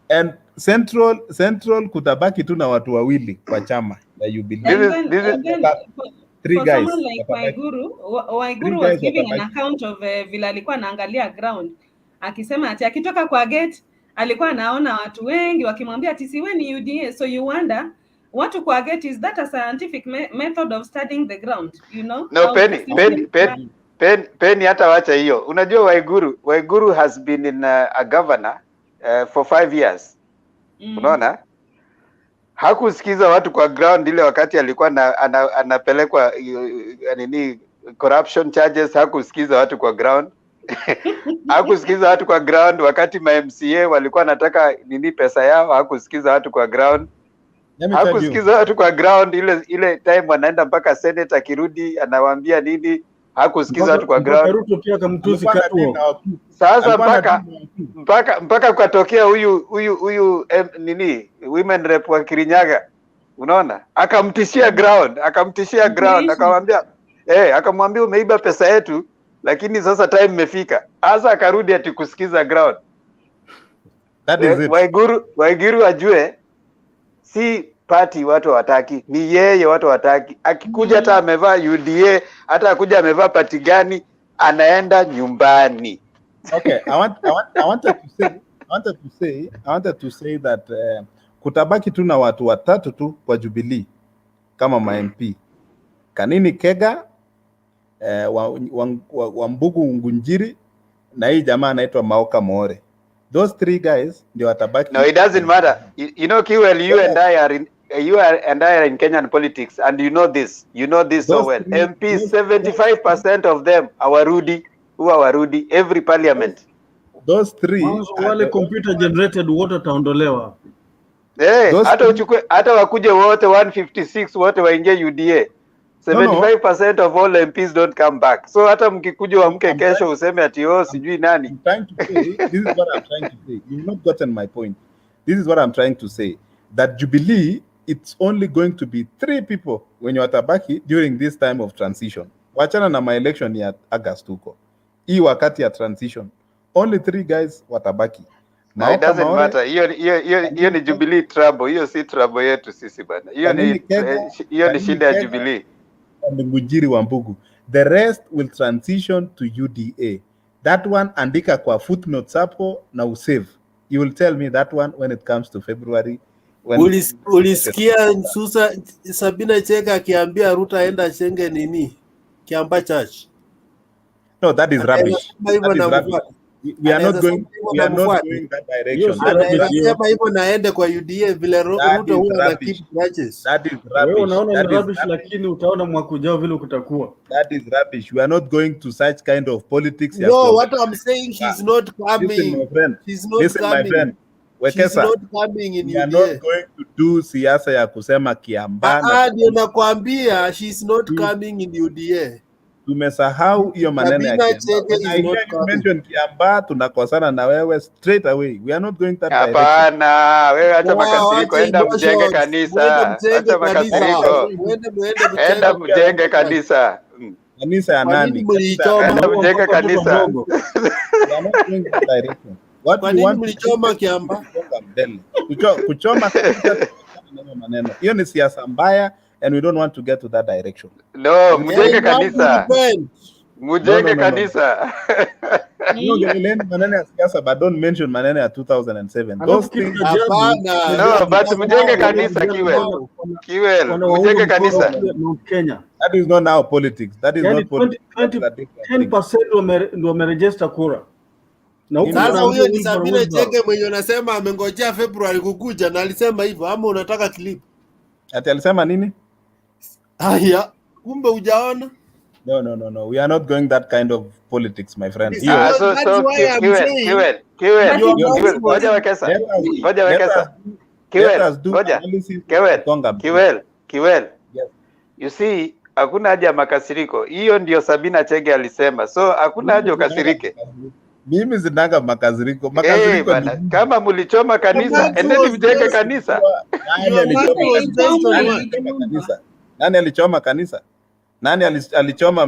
And Central kutabaki tu na watu wawili kwa chama ya Jubilee. This is three for guys. Someone like Waiguru was giving an account of vile alikuwa anaangalia ground. Akisema ati akitoka kwa gate alikuwa anaona watu wengi wakimwambia ati siwe ni UDA, so you wonder watu kwa gate, is that a scientific method of studying the ground, you know? No, Penny hata wacha hiyo. Unajua Waiguru has been in a governor for 5 years. Unaona? Hakusikiza watu kwa ground ile wakati alikuwa anapelekwa nini corruption charges, hakusikiza watu kwa ground. Hakusikiza watu kwa ground. Wakati ma MCA walikuwa nataka nini pesa yao, hakusikiza watu kwa ground. Hakusikiza watu kwa ground. Ile time wanaenda mpaka Senate, akirudi anawaambia nini, hakusikiza watu kwa ground. Sasa mpaka ukatokea huyu nini women rep wa Kirinyaga, unaona, akamtishia ground, akamwambia akamwambia umeiba pesa yetu, lakini sasa time imefika. Sasa akarudi ati kusikiza ground. That is it. Waiguru ajue si party watu wataki, ni yeye watu wataki. Akikuja hata amevaa UDA, hata akuja amevaa party gani, anaenda nyumbani. Okay, I wanted to say that kutabaki tu na watu watatu tu kwa Jubilee kama ma MP. Kanini Kega, Wambugu Ngunjiri, na hii jamaa anaitwa Maoka More. Those three guys ndio watabaki. No, it doesn't matter. You know, Kiwel, you and I are in Kenyan politics, and you know this. You know this so well. MPs, 75% of them are Warudi, who are Warudi, every parliament. Those three. Wale computer generated water taondolewa. Hata wakuje wote 156 wote waingie UDA. 75% of all MPs don't come back. So hata mkikuja wamke kesho useme ati sijui nani. I'm trying to say, this is what I'm trying to say. You've not gotten my point. This is what I'm trying to say. That Jubilee, it's only going to be 3 people when you are tabaki during this time of transition. Wachana na my election ya August huko. Hii wakati ya transition. Only 3 guys watabaki. No, it doesn't matter. Hiyo ni Jubilee trouble. Hiyo si trouble yetu sisi bana. Hiyo ni shida ya Jubilee. Ngujiri Wambugu. The rest will transition to UDA. That one andika kwa footnotes hapo na usave. You will tell me that one when it comes to February. Ulisikia Sabina Chega akiambia Ruto aenda Chenge nini? Kiamba Church. No, that is rubbish. We are not going that direction. Anasema hivyo naende kwa UDA vile Ruto huwa na keep branches. That is rubbish. Unaona ni rubbish, lakini utaona mwaka ujao vile kutakuwa. That is rubbish. We are not going to such kind of politics. No, what I'm saying, she's not coming. Listen, my friend. She's not coming. She's not coming in UDA. We are not going to do siasa ya kusema Kiamba. Ndio nakwambia, she's not coming in UDA. Tumesahau hiyo maneno ya mention Kiamba, tunakosana na wewe straight away. We are not going that direction. Hapana, wewe acha makasiriko, enda mjenge kanisa. Acha makasiriko. Enda mjenge kanisa. Kanisa ya nani? Enda mjenge kanisa. We are not going that direction. What you want mlichoma Kiamba? Kuchoma maneno. Hiyo ni siasa mbaya. And we don't want to get to that direction. No, mjenge kanisa. Mjenge kanisa. Maneno ya siasa, but don't mention maneno ya 2007. Those things. No, but mjenge kanisa, Kiwel. Mjenge kanisa. Kenya. That is not now politics. That is not politics. 10% ndio wameregister kura. Sasa huyo ni Sabina Chege mwenye unasema amengojea February kukuja na alisema hivyo, ama unataka clip? Ati alisema nini? Haya, kumbe hujaona? No. We are not going that kind of politics, my friend. Kiwel. You see, hakuna haja makasiriko. Hiyo ndio Sabina Chege alisema. So hakuna haja ukasirike. Mimi zinanga makasiriko. Kama mlichoma kanisa, endeni mjenge kanisa. Nani alichoma kanisa? Nani alichoma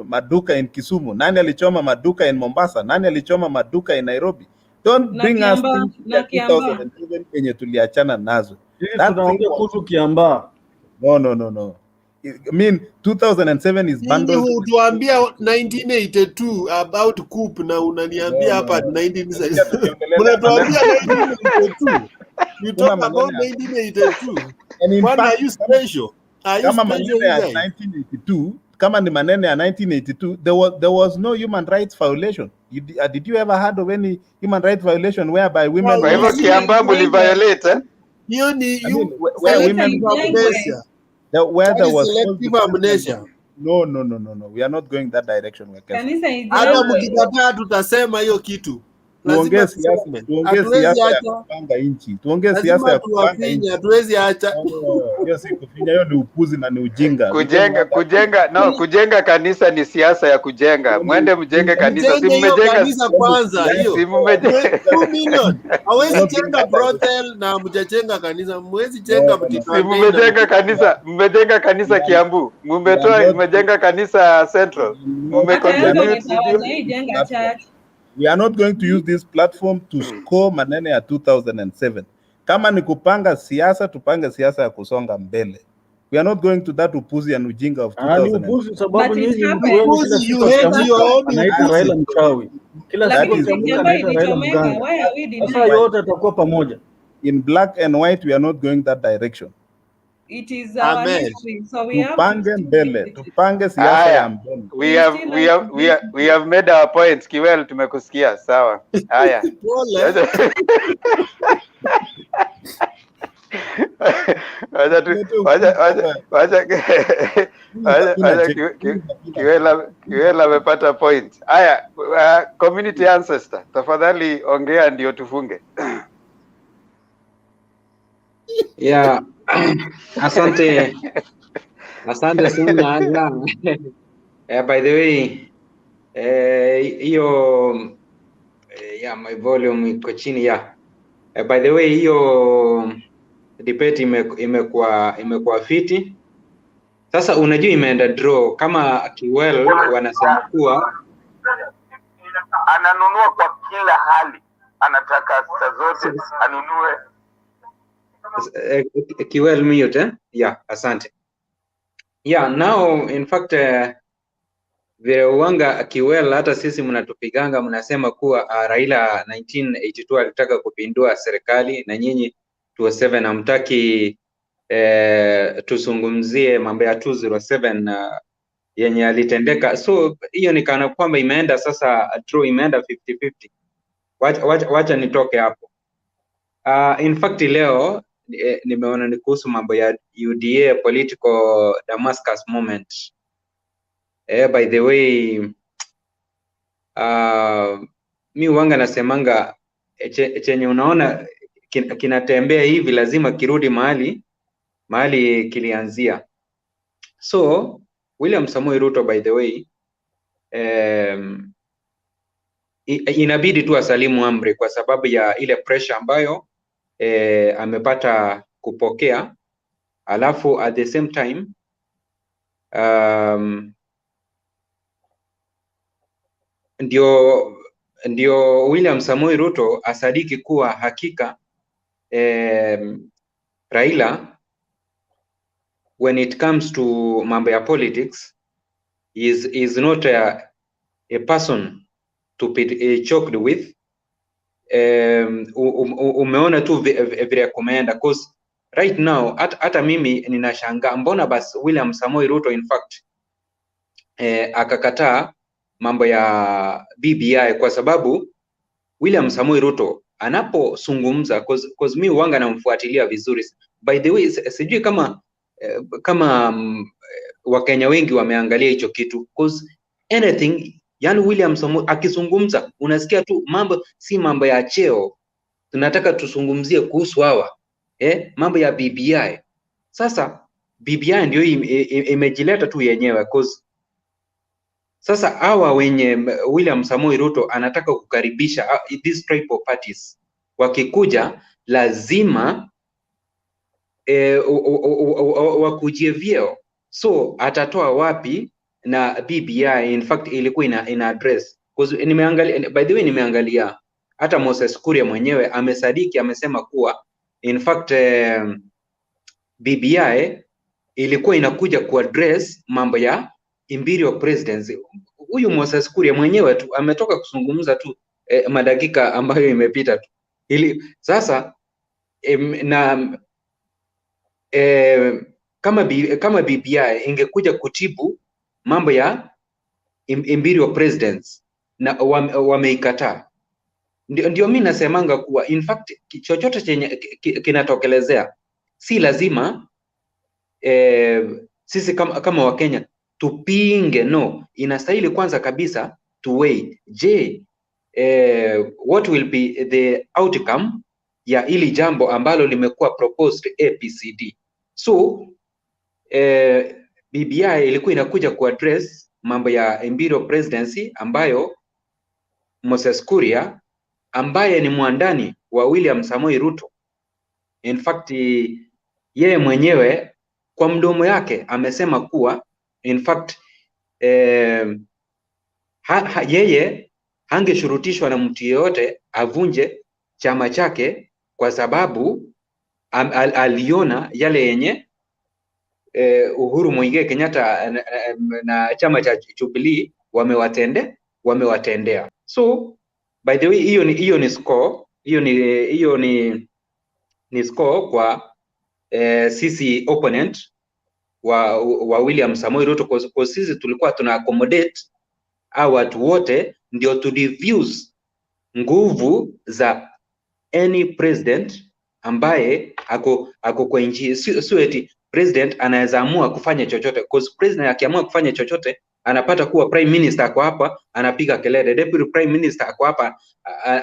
maduka in Kisumu? Nani alichoma maduka in Mombasa? Nani alichoma maduka in Nairobi? Don't bring us to 2007 yenye tuliachana nazo. Tunaongea kuhusu Kiamba. No. I mean 2007 is bundled. Nini tuambia 1982 about coup na unaniambia hapa 1982. Unatuambia 1982. You talk about 1982. What are you special? Kama maneno ya 1982, kama ni maneno ya 1982, there was no human rights violation. Did you ever heard of any human rights violation whereby women? Kwa hivyo Kiamba muli violate? Hiyo ni where women amnesia. Where there was selective amnesia. No. We are not going that direction. Kanisa Hata ijengwe. mkikataa tutasema hiyo kitu. Tuongee Lazima siasa, tuseme. tuongee Hatuwezi siasa ya acha. kupanga nchi. Tuongee siasa Lazima ya kupanga nchi. tuwafinye, hatuwezi acha. Hiyo si kufinya, hiyo ni upuzi na ni ujinga. Kujenga kanisa ni siasa ya kujenga. Mwende mjenge kanisa, si mmejenga kanisa kwanza hiyo. Si mmejenga 2 million. Hawezi jenga brothel na mjajenga kanisa. Mwezi jenga mtito. Si mmejenga kanisa Kiambu. Mmejenga kanisa Central. We are not going to use this platform to score maneno ya 2007. Kama ni kupanga siasa, tupange siasa ya kusonga mbele. We are not going to that upuzi and ujinga of 2000. Upuzi sababu nyinyi you hate your own anaita Raila mchawi. Kila siku anaita Raila mganga. Sasa yote atakuwa pamoja. In black and white, we are not going that direction. It is our history, so we have tupange mbele, tupange siasa ya mbele. We have made our points. Kiwel, tumekusikia. Sawa. Haya. Kiwel amepata point. Haya, community ancestor, tafadhali ongea ndio tufunge. Yeah. Asante sana. By the way, hiyo my volume iko chini ya. By the way, hiyo debate imekuwa fiti. Sasa unajua imeenda draw kama Kiwel wanasema kuwa ananunua kwa kila hali, anataka saa zote anunue. Kiwel mute, yeah, asante. Yeah, now in fact vile uwanga Kiwel, hata sisi mnatupiganga mnasema kuwa Raila 1982 alitaka kupindua serikali na nyinyi 2007 hamtaki tuzungumzie mambo ya 207 yenye alitendeka. So hiyo ni kana kwamba imeenda sasa draw, imeenda 50-50. Wacha nitoke hapo. In fact leo nimeona ni kuhusu mambo ya UDA Political Damascus Moment. By the way, mi wanga nasemanga chenye unaona kinatembea hivi lazima kirudi mahali kilianzia. So William Samoei Ruto, by the way, inabidi tu asalimu amri kwa sababu ya ile pressure ambayo amepata kupokea, alafu at the same time ndio William Samoei Ruto asadiki kuwa hakika Raila, when it comes to mambo ya politics, is not a person to be choked with. Umeona tu vile kumeenda, cause right now hata mimi ninashangaa mbona basi William Samoei Ruto in fact akakataa mambo ya BBI, kwa sababu William Samoei Ruto anapozungumza, cause mi wanga namfuatilia vizuri. By the way, sijui kama Wakenya wengi wameangalia hicho kitu, cause anything, yani William Samoei akizungumza unasikia tu si mambo ya cheo, tunataka tuzungumzie kuhusu hawa mambo ya BBI. Sasa BBI ndio imejileta tu yenyewe, cause sasa hawa wenye William Samoei Ruto anataka kukaribisha these tribal parties, wakikuja lazima wakujie vyeo. So atatoa wapi na BBI? In fact ilikuwa ina address, because nimeangalia, by the way, nimeangalia hata Moses Kuria mwenyewe amesadiki, amesema kuwa in fact BBI ilikuwa inakuja kuaddress mambo ya imperial presidency. Huyu Moses Kuria mwenyewe tu ametoka kuzungumza tu madakika ambayo imepita tu. Sasa kama BBI ingekuja kutibu mambo ya imperial presidents na wameikataa, ndio mimi nasemanga kuwa in fact chochote chenye kinatokelezea si lazima sisi kama Wakenya tupinge, no. Inastahili kwanza kabisa tuweigh, je, what will be the outcome ya ili jambo ambalo limekuwa proposed ABCD. So BBI ilikuwa inakuja kuaddress mambo ya imperial presidency ambayo Moses Kuria ambaye ni mwandani wa William Samoei Ruto, in fact yeye mwenyewe kwa mdomo yake amesema kuwa in fact yeye hangeshurutishwa na mtu yeyote avunje chama chake kwa sababu aliona yale yenye Uhuru Muigai Kenyatta na chama cha Jubilee wamewatendea. So by the way, hiyo ni score, hiyo ni score kwa sisi opponent wa William Samoei Ruto, kwa sisi tulikuwa tuna accommodate au watu wote ndio to diffuse nguvu za any president ambaye ako kwa nchi. Sio eti president anaweza amua kufanya chochote, because president akiamua kufanya chochote anapata kuwa prime minister ako hapa anapiga kelele, deputy prime minister ako hapa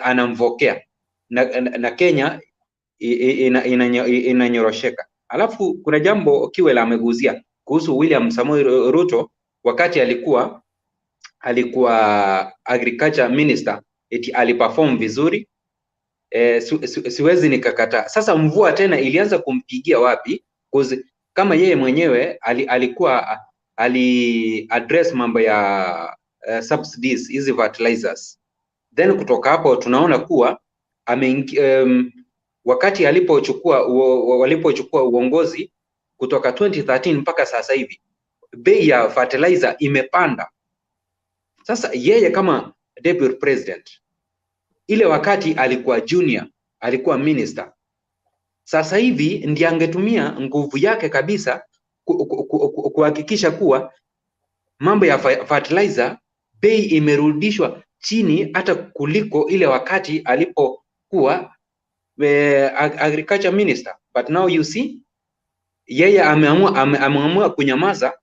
anamvokea, na Kenya inanyorosheka. Alafu kuna jambo Kiwela ameguzia kuhusu William Samoei Ruto wakati alikuwa agriculture minister, eti aliperform vizuri. Siwezi nikakataa. Sasa mvua tena ilianza kumpigia wapi? Because kama yeye mwenyewe alikuwa address mambo ya subsidies, hizi fertilizers, then kutoka hapo tunaona kuwa wakati walipochukua uongozi kutoka 2013 mpaka sasa hivi bei ya fertilizer imepanda. Sasa yeye kama deputy president, ile wakati alikuwa junior, alikuwa minister, sasa hivi ndiye angetumia nguvu yake kabisa kuhakikisha kuwa mambo ya fertilizer bei imerudishwa chini hata kuliko ile wakati alipokuwa agriculture minister. But now you see, yeye ameamua kunyamaza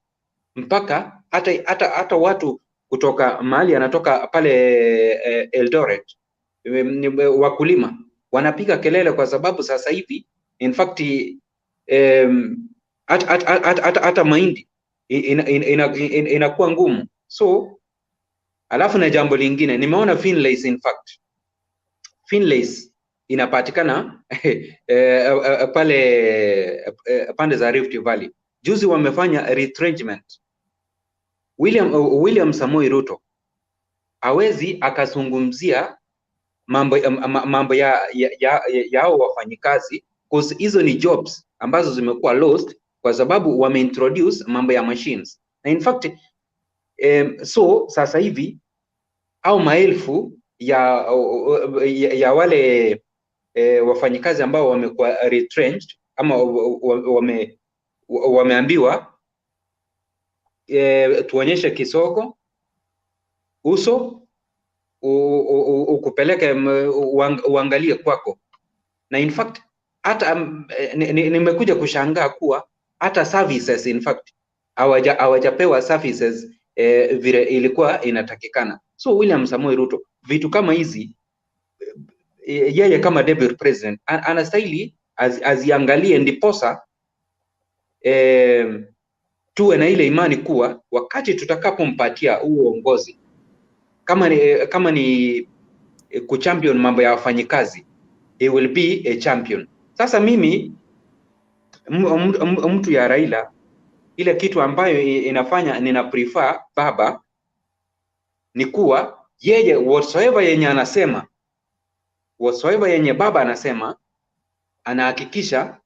mpaka hata watu kutoka mahali anatoka pale Eldoret, wakulima wanapiga kelele kwa sababu sasa hivi in fact hata mahindi inakuwa ngumu. So alafu na jambo lingine nimeona Finlays, in fact Finlays inapatikana pale pande za Rift Valley. Juzi wamefanya retrenchment. William Samoei Ruto hawezi akazungumzia mambo ya wafanyikazi, because hizo ni jobs ambazo zimekuwa lost kwa sababu wameintroduce mambo ya machines. Na in fact so sasa hivi au maelfu ya wale wafanyikazi ambao wamekuwa retrenched ama wameambiwa tuonyeshe kisoko uso ukupeleke uangalie kwako. Na in fact hata nimekuja kushangaa kuwa hata services in fact hawajapewa services vile ilikuwa inatakikana. So William Samoei Ruto, vitu kama hizi yeye kama deputy president anastahili aziangalie, ndiposa tuwe na ile imani kuwa wakati tutakapompatia uongozi kama ni kuchampion mambo ya wafanyikazi, he will be a champion. Sasa mimi mtu ya Raila, ile kitu ambayo inafanya nina prefer baba ni kuwa yeye whatsoever yenye baba anasema anahakikisha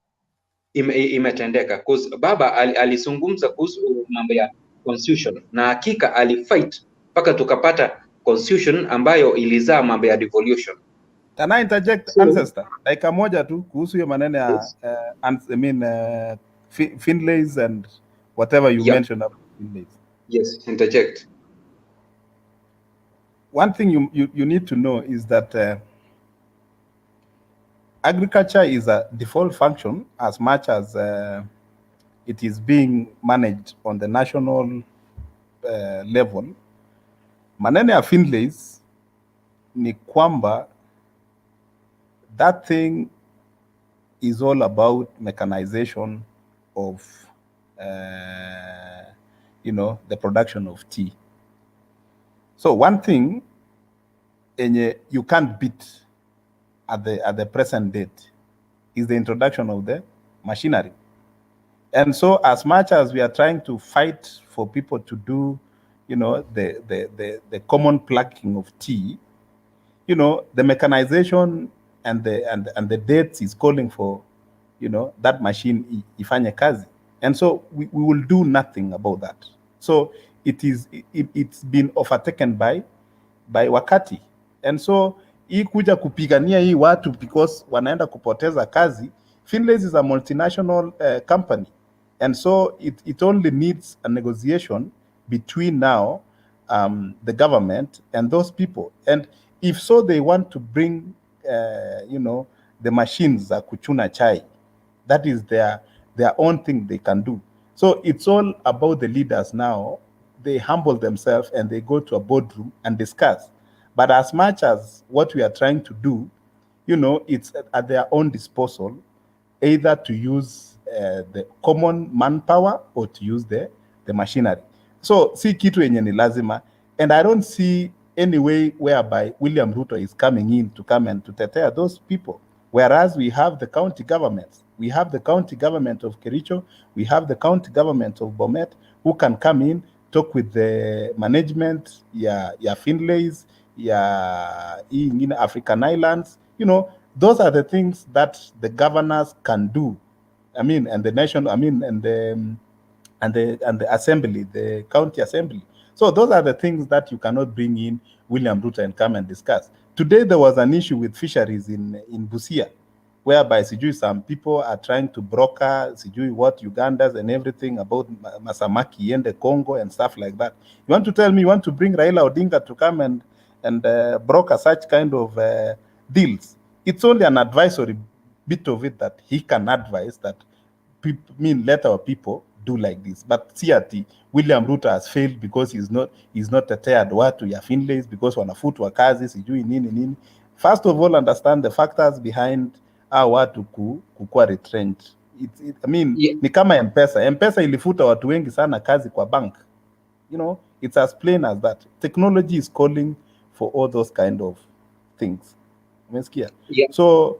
imetendeka. Because baba alizungumza kuhusu mambo ya constitution na hakika alifight mpaka tukapata constitution ambayo ilizaa mambo ya devolution. Can I interject, ancestor? Dakika moja tu kuhusu hiyo maneno ya Finlays and whatever you mentioned about Finlays. Yes, interject. One thing you need to know is that agriculture is a default function as much as it is being managed on the national level, maneno ya Finlays ni kwamba that thing is all about mechanization of the production of tea. So one thing you can't beat at the present date is the introduction of the machinery. And so as much as we are trying to fight for people to do, the common plucking of tea, the mechanization and the dates is calling for, that machine ifanye kazi. And so we will do nothing about that. So it's been overtaken by wakati. And so hii kuja kupigania hii watu because wanaenda kupoteza kazi. Finlays is a multinational company. And so it only needs a negotiation between now the government and those people. And if so they want to bring, the machines za kuchuna chai, that is their own thing they can do. So it's all about the leaders now. They humble themselves and they go to a boardroom and discuss. But as much as what we are trying to do, it's at their own disposal, either to use the common manpower or to use the machinery. So si kitu yenye ni lazima, and I don't see any way whereby William Ruto is coming in to come and to tetea those people. Whereas we have the county governments. We have the county government of Kericho, we have the county government of Bomet, who can come in, talk with the management, ya Finlays, ya African Islands. Those are the things that the governors can do. And the nation, and the assembly, the county assembly. So those are the things that you cannot bring in William Ruto and come and discuss. Today there was an issue with fisheries in Busia, whereby some people are trying to broker what Ugandas and everything about Masamaki and the Congo and stuff like that. You want to tell me you want to bring Railla Odinga to come and broker such kind of deals? It's only an advisory bit of it that he can advise that let our people do like this. But CRT, William Ruto has failed because he's not tetead watu ya Finlays because wanafutwa kazi sijui nini. First of all, understand the factors behind watu kukua retrenched. Ni kama M-Pesa ilifuta watu wengi sana kazi kwa bank. It's as plain as that. Technology is calling for all those kind of things. Umesikia? Yeah. So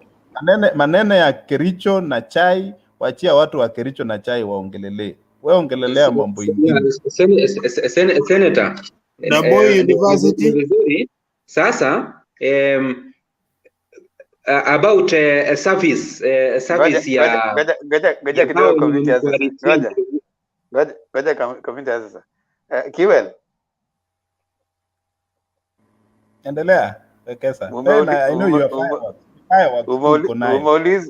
manene ya Kericho na chai, wachia watu wa Kericho na chai waongelele. Wewe ongelelea mambo ingine. Senator Moi University. Sasa about service ya Goja kidogo community sasa. Goja community sasa. Kiwel. Endelea, Wekesa. I know you are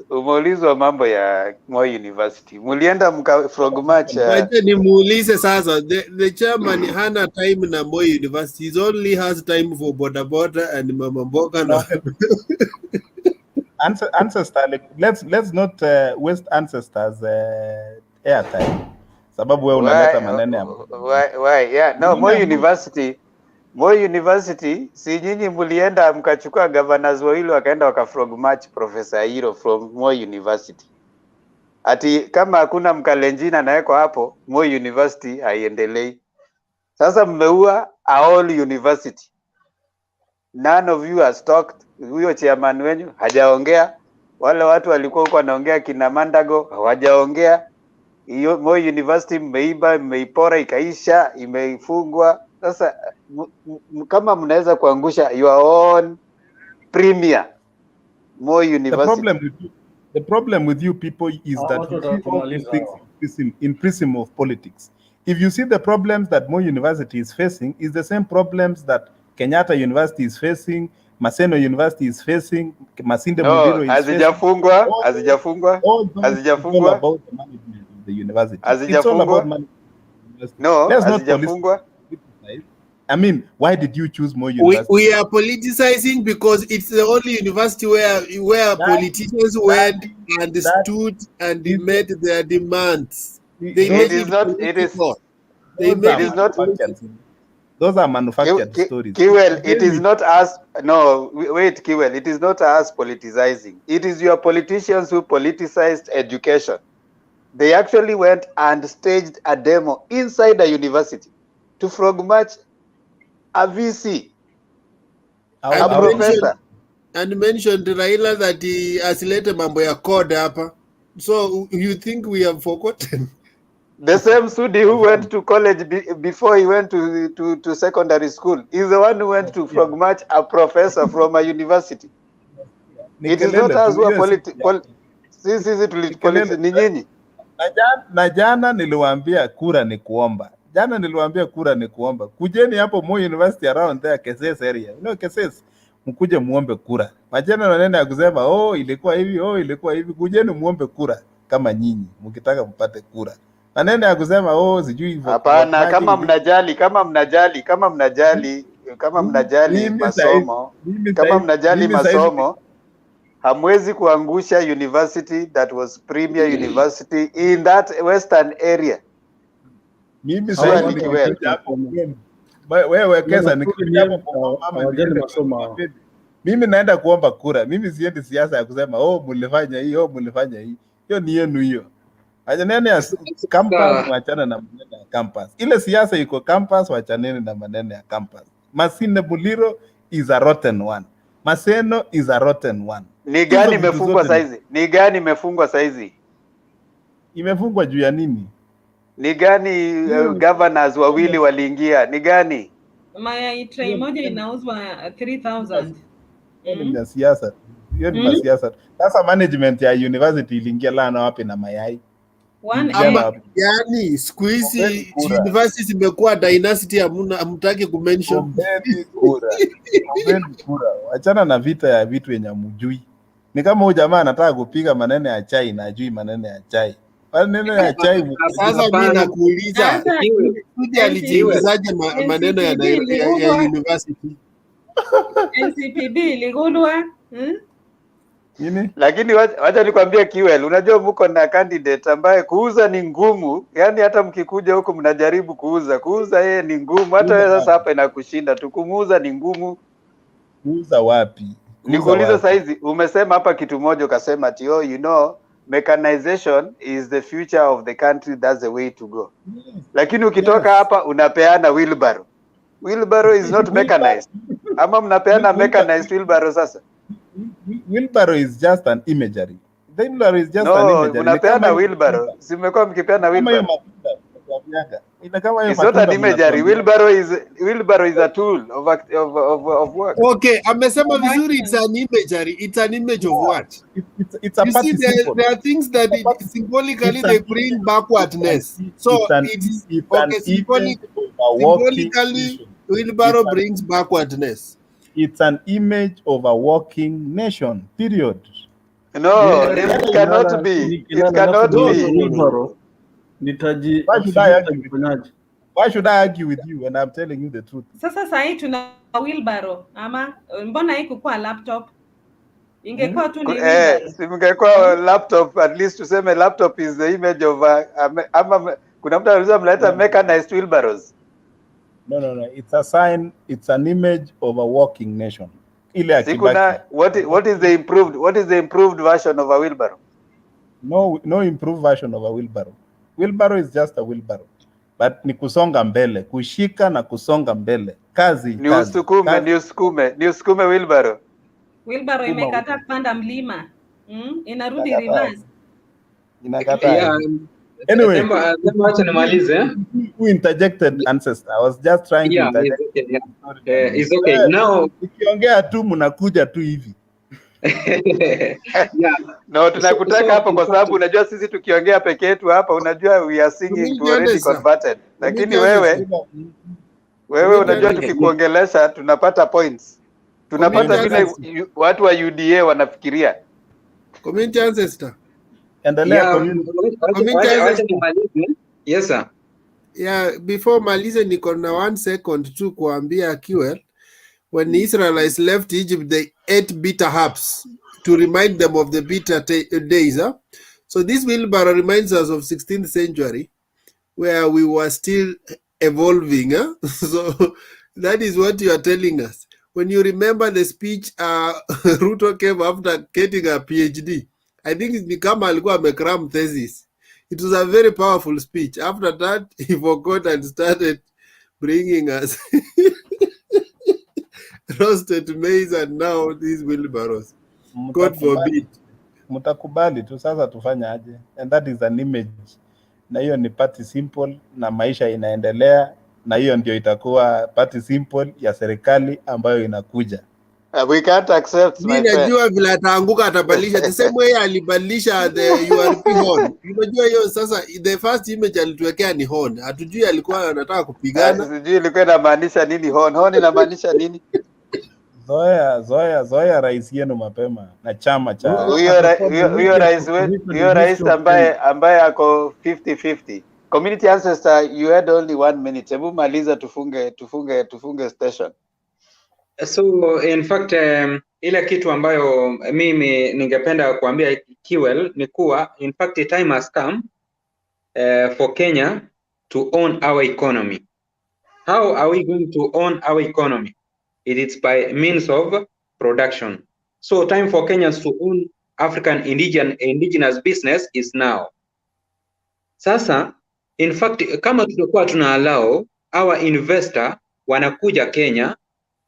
Umeulizwa mambo ya Moi University. Mulienda frog match. Wacha nimuulize sasa, the chairman hana time na Moi University. He only has time for boda boda and mama mboga. No. Ancestor, let's not waste ancestors airtime. Sababu wewe unaleta maneno ya why yeah no Moi University si nyinyi mulienda mkachukua governors wawili wakaenda wakafrog match Professor Hiro from Moi University. Ati kama hakuna mkalenjina anawekwa hapo Moi University haiendelei. Sasa mmeua all university. None of you has talked. Huyo chairman wenyu hajaongea. Wale watu walikuwa huko wanaongea kina Mandago hawajaongea. Hiyo Moi University mmeiba, mmeipora ikaisha, imeifungwa. Sasa kama mnaweza kuangusha your own premier Moi University. The problem with you people is that you see all these things in prism of politics. If you see the problems that Moi University is facing is the same problems that Kenyatta University is facing, Maseno University is facing, Masinde Muliro is hazijafungwa. About the management of the university. It's all about management. No, hazijafungwa. Why did you choose Moi University? We are politicizing because it's the only university where politicians went and stood and met their demands. It is They made it it not. Those are manufactured stories. Kiwel, it is not us. No, wait, Kiwel, it is not us politicizing. It is your politicians who politicized education. They actually went and staged a demo inside a university to frog match a VC, a professor. And mentioned Raila that he asilete mambo ya code hapa. So you think we have forgotten? The same Sudi who went to college before he went to secondary school is the one who went to frog match a professor from a university. It is not us who are ni nyinyi. Na jana niliwaambia kura ni kuomba. Jana niliwaambia kura ni kuomba. Kujeni hapo Moi University around there Keses area. You know Keses, mkuje muombe kura. Majana maneno ya kusema ilikuwa hivi, ilikuwa hivi. Kujeni muombe kura kama nyinyi mkitaka mpate kura. Maneno ya kusema sijui hivyo. Hapana, kama mnajali masomo, kama mnajali masomo, hamwezi kuangusha university that was premier university in that western area. Mimi sasa wewe kesa nikija hapo mama, mimi naenda kuomba kura. Mimi siendi siasa ya kusema mlifanya hii, mlifanya hii. Hiyo ni yenu hiyo. Wachaneni ya campus, wachana na maneno ya campus. Ile siasa iko campus, wachaneni na maneno ya campus. Masinde Muliro is a rotten one. Maseno is a rotten one. Ni gani imefungwa saizi? Ni gani imefungwa saizi? Imefungwa juu ya nini? Ni gani governors wawili waliingia? Ni gani? Mayai tray moja inauzwa 3000. Ni siasa. Hiyo ni siasa. Sasa management ya university iliingia lana wapi na mayai? Yani siku hizi universities imekuwa Dynasty, hamtaki kumention. Ombeni kura. Achana na vita ya vitu yenye mjui. Ni kama huyu jamaa anataka kupiga maneno ya chai na ajui maneno ya chai. Maneno ya chai. Sasa mimi nakuuliza, Sudi alijiingizaje maneno ya university? NCPD ligulwa. Nini? Lakini wacha nikwambie Kiwel, unajua mko na candidate ambaye kuuza ni ngumu. Yani hata mkikuja huko mnajaribu kuuza yeye ni ngumu. Hata wewe sasa hapa inakushinda tu, kumuuza ni ngumu. Kuuza wapi? Nikuuliza saizi, umesema hapa kitu moja ukasema ati mechanization is the future of the country, that's the way to go. Lakini ukitoka hapa unapeana wheelbarrow. Wheelbarrow is not mechanized. Ama mnapeana mechanized wheelbarrow sasa? Wheelbarrow is just an imagery. The wheelbarrow is just an imagery. Unapeana wheelbarrow. Simekuwa mkipeana wheelbarrow. It's not an imagery. Wheelbarrow is a tool of work. Okay, amesema vizuri, it's an imagery. It's an image of what? It's a you see, there are things that symbolically they bring backwardness. So symbolically wheelbarrow brings backwardness. It's an image of a walking nation, period. No, it cannot be. It cannot be. Why should I argue with you when I'm telling you the truth? Sasa sahi tuna wheelbarrow ama mbona haikuwa laptop? Ingekuwa tu ni singekuwa laptop, at least tuseme laptop is the image of ama kuna mtu anaweza mleta mechanized wheelbarrows. No. It's a sign. It's an image of a walking nation. What is the improved version of a wheelbarrow? No improved version of a wheelbarrow. Wheelbarrow is just a wheelbarrow. But ni kusonga mbele, kushika na kusonga mbele. Kazi. Ni usukume wheelbarrow. Wheelbarrow imekata kupanda mlima. Inarudi reverse. Inakata. Anyway, who interjected ancestor? I was just trying to interject. It's okay. Now, ukiongea tu mnakuja tu hivi. No, tunakutaka hapa kwa sababu unajua sisi tukiongea peke yetu hapa, unajua we are singing to already converted. Lakini wewe unajua tukikuongelesha tunapata points. Tunapata vile watu wa UDA wanafikiria. Community ancestor. Yes sir. Yeah, before malize niko na 1 second tu kuambia Kiwel, when the Israelites left Egypt they ate bitter herbs to remind them of the bitter days. So this wheelbarrow reminds us of 16th century where we were still evolving. Huh? So that is what you are telling us. When you remember the speech Ruto gave after getting a PhD, I think it's become alikuwa amekram thesis. It was a very powerful speech. After that, he forgot and started bringing us roasted maize and now these wheelbarrows. God forbid. Mutakubali tu sasa tufanya aje? And that is an image. Na hiyo ni party simple na maisha inaendelea, na hiyo ndio itakuwa party simple ya serikali ambayo inakuja. We can't accept, my friend. Najua vile ataanguka atabadilisha. The same way alibadilisha the URP horn. Unajua hiyo sasa, the first image alituwekea ni horn. Hatujui alikuwa anataka kupigana. Sijui ilikuwa inamaanisha nini horn. Horn inamaanisha nini? Zoea rais yenu mapema na chama cha huyo rais ambaye ako 50-50. Community ancestor, you had only 1 minute. Hebu maliza tufunge station. So in fact ile kitu ambayo mimi ningependa kuambia Kiwel ni kuwa in fact the time has come for Kenya to own our economy. How are we going to own our economy? It is by means of production. So time for Kenyans to own African indigenous business is now. Sasa in fact kama tutakuwa tuna allow our investor wanakuja Kenya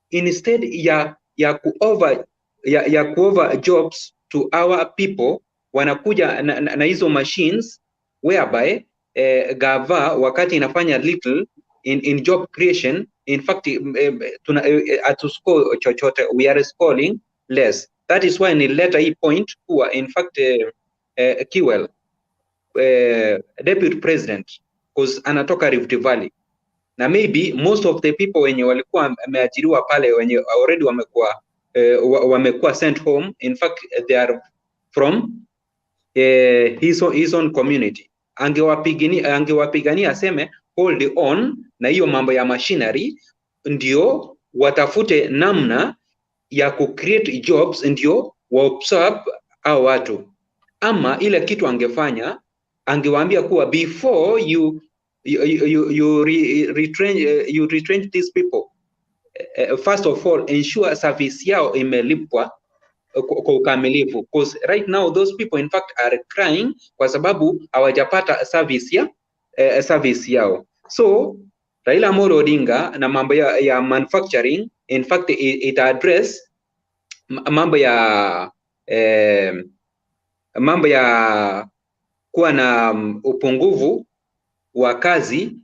instead ya kuover jobs to our people, wanakuja na hizo machines whereby gava wakati inafanya little in job creation. In fact atuscore chochote, we are scoring less. That is why nileta hii point kuwa in fact Kiwel deputy president because anatoka Rift Valley, na maybe most of the people wenye walikuwa wameajiriwa pale wenye already wamekuwa sent home, in fact they are from his own community. Angewapigania aseme hold on na hiyo mambo ya machinery, ndio watafute namna ya create jobs, ndio waabsorb au watu. Ama ile kitu angefanya, angewaambia kuwa before you retrench these people, first of all ensure service yao imelipwa kwa ukamilifu, because right now those people in fact are crying kwa sababu hawajapata service yao. So Raila Odinga na mambo ya manufacturing, in fact it address mambo ya kuwa na upungufu wa kazi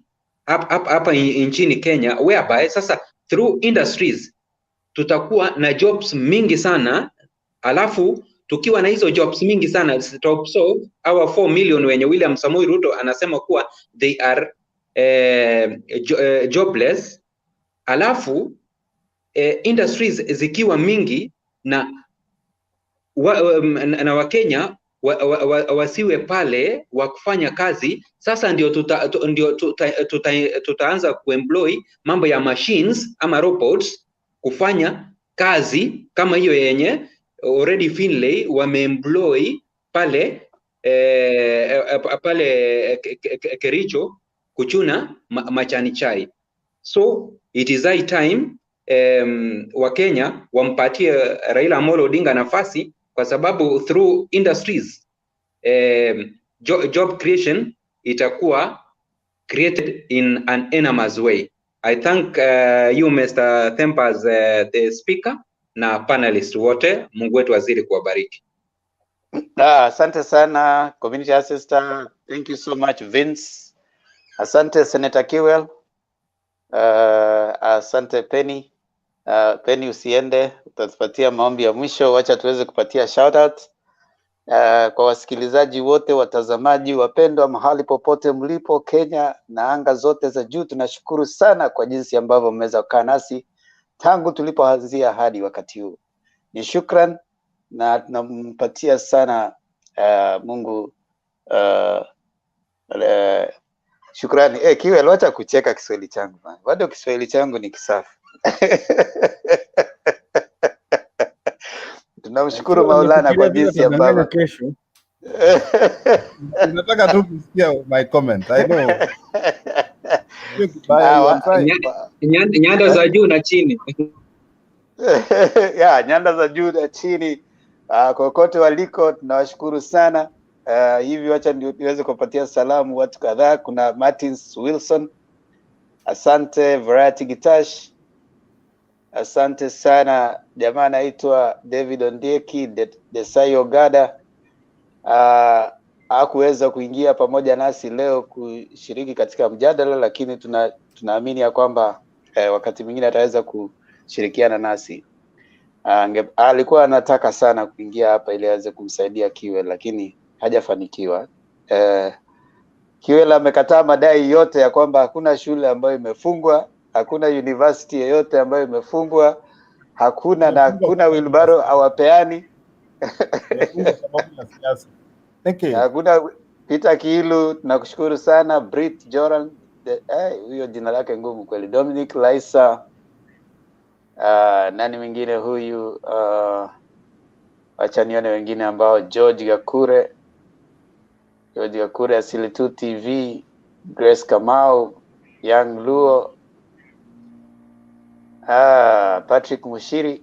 hapa nchini Kenya, whereby sasa through industries tutakuwa na jobs mingi sana, alafu tukiwa na hizo jobs mingi sana so our 4 million wenye William Samoei Ruto anasema kuwa they are jobless, alafu industries zikiwa mingi na Wakenya wasiwe pale wa kufanya kazi, sasa ndio tutaanza kuemploy mambo ya machines ama robots kufanya kazi kama hiyo yenye already Finlay wameemploy pale Kericho kuchuna machani chai. So it is high time Wakenya wampatie Raila Odinga nafasi, kwa sababu through industries job creation itakuwa created in an enormous way. I thank you Mr. Thempas, the speaker na panelist wote. Mungu wetu wazidi kuwabariki. Asante sana community assistant. Thank you so much Vince. Asante Senator Kiwel. Asante Penny. Penny usiende, utatupatia maombi ya mwisho. Wacha tuweze kupatia shout out kwa wasikilizaji wote, watazamaji wapendwa mahali popote mlipo Kenya na anga zote za juu. Tunashukuru sana kwa jinsi ambavyo mmeweza kukaa nasi tangu tulipoanzia hadi wakati huu. Ni shukran na tunampatia sana Mungu shukrani. Kiwel, wacha kucheka Kiswahili changu bana. Bado Kiswahili changu ni kisafi. Tunamshukuru Maulana kwa jinsi ambavyo kesho. Nataka tu kusikia my comment. I know. Nyanda za juu na chini. Ya, nyanda za juu na chini, kokote waliko tunawashukuru sana. Hivi wacha niweze kupatia salamu watu kadhaa. Kuna Martins Wilson, asante. Variety Gitash, asante sana. Jamaa anaitwa David Ondieki, Desayo Gada, hakuweza kuingia pamoja nasi leo kushiriki katika mjadala, lakini tunaamini ya kwamba wakati mwingine ataweza kushirikiana nasi. Alikuwa anataka sana kuingia hapa ili aweze kumsaidia Kiwel, lakini hajafanikiwa. Kiwel amekataa madai yote ya kwamba hakuna shule ambayo imefungwa, hakuna university yoyote ambayo imefungwa, hakuna wheelbarrow hawapeani. Hakuna Peter Kiilu, tunakushukuru sana. Brit Joran, huyo jina lake ngumu kweli. Dominic Laisa, nani mwingine huyu? Acha nione wengine ambao. George Gakure Asili 2 TV, Grace Kamau, Young Luo, Patrick Mushiri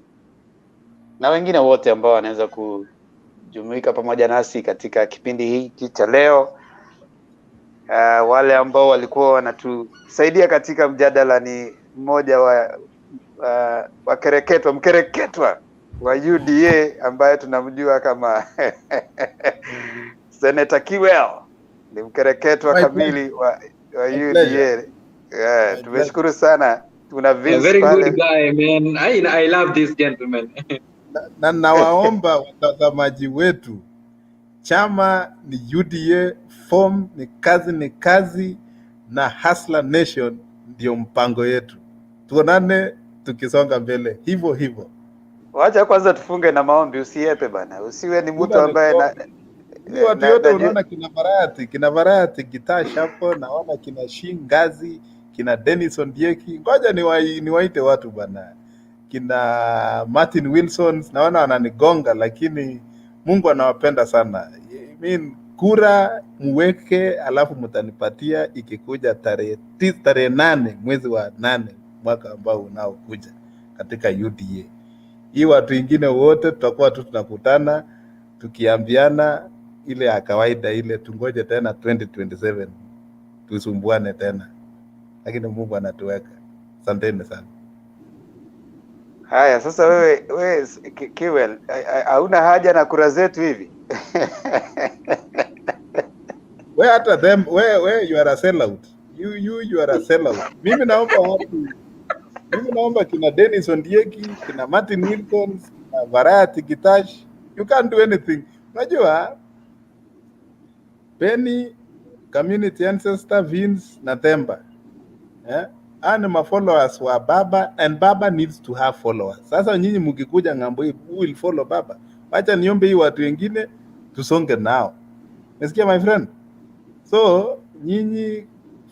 na wengine wote ambao wanaweza kujumuika pamoja nasi katika kipindi hiki cha leo. Wale ambao walikuwa wanatusaidia katika mjadala ni mmoja wa mkereketwa wa UDA ambaye tunamjua kama Senator Kiwel, ni mkereketwa kamili wa UDA. Tumeshukuru sana. Tuna Vince, very good guy, man. I love this gentleman. Na nawaomba watazamaji wetu, chama ni UDA, form ni kazi na Hustler Nation ndio mpango yetu. Tuonane tukisonga mbele hivyo. Wacha kwanza tufunge na maombi, usiepe bana. Usiwe ni mtu ambaye watu yote unaona kina Variety Gitash hapo, naona kina Shingazi, kina Denison Dieki. Ngoja niwaite watu bana. Kina Martin Wilson naona wananigonga, lakini Mungu anawapenda sana. Kura muweke, alafu mtanipatia ikikuja tarehe 8 mwezi wa 8 mwaka ambao unaokuja katika UDA. Hii watu wengine wote tutakuwa tu tunakutana tukiambiana ile ya kawaida ile, tungoje tena 2027 tusumbuane tena, lakini Mungu anatuweka. Asanteni sana. Haya, sasa wewe Kiwel, hauna haja na kura zetu hivi? Wewe hata them wewe you are a sellout. You are a sellout. Mimi naomba kina Denison Dieki, kina Martin Wilson, kina Variety Gitash. You can't do anything. Unajua Penny, Community Ancestor, Vince na Themba. And my followers wa Baba, and Baba needs to have followers. Sasa nyinyi mkikuja ngambo hii, who will follow Baba? Wacha niombe hii watu wengine tusonge nao. Nasikia my friend? So nyinyi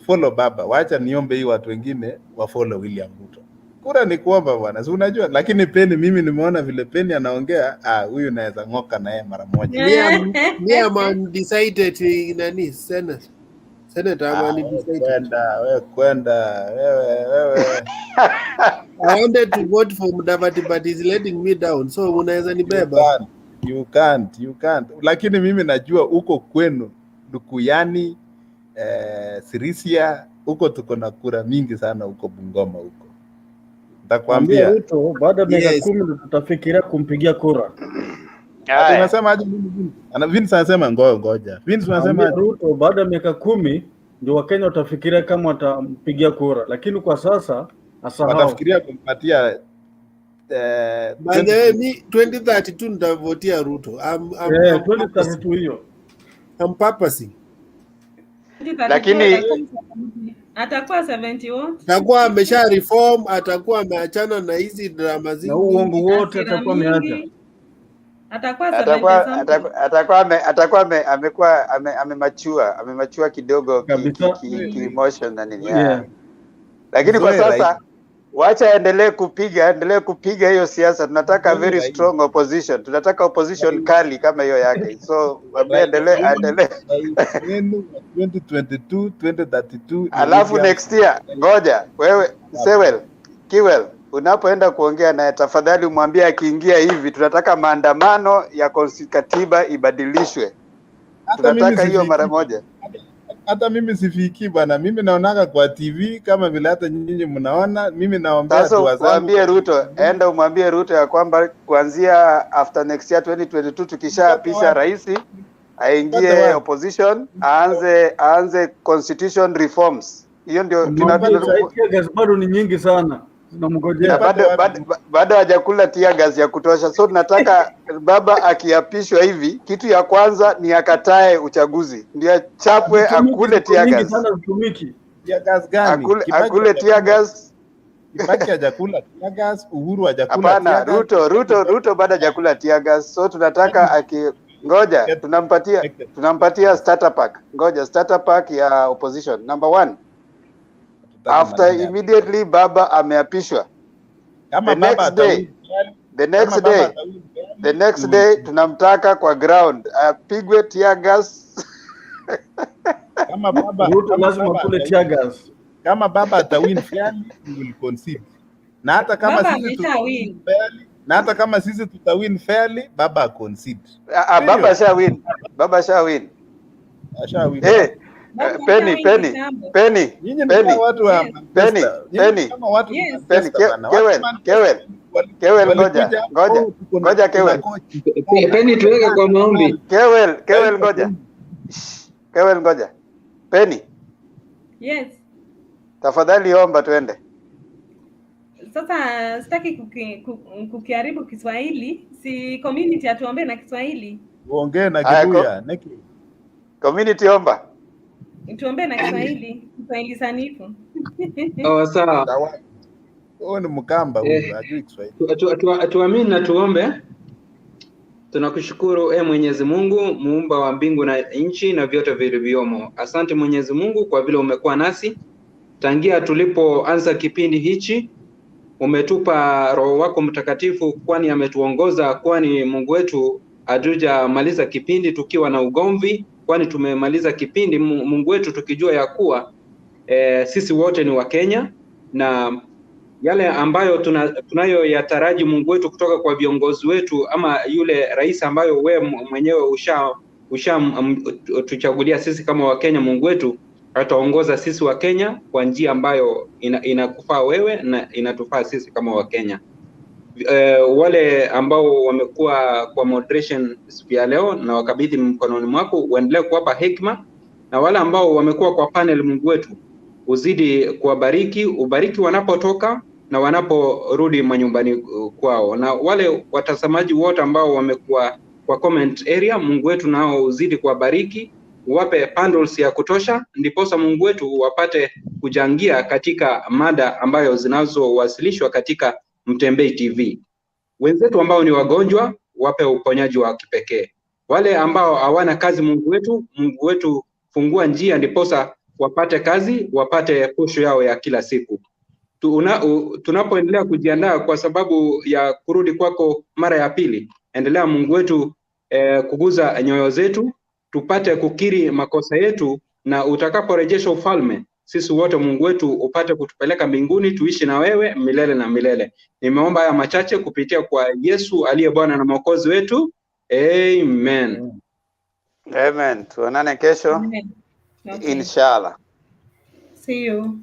follow Baba. Wacha niombe hii watu wengine wa follow William Ruto. Kura ni kuomba bwana. Si unajua, lakini Penny, mimi nimeona vile Penny anaongea, huyu naweza ngoka naye mara moja. Me am undecided nani Senator am undecided. Kwenda wewe. I wanted to vote for Mudavadi but he's letting me down. So unaweza nibeba. You can't. Lakini mimi najua uko kwenu Dukuyani, Sirisia, uko tuko na kura mingi sana uko Bungoma huko. Nitakwambia Ruto baada ya miaka 10 tutafikiria kumpigia kura. Unasema aje Vince anasema ngoja. Vince unasema Ruto baada ya miaka 10 ndio Wakenya watafikiria kama watampigia kura, lakini kwa sasa asahau. Watafikiria kumpatia by the way, 2032 nitavotia Ruto. 2032 hiyo. I'm purposing. Lakini atakuwa 71. Atakuwa amesha reform, atakuwa ameachana na hizi drama zingi. Na uongo wote atakuwa ameacha. Atakuwa amemachua kidogo ki emotion na nini. Lakini kwa sasa wacha endelee kupiga hiyo siasa. Tunataka very strong opposition. Tunataka opposition kali kama hiyo yake. So mwambie endelee. 2022, 2032. Alafu next year, ngoja wewe Kiwel, unapoenda kuongea naye tafadhali umwambie akiingia hivi tunataka maandamano ya katiba ibadilishwe. Tunataka hiyo mara moja. Hata mimi sifiki bwana, mimi naonaga kwa TV kama vile hata nyinyi mnaona. Mimi naombea dua zangu. Sasa mwambie Ruto, enda umwambie Ruto ya kwamba kuanzia after next year 2022 tukishapisha rais aingie opposition, aanze constitution reforms. Hiyo ndio bado ni nyingi sana. Tunamngojea bado hajakula tear gas ya kutosha. So tunataka baba akiapishwa hivi, kitu ya kwanza ni akatae uchaguzi, ndio chapwe akule tear gas. Tear gas gani? Akule tear gas. Kibaki hajakula tear gas, Uhuru hajakula tear gas. Hapana, Ruto bado hajakula tear gas. So tunataka ngoja tunampatia starter pack. Ngoja starter pack ya opposition. Number 1. After immediately baba ameapishwa, the next day tunamtaka kwa ground apigwe tear gas. Kama baba lazima kule tear gas. Kama baba atawin fairly, we will concede. Na hata kama sisi tutawin fairly, baba concede. Baba shawin. Penny. Kewel, ngoja Kewel. Penny tuweke kwa maombi. Kewel ngoja. Penny. Yes. Tafadhali omba tuende. Sasa sitaki kukiharibu Kiswahili. Si community atuombe na Kiswahili. Uongee na Kibuya. Community omba. Tuombe na Kiswahili sanifu. Sawa. Ni Mkamba huyu, hajui Kiswahili. Tuamini na tuombe. Tunakushukuru Mwenyezi Mungu, muumba wa mbingu na nchi na vyote vilivyomo. Asante Mwenyezi Mungu kwa vile umekuwa nasi tangia tulipoanza kipindi hichi. Umetupa Roho wako Mtakatifu, kwani ametuongoza, kwani Mungu wetu hatujamaliza kipindi tukiwa na ugomvi, kwani tumemaliza kipindi Mungu wetu tukijua ya kuwa sisi wote ni wa Kenya, na yale ambayo tunayo yataraji Mungu wetu kutoka kwa viongozi wetu, ama yule rais ambayo we mwenyewe tuchagulia sisi kama wa Kenya. Mungu wetu ataongoza sisi wa Kenya kwa njia ambayo inakufaa wewe na inatufaa sisi kama wa Kenya. Wale ambao wamekuwa kwa moderation siku ya leo na wakabidhi mkononi mwako, uendelee kuwapa hekima, na wale ambao wamekuwa kwa panel, Mungu wetu uzidi kuwabariki, ubariki wanapotoka na wanaporudi manyumbani kwao, na wale watazamaji wote ambao wamekuwa kwa comment area, Mungu wetu nao uzidi kuwabariki, uwape bundles ya kutosha, ndiposa Mungu wetu wapate kujangia katika mada ambayo zinazowasilishwa katika Mtembei TV. Wenzetu ambao ni wagonjwa, wape uponyaji wa kipekee. Wale ambao hawana kazi, Mungu wetu fungua njia ndiposa wapate kazi, wapate posho yao ya kila siku. Tunapoendelea kujiandaa kwa sababu ya kurudi kwako mara ya pili, endelea Mungu wetu kuguza nyoyo zetu, tupate kukiri makosa yetu, na utakaporejesha ufalme, sisi wote Mungu wetu upate kutupeleka mbinguni, tuishi na wewe milele na milele. Nimeomba haya machache kupitia kwa Yesu aliye Bwana na Mwokozi wetu. Amen. Amen. Tuonane kesho. Okay. Inshallah. See you.